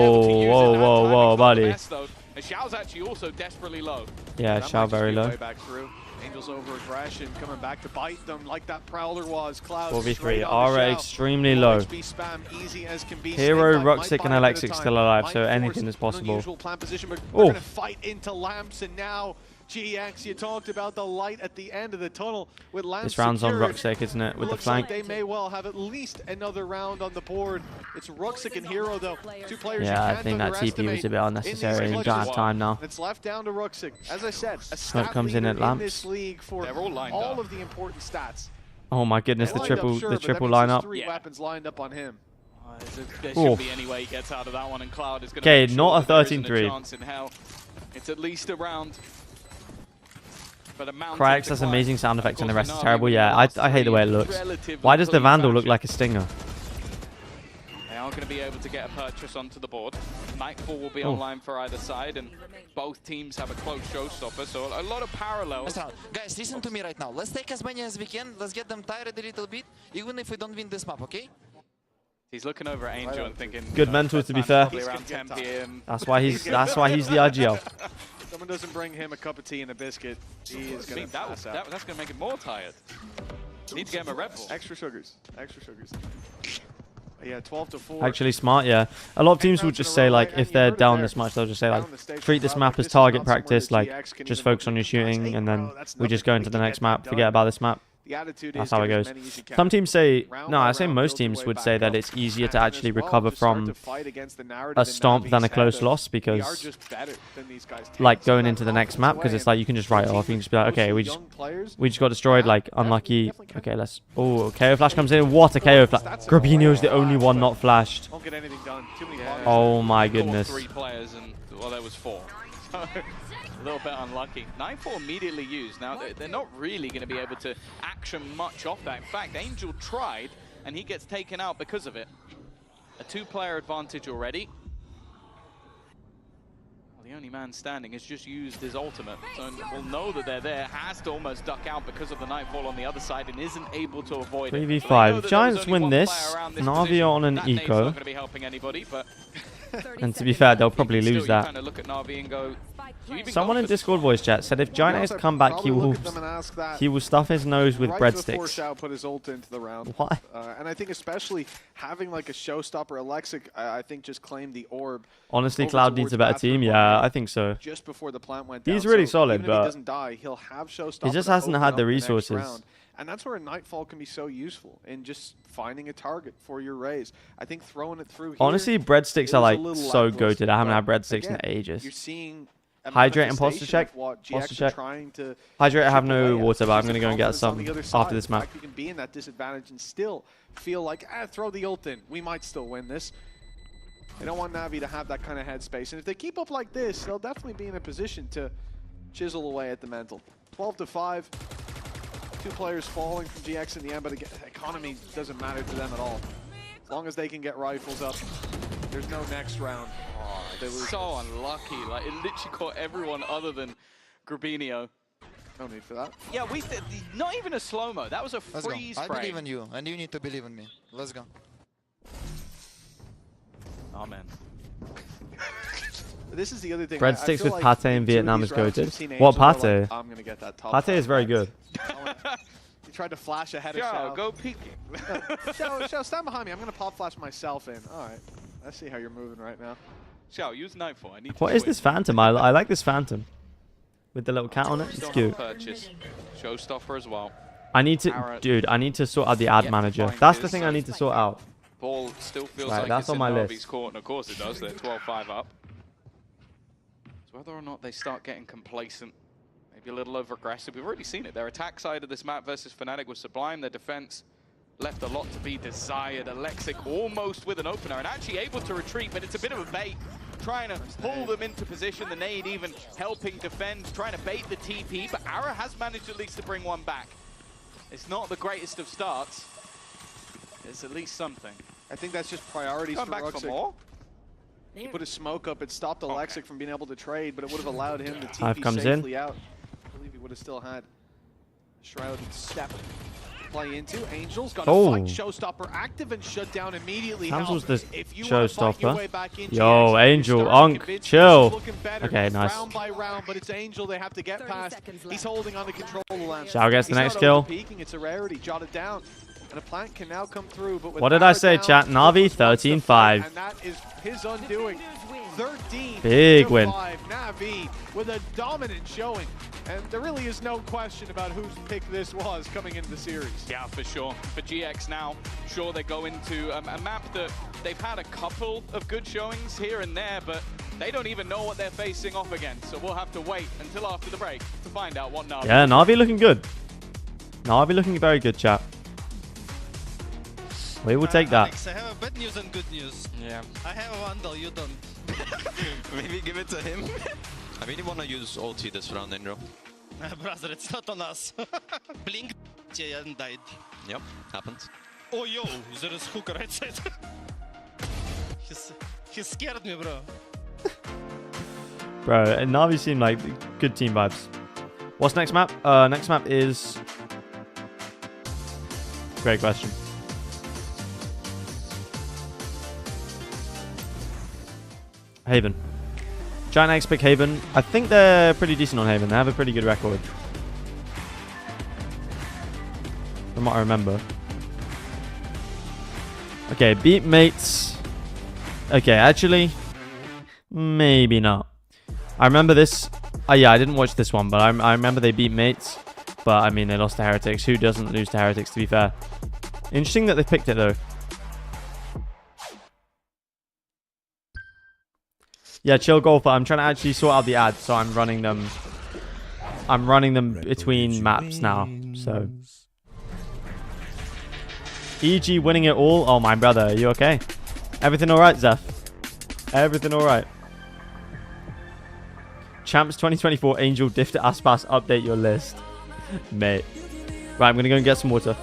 able to use it. Oh, That whoa, timing's whoa, not the buddy. best, though. And Xiao's actually also desperately low. Yeah, That Xiao might very just be low. way back through. Angel's over aggression, coming back to bite them like that Prowler was. Cloud 4v3. Aura extremely low. Spam, easy as can be. Hero, Ruxic, and Alexic still alive, so anything is possible. Position, but Oh. we're gonna fight into lamps, and now GX, you talked about the light at the end of the tunnel with lamps. This round's on secured. Ruxic, isn't it? With the Looks flank. like they may well have at least another round on the board. It's Ruxic and Hero, though. 2 players Yeah, I you can't think that TP was a bit underestimate unnecessary in and these don't have clutches. time now. It's left down to Ruxic. As I said, a Smoke stat comes in leader at lamps. this league for They're all lined up. of the important stats. Oh my goodness, the Lined up, triple sure, the but that triple means there's lineup. 3 weapons lined up on him. There shouldn't be any way he gets out of that one, and Cloud is going to Okay, make sure not a that there isn't 13-3. chance in hell. It's at least a round. But a mountain Cryax to has climb. amazing sound effects and the Of rest course, is Navi terrible. with Yeah, the last I hate the way it looks. relatively Why does the clean Vandal look fashion. like a stinger? They are going to be able to get a purchase onto the board. Nightfall will be Oh. online for either side, and both teams have a close showstopper, so a lot of parallels. Guys, listen to me right now. Let's take as many as we can. Let's get them tired a little bit, even if we don't win this map, okay? He's looking over at Angel and thinking, Good mentors, to be fair. probably around 10 PM. That's why he's the IGL. Someone doesn't bring him a cup of tea and a biscuit, he is going to pass out. That's going to make him more tired. Need to get him a Red Bull. Extra sugars. Extra sugars. Yeah, 12-4. Actually smart, yeah. A lot of teams will just say, like, if they're down this much, they'll just say, like, treat this map as target practice, like, just focus on your shooting, and then we just go into the next map, forget about this map. That's how it goes. Some teams say, no, I say most teams would say that it's easier to actually recover from a stomp than a close loss, because, like, going into the next map, because it's like, you can just write it off, you can just be like, okay, we just got destroyed, like, unlucky. Okay, let's, oh, KO flash comes in, what a KO flash. Grabinho's the only one not flashed. Oh my goodness. 3 players, and, well, there was 4. A little bit unlucky. 9-4 immediately used. Now, they're not really going to be able to action much off that. In fact, Angel tried, and he gets taken out because of it. A 2-player advantage already. Well, the only man standing has just used his ultimate. So we'll know that they're there. Has to almost duck out because of the Nightfall on the other side and isn't able to avoid it. 3v5. Giants win this. Navi are on an That nade's not eco. going to be helping anybody, but And to be fair, they'll probably lose still, that. you kind of look at Navi and go, Someone in Discord voice chat said if Giant Ace come back, he will stuff his nose with Right before breadsticks. Xiao put his ult into the round. Why? And I think especially having like a showstopper, Alexic, I think just claimed the orb. Honestly, over Cloud needs towards a better bathroom team. one Yeah, minute I think so. Just before the plant went down. He's really So solid, even if he but doesn't die, he'll have showstopper. he just to hasn't open had up the next resources. round. And that's where a Nightfall can be so useful in just finding a target for your raise. I think throwing it through here, honestly, breadsticks are a like little so lackluster, goated. I haven't had but breadsticks in again, ages. You're seeing a Hydrate and posture manifestation check. of what GX Posture are check. trying to Hydrate, I have chip away no at. water, but I'm Just gonna go and get confidence on some the other after side. this In map. fact, you can be in that disadvantage and still feel like, throw the ult in. We might still win this. They don't want Navi to have that kind of headspace. And if they keep up like this, they'll definitely be in a position to chisel away at the mental. 12-5. 2 players falling from GX in the end, but again, economy doesn't matter to them at all. As long as they can get rifles up, there's no next round. Oh, they lose. So unlucky. Like, it literally caught everyone other than Grabinho. No need for that. Yeah, not even a slow-mo. That was a Let's freeze go. I frame. believe in you, and you need to believe in me. Let's go. Oh, man. This is the other thing. Breadsticks with like pate in two of Vietnam these is rounds, goated. you've seen What Angel go pate? like, I'm gonna get that top Pate is very good. He tried to flash ahead of Xiao, Xiao. go peeking. Xiao, stand behind me. I'm gonna pop flash myself in. All right. I see how you're moving right now. Xiao, use Nightfall. I need What is this Phantom? I like this Phantom. With the little cat on it. It's cute. Purchase. Showstopper as well. I need to, dude, I need to sort out the ad manager. That's the thing I need to sort out. Ball still feels Right, like that's it's on in my Navi's list. court, and of course it does. They're 12-5 up. So whether or not they start getting complacent, maybe a little over-aggressive. We've already seen it. Their attack side of this map versus Fnatic was sublime. Their defense left a lot to be desired. Alexic almost with an opener and actually able to retreat, but it's a bit of a bait. Trying to pull them into position. The nade even helping defend, trying to bait the TP, but Ara has managed at least to bring one back. It's not the greatest of starts. It's at least something. I think that's just priorities Come for back Ruxic. for more. He put a smoke up. It stopped Alexic from being able to trade, but it would have allowed him to Hive TP comes safely in. out. I believe he would have still had Shroud step to play into. Angel's got a fight. Showstopper active and shut down immediately. Cancels the if you wanna fight your way Showstopper. back in, Yo, GX, Angel, you're starting to Onk, convince me chill. this is looking better Okay, nice. Round by round, but it's Angel they have to get past. He's holding on to control of the land. Xiao gets the He's next not kill. overpeaking, it's a rarity. Jot it down. And a plant can now come through. But with What did I Ara say, down, chat? Navi, Almost wants to fight, 13-5. And that is his undoing. 13 Big to win. 5. Navi with a dominant showing. And there really is no question about whose pick this was coming into the series. Yeah, for sure. For GX now, sure they go into a map that they've had a couple of good showings here and there, but they don't even know what they're facing off against. So we'll have to wait until after the break to find out what Navi. Yeah, Navi looking good. Navi looking very good, chat. We will take that. Alex, I have a bad news and good news. Yeah. I have a Vandal, you don't. Maybe give it to him. I really want to use ulti this round, Indro. Brother, it's not on us. Blink and died. Yep, happens. Oh, yo, there is hooker right side. He scared me, bro. Bro, and Navi seem like good team vibes. What's next map? Next map is... Great question. Haven. Giant X pick Haven. I think they're pretty decent on Haven. They have a pretty good record. From what I remember. Okay, beat mates. Okay, actually, maybe not. I remember this. Yeah, I didn't watch this one, but I remember they beat mates. But, I mean, they lost to Heretics. Who doesn't lose to Heretics, to be fair? Interesting that they picked it, though. Yeah, chill golfer. I'm trying to actually sort out the ads, so I'm running them. I'm running them between maps now. So, EG winning it all. Oh my brother, are you okay? Everything all right, Zeph? Everything all right? Champs 2024 Angel Diff to Aspas. Update your list, mate. Right, I'm gonna go and get some water.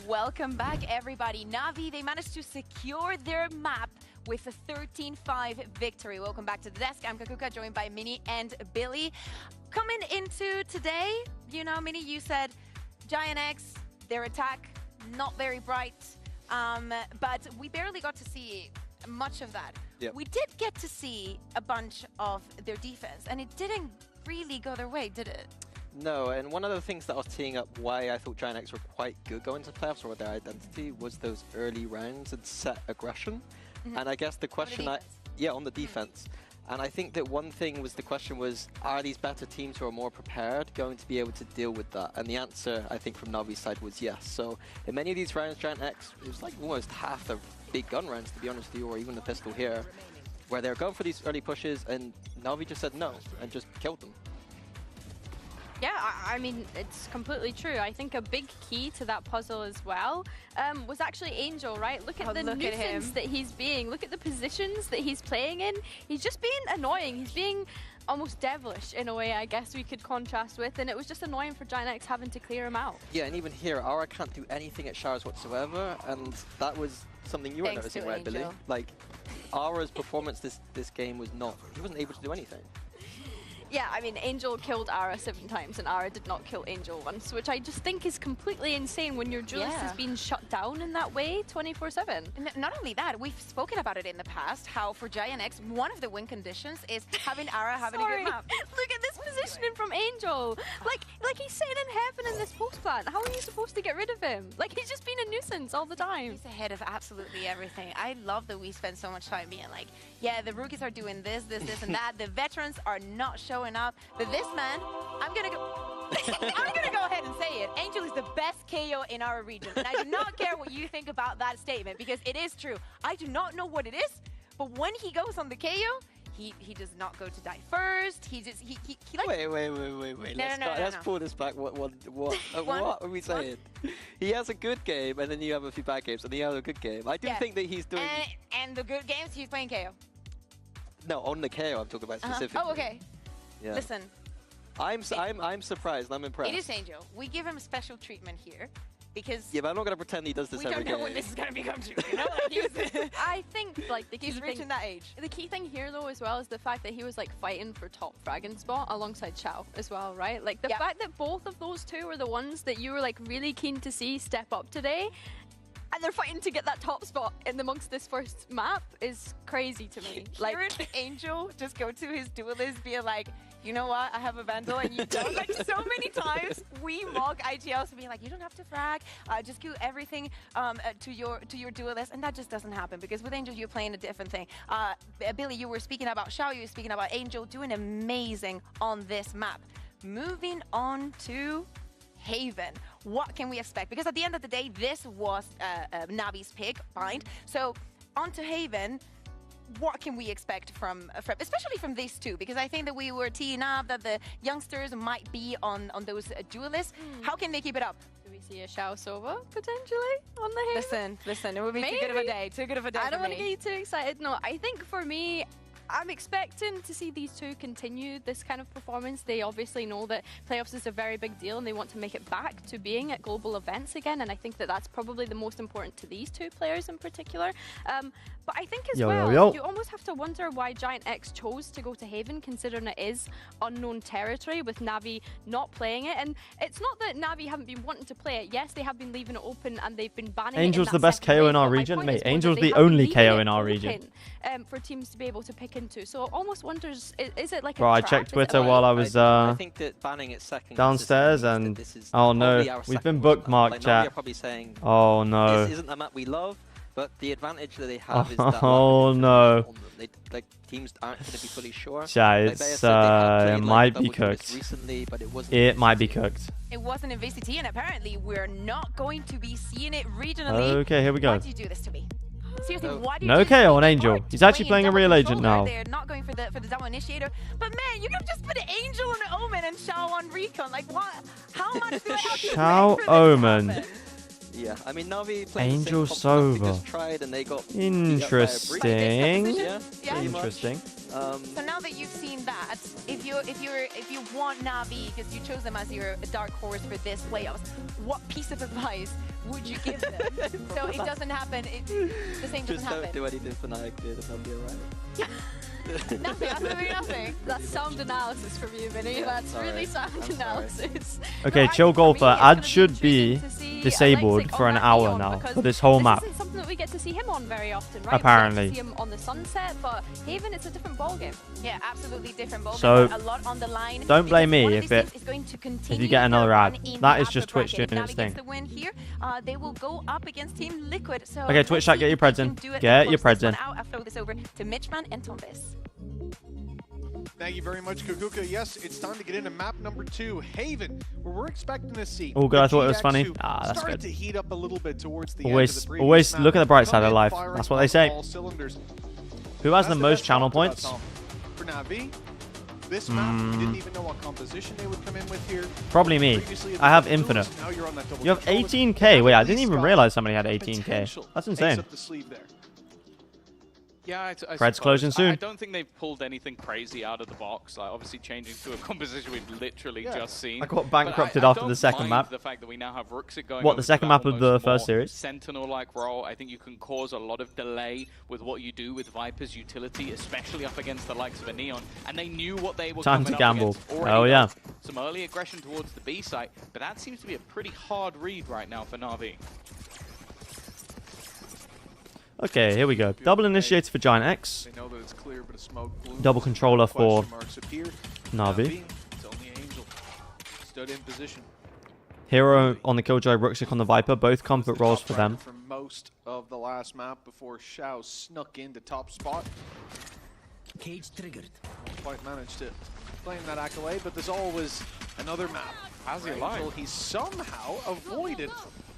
Welcome back, everybody. Navi, they managed to secure their map with a 13-5 victory. Welcome back to the desk. I'm Kakuka, joined by Mini and Billy. Coming into today, you know, Mini, you said Giant X, their attack, not very bright, but we barely got to see much of that. Yep. We did get to see a bunch of their defense, and it didn't really go their way, did it? No, and one of the things that I was teeing up why I thought Giant X were quite good going to playoffs, or their identity, was those early rounds and set aggression. And I guess the question on the defense. And I think that one thing was the question was, are these better teams who are more prepared going to be able to deal with that? And the answer, I think, from Navi's side was yes. So in many of these rounds, Giant X, it was like almost half the big gun rounds, to be honest with you, or even the pistol here, where they're going for these early pushes, and Navi just said no and just killed them. Yeah, I mean, it's completely true. I think a big key to that puzzle as well was actually Angel, right? Look at the nuisance that he's being. Look at the positions that he's playing in. He's just being annoying. He's being almost devilish in a way, I guess we could contrast with, and it was just annoying for Giant X having to clear him out. Yeah, and even here, Aura can't do anything at showers whatsoever, and that was something you were noticing, right, Billy? Like, Aura's performance this game was not, he wasn't able to do anything. Yeah, I mean, Angel killed Ara 7 times and Ara did not kill Angel once, which I just think is completely insane when your duelist has been shut down in that way 24/7. Not only that, we've spoken about it in the past, how for Giant X, one of the win conditions is having Ara having a good map. Look at this positioning from Angel. Like he's sitting in heaven in this post plant. How are you supposed to get rid of him? Like, he's just been a nuisance all the time. He's ahead of absolutely everything. I love that we spend so much time being like, yeah, the rookies are doing this, and that. The veterans are not showing up. But this man, I'm gonna go ahead and say it. Angel is the best KO in our region, and I do not care what you think about that statement, because it is true. I do not know what it is, but when he goes on the KO, he does not go to die first. He like, wait. Let's pull this back. What are we saying? He has a good game, and then you have a few bad games, and then you have a good game. I do think that he's doing. And the good games, he's playing KO. No, on the KO, I'm talking about specifically. Oh, okay. Yeah. Listen. I'm surprised. I'm impressed. It is Angel. We give him special treatment here. Because yeah, but I'm not gonna pretend he does this every game. We don't know when this is gonna become true. You know, like I think like the key he's reaching that age. The key thing here though as well is the fact that he was like fighting for top fragging spot alongside Xiao as well, right? Like the fact that both of those two were the ones that you were like really keen to see step up today, and they're fighting to get that top spot in amongst this first map is crazy to me. Like Angel just go to his duelist, being like, you know what, I have a Vandal and you don't. Like, so many times we mock IGLs to be like, you don't have to frag, just do everything to your duelist, and that just doesn't happen, because with Angel you're playing a different thing. Billy, you were speaking about Xiao, you were speaking about Angel doing amazing on this map. Moving on to Haven. What can we expect? Because at the end of the day, this was Navi's pick, Bind. So on to Haven. What can we expect from especially from these two? Because I think that we were teeing up that the youngsters might be on those duelists. How can they keep it up? Do we see a Xiao Sova potentially on the Haven? Listen, it would be too good of a day. Too good of a day. I don't want to get you too excited. No, I think for me, I'm expecting to see these two continue this kind of performance. They obviously know that playoffs is a very big deal and they want to make it back to being at global events again, and I think that that's probably the most important to these two players in particular. But I think as well, you almost have to wonder why Giant X chose to go to Haven, considering it is unknown territory with Navi not playing it. And it's not that Navi haven't been wanting to play it. Yes, they have been leaving it open and they've been banning Angel's it the best KO in our region, mate. Angel's the only KO in our region. For teams to be able to pick into. So almost wonders, is it like Bro, I checked Twitter while I was I think that banning it second downstairs, and oh no, we've been bookmarked, chat. Probably saying, oh no, this isn't a map we love, but the advantage that they have is that oh no, like teams aren't going to be fully sure. Chat, it's it might be cooked. Recently, but it might be cooked. It wasn't in VCT, and apparently we're not going to be seeing it regionally. Okay, here we go. Why do you do this to me? Seriously, why do you no KO on Angel. He's actually playing a real agent now. They're not going for the double initiator. But man, you could have just put Angel on Omen and Xiao on Recon. Like what? How much do I have to Xiao Omen. Yeah, I mean Navi played Angel Sova. Just tried and they got interesting. Yeah. Interesting. So now that you've seen that, if you want Navi because you chose them as your dark horse for this playoffs, what piece of advice would you give them so it doesn't happen? The same doesn't happen. Just don't do anything Fnatic did, and they'll be alright. Nothing, absolutely nothing. That's sound analysis from you, Vinny. That's really sound analysis. Okay, Chill Golfer. Ad should be disabled for an hour now for this whole map. This isn't something that we get to see him on very often, right? Apparently. We get to see him on the Sunset, but Haven, it's a different ballgame. Yeah, absolutely different ballgame. So, a lot on the line. Don't blame me if you get another ad. That is just Twitch doing its thing. The win here, they will go up against Team Liquid. So okay, Twitch chat, get your preds in. Get your preds in. I'll throw this over to Mitchman and Tombis. Thank you very much, Kukuka. Yes, it's time to get into map number 2, Haven, where we're expecting to see. Oh, good. I thought it was funny. That's good. good. To heat up a little bit towards the always map. Look at the bright side of life. That's what they say. Who has the most channel points? For Navi, this map, we didn't even know what composition they would come in with here. Probably me. I have infinite. You have 18k. Wait, I didn't even realize somebody had 18k. That's insane. Yeah, Fred's closing soon. I don't think they've pulled anything crazy out of the box. Like obviously changing to a composition we've literally just seen. I got bankrupted after the second map. The fact that we now have Rooksik going. What, the second map of the first series? Sentinel-like role. I think you can cause a lot of delay with what you do with Viper's utility, especially up against the likes of a Neon. And they knew what they were time to gamble. Oh yeah. Some early aggression towards the B site, but that seems to be a pretty hard read right now for Navi. Okay, here we go. Double initiator for Giant X. Double controller for Navi. Hero on the Killjoy, Rooksik on the Viper. Both comfort roles for them. For most of the last map before Xiao snuck into top spot. Cage triggered. Won't quite managed to claim that accolade, but there's always another map. How's he alive? He somehow avoided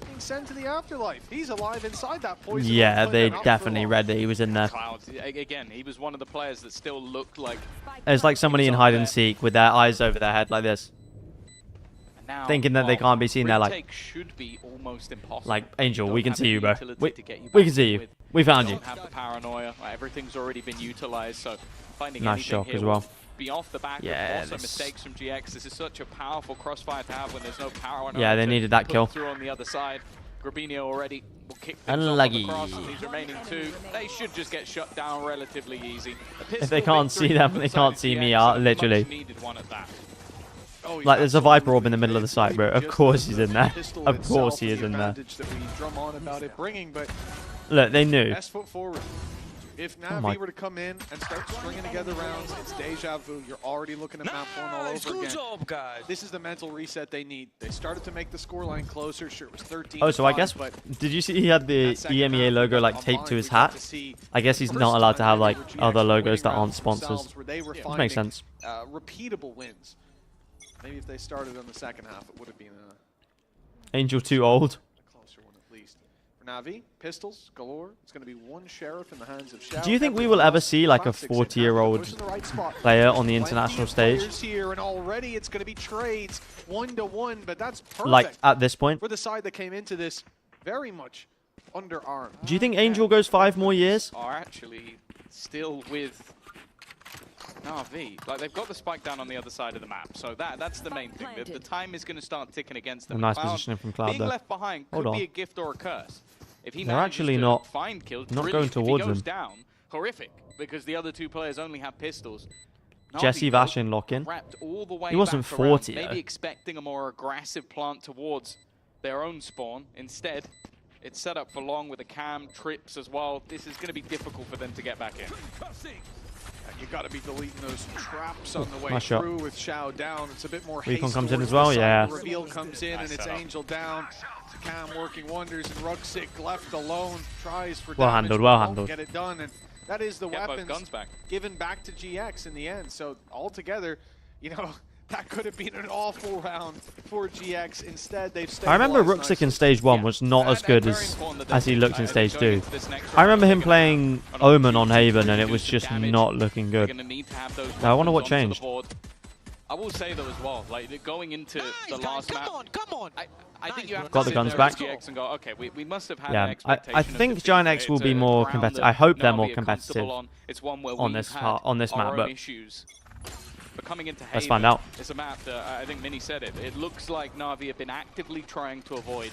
being sent to the afterlife. He's alive inside that poison. Yeah, they definitely read that he was in there. Clouds. Again, he was one of the players that still looked like... It's like somebody in hide and seek with their eyes over their head like this. Now, thinking that they can't be seen there like... should be almost impossible. Like, Angel, we can see you, bro. We can see you. We found you. Don't have the paranoia. Everything's already been utilized, so finding nice shock as well. Be off the back, yeah, also mistakes from GX. This is such a powerful crossfire to have when there's no power. Yeah, they needed that kill. Through on the other side, Grabinho already will kick unlucky. Across, and these remaining two, they should just get shut down relatively easy. If they can't see them, they can't see me out, literally. One at that. Like, there's a Viper orb in the middle of the site, bro. Of course he's in there. Of course he is in there. Look, they knew. If Navi were to come in and start stringing together rounds, it's deja vu. You're already looking at map 1 all over again. Good job, guys. This is the mental reset they need. They started to make the scoreline closer. Sure, it was 13. Oh, so I guess, did you see he had the EMEA logo like taped to his hat? I guess he's not allowed to have like other logos that aren't sponsors. Which makes sense. Repeatable wins. Maybe if they started on the second half, it would have been Angel too old. Closer one at least. For Navi, pistols galore. It's going to be one sheriff in the hands of Xiao. Do you think we will ever see like a 40-year-old player on the international stage? Here, and already it's going to be trades 1-1, but that's perfect. Like at this point. For the side that came into this very much underarmed. Do you think Angel goes 5 more years? Are actually still with Navi. Like, they've got the spike down on the other side of the map, so that's the main thing. The time is going to start ticking against them. A nice positioning from Cloud being there. left behind could be a gift or a curse. If he They're actually not find kills, going towards if he goes them. down, horrific, because the other two players only have pistols. Jesse Vash in lock-in. He wasn't 40 though. Maybe expecting a more aggressive plant towards their own spawn. Instead, it's set up for long with a cam, trips as well. This is going to be difficult for them to get back in. You got to be deleting those traps on the way through with Xiao down. It's a bit more Recon comes in as well, yeah. The reveal comes in and it's Angel down. Cam working wonders and Rooksik left alone. Tries for well handled, well handled. Get it done, and that is the weapons guns back. given back to GX in the end. So altogether, you know, that could have been an awful round for GX. Instead, they've stayed. I remember Rooksik in stage 1 was not as good as he looked in stage 2. I remember him playing Omen on Haven and it was just not looking good. Now I wonder what changed. I will say though as well, like going into the last map. Come on! I think you have Got to the sit guns there back. as GX and go, okay, we must have had an Yeah, expectation I of think defeat. Giant X will It's be a more ground competitive. that I hope they're Navi more are comfortable competitive on. It's one where on we've this had part, on this our map, own but issues. But coming into let's Haven, find out. it's a map that I think Mini said it. It looks like Navi have been actively trying to avoid.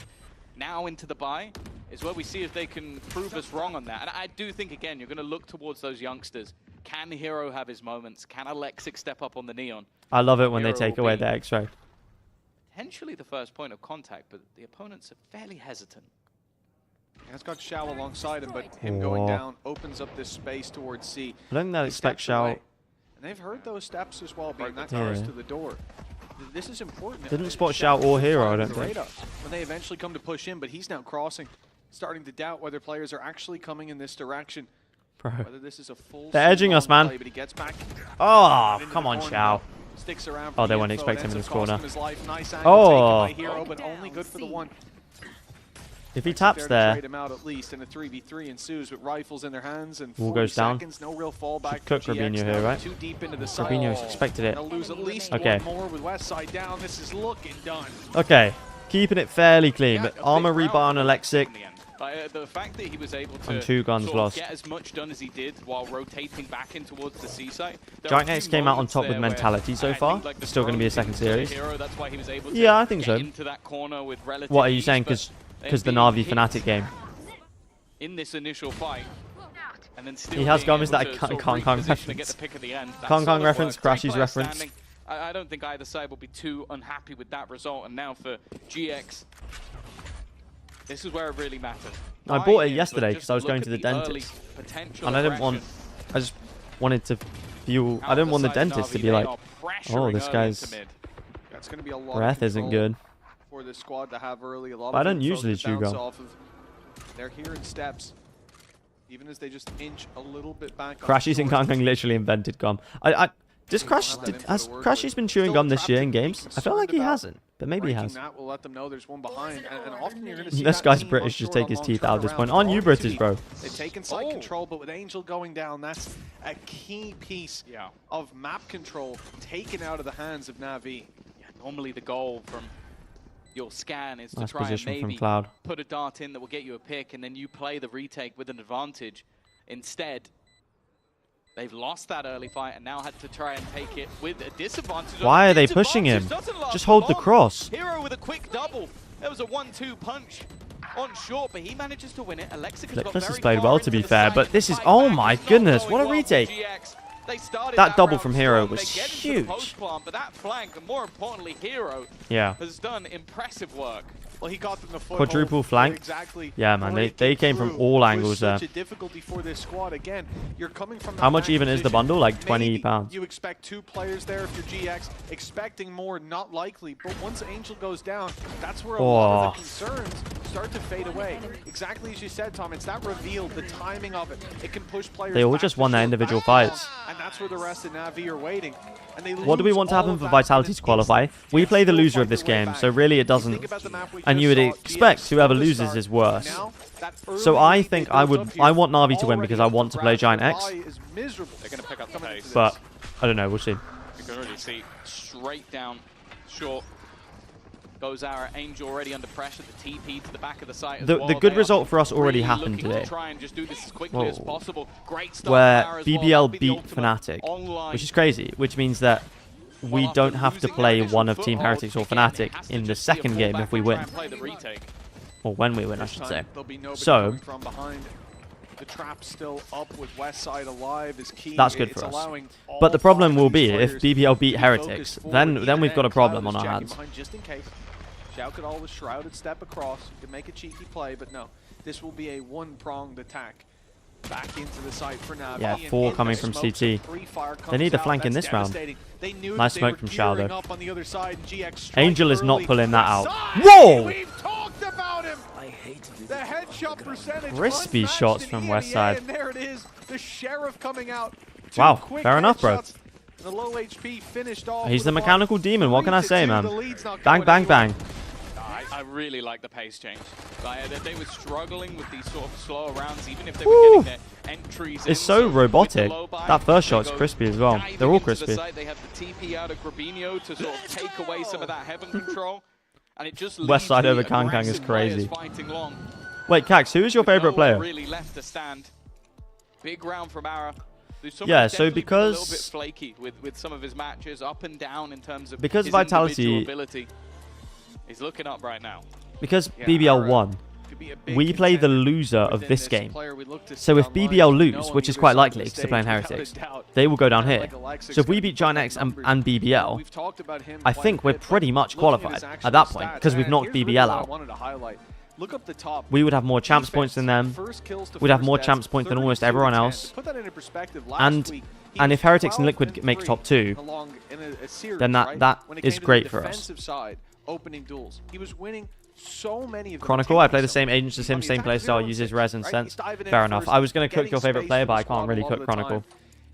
Now into the buy is where we see if they can prove us wrong on that. And I do think, again, you're going to look towards those youngsters. Can Hero have his moments? Can Alexic step up on the Neon? I love it when Hero they take will away be the X-ray. potentially the first point of contact, but the opponents are fairly hesitant. It's got Shao alongside him, but him going down opens up this space towards C. I don't think they'll expect Shao. And they've heard those steps as well, being that close to the door. This is important. Didn't spot Shao or Hero, I don't think. When they eventually come to push in, but he's now crossing, starting to doubt whether players are actually coming in this direction. Bro. Whether this is a full They're edging us, man. play, but he gets back. Oh, come on, Shao. Sticks around Oh, for they the wouldn't info, expect him in this corner. Nice Oh. taken by Hero, but only good for the one. If he taps there, trade him out at least, and a 3v3 ensues with rifles in their hands and Wall 40 goes down. seconds, no real fallback. Cook Robinho here, right? Too deep into the side. Robinho's expected it. They'll lose at least Okay. one more with West Side down. This is looking done. Okay, keeping it fairly clean. But armor rebuy on Alexic. The fact that he was able to And 2 guns sort of lost. get as much done as he did while rotating back in towards the seaside. Giant X came out on top with mentality so far. Still going to be a second series. That's why he was able to Yeah, I think get so. into that corner with relative What are you ease, saying? but Because the being Navi hit Fnatic game. in this initial fight. And then still He has being guns able that to sort of Kong Kong reposition and get reference. the pick at the end. That Kong sort Kong of reference, work. Great Crashy's player reference. standing. I don't think either side will be too unhappy with that result. And now for GX, this is where it really matters. I bought it yesterday because I was going to the dentist. And I didn't want... I just wanted to feel... I didn't want the dentist to be like, oh, this guy's That's going to be a lot breath isn't good. For the squad to have early. A lot But I of don't info usually to chew bounce gum. off of. They're here in steps. Even as they just inch a little bit back. Crashy's and Kong Kong literally invented gum. Has Crashy's been chewing gum this year in games? I feel like he hasn't, but maybe he has. That will let them know there's one behind, and often you're going to see This that guy's team British, much just short take his on teeth long out at this turnarounds. point. Aren't you British, bro? They've taken side control, but with Angel going down, that's a key piece of map control taken out of the hands of Navi. Yeah, normally the goal from your scan is to Nice try and position from maybe Cloud. put a dart in that will get you a pick, and then you play the retake with an advantage. Instead, they've lost that early fight and now had to try and take it with a disadvantage. Why are they pushing him? Just hold the cross. Hero with a quick double. There was a 1-2 punch on short, but he manages to win it. Alexic has got Flipless very has played far well, into to be the fair, side, but this is... fight Oh back my is not goodness, going what a well for retake. GX. They started That double round from Hero strong. was They get into the huge. post plant, but that flank, and more importantly, Hero has done impressive work. Well, he got them the foothold. Quadruple flank. Exactly. Yeah, man, they came from all angles there. Such a difficulty for this squad. Again, you're coming from How much even is the bundle? Like £20. You expect 2 players there if you're GX. Expecting more, not likely. But once Angel goes down, that's where a lot of the concerns start to fade away. Exactly as you said, Tom. It's that reveal, the timing of it. It can push players. They all back just to won their shoot individual back. fights. And that's where the rest of Navi are waiting. And they What do we lose want to all happen of for that Vitality to qualify? We play the loser of this game, so really it doesn't... And you would expect whoever loses is worse. So I think I want Navi to win because I want to play Giant X. They're going to pick up the pace. But, I don't know, we'll see. You can already see straight down short. Goes our Angel already under pressure. The TP to the back of the site as well. The good result for us already happened looking today. to try and just do this as quickly as possible. Great start Where from Ara as BBL well. That'll be the beat ultimate Fnatic, online. which is crazy, which means that we don't have to play one of Team Heretics or Fnatic in the second game if we win. Or when we win, I should say. So, the trap still up with West Side alive is key. that's good for us. But the problem will be if BBL beat Heretics, then we've got a problem on our hands. Just in case. Xiao could always shrouded step across. You could make a cheeky play, but no. This will be a one-pronged attack. Back into the site for Navi. Yeah, 4 coming from CT. They need a flank in this round. Nice smoke from Xiao though. Angel is not pulling that out. Whoa! The headshot percentage. Crispy shots from West Side. And there it is. The Sheriff coming out. Wow, fair enough, bro. The low HP finished off. He's the mechanical demon. What can I say, man? Bang, bang, bang. I really like the pace change. They were struggling with these sort of slower rounds, even if they were getting their entries. It's so robotic. That first shot's crispy as well. They're all crispy. They have the TP out of Grabinho to sort of take away some of that heaven control. And it just West side over Kang Kang is crazy. Wait, Cax, who is your favorite player? Really left to stand. Big round from Ara. Yeah, so because a little bit flaky with some of his matches, up and down in terms of because his Vitality ability. He's looking up right now. Because BBL won, we play the loser of this game. So if BBL lose, which is quite likely because they're playing Heretics, they will go down here. So if we beat Giant X and BBL, I think we're pretty much qualified at that point because we've knocked BBL out. Look up the top. We would have more champs points than them. We'd have more champs points than almost everyone else. And if Heretics and Liquid make top 2, then that is great for us. Chronicle, I play the same agents as him, same playstyle, uses res and sense. Fair enough. I was going to cook your favorite player, but I can't really cook Chronicle.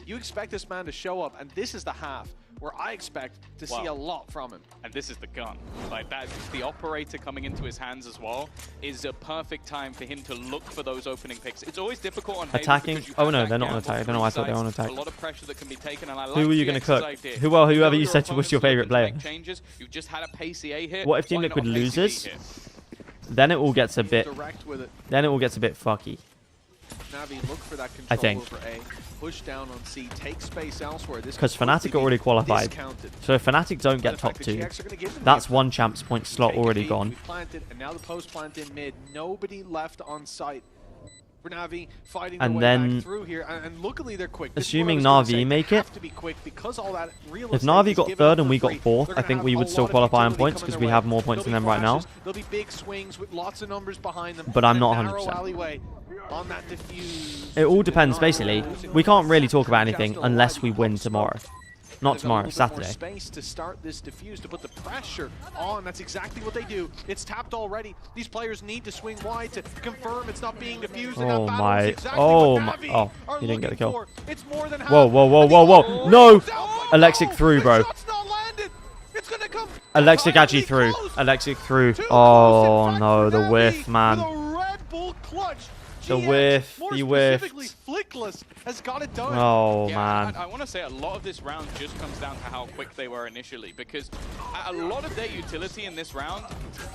You expect this man to show up, and this is the half where I expect to see a lot from him. And this is the gun. Like that, the operator coming into his hands as well is a perfect time for him to look for those opening picks. It's always difficult on attacking. Oh no, they're not on attack. I don't know why I thought they were on attack. A lot of pressure that can be taken, and I like who are you going to cook? Whoever you said was your favorite player. You've just had a pacey A hit. What if Team Liquid loses? Then it all gets a bit. Then it all gets a bit fucky. NAVI, look for that control I think. Over A. Push down on C, take space elsewhere. Because Fnatic are already qualified. So if Fnatic don't get top 2, that's one champs point slot already gone. Planted, and now the post plant in mid. Nobody left on site. For NAVI fighting and their way then, back through here, and luckily they're quick. Assuming NAVI make it, if NAVI got 3rd and we got 4th, I think we would still qualify on points because we have more points than them right now. There'll be big swings with lots of numbers behind them. But I'm not 100%. It all depends, basically. We can't really talk about anything unless we win tomorrow. Not tomorrow, Saturday. Space to start this diffuse, to put the pressure on. That's exactly what they do. It's tapped already. These players need to swing wide to confirm it's not being diffused. Oh my! Exactly oh he didn't get the kill. Whoa! Whoa! Whoa! Whoa! Whoa! No! Alexic through, bro. Alexic actually threw. Alexic threw. Oh no! The whiff, man. The whiff, he whiffed. Has got it done. Oh yeah, man. I want to say a lot of this round just comes down to how quick they were initially, because a lot of their utility in this round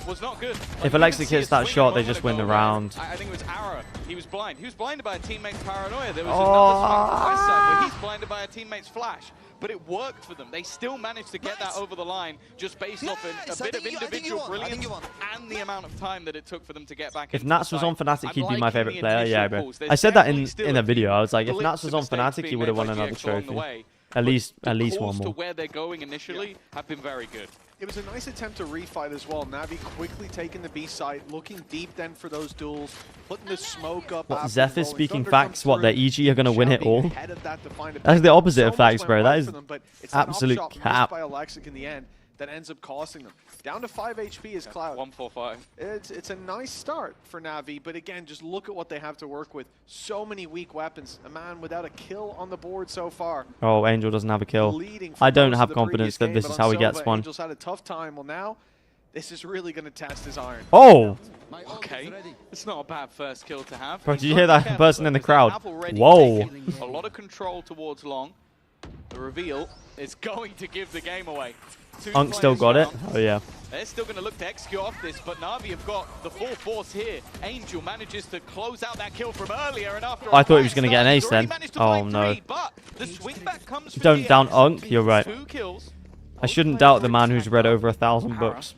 was not good. If Alexic hits that shot, they just win the round. I think it was Ara. He was blind. He was blinded by a teammate's paranoia. There was another smoke on the west side where he's blinded by a teammate's flash. But it worked for them. They still managed to get that over the line just based off a bit of individual brilliance and the amount of time that it took for them to get back. If Nats was on Fnatic, he'd be my favorite player. Yeah, bro. I said that in a video. I was like, if Nats was on Fnatic, he would have won another trophy. At least one more. To where they're going initially have been very good. It was a nice attempt to refight as well. NAVI quickly taking the B site, looking deep then for those duels, putting the smoke up. What, Zephyr speaking facts? What, their EG are going to win it all? That's the opposite of facts, bro. That is absolute cap. By Alexic in the end that ends up costing them. Down to 5 HP is Cloud. 145. It's a nice start for NAVI, but again, just look at what they have to work with. So many weak weapons. A man without a kill on the board so far. Oh, Angel doesn't have a kill. I don't have confidence that this is how he gets one. Angel's had a tough time. Well, now this is really going to test his iron. Oh! Okay, it's not a bad first kill to have. Bro, did you hear that person in the crowd? Whoa! A lot of control towards long. The reveal is going to give the game away. Unk still got it. Oh yeah. They're still going to look to execute off this, but NAVI have got the full force here. Angel manages to close out that kill from earlier, and after I thought he was going to get an ace then. Oh no. Don't down Unk. You're right. I shouldn't doubt the man who's read over 1,000 books.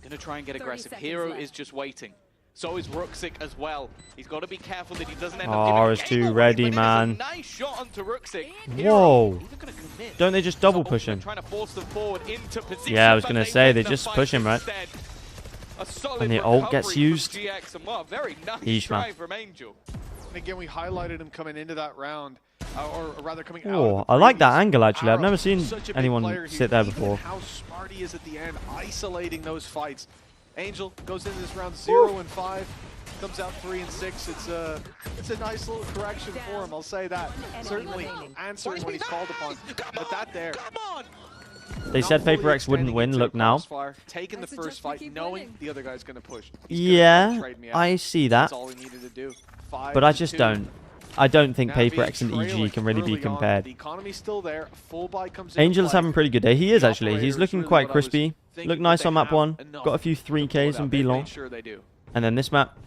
Going to try and get aggressive. Hero is just waiting. So is Ruxic as well. He's got to be careful that he doesn't end up is too ready, man. Nice shot onto Ruxic. Whoa. Don't they just double push him? Trying to force them forward into position, yeah, I was going to say, they just push him, right? And the ult gets used. Very nice try from Angel. And again, we highlighted him coming into that round. Or rather coming out. Oh, I like that angle, actually. I've never seen anyone sit there before. How smart he is at the end, isolating those fights. Angel goes into this round 0 and 5, comes out 3 and 6. It's a nice little correction for him, I'll say that. Certainly answering when he's called upon. But that there. They said Paper X wouldn't win. Look now. Taking the first fight, knowing the other guy's going to push. Yeah, I see that. That's all he needed to do. But I just don't. I don't think Paper X and EG can really be compared. The economy's still there. Full buy comes Angel's having a pretty good day. He is actually. He's looking quite crispy. Look nice on map 1. Got a few 3Ks and B long. And then this map,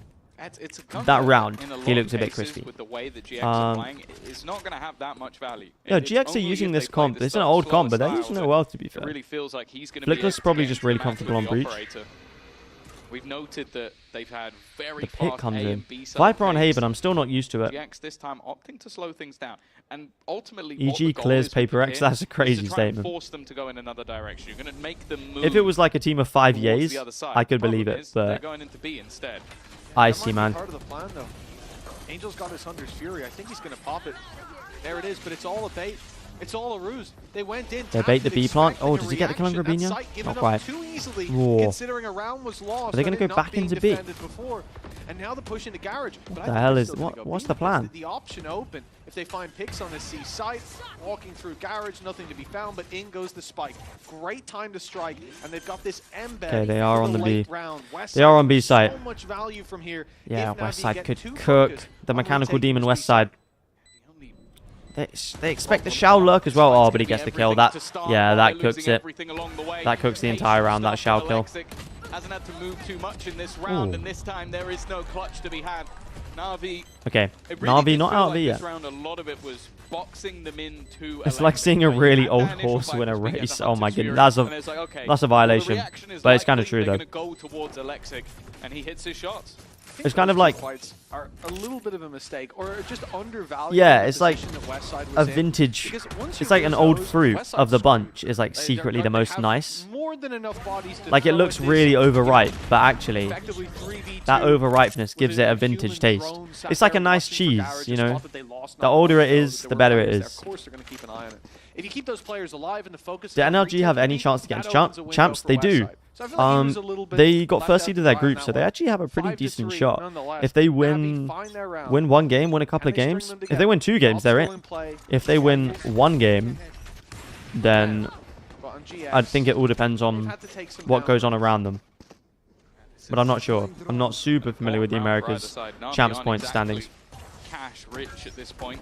that round, he looks a bit crispy. With the way that GX are playing, it's not going to have that much value. Yeah, GX are using this comp. It's an old comp, but they're using it well, to be fair. It really feels like he's going to be Flickless probably just really comfortable on Breach. We've noted that they've had very The pick fast comes A in. and B side Viper on plays. Haven, I'm still not used to it. GX this time opting to slow things down, and ultimately EG clears Paper X. That's a crazy statement. Force them to go in another direction. You're going to make them move. If it was like a team of 5 towards yays, the other side. I could believe Problem it, is, they're but going into B instead. I see, man. Part of the plan, though. Angel's got his Hunter's Fury. I think he's going to pop it. There it is, but it's all a bait. It's all a ruse. They went in. They bait the B plant. Oh, does he get the kill on Grabinho? Not quite. Considering a round was lost. Are they going to go back into B? Before. And now the push into Garage. What the hell is... What's the plan? The option open. If they find picks on the C site, walking through Garage, nothing to be found, but in goes the spike. Great time to strike, and they've got this embed. Okay, they are on the B. Round. They are on B site. So much value from here. Yeah, If West Navi side get could too cook. focused The on Mechanical rotating Demon this West B side. They expect the Shao lurk as well. Oh, but he gets the kill. That, yeah, that cooks it. That cooks the entire round, that Shao kill. Hasn't had to move too much in this round, and this time there is no clutch to be had. Navi. Okay, Really Navi not out of it this yet. round, a lot of it was boxing them into It's like seeing a really old horse win a race. Oh my goodness, that's a violation. But it's kind of true though. Go towards Alexic, and he hits his shots. It's kind of like are a little bit of a mistake, or just undervalued. Yeah, it's like a vintage. It's like an old fruit of the bunch is like secretly the most nice. Like it looks really overripe, but actually that overripeness gives it a vintage taste. It's like a nice cheese, you know. The older it is, the better it is. Of course, they're going to keep an eye on it. If you keep those players alive and the focus. Do NLG have any chance against champs? They do. They got first seed of their group, so they actually have a pretty decent shot. If they win one game, win a couple of games. If they win 2 games, they're in. If they win 1 game, then I think it all depends on what goes on around them. But I'm not sure. I'm not super familiar with the Americas champs point standings. Cash rich at this point.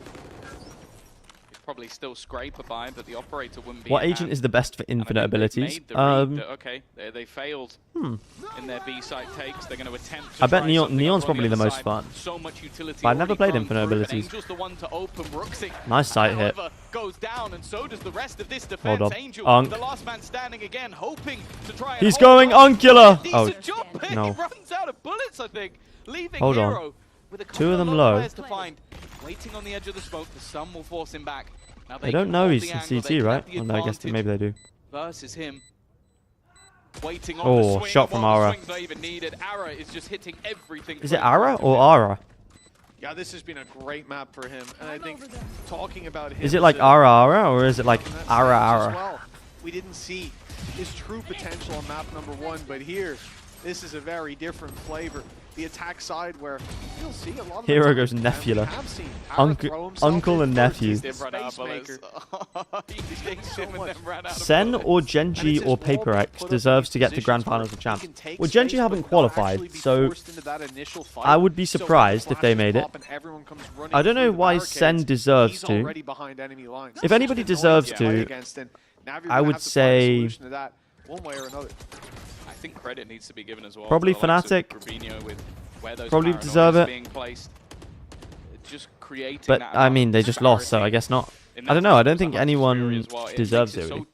Probably still scrape a buy, but the operator wouldn't be. What agent is the best for infinite abilities? Okay, they failed in their B site takes. They're going to attempt. I bet Neon's probably the most fun. So much utility. But I've never played infinite abilities. Angel's the one to open. Nice sight hit. Goes down, and so does the rest of this defense. Hold on. Angel, the last man standing again, hoping to try. He's going Unkiller. Oh no. He runs out of bullets, I think. Leaving Hold Hero on. with a 2 of them low. to find. Waiting on the edge of the smoke, the sun will force him back. Now They don't know he's in CT, right? Oh, no, I guess maybe they do. Versus him. Waiting on oh, shot from Ara. Ara is just hitting everything. Is it Ara or Ara? Yeah, this has been a great map for him, and I think talking about him. Is it like Ara or is it like Ara? Well, we didn't see his true potential on map number 1, but here, this is a very different flavor. The attack side where you'll see a lot of Hero goes Nebula. Uncle and nephew. Sen or Genji or Paper X deserves to get to Grand Finals of Champs. Well, Genji haven't qualified, so I would be surprised if they made it. I don't know why Sen deserves to. If anybody deserves to, I would say I think credit needs to be given as well. Probably Fnatic. Probably deserve it. But I mean, they just lost, so I guess not. I don't know. I don't think anyone deserves it. Really.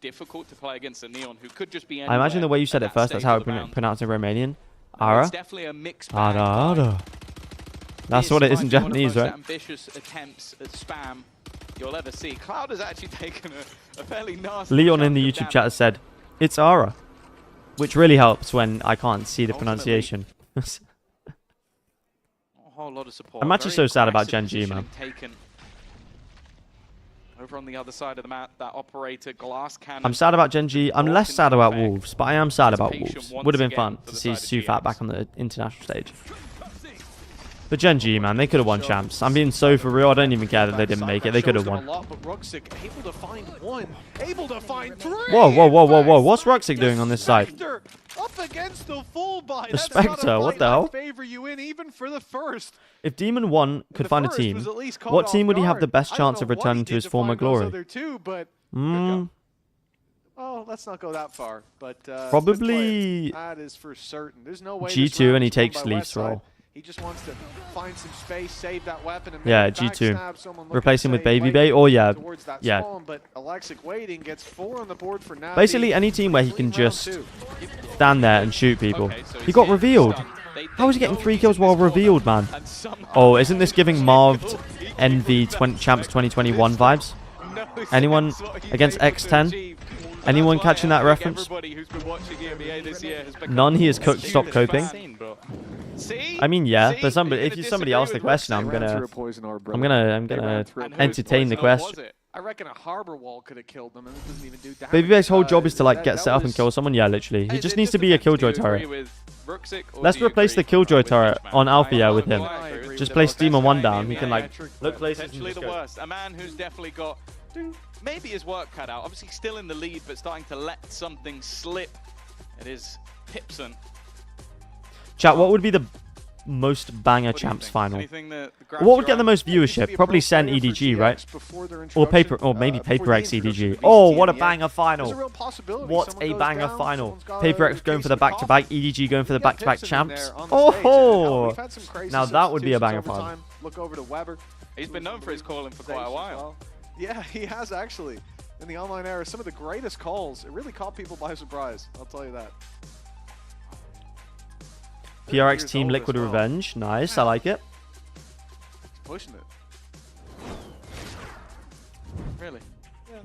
I imagine the way you said it first. That's how it pronounced in Romanian. Ara. Ara. That's what it is in Japanese, right? Ambitious attempts at spam you'll ever see. Cloud has actually taken a fairly nasty. Leon in the YouTube chat has said, "It's Ara." Which really helps when I can't see the pronunciation. A whole lot of support. I'm actually so sad about Genji, man. Over on the other side of the map, that operator glass cannon. I'm sad about Genji. I'm less sad about Wolves, but I am sad about Wolves. Would have been fun to see Sufat back on the international stage. But Gen G, man, they could have won champs. I'm being so for real. I don't even care that they didn't make it. They could have won. Whoa, whoa. What's Ruxic doing on this side? Up against the full buy. The Spectre, what the hell? Favor you in even for the first. If Demon 1 could find a team, what team would he have the best chance of returning to his former glory? Oh, let's not go that far. But probably that is for certain. There's no way G2 and he takes Leaf's role. He just wants to find some space, save that weapon, and yeah, G2. Replace him with Baby Bay, or yeah. But Alexic waiting gets 4 on the board for Navi. Basically, any team where he can just stand there and shoot people. He got revealed. How is he getting 3 kills while revealed, man? Oh, isn't this giving Marved NV Champs 2021 vibes? Anyone against X10? Anyone catching that reference? None. He has stopped coping. I mean, yeah, but if somebody asked the question, I'm gonna entertain the question. I reckon a harbor wall could have killed them, and it doesn't even do damage. BBL's whole job is to like get set up and kill someone. Yeah, literally. He just needs to be a Killjoy turret. Let's replace the Killjoy turret on Alpha with him. Just place Demon 1 down. He can like look places and just go. A man who's definitely got maybe his work cut out. Obviously still in the lead, but starting to let something slip. It is Pipson. Chat, what would be the most banger champs final? What would get the most viewership? Probably Sen EDG, right? Or maybe Paper X EDG. Oh, what a banger final. What a banger final. Paper X going for the back-to-back, EDG going for the back-to-back champs. Oh, now that would be a banger final. Look over to Weber. He's been known for his calling for quite a while. Yeah, he has actually. In the online era, some of the greatest calls. It really caught people by surprise. I'll tell you that. PRX Team Liquid Revenge. Nice, I like it. He's pushing it. Really? Yeah.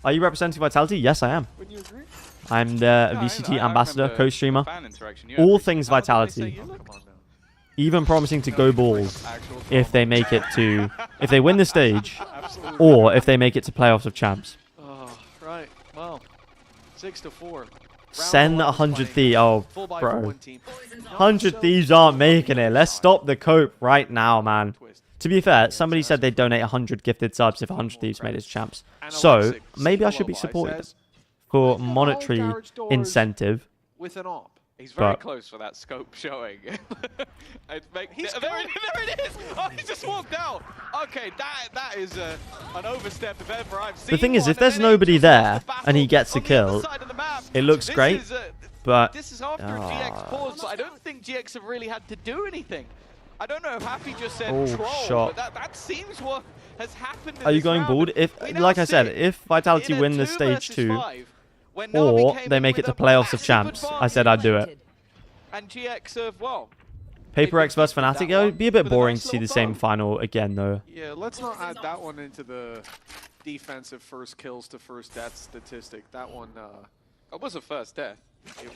Are you representing Vitality? Yes, I am. Would you agree? I'm the VCT ambassador, co-streamer. All things Vitality. Even promising to go balls if they make it to, if they win the stage, or if they make it to playoffs of champs. Oh, right. Well, 6-4. Send 100 Thieves. Oh, bro. 100 Thieves aren't making it. Let's stop the cope right now, man. To be fair, somebody said they'd donate 100 gifted subs if 100 Thieves made it to champs. So, maybe I should be supported for monetary incentive. With an op. He's very close for that scope showing. There it is! Oh, he just walked out! Okay, that is an overstep if ever I've seen. The thing is, if there's nobody there and he gets a kill, it looks great, but... This is after GX paused, but I don't think GX have really had to do anything. I don't know if Happy just said troll, but that seems what has happened in Are you going bald? If, like I said, if Vitality win the stage 2... or they make it to playoffs of champs, I said I'd do it. And GX of, well, Paper X vs Fnatic, it would be a bit boring to see the same final again, though. Yeah, let's not add that one into the defensive first kills to first death statistic. That one, it was a first death.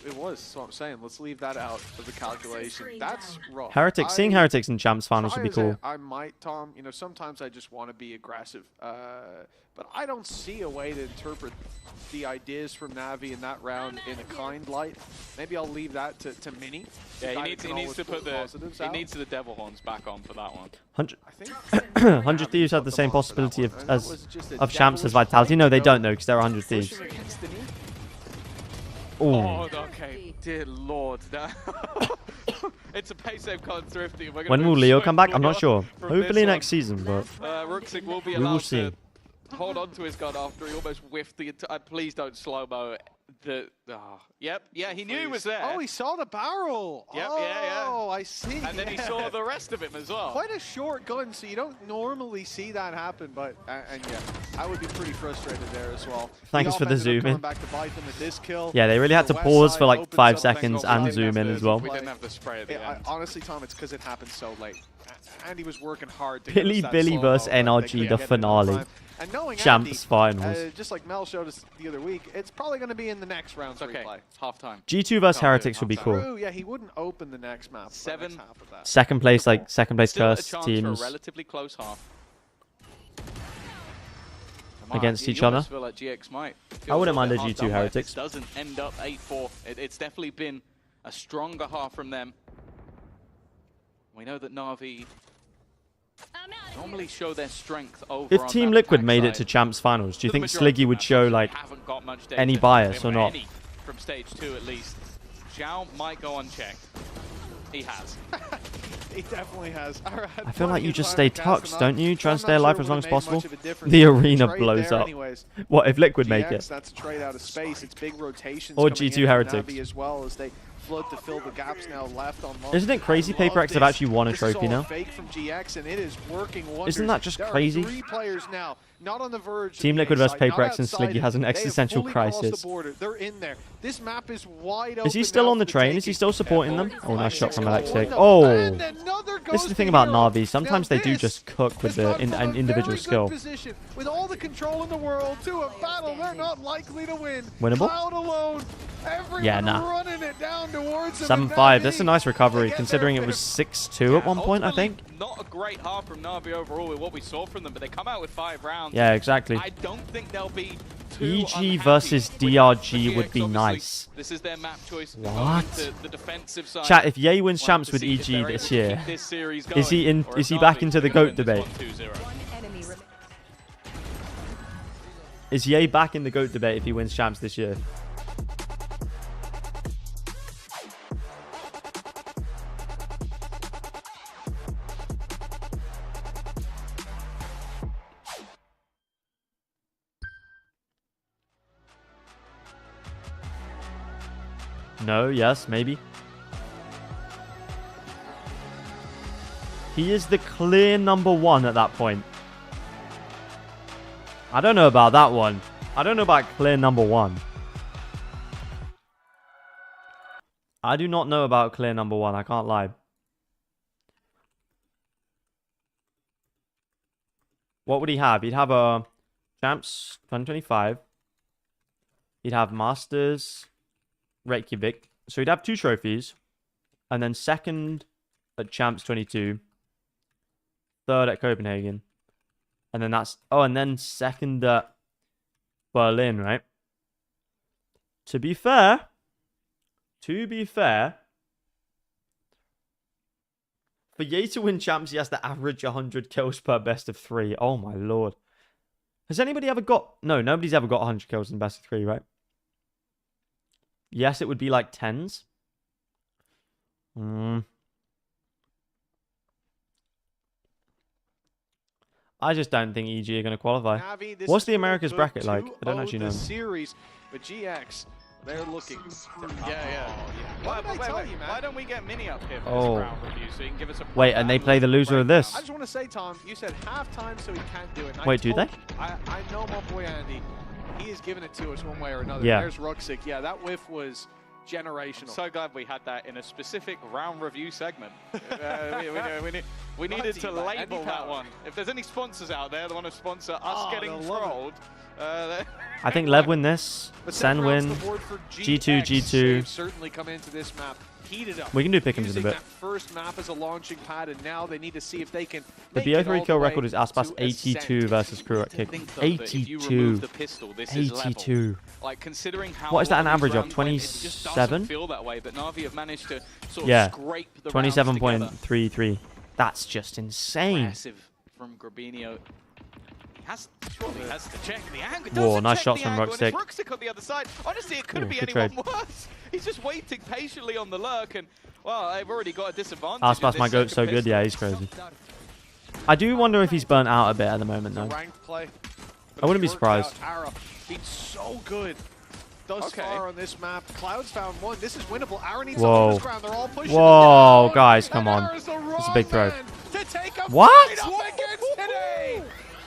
It was, that's what I'm saying. Let's leave that out of the calculation. That's rough. Heretics, seeing Heretics in champs finals would be cool. I might, Tom. You know, sometimes I just want to be aggressive. But I don't see a way to interpret the ideas from Navi in that round in a kind light. Maybe I'll leave that to Mini. Yeah, he needs to put the Devil Horns back on for that one. 100 Thieves have the same possibility of champs as Vitality. No, they don't know because they're 100 Thieves. Oh, okay. Dear Lord. It's a pace save card thrifty. When will Leo come back? I'm not sure. Hopefully next season, but Ruxic will be allowed to hold on to his gun after he almost whiffed the entire... Please don't slow-mo Yep, yeah, he knew he was there. Oh, he saw the barrel. Yep, Oh, I see. And then he saw the rest of him as well. Quite a short gun, so you don't normally see that happen, but, and yeah, I would be pretty frustrated there as well. Thanks for the zoom in. Back to bite them with this kill. Yeah, they really had to pause for like 5 seconds and zoom in as well. We didn't have the spray at the end. Honestly, Tom, it's because it happened so late. And he was working hard to Billy vs NRG, the finale. And knowing champs finals. Just like Mel showed us the other week, it's probably going to be in the next round's replay. Half-time. G2 vs Heretics would be cool. Yeah, he wouldn't open the next map. Second place cursed teams. For a relatively close half. Against each other. I wouldn't mind a G2 Heretics. Doesn't end up 8-4. It's definitely been a stronger half from them. know that Na'Vi normally show their strength over If on Team that Liquid attack made it side. to Champs Finals, do you think majority Sliggy of would maps show like haven't got much data any bias or not? any from stage 2 at least. Zhao might go unchecked. He has. He definitely has. I feel like you just stay tucked, don't you? Try and stay alive for as long as possible. The arena blows up. What if Liquid make it? That's a trade out of space. It's big rotations Or coming G2 in from Heretics. Navi as well as they flood to fill the gaps now left on Monk. Isn't it crazy Paper X have actually won a trophy now? Fake from GX and it is working wonders. Isn't that just There are crazy? 3 players now, not on the verge. Team Liquid versus Paper X and Sliggy has an existential crisis. They're in there. This map is wide open. Is he still on the train? Is he still supporting them? Oh, nice shot from Alexic. Oh! This is the thing about Na'Vi. Sometimes they do just cook with the individual skill. With all the control in the world to a battle they're not likely to win. Winnable? Cloud alone. Yeah, nah. Running it down towards 7-5. That's a nice recovery, considering it was 6-2 at one point, I think. Not a great half from Na'Vi overall with what we saw from them, but they come out with 5 rounds. Yeah, exactly. I don't think they'll be EG versus DRG would be nice. This is their map choice. What? The defensive side. Chat, if Ye wins champs with EG this year, is he back into the GOAT debate? Is Ye back in the GOAT debate if he wins champs this year? No, yes, maybe. He is the clear #1 at that point. I don't know about that one. I don't know about clear #1. I do not know about clear #1. I can't lie. What would he have? He'd have a Champs 2025. He'd have Masters Reykjavik. So he'd have 2 trophies. And then second at Champs 22. Third at Copenhagen. And then that's... Oh, and then second at Berlin, right? To be fair... For Ye to win champs, he has to average 100 kills per best of 3. Oh my lord. Has anybody ever got... No, nobody's ever got 100 kills in best of 3, right? Yes, it would be like 10s. I just don't think EG are going to qualify. Navi, What's the Americas bracket like? I don't actually know. Series, but GX, they're looking. Yeah. Why don't we get Mini up here for Oh. this round review so you can give us a... Wait, and they play the loser of this. I just want to say, Tom, you said halftime, so he can't do it. And Wait, do they? I know my boy Andy. He has given it to us one way or another. Yeah. There's Ruxic. Yeah, that whiff was generational. So glad we had that in a specific round review segment. We needed to label that one. If there's any sponsors out there that want to sponsor us getting trolled, I think Lev win this. Sen win. G2, G2. Certainly come into this map heated up. We can do pick'ems in a Using bit. that first map as a launching pad, and now they need to see if they can. The BO3 kill record is Aspas 82 versus Crew at Kick. 82. 82. like considering how what is that an average of? It just 27? doesn't feel that way, but Navi have managed to sort of scrape the 27.33. That's just insane. Impressive from Grabinho. Surely has to check the angle. Whoa, nice shots from Ruxic. Ruxic on the other side. Honestly, it couldn't be anyone worse. He's just waiting patiently on the lurk, and well, they've already got a disadvantage. Aspas, my goat's so good. Yeah, he's crazy. I do wonder if he's burnt out a bit at the moment, though. I wouldn't be surprised. Ara been so good thus far on this map. Cloud's found one. This is winnable. Ara needs Whoa. the ground. They're all pushing. Whoa, guys, come on. It's a big throw. What?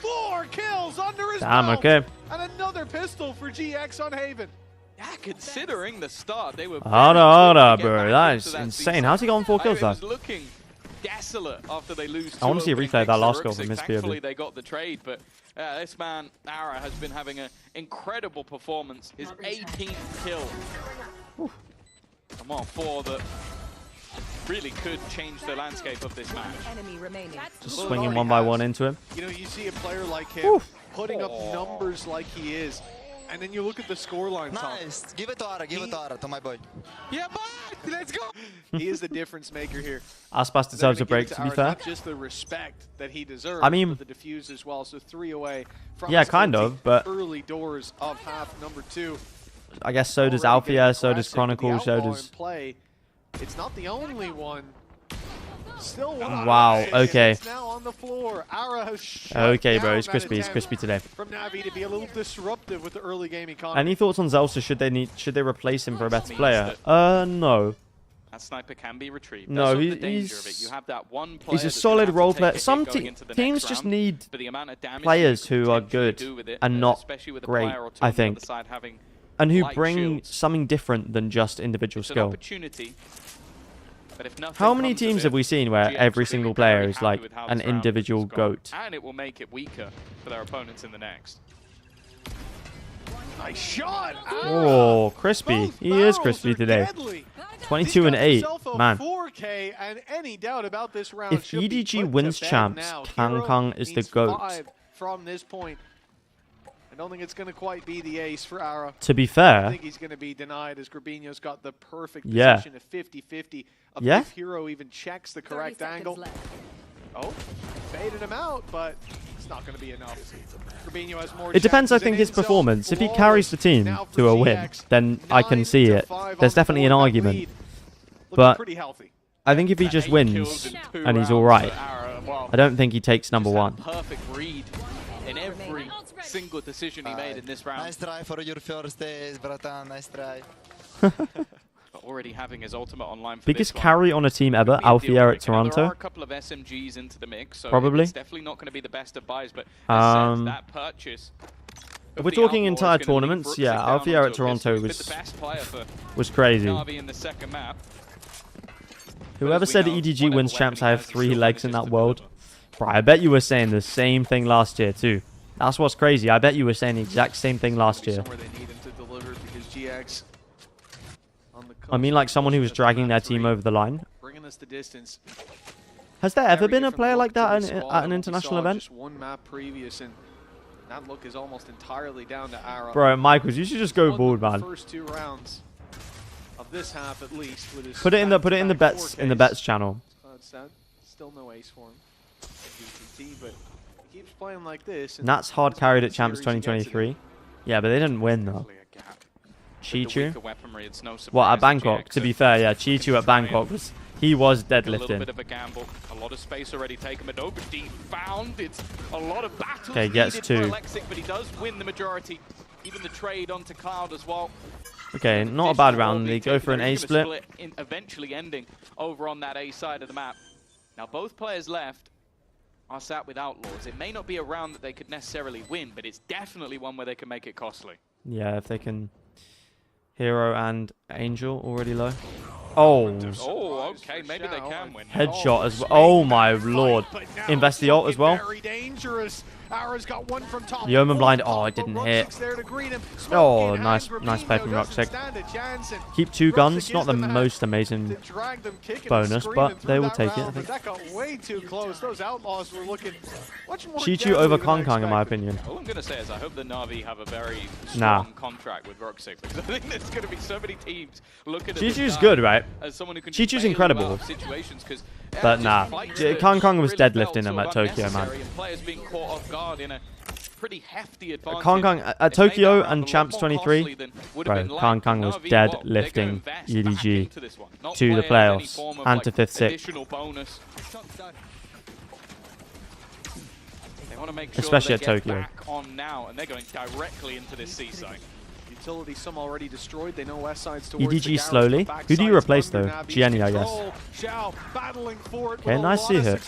4 kills under his Damn, belt. okay. And another pistol for GX on Haven. Yeah, considering the start, they were. Hold on, bro. That is insane. How's he gotten 4 kills, though? It was looking desolate after they lose. I want to see a replay of that last goal from this Thankfully, POV. they got the trade, but this man, Ara, has been having an incredible performance. His 18th kill. Come on, 4 that really could change the landscape of this match. Just swinging 1 by 1 into him. You know, you see a player like him putting up numbers like he is, And then you look at the scoreline. Nice. Give it to Ara. Give it to Ara, to my boy. Yeah, boy. Let's go. He is the difference maker here. Aspas deserves a break, to be fair. Not just the respect that he deserves, I mean, but the defuse as well. So 3 away from yeah, kind of, but early doors of half number 2. I guess so does Althea, so does Chronicle, so does... Play. It's not the only one. Still one. Wow, okay. It's now on the floor. Ara has okay, bro, it's crispy. It's crispy today. From Navi to be a little disruptive with the early game economy. Any thoughts on Zelsa? Should they replace him for a better player? No. That sniper can be retrieved. No, he's a solid role player. Some teams just need players who are good and not great, I think, and who bring something different than just individual skill. How many teams have we seen where every single player is like an individual GOAT? And it will make it weaker for their opponents in the next. Nice shot. Oh, crispy. He is crispy today. 22 and 8, man. 4K, and any doubt about this round if EDG wins champs, Kang is the GOAT. From this point, I don't think it's going to quite be the ace for Ara. To be fair, I think he's going to be denied as Grabinho's got the perfect position of 50-50. If Hero even checks the correct angle. Oh, faded him out, but it's not going to be enough. Grabinho has more. It depends, I think, his performance. If he carries the team to a win, then I can see it. There's definitely an argument. But I think if he just wins and he's all right, I don't think he takes number 1. Perfect read in every single decision he made in this round. Nice try for your first days, Bratan. Nice try. Already having his ultimate online for biggest carry on a team ever, Althea at Toronto. There are a couple of SMGs into the mix, so probably. It's definitely not going to be the best of buys, but that purchase. If we're talking entire tournaments, yeah, Althea at Toronto was crazy. In the second map. Whoever said EDG wins champs, I have 3 legs in that world. Bro, I bet you were saying the same thing last year too. That's what's crazy. I bet you were saying the exact same thing last year. I mean, like someone who was dragging their team over the line. Has there ever been a player like that at an international event? Just one map previous, and that look is almost entirely down to Ara. Bro, Michaels, you should just go bald, man. First 2 rounds of this half, at least. With his put it in the bets channel. Still no ace for him. VCT, but he keeps playing like this. Nats hard carried at champs 2023. Yeah, but they didn't win though. Chichu? What, at Bangkok? To be fair, yeah, Chichu at Bangkok was deadlifting. A little bit of a gamble. A lot of space already taken, but Oberdeen found. It's a lot of battles. Okay, gets 2. Alexic, but he does win the majority. Even the trade onto Cloud as well. Okay, not a bad round. They go for an A split. Eventually ending over on that A side of the map. Now both players left are sat with Outlaws. It may not be a round that they could necessarily win, but it's definitely one where they can make it costly. Yeah, if they can. Hero and Angel already low. Oh. Oh, okay. Maybe they can win. Headshot as well. Oh my lord. Invest the ult as well. Very dangerous. Ara's got one from top. The Omen blind. Oh, it didn't hit. Oh, nice play from Roxic. Keep 2 guns. Not the most amazing bonus, but they will take it, I think. That got way too close. Those Outlaws were looking much more Chichu over Kang, in my opinion. All I'm going to say is I hope the Navi have a very strong contract with Roxic, because I think there's going to be so many teams looking at Chichu's good, right? As someone who can Chichu's incredible. But nah, Kang was deadlifting him at Tokyo, man. Players being caught off guard in a pretty hefty advantage. Kang at Tokyo and Champs 23, bro, Kang was deadlifting EDG to the playoffs and to 5th six. Especially at Tokyo. On now, and they're going directly into this C site. Utility some already destroyed. They know West Side's EDG slowly. Who do you replace though? Gianni, I guess. Okay, nice C hit.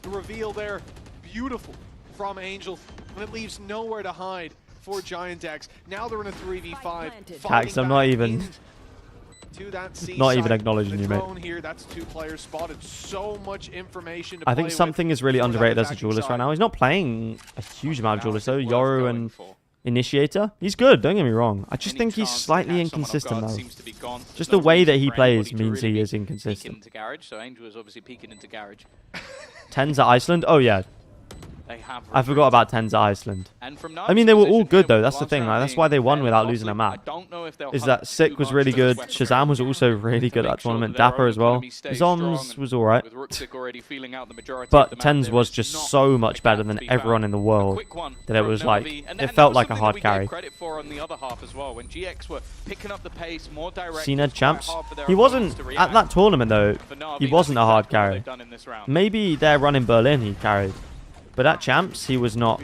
The reveal there, beautiful from Angel, and it leaves nowhere to hide for Giant X. Now they're in a 3v5. Cax, I'm not even acknowledging you, mate. Here, that's 2 players spotted. So much information to I think something is really underrated as a duelist right now. He's not playing a huge amount of duelists though. Yoru and Initiator, he's good, don't get me wrong. I just think he's slightly inconsistent though. Just the way that he plays means he is inconsistent. Into garage, so Angel is obviously peeking into garage. 10s at Iceland, oh yeah. I forgot about Tens Iceland. I mean, they were all good though. That's the thing. Like, that's why they won without losing a map. Is that Sick was really good. Shazam was also really good at that tournament. Dapper as well. Zoms was alright. But Tens was just so much better than everyone in the world that it was like, it felt like a hard carry. CNED champs. He wasn't, at that tournament though, he wasn't a hard carry. Maybe their run in Berlin he carried. But at Champs, he was not.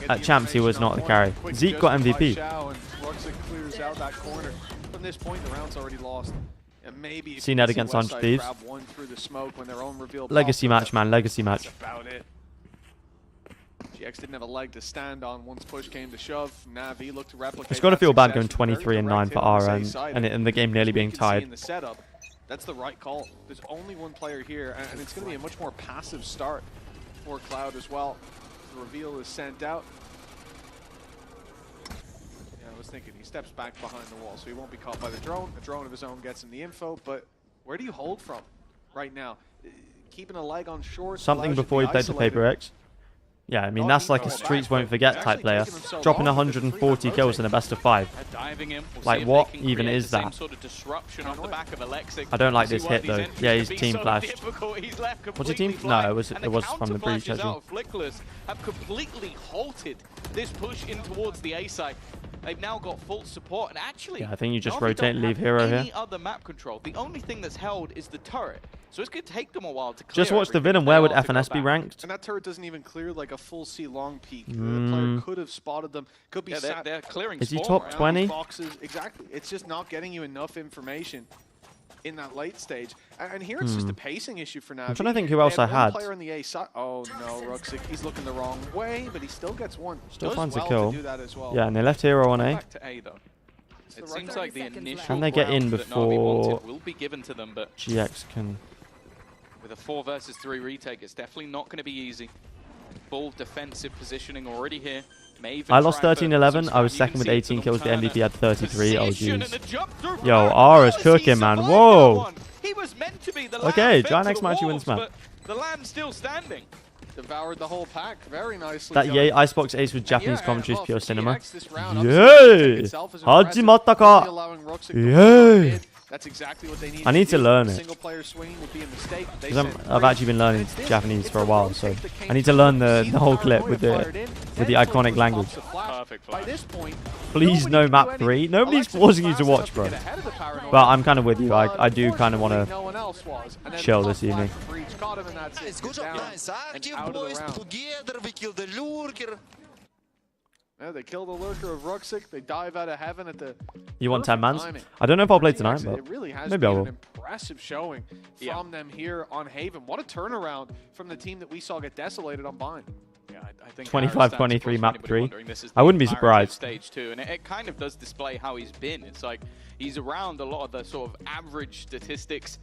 At Champs, he was not the carry. Zeke got MVP. CNED against 100 Thieves. Legacy match, man. Legacy match. GX didn't have a leg to stand on once push came to shove. NAVI looked to replicate. It's got to feel bad going 23-9 for RM and the game nearly being tied. That's the right call. There's only one player here, and it's going to be a much more passive start for Cloud as well. The reveal is sent out. Yeah, I was thinking he steps back behind the wall, so he won't be caught by the drone. A drone of his own gets him the info, but where do you hold from right now? Keeping a leg on short. Something before he played the Paper X. Yeah, I mean, that's like a Streets Won't Forget type player. Dropping 140 kills in a best of 5. Like, what even is that? I don't like this hit, though. Yeah, he's team flashed. Was it team? No, it was from the breach, actually. Flickless have completely halted this push in towards the A site. They've now got full support, and actually, yeah, I think you just rotate, leave hero here. Other map control. The only thing that's held is the turret, so it's going to take them a while to clear. Just watch the vid, and where would FNS be ranked? And that turret doesn't even clear like a full C long peek. The player could have spotted them. Could be they're clearing. Is he top 20? Boxes. Exactly. It's just not getting you enough information in that late stage. And here it's just a pacing issue for NAVI. I'm trying to think who else I had. Player in the A side. Oh no, Ruxic, he's looking the wrong way, but he still gets one. Still finds a kill. Yeah, and they left hero on A. Back to A though. It seems like the initial can they get in before will be given to them, but GX can? With a 4 versus 3 retake, it's definitely not going to be easy. Full defensive positioning already here. I lost 13-11. I was second with 18 kills. The MVP had 33. Oh, jeez. Yo, Ara's cooking, man. Whoa. Okay, Giant X might actually win this map. The land still standing. Devoured the whole pack very nicely. That yay Icebox Ace with Japanese commentary is pure cinema. Yay! Hajimatta ka! Yay! That's exactly what they need. I need to learn it. Single player swinging would be a mistake. I've actually been learning Japanese for a while, so I need to learn the whole clip with the iconic language. Please no map 3. Nobody's forcing you to watch, bro. But I'm kind of with you. I do kind of want to chill this evening. Good job, guys. Active boys together. We killed the lurker. Yeah, they kill the lurker of Ruxic. They dive out of heaven at the. You want 10 mans? I don't know if I'll play tonight, but it really has maybe I will. An impressive showing from them here on Haven. What a turnaround from the team that we saw get desolated on Bind. Yeah, I think 25-23 map 3. I wouldn't be surprised. Stage 2, and it kind of does display how he's been. It's like he's around a lot of the sort of average statistics,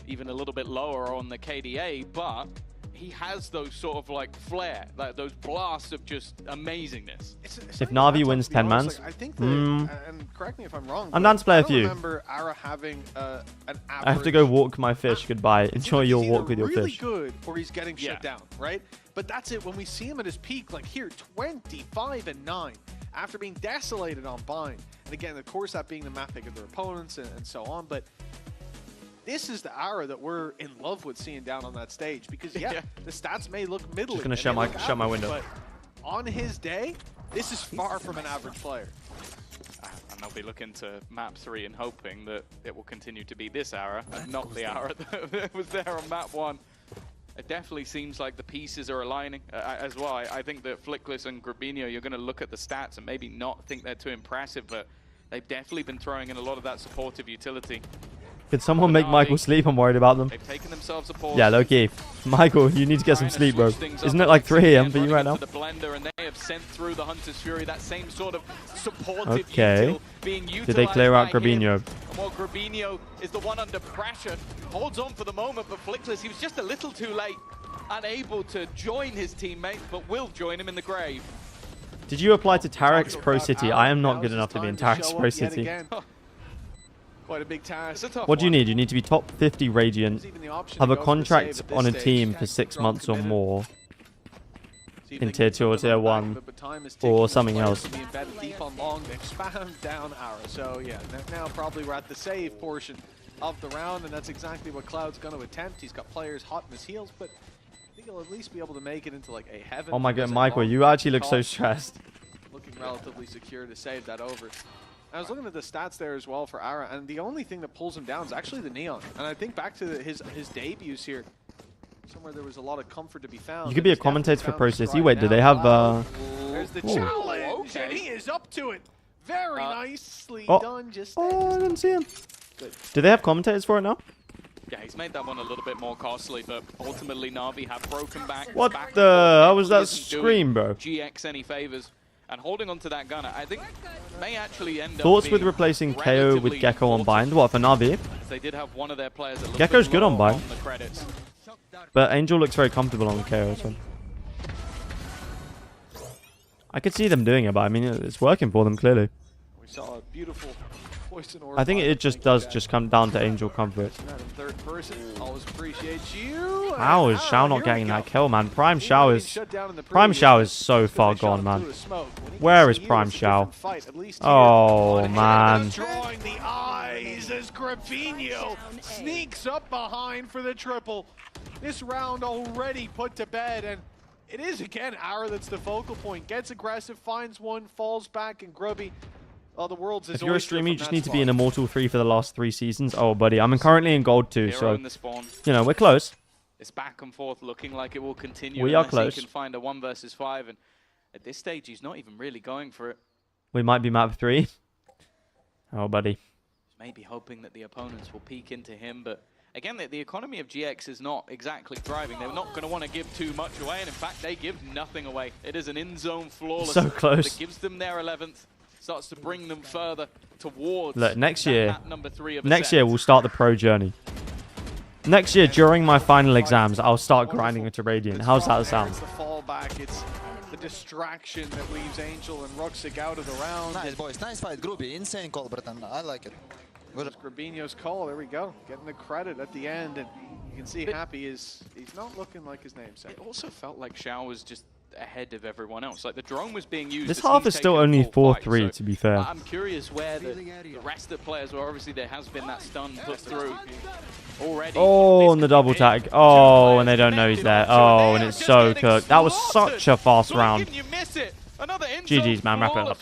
even a little bit lower on the KDA, but he has those sort of like flair, like those blasts of just amazingness. If Navi wins 10 mans, I think that, and correct me if I'm wrong, I'm down to play a few. I remember Ara having an I have to go walk my fish goodbye. Enjoy your walk with your really fish. Good, or he's getting shut down, right? But that's it. When we see him at his peak, like here, 25-9 after being desolated on Bind, and again, of course, that being the map pick of their opponents and so on, but. This is the Ara that we're in love with seeing down on that stage because the stats may look middling. Just gonna shut my window. But on his day, this is far from an average player. And they'll be looking to map 3 and hoping that it will continue to be this Ara and not the Ara that was there on map 1. It definitely seems like the pieces are aligning as well. I think that Flickless and Grabinho, you're going to look at the stats and maybe not think they're too impressive, but they've definitely been throwing in a lot of that supportive utility. Could someone make Michael sleep? I'm worried about them. They've taken themselves a pause. Yeah, low-key. Michael, you need to get some sleep, bro. Isn't it like 3 AM for you right now? The blender, and they have sent through the Hunter's Fury, that same sort of supportive util being utilized. Did they clear out Grabinho? Well, Grabinho is the one under pressure. Holds on for the moment, but Flickless, he was just a little too late. Unable to join his teammate, but will join him in the grave. Did you apply to Tarek's Pro City? I am not good enough to be in Tarek's Pro City. Quite a big task. What do you need? You need to be top 50 Radiant, have a contract on a team for 6 months or more, in tier 2 or tier 1 or something else. Deep on long, they've spammed down Ara. So yeah, now probably we're at the save portion of the round, and that's exactly what Cloud's going to attempt. He's got players hot in his heels, but I think he'll at least be able to make it into like a heaven. Oh my god, Michael, you actually look so stressed. Looking relatively secure to save that over. I was looking at the stats there as well for Ara, and the only thing that pulls him down is actually the Neon. And I think back to his debuts here, somewhere there was a lot of comfort to be found. You could be a commentator for Pro City. Wait, do they have... There's the challenge, and he is up to it. Very nicely done. Just I didn't see him. Do they have commentators for it now? Yeah, he's made that one a little bit more costly, but ultimately Navi have broken back. What the? How was that scream, bro? GX any favors, and holding onto that gunner, I think may actually end up. Thoughts with replacing KO with Gecko on bind? What for Navi? They did have one of their players. Gecko's good on bind, but Angel looks very comfortable on KO. So I could see them doing it, but I mean it's working for them clearly. We saw a beautiful. I think it just come down to Angel comfort. How is Xiao not getting that kill, man? Prime Xiao is so far gone, man. Where is Prime Xiao? Oh man. Drawing the eyes as Gravino sneaks up behind for the triple. This round already put to bed, and it is again Ara that's the focal point. Gets aggressive, finds one, falls back, and Grubby. Oh, the world's if you're a streamer, you just need to be in Immortal 3 for the last 3 seasons. Oh, buddy, I'm currently in Gold 2, so, you know, we're close. It's back and forth, looking like it will continue. We are close. He can find a 1 versus 5, and at this stage, he's not even really going for it. We might be map 3. Oh, buddy. Maybe hoping that the opponents will peek into him, but again, the economy of GX is not exactly thriving. They're not going to want to give too much away, and in fact, they give nothing away. It is an in-zone flawless. So close. That gives them their 11th. Starts to bring them further towards. Look, next year we'll start the pro journey. Next year, during my final exams, I'll start grinding into Radiant. How's that sound? It's the fallback. It's the distraction that leaves Angel and Ruxic out of the round. Nice, boys. Nice fight, Groovy. Insane call, Breton. I like it. Good. Grabinho's call. There we go. Getting the credit at the end, and you can see Happy is he's not looking like his namesake. It also felt like Xiao was just ahead of everyone else. Like the drone was being used. This half is still only 4-3, to be fair. I'm curious where the rest of the players were. Obviously, there has been that stun put through already. Oh, and the double tag. Oh, and they don't know he's there. Oh, and it's so cooked. That was such a fast round. GG's, man. Wrap it up.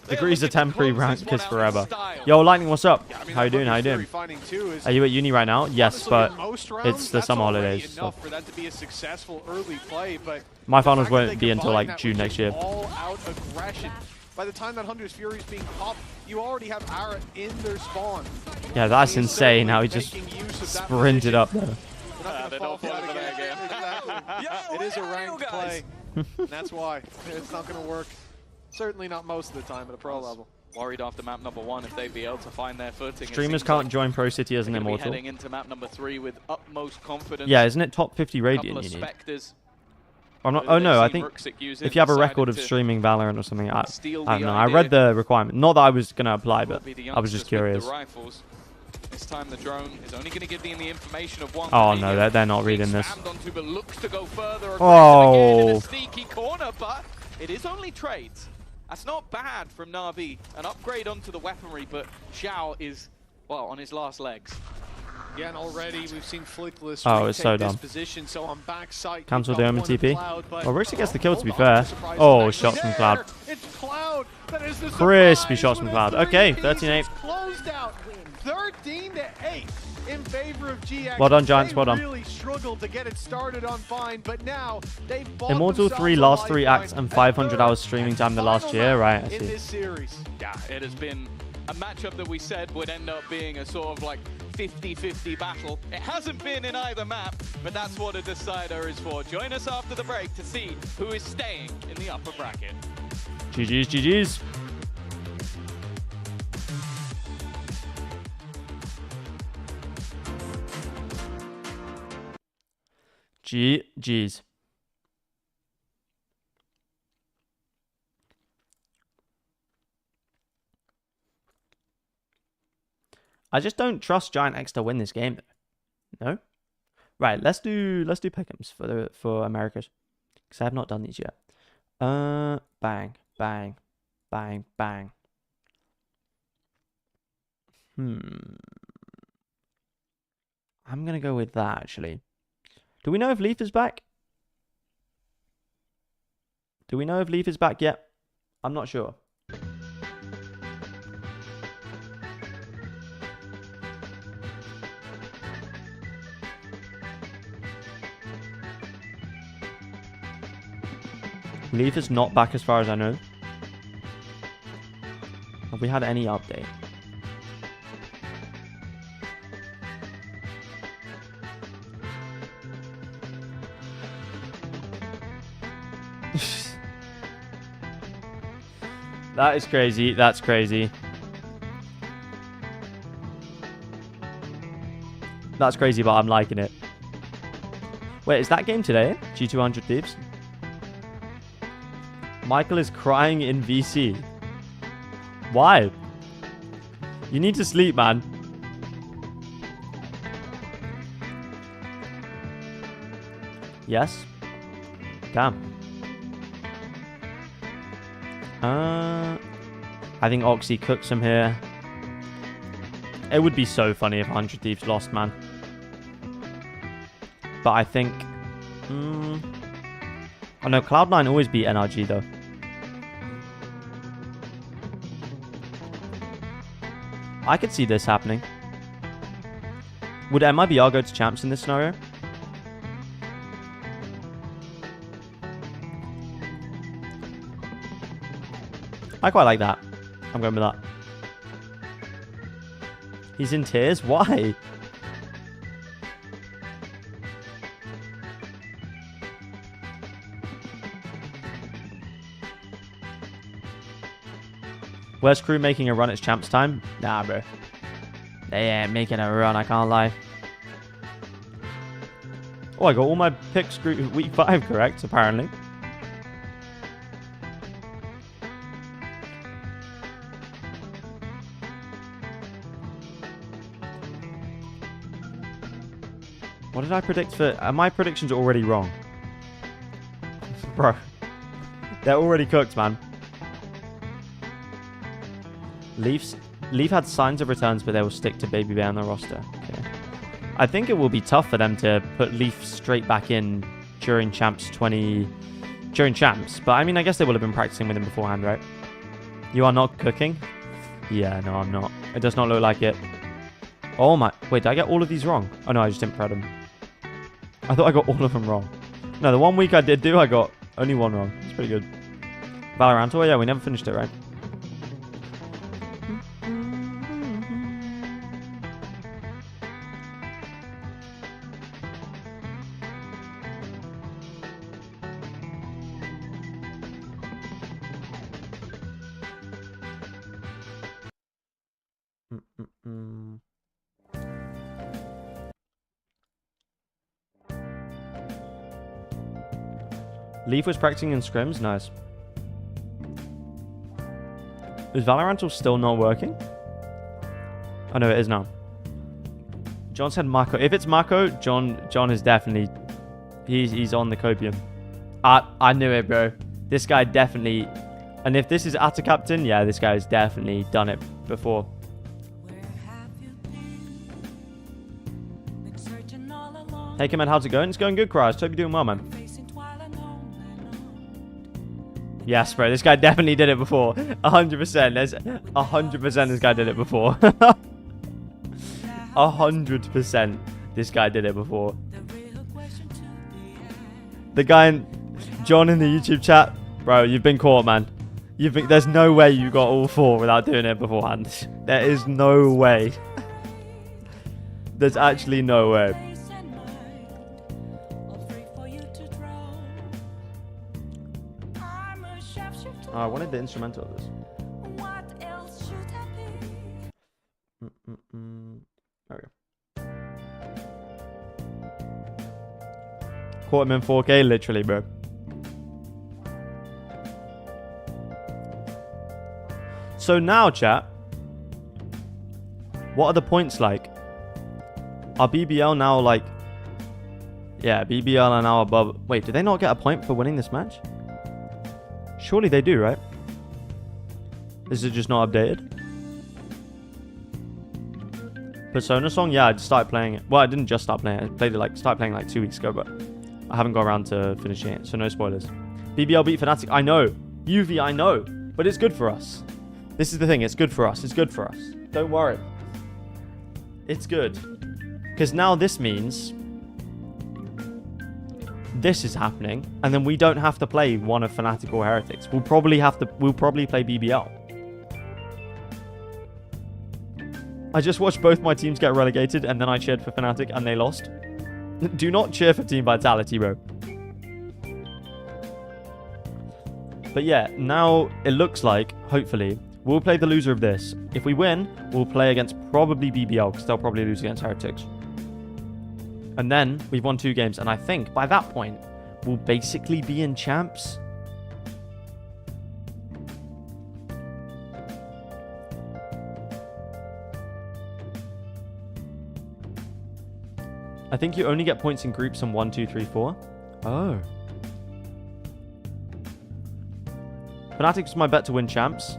Degrees of temporary, rank is forever. Yo, Lightning, what's up? How you doing? How you doing? Are you at uni right now? Yes, but it's the summer holidays. So. My finals won't be until like June next year. By the time that Hunter's Fury is being popped, you already have Ara in their spawn. Yeah, that's insane how he just sprinted up there. It is a ranked play. That's why. It's not going to work. Certainly not most of the time at a pro level. Worried after map number 1 if they'd be able to find their footing. Streamers can't join Pro City as an Immortal. Heading into map number 3 with utmost confidence. Yeah, isn't it top 50 Radiant you need? I'm not, oh no, I think if you have a record of streaming Valorant or something, I don't know. I read the requirement. Not that I was going to apply, but I was just curious. This time the drone is only going to give them the information of one. Oh no, they're not reading this. Oh. Sneaky corner, but it is only trades. That's not bad from Navi. An upgrade onto the weaponry, but Xiao is, well, on his last legs. Again, already we've seen Flickless it's so dumb. Position, so on backside, cancel the Omen TP. Well, Rixie gets the kill, to be fair. Oh, shots from Cloud. It's Cloud. That is the crispy shots from Cloud. Okay, 13-8. Closed out 13-8 in favor of GX. Well done, Giants. Well done. Really struggled to get it started on Bind, but now they've Immortal 3 last 3 acts and 500 hours streaming time the last year, right? I see. In this series. Yeah, it has been a matchup that we said would end up being a sort of like 50-50 battle. It hasn't been in either map, but that's what a decider is for. Join us after the break to see who is staying in the upper bracket. GG's, GG's. GG's. I just don't trust Giant X to win this game. No? Right, let's do pick'ems for Americas. Because I have not done these yet. Bang, bang, bang, bang. I'm going to go with that, actually. Do we know if Leaf is back? Do we know if Leaf is back yet? I'm not sure. Leaf is not back as far as I know. Have we had any update? That is crazy. That's crazy. That's crazy, but I'm liking it. Wait, is that game today? G200 Thieves? Michael is crying in VC. Why? You need to sleep, man. Yes? Damn. I think Oxy cooks him here. It would be so funny if 100 Thieves lost, man. But I think... Oh no, Cloud9 always beat NRG though. I could see this happening. Would MIBR go to champs in this scenario? I quite like that. I'm going with that. He's in tears? Why? Where's crew making a run at champs time? Nah, bro. They ain't making a run, I can't lie. Oh, I got all my picks week 5 correct, apparently. What did I predict for... my predictions are already wrong. Bro. They're already cooked, man. Leaf had signs of returns, but they will stick to BBL on the roster. Okay. I think it will be tough for them to put Leaf straight back in during Champs 20... During Champs. But, I mean, I guess they will have been practicing with him beforehand, right? You are not cooking? Yeah, no, I'm not. It does not look like it. Oh my... Wait, did I get all of these wrong? Oh, no, I just didn't pred them. I thought I got all of them wrong. No, the one week I did do, I got only one wrong. It's pretty good. Valorant, oh yeah, we never finished it, right? Leaf was practicing in scrims? Nice. Is Valorant still not working? Oh no, it is now. John said Mako. If it's Mako, John is definitely... He's on the copium. I knew it, bro. This guy definitely... And if this is Atta Captain, yeah, this guy's definitely done it before. Hey, Command, how's it going? It's going good, Cries. Hope you're doing well, man. Yes, bro. This guy definitely did it before. 100%. There's 100% this guy did it before. 100% this guy did it before. The guy, John in the YouTube chat, bro, you've been caught, man. There's no way you got all 4 without doing it beforehand. There is no way. There's actually no way. Oh, I wanted the instrumental of this. There we go. Caught him in 4K, literally, bro. So now, chat, what are the points like? Are BBL now like... Yeah, BBL are now above. Wait, do they not get a point for winning this match? Surely they do, right? This is just not updated. Persona song? Yeah, I just started playing it. Well, I didn't just start playing it. I played it started playing like 2 weeks ago, but I haven't got around to finishing it, so no spoilers. BBL beat Fnatic. I know. UV, I know. But it's good for us. This is the thing. It's good for us. It's good for us. Don't worry. It's good. Because now this means this is happening, and then we don't have to play one of Fnatic or Heretics. We'll probably play BBL. I just watched both my teams get relegated, and then I cheered for Fnatic, and they lost. Do not cheer for Team Vitality, bro. But yeah, now it looks like, hopefully, we'll play the loser of this. If we win, we'll play against probably BBL, because they'll probably lose against Heretics. And then we've won 2 games, and I think by that point, we'll basically be in champs. I think you only get points in groups in 1, 2, 3, 4. Oh. Fnatic's my bet to win champs.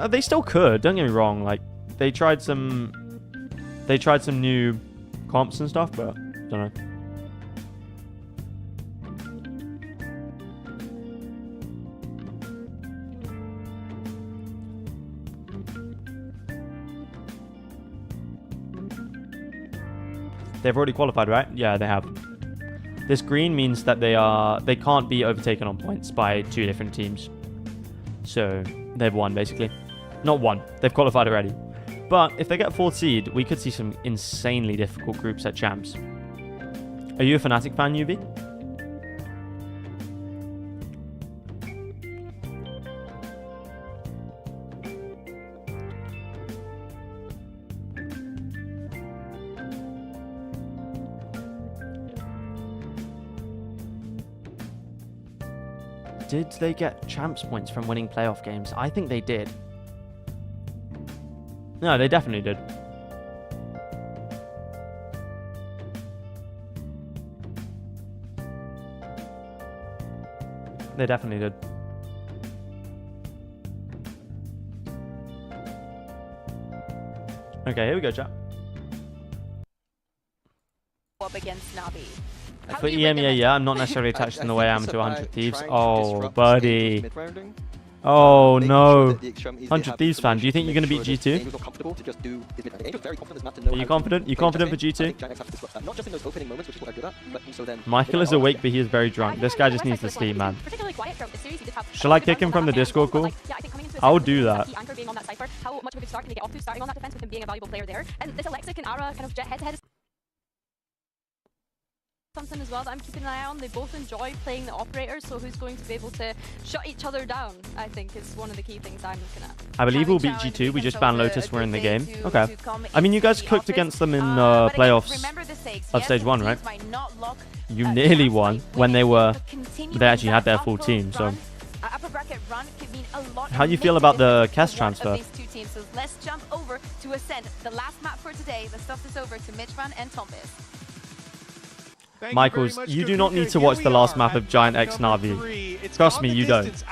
They still could, don't get me wrong. Like, they tried some new comps and stuff, but I don't know. They've already qualified, right? Yeah, they have. This green means that they can't be overtaken on points by 2 different teams. So they've won, basically. Not won. They've qualified already. But if they get 4th seed, we could see some insanely difficult groups at champs. Are you a Fnatic fan, UV? Did they get champs points from winning playoff games? I think they did. No, they definitely did. They definitely did. Okay, here we go, chat. Up against NAVI. For EMEA, yeah, I'm not necessarily attached in the way I am to 100 Thieves. Oh, buddy. Oh, no. 100 Thieves fan, do you think you're going to beat G2? Are you confident? You confident for G2? Michael is awake, but he is very drunk. This guy just needs to sleep, man. Shall I kick him from the Discord call? I'll do that. How much of a good start can they get off to starting on that defense with him being a valuable player there? And this Alexic and Ara kind of head-to-head is something as well that I'm keeping an eye on. They both enjoy playing the operators, so who's going to be able to shut each other down, I think, is one of the key things I'm looking at. I believe we'll beat G2. We just banned Lotus. We're in the game. Okay. I mean, you guys cooked against them in playoffs of stage 1, right? You nearly won when they actually had their full team, so. How do you feel about the Kess transfer? So let's jump over to Ascent, the last map for today. Let's stuff this over to Mitchman and Tompis. Michaels, you do not need to watch the last map of Giant X Navi. Trust me, you don't.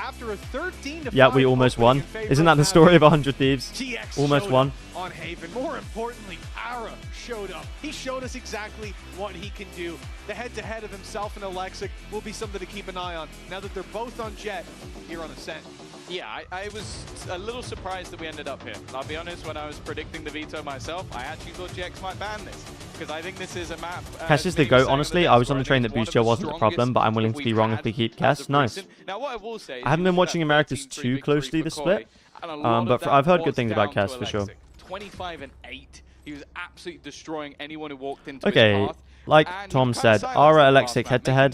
Yeah, we almost won. Isn't that the story of 100 Thieves? Almost won. On Haven. More importantly, Ara showed up. He showed us exactly what he can do. The head-to-head of himself and Alexic will be something to keep an eye on now that they're both on Jet here on Ascent. Yeah, I was a little surprised that we ended up here. I'll be honest, when I was predicting the veto myself, I actually thought GX might ban this. Because I think this is a map... Kess is the GOAT, honestly. I was on the train that Boostio wasn't the problem, but I'm willing to be wrong if we keep Kess. Nice. Now, what I will say I haven't been watching Americas too closely this split, but I've heard good things about Kess for sure. 25 and 8. He was absolutely destroying anyone who walked into his path. Like Tom said, Ara Alexic head-to-head.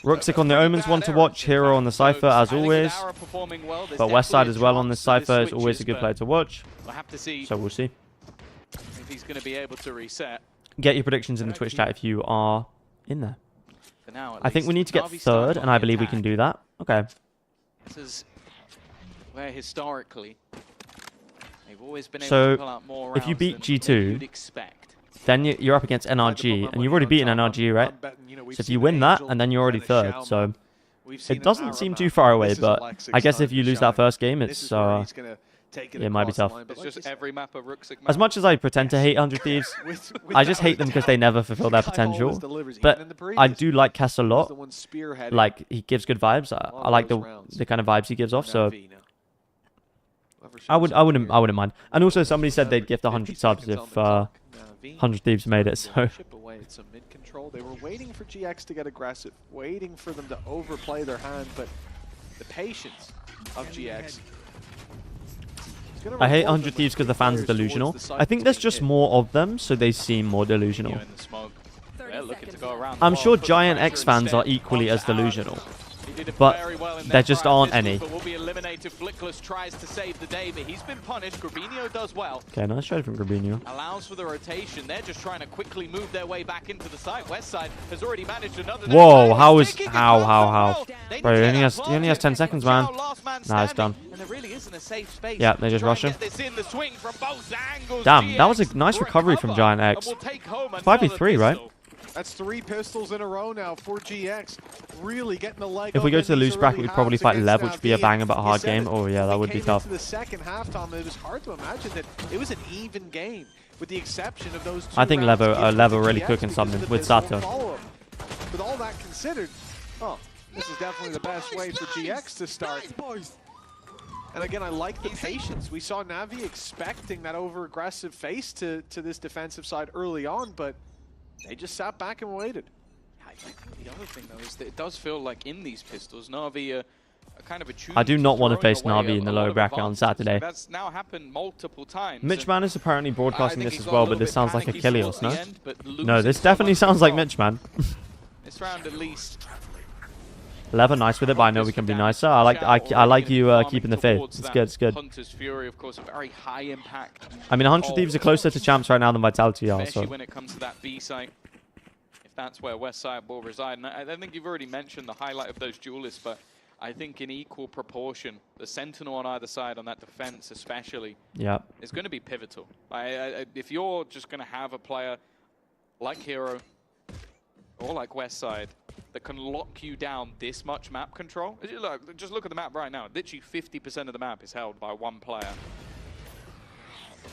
Rooksic on the Omens, one to watch. Hero on the Cypher, as always. But Westside as well on this Cypher is always a good player to watch. So we'll see. If he's going to be able to reset. Get your predictions in the Twitch chat if you are in there. I think we need to get 3rd, and I believe we can do that. Okay. This is where historically they've always been able to pull out more rounds if you beat than G2, you'd expect. then you're up against NRG, and you've already beaten NRG, right? So if you win that, and then you're already third. So it doesn't seem too far away, but I guess if you lose that first game, it's it might be tough. It's just every map a Rucksack map. As much as I pretend to hate 100 Thieves, I just hate them because they never fulfill their potential. But I do like Kess a lot. Like, he gives good vibes. I like the kind of vibes he gives off, so I wouldn't mind. And also, somebody said they'd gift 100 subs if 100 Thieves made it. So they were waiting for GX to get aggressive, waiting for them to overplay their hand, but the patience of GX. I hate 100 Thieves because the fans are delusional. I think there's just more of them, so they seem more delusional. I'm sure Giant X fans are equally as delusional, but there just aren't any. Tries to save the day, but he's been punished. Grabinho does well. Okay, nice try from Grabinho. Allows for the rotation. They're just trying to quickly move their way back into the site. Westside has already managed another. Whoa, how? Bro, he only has 10 seconds, man. Nah, it's done. And there really isn't a safe space. Yeah, they just rush him. Damn, that was a nice recovery from Giant X. 5v3, right? That's 3 pistols in a row now for GX. Really getting the leg. If we go to the loose bracket, we'd probably fight Lev, which would be a banger but a hard game. Oh yeah, that would be tough. The second half, Tom, it was hard to imagine that it was an even game, with the exception of those 2 I think Lev are really cooking something with Sato. With all that considered, this is definitely the best way for GX to start. And again, I like the patience. We saw Navi expecting that over-aggressive face to this defensive side early on, but they just sat back and waited. I think the other thing, though, is that it does feel like in these pistols, Navi are kind of a I do not want to face Navi in the lower bracket on Saturday. That's now happened multiple times. Mitchman is apparently broadcasting this as well, but this sounds like a Kilios, no? No, this definitely sounds like Mitchman. This round at least. Lever nice with it, but I know we can be nicer. I like you keeping the faith. It's good, it's good. Hunter's Fury, of course, a very high impact. I mean, 100 Thieves are closer to champs right now than Vitality are. Especially So when it comes to that B site, if that's where Westside will reside. And I think you've already mentioned the highlight of those duelists, but I think in equal proportion, the Sentinel on either side on that defense especially is going to be pivotal. If you're just going to have a player like Hero or like Westside that can lock you down this much map control. Just look at the map right now. Literally 50% of the map is held by one player.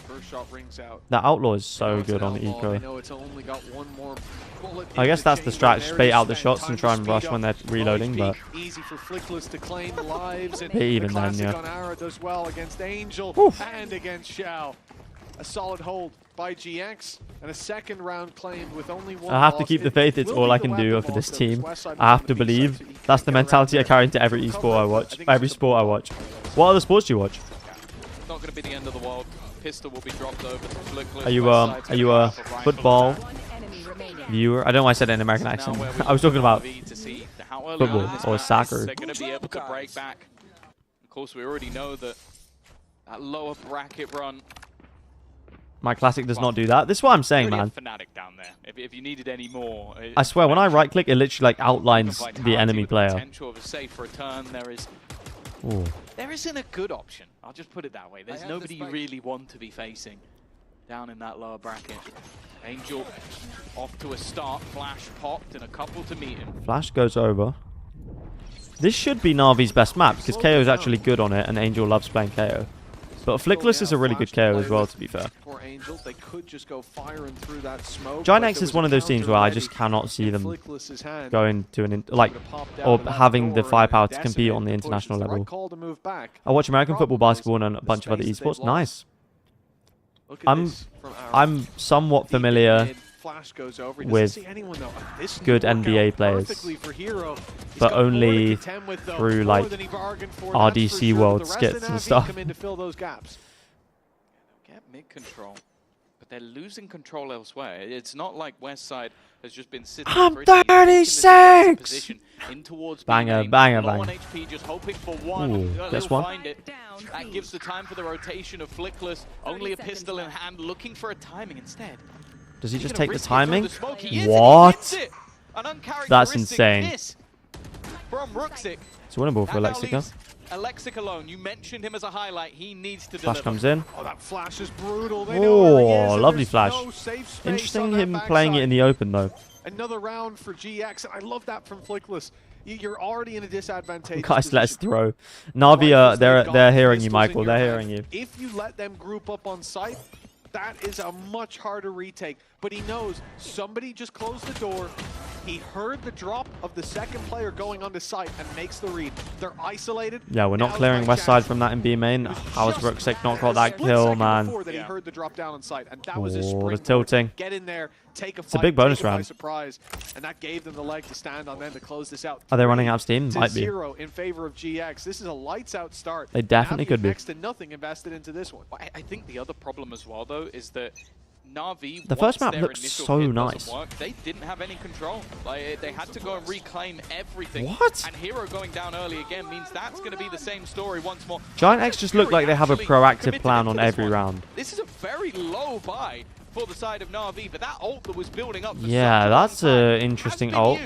First shot rings out. That Outlaw is so good on the eco. Know it's only got one more bullet I guess that's the strat. Just bait out the shots and try and rush when they're reloading, but easy for Flickless to claim lives, and even then, yeah. on Ara does well against Angel and against Shao. A solid hold by GX and a second round claimed with only one. I have to keep the faith. It's all I can do for this team. I have to believe. That's the mentality I carry into every esport I watch. Every sport I watch. What other sports do you watch? It's not going to be the end of the world. Pistol will be dropped over to Flickless. Are you a football viewer? I don't know why I said it in an American accent. I was talking about football or soccer. They're going to be able to break back. Of course, we already know that lower bracket run. My classic does not do that. This is what I'm saying, man. Fnatic down there. If you needed any more, I swear, when I right click, it literally like outlines the enemy player. Potential of a safe return. There isn't a good option. I'll just put it that way. There's nobody you really want to be facing down in that lower bracket. Angel off to a start. Flash popped and a couple to meet him. Flash goes over. This should be Navi's best map because KO is actually good on it and Angel loves playing KO. But Flickless is a really good KO as well, to be fair. Giant X is one of those teams where I just cannot see them going to an or having the firepower to compete on the international level. I watch American football, basketball, and a bunch of other esports. Nice. I'm somewhat familiar with good NBA players, but only through like RDC World skits and stuff. Get mid control, but they're losing control elsewhere. It's not like Westside has just been sitting. I'm 36. Banger, banger, banger. HP, just hoping for one. Ooh, that's one. That gives the time for the rotation of Flickless. Only a pistol in hand, looking for a timing instead. Does he just take the timing? What? That's insane. from Ruxic. It's winnable for Alexic now. Alexic alone, you mentioned him as a highlight. He needs to Flash deliver. comes in. Oh, that flash is brutal. They know where he is, and Lovely there's flash. no safe space Interesting on him that playing it backside. in the open though. Another round for GX, and I love that from Flickless. You're already in a disadvantage. Guys, let's throw. Navi, they're hearing you, Michael. They're hearing you. If you let them group up on site, that is a much harder retake. But he knows somebody just closed the door. He heard the drop of the second player going onto site and makes the read. They're isolated. Yeah, we're not clearing West Side from that in B main. How has Ruxic not got that kill, man? That he heard the drop down on site, and that was the tilting. Get in there, take a fight, It's a big bonus take it by round. surprise, and that gave them the leg to stand on then to close this out. Are they running out of steam? Might be. 0 in favor of GX. This is a lights out start. They definitely could be. Next to nothing invested into this one. I think the other problem as well, though, is that Na'Vi, The first once map their looks initial so hit doesn't nice. work, they didn't have any control. Like, they had to go and reclaim everything. What? And Hero going down early again means that's going to be the same story once more. Giant X just look like they have a proactive plan on every round. This is a very low buy for the side of Na'Vi, but that ult that was building up for Yeah, that's an interesting ult.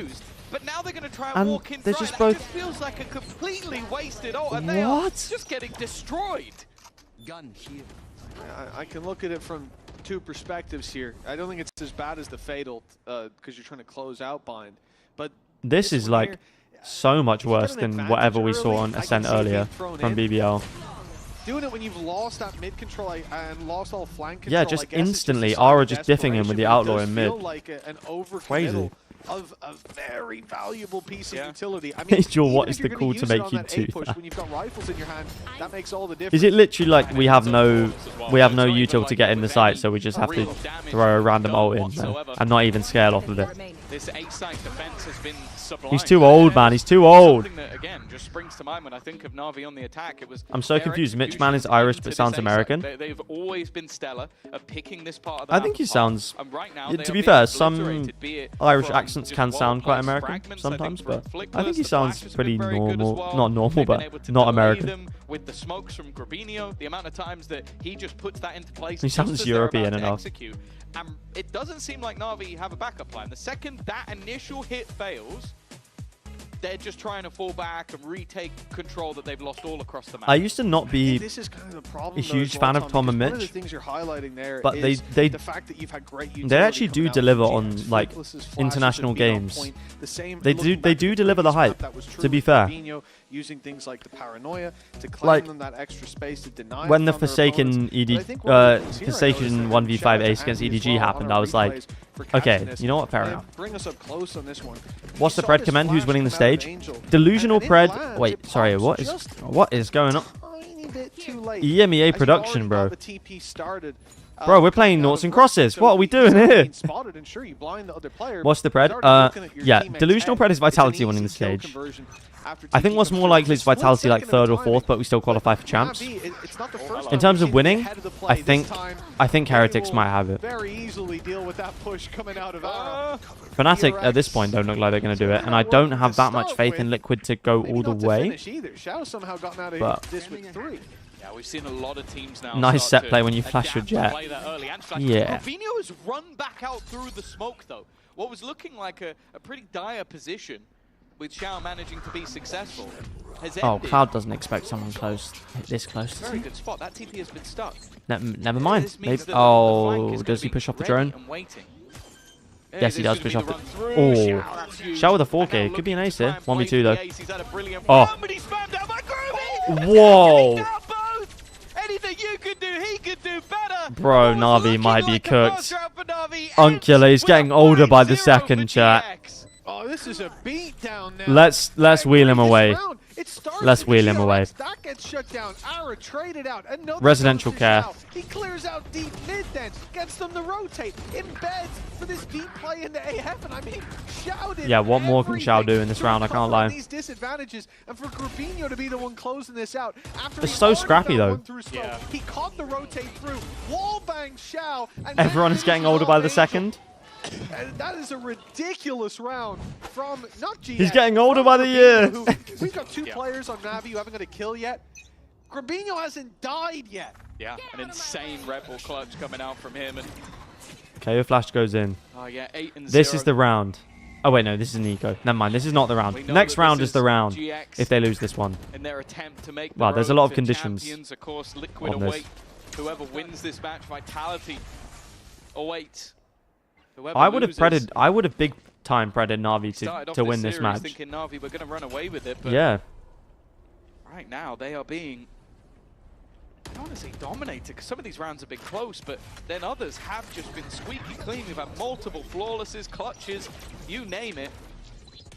But now they're going to try And and walk in they're front. just It both- just feels like a completely wasted ult, and they are What? just getting destroyed. Gun here. I can look at it from two perspectives here. I don't think it's as bad as the Fatal because you're trying to close out Bind. But This is one like here, so much worse an than advantage whatever we saw early. on I Ascent can see it being earlier thrown from in. BBL. Doing it when you've lost that mid control and lost all flank control. Yeah, I just guess it's instantly, a sign Aura of just diffing him with the desperation, outlaw but it in does feel mid. like an overcommittal Crazy. of a very valuable piece of utility. I mean, Major, what even is if you're the gonna call to use it make on you that do A push, that? when you've got rifles in your hand, that makes all the difference. Is it literally like we have no util to get in the site, so we just have to throw a random ult in there and not even scale off of it? This A-side defense has been sublime. He's too old, man. He's too old. Something that, again, just springs to mind when I think of Na'Vi on the attack. It was I'm so their confused. Mitch Man is execution Irish into but this sounds A-side. American. They've always been stellar at picking this part of the I map think he apart. sounds. And right now, Yeah, they to are be being fair, some obliterated, be it Irish from accents just can sound quite well-placed American fragments. sometimes, from but I think he Flickless, the sounds flashes have pretty been very good as normal. well. Not normal, They've been but able to not delay American. them with the smokes from Grabinho, the amount of times that he just puts that into place. He just sounds as they're European about to enough. execute. And it doesn't seem like Na'Vi have a backup plan. The second that initial hit fails, they're just trying to fall back and retake control that they've lost all across the map. I used to not be This is kind of the problem, a though, huge as fan well, of Tom, Tom and because one of the Mitch, things you're highlighting there but is they the fact that you've had great they utility actually do coming out deliver from on GX. like Flickless's flashes international have been on games. point. The same, They looking do back to deliver the previous hype. map, that was true To be with fair, Grabinho, using things like the paranoia to claim Like, them that extra space to deny when it the from their Forsaken opponents. But I ED think one of the things here I noticed Forsaken there, 1v5 shout out to ace against Andy as EDG well happened, on I our was like, replays for okay, catching this. you know what, fair They enough. bring us up close on this one. What's the We saw Pred this command? Who's flash winning the come out of stage? Angel, Delusional and it Pred. lands, Wait, it sorry, pops what is going on? tiny bit too late. EMEA As production, you've bro. already got the TP started, Bro, we're playing noughts and crosses. What are we doing here? spotted, and sure, you blind the other player, What's the but Pred? he's already looking at your Yeah, teammate's Delusional head. Pred is It's an Vitality winning the easy kill stage. conversion after I think TP what's comes more through. likely is It's a split Vitality like second of third or timing. fourth, but we still qualify for champs. It's not the first In time terms we've of seen winning, ahead of the play. I This time, think they Heretics will might have it. very easily deal with that push coming out of Arrow. Fnatic at this point don't look like they're going to do it, and I don't have that much faith in Liquid to go all the way. Finish either. Shao somehow gotten out of But this with 3. Yeah, we've seen a lot of teams now. Nice start set to play when you flash your adapt to jet. play that early and flash. Yeah. Grabinho has run back out through the smoke, though. What was looking like a pretty dire position, with Shao managing to be successful, has Oh, ended. Cloud doesn't expect someone this close. does Very he? good spot. That TP has been stuck. Never mind. This Maybe. means that the flank Oh, is does gonna he be push off the ready drone? and waiting. Yes, he This does should push be off the the. run through. Oh, Shao, that's huge. Shao with a And now 4K. Could be an looking ace to here. try and play 1v2 for though. the ace. He's had a brilliant Oh. run, but he's spammed out by Groovy. Whoa. Anything you could do, he could do better. Bro, Navi might be Like a cooked. first round for Navi. Uncula is getting older by the 5-0 second, for chat. GX. Oh, this is a beat down now. Let's wheel him away. It starts Let's with wheel him GX. away. That gets shut down. Ara traded out. Another Residential goes to care. Shao. He clears out deep mid then. Gets them to rotate. Embeds for this deep play into AF. And I mean, Shao did Yeah, what more can Shao everything do in this to round? I can't recover lie. These disadvantages. And for Grabinho to be the one closing this out. After It's he so already scrappy, got though. one through smoke, He caught the rotate through. Wall bang Shao. And Everyone then is getting finishes older by off the Angel. second. And that is a ridiculous round from not GX. He's getting older from by the Grabinho, year. who- We've got 2 players on Navi who haven't got a kill yet. Grabinho hasn't died yet. Yeah, an insane Rebel clutch coming out from him. And KO Flash goes in. oh yeah, 8-0. This is the round. Oh, wait, no. This is an eco. Never mind. This is not the round. Next round is the round GX if they lose this one. in their attempt to make Wow, there's a lot of conditions of course, Liquid on this. await. Whoever wins this match, Vitality awaits. I would have big time predded Navi to win this match. Thinking Navi were going to run away with it, but yeah. Right now they are being, I don't want to say dominated, because some of these rounds have been close, but then others have just been squeaky clean. We've had multiple flawlesses, clutches, you name it.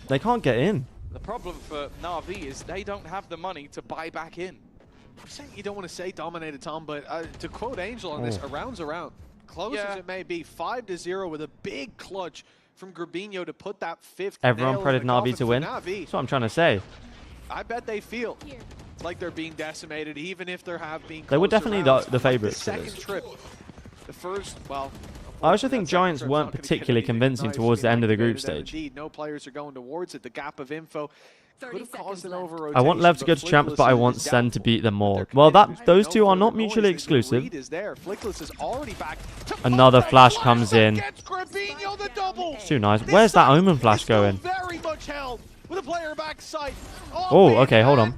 They can't get in. The problem for Navi is they don't have the money to buy back in. I'm saying you don't want to say dominated, Tom, but to quote Angel on this, a round's a round. Close as it may be, 5-0 with a big clutch from Grabinho to put that fifth. Everyone predded Navi to win. That's what I'm trying to say. I bet they feel like they're being decimated, even if there have been. They were definitely the favorites for this. Trip, the first, well. I also think Giants weren't particularly convincing towards the end of the group stage. Indeed, no players are going towards it. The gap of info. I want Lev to go to champs, but I want Sen to beat them more. Well, those two are not mutually exclusive. Another flash comes in. It's too nice. Where's that Omen flash going? Oh, okay, hold on.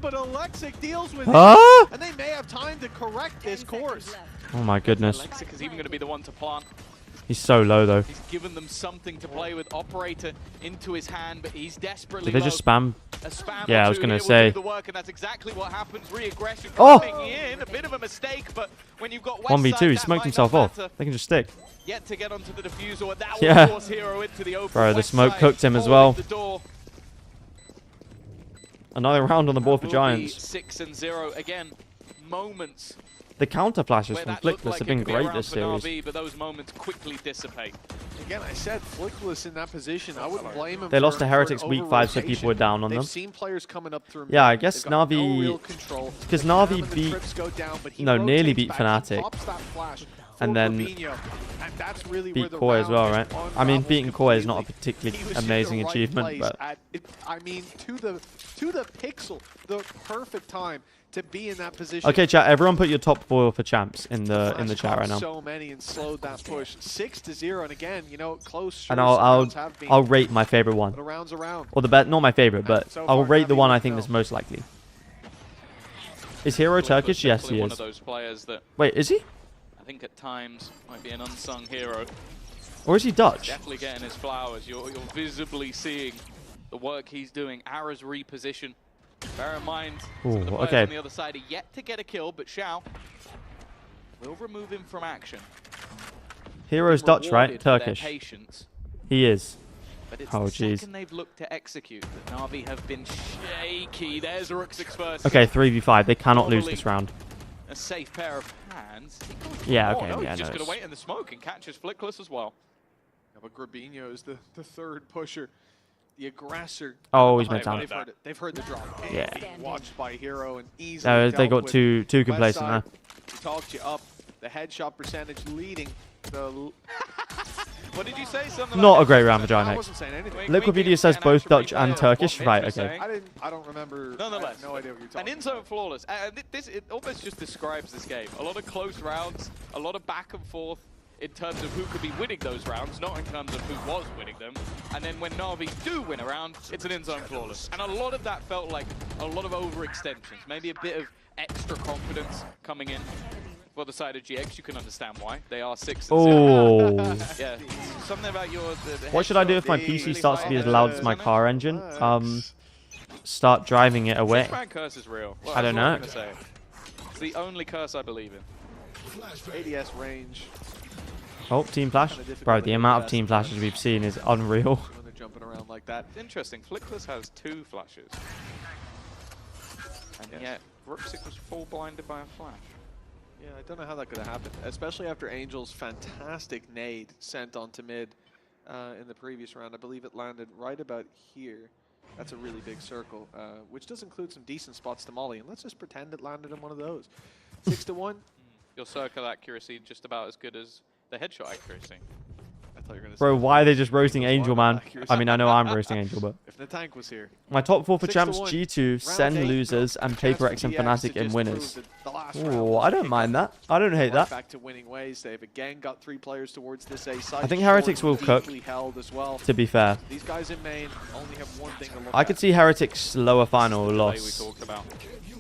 Ah! And they may have time to correct this course. Oh my goodness. Lexic is even going to be the one to plant. He's so low though. He's given them something to play with. Operator into his hand, but he's desperately Did they just spam? A spam Yeah, I was gonna say. do the work, and that's exactly what happens. Re-aggression Oh! coming in. A bit of a mistake, but when you've got 1v2, he smoked himself off. They can just stick. Yet to get onto the diffuser, and that Yeah. will force Hero into the open. Bro, the smoke cooked him as well. Another round on the board for Giants. 6-0 again. Moments. The counter flashes from Flickless have been great this series. NAVI, but those moments quickly dissipate. Again, I said Flickless in that position. I wouldn't blame him. They lost to Heretics week 5, so people were down on them. They've seen players coming up through. Yeah, I guess Navi, because Navi nearly beat Fnatic, and then beat Koi as well, right? I mean, beating Koi is not a particularly amazing achievement, but I mean, to the pixel, the perfect time to be in that position. Okay, chat. Everyone, put your top 4 for champs in the chat right now. So many and slowed that push 6-0, and again, you know, close. And I'll rate my favorite one. Or the bet, not my favorite, but I'll rate the one I think is most likely. Is Hero Turkish? Yes, he one is. Of those players that Wait, is he? I think at times might be an unsung hero. Or is he Dutch? Definitely getting his flowers. You're visibly seeing the work he's doing. Ara's reposition. Bear in mind, some of the players on the other side are yet to get a kill, but Xiao will remove him from action. Hero's Dutch, right? Turkish. He is. But it's the second they've looked to execute that Navi have been shaky. There's Rooksix first. Okay, 3v5. They cannot lose this round. A safe pair of hands. Yeah, okay. No, yeah, he's just going to wait in the smoke and catch his Flickless as well. Yeah, but Grabinho is the third pusher. The aggressor. Oh, he's meant down. They've heard the drop. Yeah. Watched by Hero and easily. They got too complacent there. He talked you up. The headshot percentage leading. What did you say? Something Not like a great round for Giant I X. wasn't saying anything. Liquipedia says both Dutch and Turkish. Right, okay. I don't remember. Nonetheless, I have no idea what you're talking about. An in-zone flawless. It almost just describes this game. A lot of close rounds, a lot of back and forth in terms of who could be winning those rounds, not in terms of who was winning them. And then when Navi do win a round, it's an in-zone flawless. And a lot of that felt like a lot of overextensions, maybe a bit of extra confidence coming in. For the side of GX, you can understand why. They are 6-0. Oh. Yeah, something about your... What should I do if my PC starts to be as loud as my car engine? Start driving it away. Six-man curse is real. Well, I don't know. It's the only curse I believe in. ADS range. Oh, team flash. Bro, the amount of team flashes we've seen is unreal. When they're jumping around like that. It's interesting. Flickless has 2 flashes. And yet, Rooksix was full blinded by a flash. Yeah, I don't know how that could have happened, especially after Angel's fantastic nade sent onto mid in the previous round. I believe it landed right about here. That's a really big circle, which does include some decent spots to molly. And let's just pretend it landed in one of those. 6-1. Your circle accuracy just about as good as the headshot accuracy. thought you were gonna Bro, say why are they just roasting Angel, man? Back. I mean, I know I'm roasting Angel, but... If the tank was here. My top 4 for 6 to champs, 1. G2, Sen Round 8, losers, and chance Paper for X and GX Fnatic to in just winners. prove that the last Ooh, round was I don't taken mind that. I don't hate right that. back to winning ways. They've again got 3 players towards this A side. I think Heretics will cook, held as well. to be fair. These guys in main only have one thing to look I could see Heretics' lower final We loss. talked about.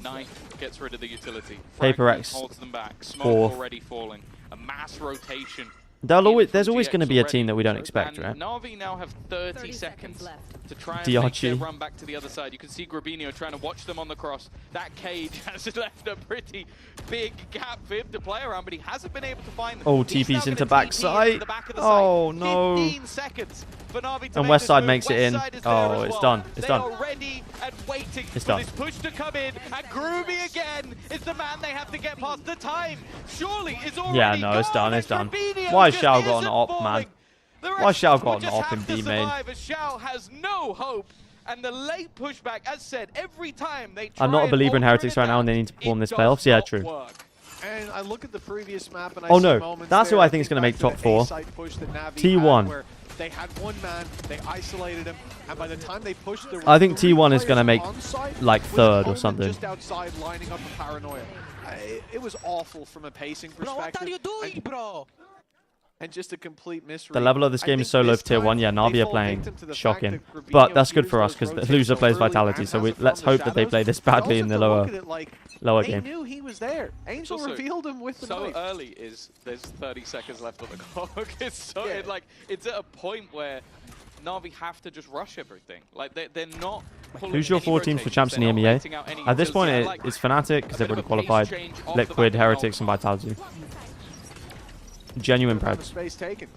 Knight gets rid of the utility. Paper Fragment X, holds them back. Smoke 4th. already falling. A mass rotation. There's always going to be a team that we don't expect, right? NAVI now have 30 seconds to try and DRG. make their run back to the other side. You can see Grabinho trying to watch them on the cross. That cage has left a pretty big gap for him to play around, but he hasn't been able to find them. Oh, He's now TP's gonna into TP backside. the back of the Oh, site. no. 15 seconds for NAVI to And make West this Side move. makes it in. West Side is there Oh, as it's well. done. It's they done. are ready and waiting It's for done. this push to come in, and Groovy again is the man they have to get past. The time surely is already Yeah, no, it's gone, done. It's and done. Grabinho Why just Shao got an isn't op, falling. man? The Why rest Shao will got an just op have in to B main? survive, as Shao has no hope, and the late pushback, as said, every time they try I'm not a and believer in alter Heretics it right now, and they down, need to perform it this does playoffs. Yeah, not true. work. And I look at the previous map and I Oh see no, moments that's who there. I think is going to make top back 4. the A-side push that Navi T1. had where they had one man, they isolated him, and by the time they pushed, there were I think 3 T1 is going to players make on site like with 3rd or Omen something. just outside lining up for paranoia. It was awful from a pacing perspective. Bro, what are you doing, bro? And just a complete misread. The level of this game is so low for tier 1. Yeah, Navi are playing shocking. Grabinho But that's good for us used because those the loser rotates plays so early Vitality. and So has it let's from the hope that they shadows. play this But badly also in the to look lower at it like lower they game. knew he was there. Angel Also, revealed him with the so knife. early is there's 30 seconds left on the clock. It's so it's at a point where Navi have to just rush everything. Like they're not. Who's your 4 teams for champs in the EMEA? At this point, it's Fnatic because they've already qualified. Liquid, Heretics, and Vitality. Genuine Preds. Space taken.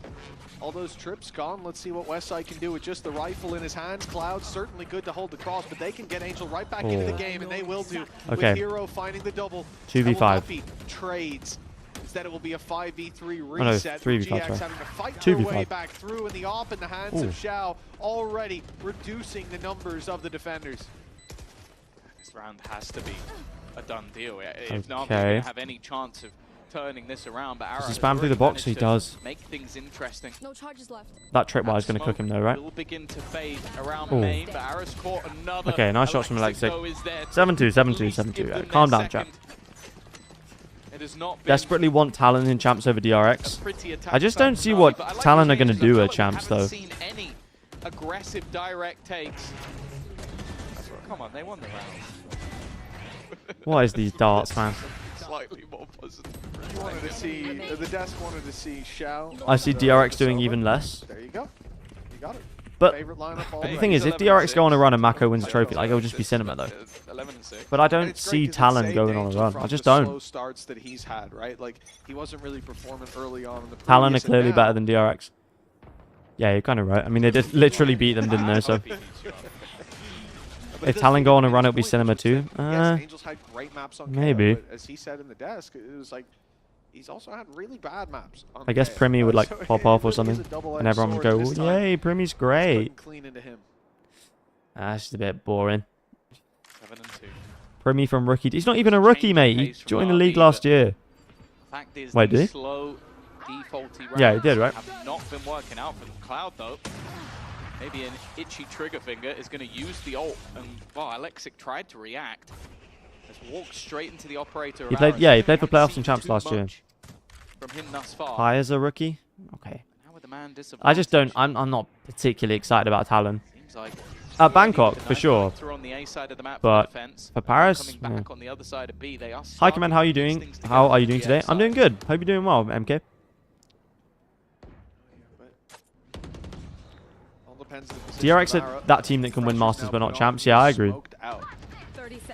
All those trips gone. Let's see what Westside can do with just the rifle in his hands. Cloud certainly good to hold the cross, but they can get Angel right back into the game, and they will do. Okay. With Hero finding the double. 2v5. Trades. Instead, it will be a 5v3 Oh, no, reset. 3v5, GX sorry. having to fight 2v5. their way back through, and the op in the hands Ooh. of Xiao already reducing the numbers of the defenders. This round has to be a done deal. If Navi are Okay. going to have any chance of turning this around, but Arrow Does he has spam through the already box? He managed to does. Make things interesting. No charges left. That tripwire is going to cook him though, right? Will begin to fade around Ooh. main, but Arrow's caught another. Okay, nice shots from Alexic. Alexico is there to 7-2, 7-2, at least 7-2. give Yeah, them calm their down, chap. second. It has not been Desperately want Talon in champs over DRX. a pretty attack I just start don't from see Navi, what but I like Talon the are going to changes. I do feel at like champs we though. haven't seen any aggressive direct takes. Come on, they won the round. What is these darts, man? Slightly more positive. You wanted to see, the desk wanted to see Xiao. I see DRX doing even less. There you go. You got it. But Favorite lineup the already. thing is, if DRX go on a run and Mako wins a trophy, like it'll just be cinema though. 11 and 6. But I And don't it's great see 'cause it Talon saved going on a Angel run. from I just the don't. slow starts that he's had, right? Like he wasn't really performing early on in the Talon are previous, and clearly now- better than DRX. Yeah, you're kind of right. I mean, they just literally beat them, didn't they? So But if it Talon does go on a make run, his it'll be point, cinema Angel too. said, yes, Angels had great maps on maybe. KO, but as he said in the desk, it was like he's also had really bad maps. On I guess KO. Primi would like So pop it off or really is something, a double-edged and everyone would go, sword this time. "Yay, Primi's It's great." putting clean into him. That's just a bit boring. 7 and 2. Primi from rookie. He's not even a rookie, mate. He joined the league last year. Fact is, Wait, did he? slow, defaulty rounds Yeah, he did, right? have not been working out for them. Cloud, though, maybe an itchy trigger finger is going to use the ult. And, well, Alexic tried to react. Has walked straight into the operator. He of played. Arrow, Yeah, so he played for haven't playoffs seen and champs too last year. much from him thus far. High as a rookie. Okay. Now with the man I just don't. I'm not particularly excited about Talon. Seems like At Bangkok, for sure. on the A side of the map But for defense. for Paris, Coming back on the other side of B, they are Hi, Command. How are you doing? How are you doing today? I'm doing good. Hope you're doing well, MK. All depends on the position DRX of Arrow. are that team that can win Masters but not champs. Yeah, I agree. Smoked out.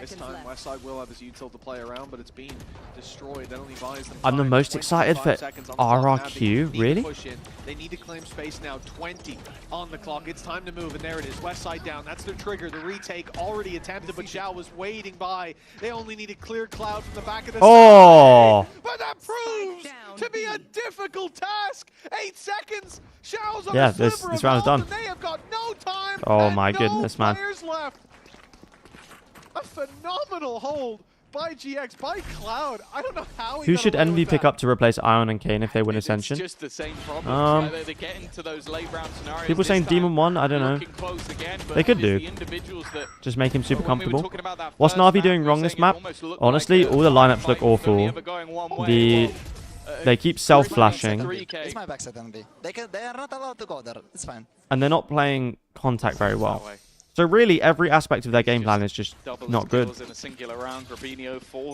This time, Westside will have his util to play around, but it's been destroyed. That only buys them I'm the time. most excited for 25 seconds on the clock. RRQ, Now they need to really? push in. They need to claim space now. 20 on the clock. It's time to move, and there it is. Westside down. That's their trigger. The retake already attempted, but Xiao was waiting by. They only need to clear Cloud from the back of the Oh! side. But that proves to be a difficult task. 8 seconds. Xiao's on Yeah, the this sliver of round is health, done. and they have got no time. Oh and my no goodness, man. players left. A phenomenal hold by GX, by Cloud. I don't know how. Who should Envy pick up to replace Ion and Kane if they win Ascension? It's just the same problem. They get into those late round scenarios. People saying Demon 1, I don't know. They could do. Just make him super comfortable. What's Na'Vi doing wrong this map? Honestly, all the lineups look awful. They keep self-flashing. It's my backside Envy. They are not allowed to go there. It's fine. And they're not playing contact very well. So really, every aspect of their game plan is just not good.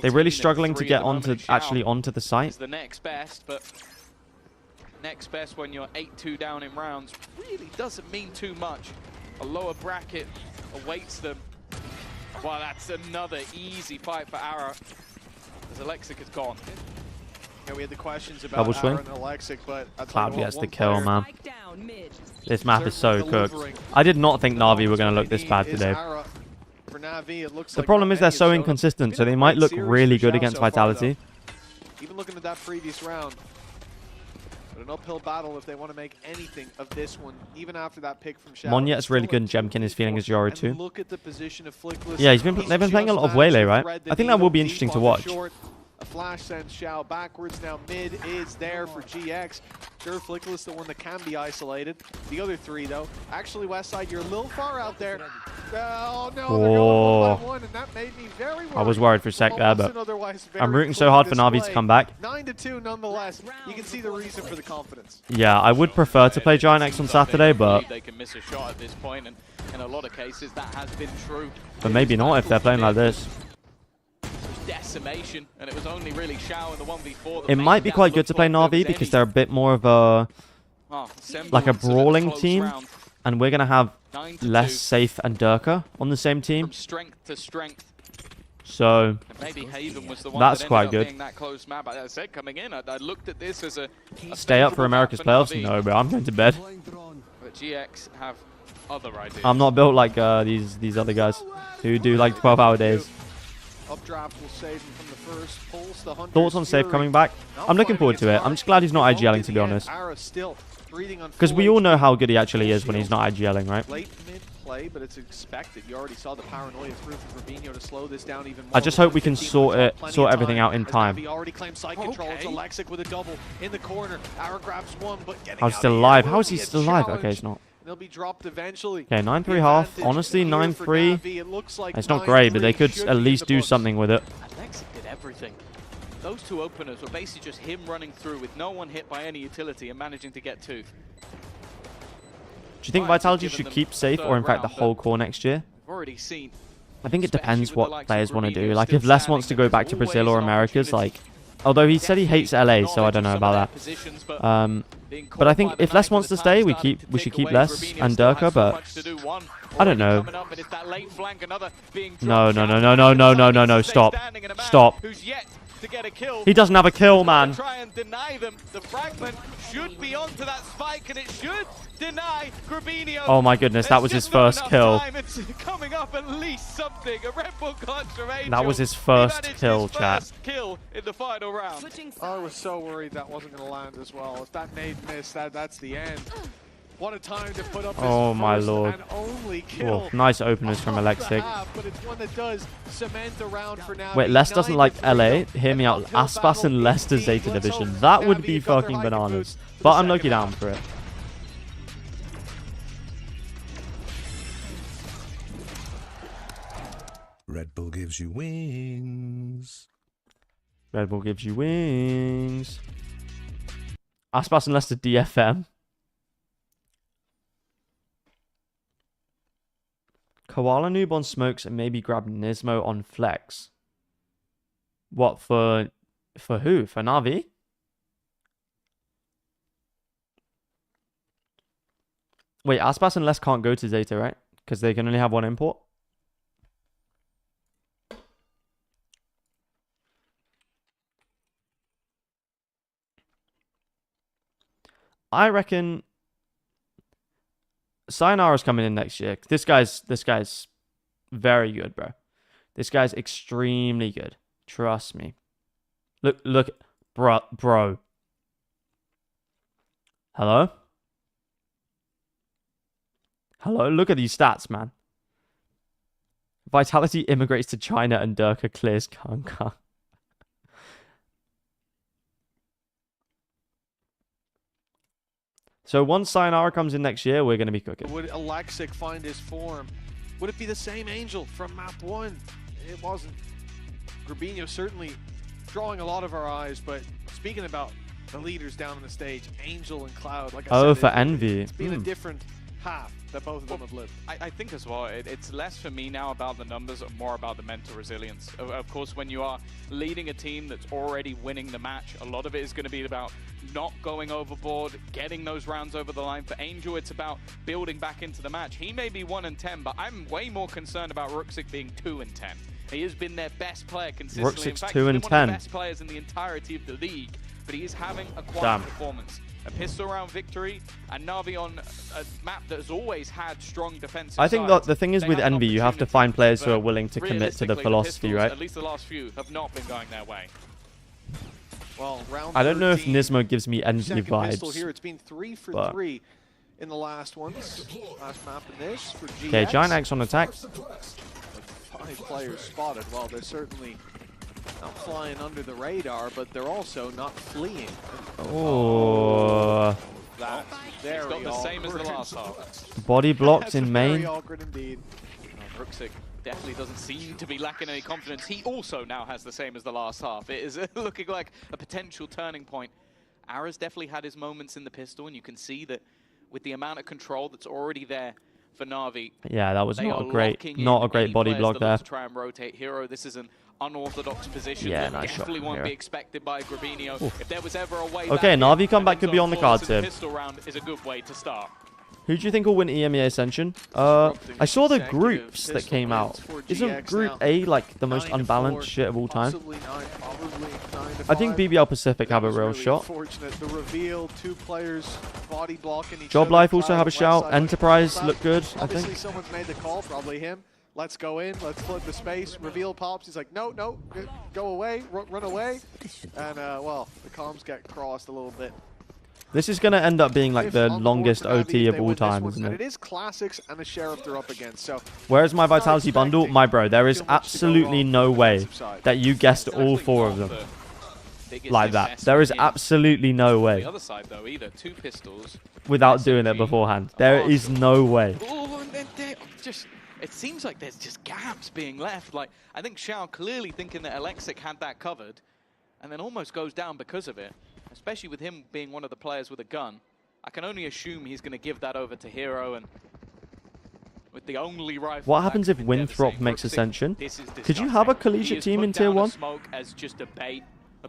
They're really struggling to get actually onto the site. It's the next best, but next best when you're 8-2 down in rounds really doesn't mean too much. A lower bracket awaits them. Well, that's another easy fight for Ara, as Alexic is gone. Yeah, we had the questions about Double swing. Ara and Alexic, but Cloud gets the kill, man. This map is so cooked. I did not think Na'Vi were going to look this bad today. The problem is they're so inconsistent, so they might look really good against Vitality. Even looking at that previous round, but an uphill battle if they want to make anything of this one, even after that pick from Shadow. Monyet's really good, and Jemkin is feeling his Yoro too. Look at the position of Flickless. Yeah, they've been playing a lot of Waylay, right? I think that will be interesting to watch. A flash sends Shao backwards. Now mid is there for GX. Sure, Flickless the one that can be isolated. The other three, though. Actually, Westside, you're a little far out there. Oh, no, they're going 1-1, and that made me very worried. I was worried for a sec there, but I'm rooting so hard for Na'Vi to come back. 9-2 nonetheless. You can see the reason for the confidence. Yeah, I would prefer to play Giant X on Saturday, but... They can miss a shot at this point, and in a lot of cases, that has been true. But maybe not if they're playing like this. Decimation, and it was only really Shao in the 1v4. It might be quite good to play Na'Vi because they're a bit more of a like a brawling team, and we're gonna have less Safe and Durka on the same team. From strength to strength. So maybe Haven was the one that's that quite ended up good. Being that close map. As I said, coming in, I looked at this as a Stay up for America's playoffs? No, bro. I'm going to bed. But GX have other ideas. I'm not built like these other guys who do like 12-hour days. Updraft will save him from the first pulse. The Thoughts on Safe coming back? I'm looking forward to it. I'm just glad he's not IGLing, to be honest. Because we all know how good he actually is when he's not IGLing, right? Late mid play, but it's expected. You already saw the paranoia through from Fabinho to slow this down even more. I just hope we can sort everything out in time. He already claimed side control. It's Alexic with a double in the corner. Ara grabs one, but getting I was still alive. How is he still alive? Okay, he's not. They'll be dropped eventually. Okay, 9-3 half. Honestly, 9-3. It's not great, but they could at least do something with it. Alexic did everything. Those two openers were basically just him running through with no one hit by any utility and managing to get two. Do you think Vitality should keep Safe or in fact the whole core next year? We've already seen. I think it depends what players want to do. Like if Les wants to go back to Brazil or Americas, like although he said he hates LA, so I don't know about that. But I think if Les wants to stay, we should keep Les and Durka, but I don't know. No, stop. He doesn't have a kill, man. Try and deny them. The fragment should be onto that spike, and it should deny Grabinho. Oh my goodness, that was his first kill. It's coming up at least something. A Red Bull clutch from Angel. That was his first kill, chat. First kill in the final round. I was so worried that wasn't going to land as well. If that nade missed, that's the end. What a time to put up his my first lord. and only kill. Oh, nice openers from Alexic. But it's one that does cement around for now. Wait, Les doesn't like LA. Hear me out. Aspas and Leicester Zeta Division. That would be fucking bananas. But I'm lucky down for it. Red Bull gives you wings. Red Bull gives you wings. Aspas and Leicester DFM. Koala noob on smokes and maybe grab Nismo on flex. What, for who? For Na'Vi? Wait, Aspas and Les can't go to Zeta, right? Because they can only have one import? I reckon Sayonara's coming in next year. This guy's very good, bro. This guy's extremely good. Trust me. Look, bro. Hello? Hello? Look at these stats, man. Vitality immigrates to China and Durka clears Kanka. So once Sayonara comes in next year, we're going to be cooking. Would Alexic find his form? Would it be the same Angel from map 1? It wasn't. Grabinho certainly drawing a lot of our eyes, but speaking about the leaders down on the stage, Angel and Cloud, like I said, for Envy. It's been a different half that both of them have lived. I think as well, it's less for me now about the numbers and more about the mental resilience. Of course, when you are leading a team that's already winning the match, a lot of it is going to be about not going overboard, getting those rounds over the line. For Angel, it's about building back into the match. He may be 1-10, but I'm way more concerned about Ruxic being 2-10. He has been their best player consistently. In fact, he's been one of the best players in the entirety of the league, but he is having a quiet performance. A pistol round victory, and Navi on a map that has always had strong defensive I think the thing is with Envy, you have to find players who are willing to commit to the philosophy, right? At least the last few have not been going their way. Well, round I don't know if Nismo gives me Envy vibes. Here. It's been 3 for 3 in the last ones. Last map in this for GX. Okay, Giant X on attack. 5 players spotted. Well, they're certainly not flying under the radar, but they're also not fleeing. Oh. That's very awkward. It's not the same as the last half. Body blocked in main. Very awkward indeed. Ruxic definitely doesn't seem to be lacking any confidence. He also now has the same as the last half. It is looking like a potential turning point. Ara's definitely had his moments in the pistol, and you can see that with the amount of control that's already there for Navi. Yeah, that was not a great body block there. To try and rotate Hero. This is an unorthodox position. Yeah, that nice definitely shot won't Hero. be expected by Grabinho. If there was ever a way okay, back Navi comeback could be on the cards here. Pistol round is a good way to start. Who do you think will win EMEA Ascension? I saw the groups that came out. Isn't Group A like the most unbalanced shit of all time? I think BBL Pacific have a real shot. The reveal, 2 players body blocking each Job other. Life also have a shout. Enterprise look good, I Obviously, think. someone's made the call, probably him. Let's go in, let's flood the space. Reveal pops, he's like, no, go away, run away. And, well, the comms get crossed a little bit. This is going to end up being like the longest OT of all time, isn't And it? it is Classics and the Sheriff they're up against, so... Where's my Vitality bundle? My bro, there is absolutely no way that you guessed all 4 of them like that. There is absolutely no way. The other side, though, either 2 pistols without doing it beforehand. There is no way. Oh, and then it seems like there's just gaps being left. Like, I think Xiao clearly thinking that Alexic had that covered, and then almost goes down because of it, especially with him being one of the players with a gun. I can only assume he's going to give that over to Hero, and with the only rifle. What happens if Winthrop makes Ascension? Could you have a collegiate team in Tier 1? Smoke as just a bait.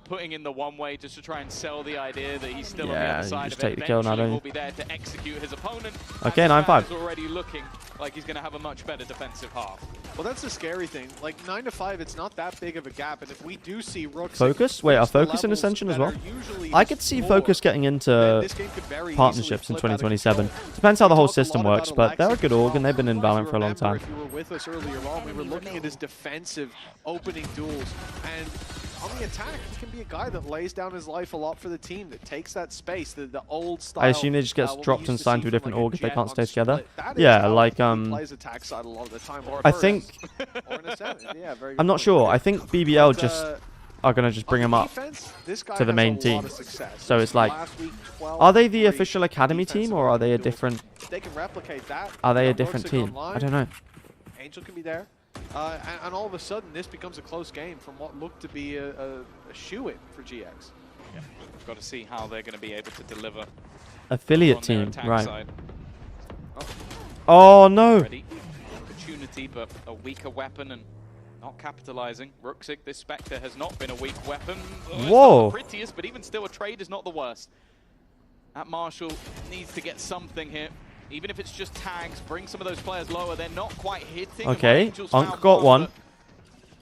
Putting in the one-way just to try and sell the idea that he's still on the other side just of it. take the kill now, don't you? Will be there to execute his opponent. Okay, 9-5. He's already looking like he's going to have a much better defensive half. Well, that's the scary thing. Like 9-5, it's not that big of a gap, and if we do see Rooks Focus? Wait, are Focus in Ascension as well? I could see Focus getting into partnerships in 2027. Depends how the whole system works, but they're a good org and they've been in Valorant for a long time. If you were with us earlier on, we were looking at his defensive opening duels, and on the attack, he can be a guy that lays down his life a lot for the team, that takes that space, the old style. I assume they just get dropped and signed to a different org if they can't stay together. Yeah, like plays attack side a lot of the time. I think I'm not sure. I think BBL just are gonna just bring him up to the main team. So it's like, are they the official academy team or are they a different? They can replicate that. Are they a different team? I don't know. Angel can be there. And all of a sudden, this becomes a close game from what looked to be a shoe-in for GX. Yeah, we've got to see how they're going to be able to deliver. Affiliate team, right. Oh, no. Opportunity, but a weaker weapon and not capitalizing. Ruxic, this Spectre, has not been a weak weapon. Whoa. Not the prettiest, but even still, a trade is not the worst. That Marshall needs to get something here. Even if it's just tags, bring some of those players lower. They're not quite hitting. Okay, Unk got one.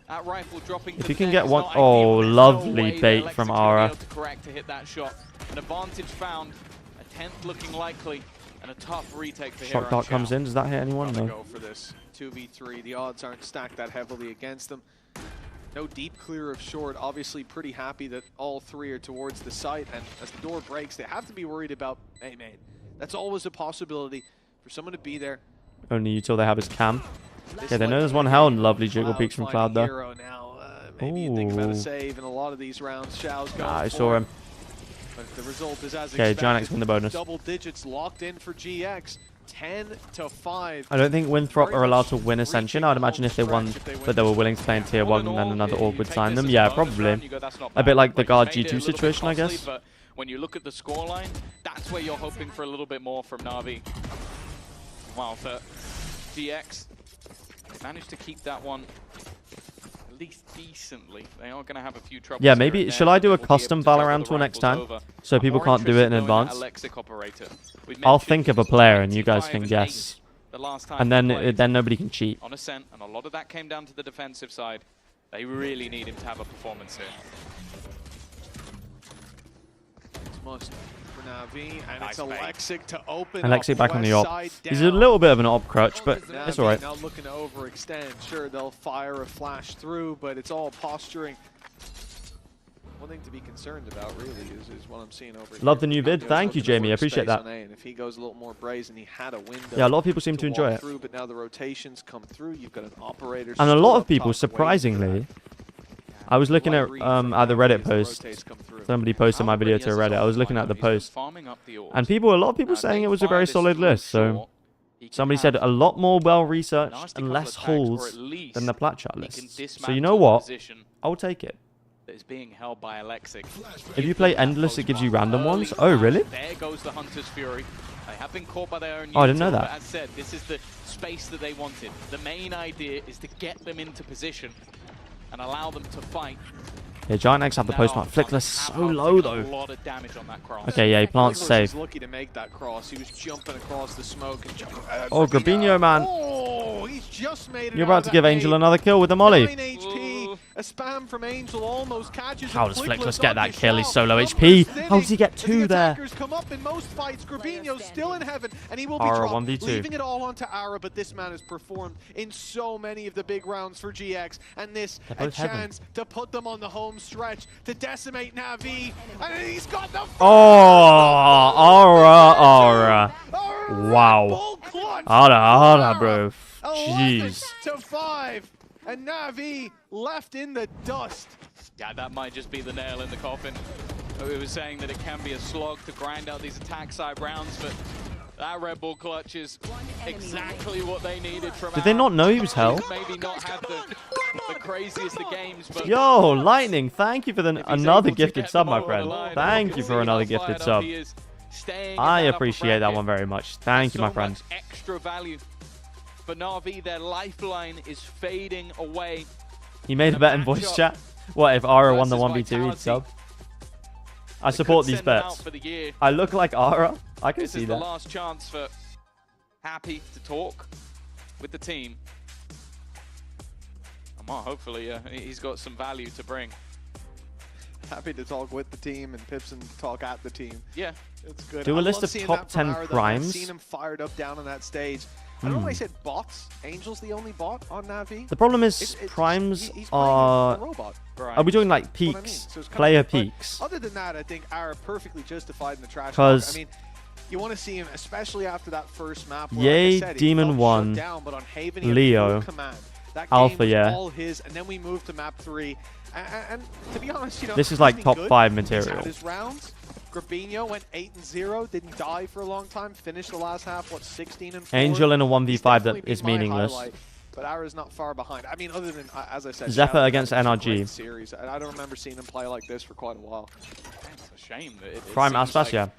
That rifle dropping if you can get one, oh, lovely bait from Ara. To correct to hit that shot. An advantage found. A 10th looking likely, and a tough retake for Hero. Shock dart comes in. Does that hit anyone? No. Go for this 2v3. The odds aren't stacked that heavily against them. No deep clear of short. Obviously pretty happy that all 3 are towards the site, and as the door breaks, they have to be worried about A main. That's always a possibility for someone to be there. Only until they have his cam. Okay, they know there's one hell and lovely jiggle peeks from Cloud though. Maybe you think about a save in a lot of these rounds. Xiao's going I saw him. But the result is as okay, expected. Giant win the bonus. Double digits locked in for GX. 10-5. I don't think Winthrop are allowed to win Ascension. I'd imagine if they won, but they were willing to play in Tier 1 and then another org would sign them. Yeah, probably. A bit like the Guard G2 situation, I guess. But when you look at the scoreline, that's where you're hoping for a little bit more from Navi. Wow, for GX, they managed to keep that one at least decently. They are going to have a few troubles. Yeah, maybe. Shall I do a custom Valorant tour next time? So people can't do it in advance? I'll think of a player and you guys can guess. And then nobody can cheat. On Ascent, and a lot of that came down to the defensive side. They really need him to have a performance here. It's must for Navi, and it's Alexic to open Alexic back on the op. He's a little bit of an op crutch, but it's alright. Now looking to overextend. Sure, they'll fire a flash through, but it's all posturing. One thing to be concerned about, really, is what I'm seeing over here. Love the new vid. Thank you, Jamie. I appreciate that. And if he goes a little more brazen, he had a window. Yeah, a lot of people seem to enjoy it. But now the rotations come through. You've got an operator. And a lot of people, surprisingly, I was looking at the Reddit post. Somebody posted my video to Reddit. I was looking at the post, and a lot of people saying it was a very solid list. So somebody said a lot more well-researched and less holes than the plat chart list. So you know what? I'll take it. That is being held by Alexic. If you play Endless, it gives you random ones. Oh, really? There goes the Hunter's Fury. They have been caught by their own Oh, I didn't know that. But as said, this is the space that they wanted. The main idea is to get them into position and allow them to fight. Yeah, Giant X have the postmark. Flickless so low though. A lot of damage on that cross. Okay, yeah, he plants safe. Lucky to make that cross. He was jumping across the smoke and oh, Grabinho, man. Oh, he's just made it. You're about to give Angel another kill with the molly. 9 HP. A spam from Angel almost catches. How does Flickless get that kill? He's so low HP. How does he get 2 there? Come up in most fights. Grabinho's still in heaven, and he will be Ara dropped, 1v2. leaving it all onto Ara. But this man has performed in so many of the big rounds for GX, and this a chance to put them on the home stretch to decimate Navi, and he's got the. Oh, Ara. Wow. Ara, bro. Jeez. 11-5, and Navi left in the dust. Yeah, that might just be the nail in the coffin. We were saying that it can be a slog to grind out these attack side rounds, but that Red Bull clutch is exactly what they needed from. Did they not know he was hell? Maybe not have the craziest of games, but yo, Lightning, thank you for another gifted sub, my friend. Thank you for another gifted sub. I appreciate that one very much. Thank you, my friend. Extra value for Navi. Their lifeline is fading away. He made a bet in voice chat. What if Ara won the 1v2? He'd sub. I support these bets. I look like Ara. I can see that. This is the last chance for Happy to talk with the team. Well, hopefully he's got some value to bring. Happy to talk with the team, and Pipson talk at the team. Yeah, it's good. Do a list of top 10 primes. I've seen him fired up down on that stage. I don't know why I said bots. Angel's the only bot on Navi. The problem is primes are. Are we doing like peaks, player peaks? Other than that, I think are perfectly justified in the trash talk. I mean, you want to see him, especially after that first map. Yay, like Demon 1, Leo, Alpha, yeah. All his, and then we move to map 3. And to be honest, you know, this is like top 5 material. His rounds. Grabinho went 8-0, didn't die for a long time. Finished the last half, what, 16-4. Angel in a 1v5 that is meaningless. But Ara's not far behind. I mean, other than, as I said, Zephyr against NRG. Series. I don't remember seeing him play like this for quite a while. It's a shame that it Prime Aspas,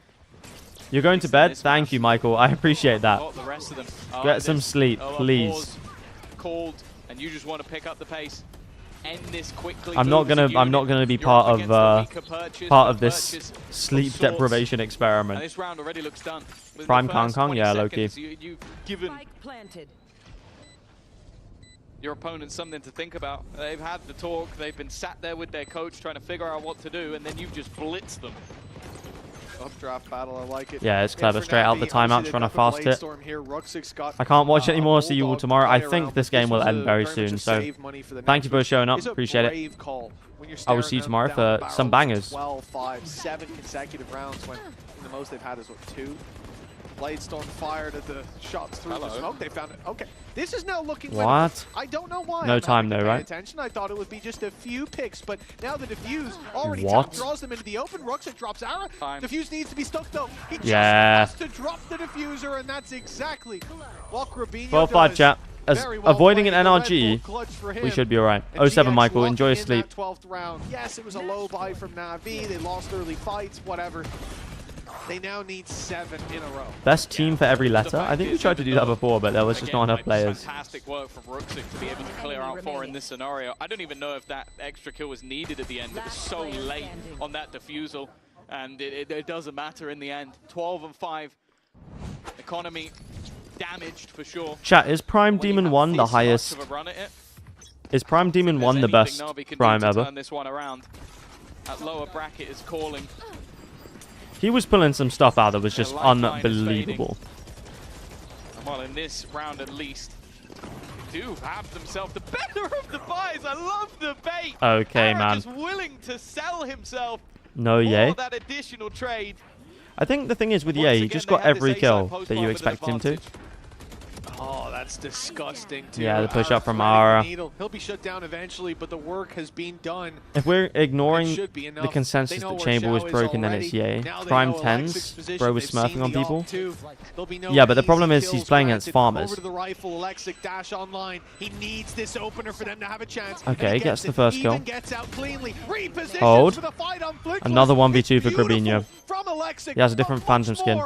You're going to bed? Thank you, Michael. I appreciate that. The rest of them. Get some sleep, please. Called, and you just want to pick up the pace. End this quickly. I'm not gonna be part of this sleep deprivation experiment. And this round already looks done. Prime Kong, yeah, Loki. You've given your opponent something to think about. They've had the talk. They've been sat there with their coach trying to figure out what to do, and then you've just blitzed them. Updraft battle, I like it. Yeah, it's clever. Straight out the timeout, trying to fast hit. I can't watch anymore. See you all tomorrow. I think this game will end very soon. So thank you for showing up. Appreciate it. I will see you tomorrow for some bangers. 12, 5, 7 consecutive rounds when the most they've had is what, 2? Bladestorm fired at the shots through the smoke. They found it. Okay, this is now looking what? like I don't know why. No time though, right? Attention. I thought it would be just a few picks, but now the Diffuse already draws them into the open. Ruxit drops Ara. Diffuse needs to be stuck though. He just has to drop the Diffuser, and that's exactly what Grabinho 12-5 chat. As avoiding an played. NRG, we should be alright. 07 Michael, enjoy your sleep. 12th round. Yes, it was a low buy from Navi. They lost early fights, whatever. They now need 7 in a row. Best team for every letter. I think we tried to do that before, but there was just not enough players. Fantastic work from Ruxit to be able to clear out 4 in this scenario. I don't even know if that extra kill was needed at the end. It was so late on that defusal, and it doesn't matter in the end. 12 and 5. Economy damaged for sure. Chat, is Prime Demon 1 the highest? Is Prime Demon 1 the best Prime ever? Turn this one around. That lower bracket is calling. He was pulling some stuff out that was just unbelievable. Well, in this round at least, they do have themselves the better of the buys. I love the bait. Okay, Eric man. is willing to sell himself no, for that additional trade. I think the thing is with Ye, he just got every kill that you expect him to. Oh, that's disgusting, too. Yeah, the push up from Ara. He'll be shut down eventually, but the work has been done. If we're ignoring the consensus that Chamber was broken, then it's Ye. Prime 10s, bro was smurfing on people. Yeah, but the problem is he's playing against farmers. He needs this opener for them to have a chance. Okay, gets the first kill. Hold. Another 1v2 for Grabinho. He has a different Phantom skin.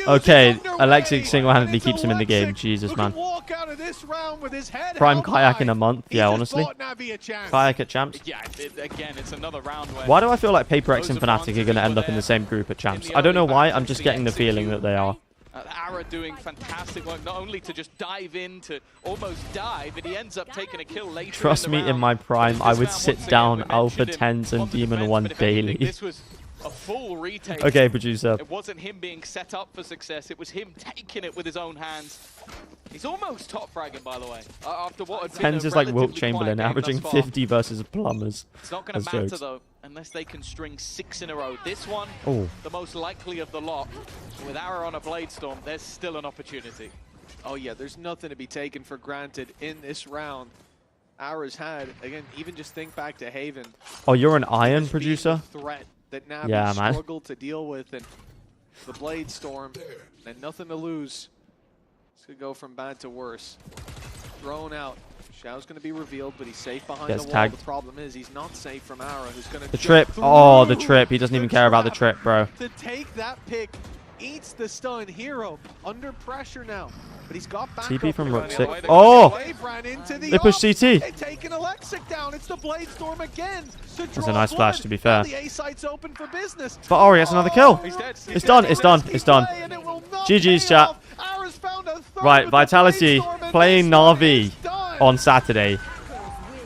Okay, Alexic single-handedly keeps him in the game. Jesus, man. Prime Kayak in a month. Yeah, honestly. Kayak at Champs. Yeah, again, it's another round where why do I feel like Paper X and Fnatic are going to end up in the same group at Champs? I don't know why. I'm just getting the feeling that they are. Ara doing fantastic work, not only to just dive in to almost die, but he ends up taking a kill later. Trust me, in my prime, I would sit down Alpha 10s and Demon 1 daily. This was a full retake. Okay, producer. It wasn't him being set up for success, it was him taking it with his own hands. He's almost top fragging, by the way. After what had been 10s is like Wilt Chamberlain, averaging 50 versus Plumbers. It's not going to matter, though, unless they can string 6 in a row. This one, the most likely of the lot. With Ara on a Bladestorm, there's still an opportunity. Oh yeah, there's nothing to be taken for granted in this round. Ara's had, again, even just think back to Haven. Oh, you're an Iron producer? Threat that Navi struggled to deal with, and the Bladestorm, and nothing to lose. This could go from bad to worse. Thrown out. Xiao's going to be revealed, but he's safe behind the wall. Tagged. The problem is he's not safe from Ara, who's going to the trip. Oh, the trip. He doesn't even care about the trip, bro. To take that pick, eats the stun. Hero under pressure now, but he's got back TP from Ruxit. Oh! They push CT. They've taken Alexic down. It's the Bladestorm again. That's a nice flash, to be fair. The A site's open for business. But Ori has another kill. It's done. It's done. It's done. GG's, chat. Right, Vitality playing Navi on Saturday.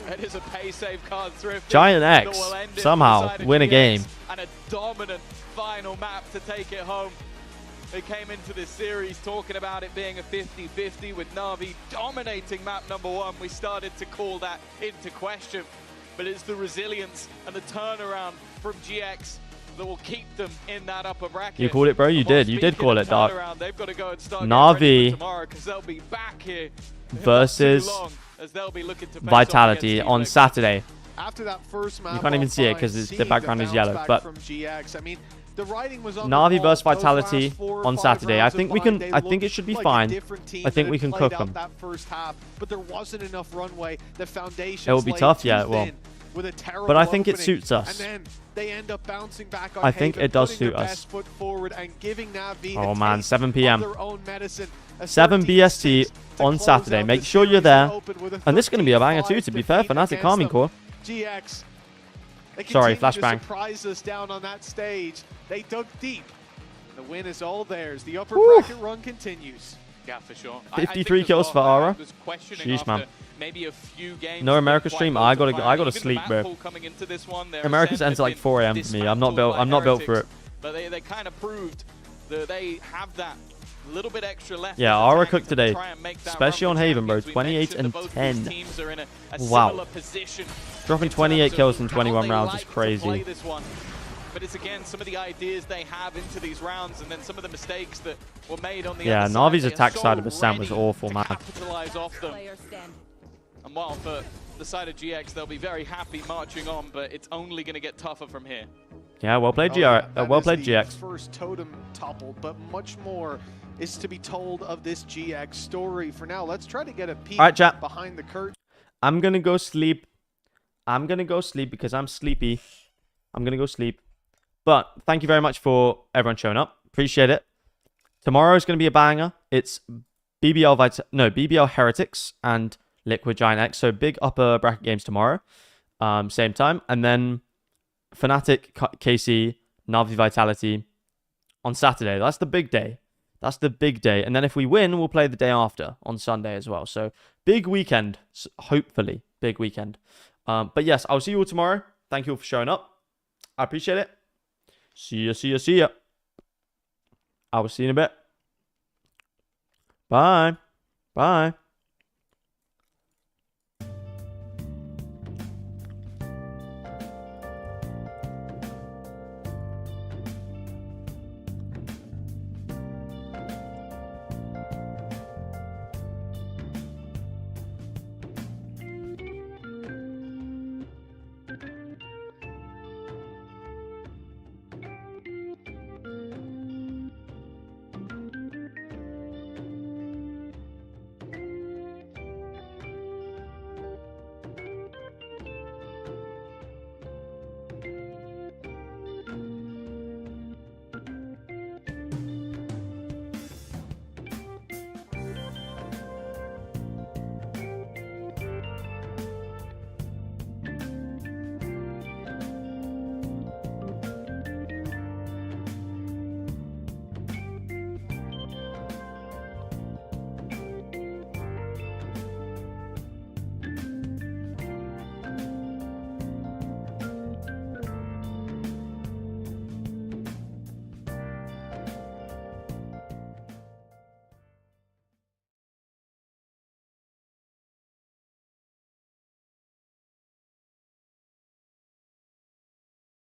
It is a pay save card thrift. Giant X somehow win a game. And a dominant final map to take it home. They came into this series talking about it being a 50-50 with Navi dominating map number 1. We started to call that into question, but it's the resilience and the turnaround from GX that will keep them in that upper bracket. You called it, bro. You did. You did call it, Dark. They've got to go and start Navi because they'll be back here versus Vitality on Saturday. After that first map, you can't even see it because the background is yellow. But I mean, the writing was on Navi versus Vitality on Saturday. I think we can. I think it should be fine. I think we can cook them. That first half, but there wasn't enough runway. The foundation. It will be tough, yeah. It will. But I think it suits us. And then they end up bouncing back on I think it does suit us. Oh man, 7 PM. 7 BST on Saturday. Make sure you're there. And this is going to be a banger too, to be fair. Fnatic Army Core. GX. Sorry, flashbang. Surprised us down on that stage. They dug deep. The win is all theirs. The upper bracket run continues. Yeah, for sure. 53 kills for Ara. Jeez, man. Maybe a few games. No America stream. I gotta sleep, bro. America's ends at like 4 AM for me. I'm not built for it. But they kind of proved that they have that little bit extra left. Yeah, Ara cooked today, especially on Haven, bro. 28 and 10. Wow. Dropping 28 kills in 21 rounds is crazy. but it's again some of the ideas they have into these rounds, and then some of the mistakes that were made on the yeah, other Navi's side. attack side of the Sam was awful, man. Capitalize off them. And while for the side of GX, they'll be very happy marching on, but it's only going to get tougher from here. Yeah, well played, well played, GX. First totem toppled, but much more is to be told of this GX story. For now, let's try to get a peek behind the curtain. I'm gonna go sleep. I'm gonna go sleep because I'm sleepy. I'm gonna go sleep. But thank you very much for everyone showing up. Appreciate it. Tomorrow is gonna be a banger. It's BBL Heretics and Liquid Giant X. So big upper bracket games tomorrow. Same time. And then Fnatic, KC, Navi Vitality on Saturday. That's the big day. That's the big day. And then if we win, we'll play the day after on Sunday as well. So big weekend. Hopefully, big weekend. But yes, I'll see you all tomorrow. Thank you all for showing up. I appreciate it. See ya, see ya, see ya. I will see you in a bit. Bye. Bye.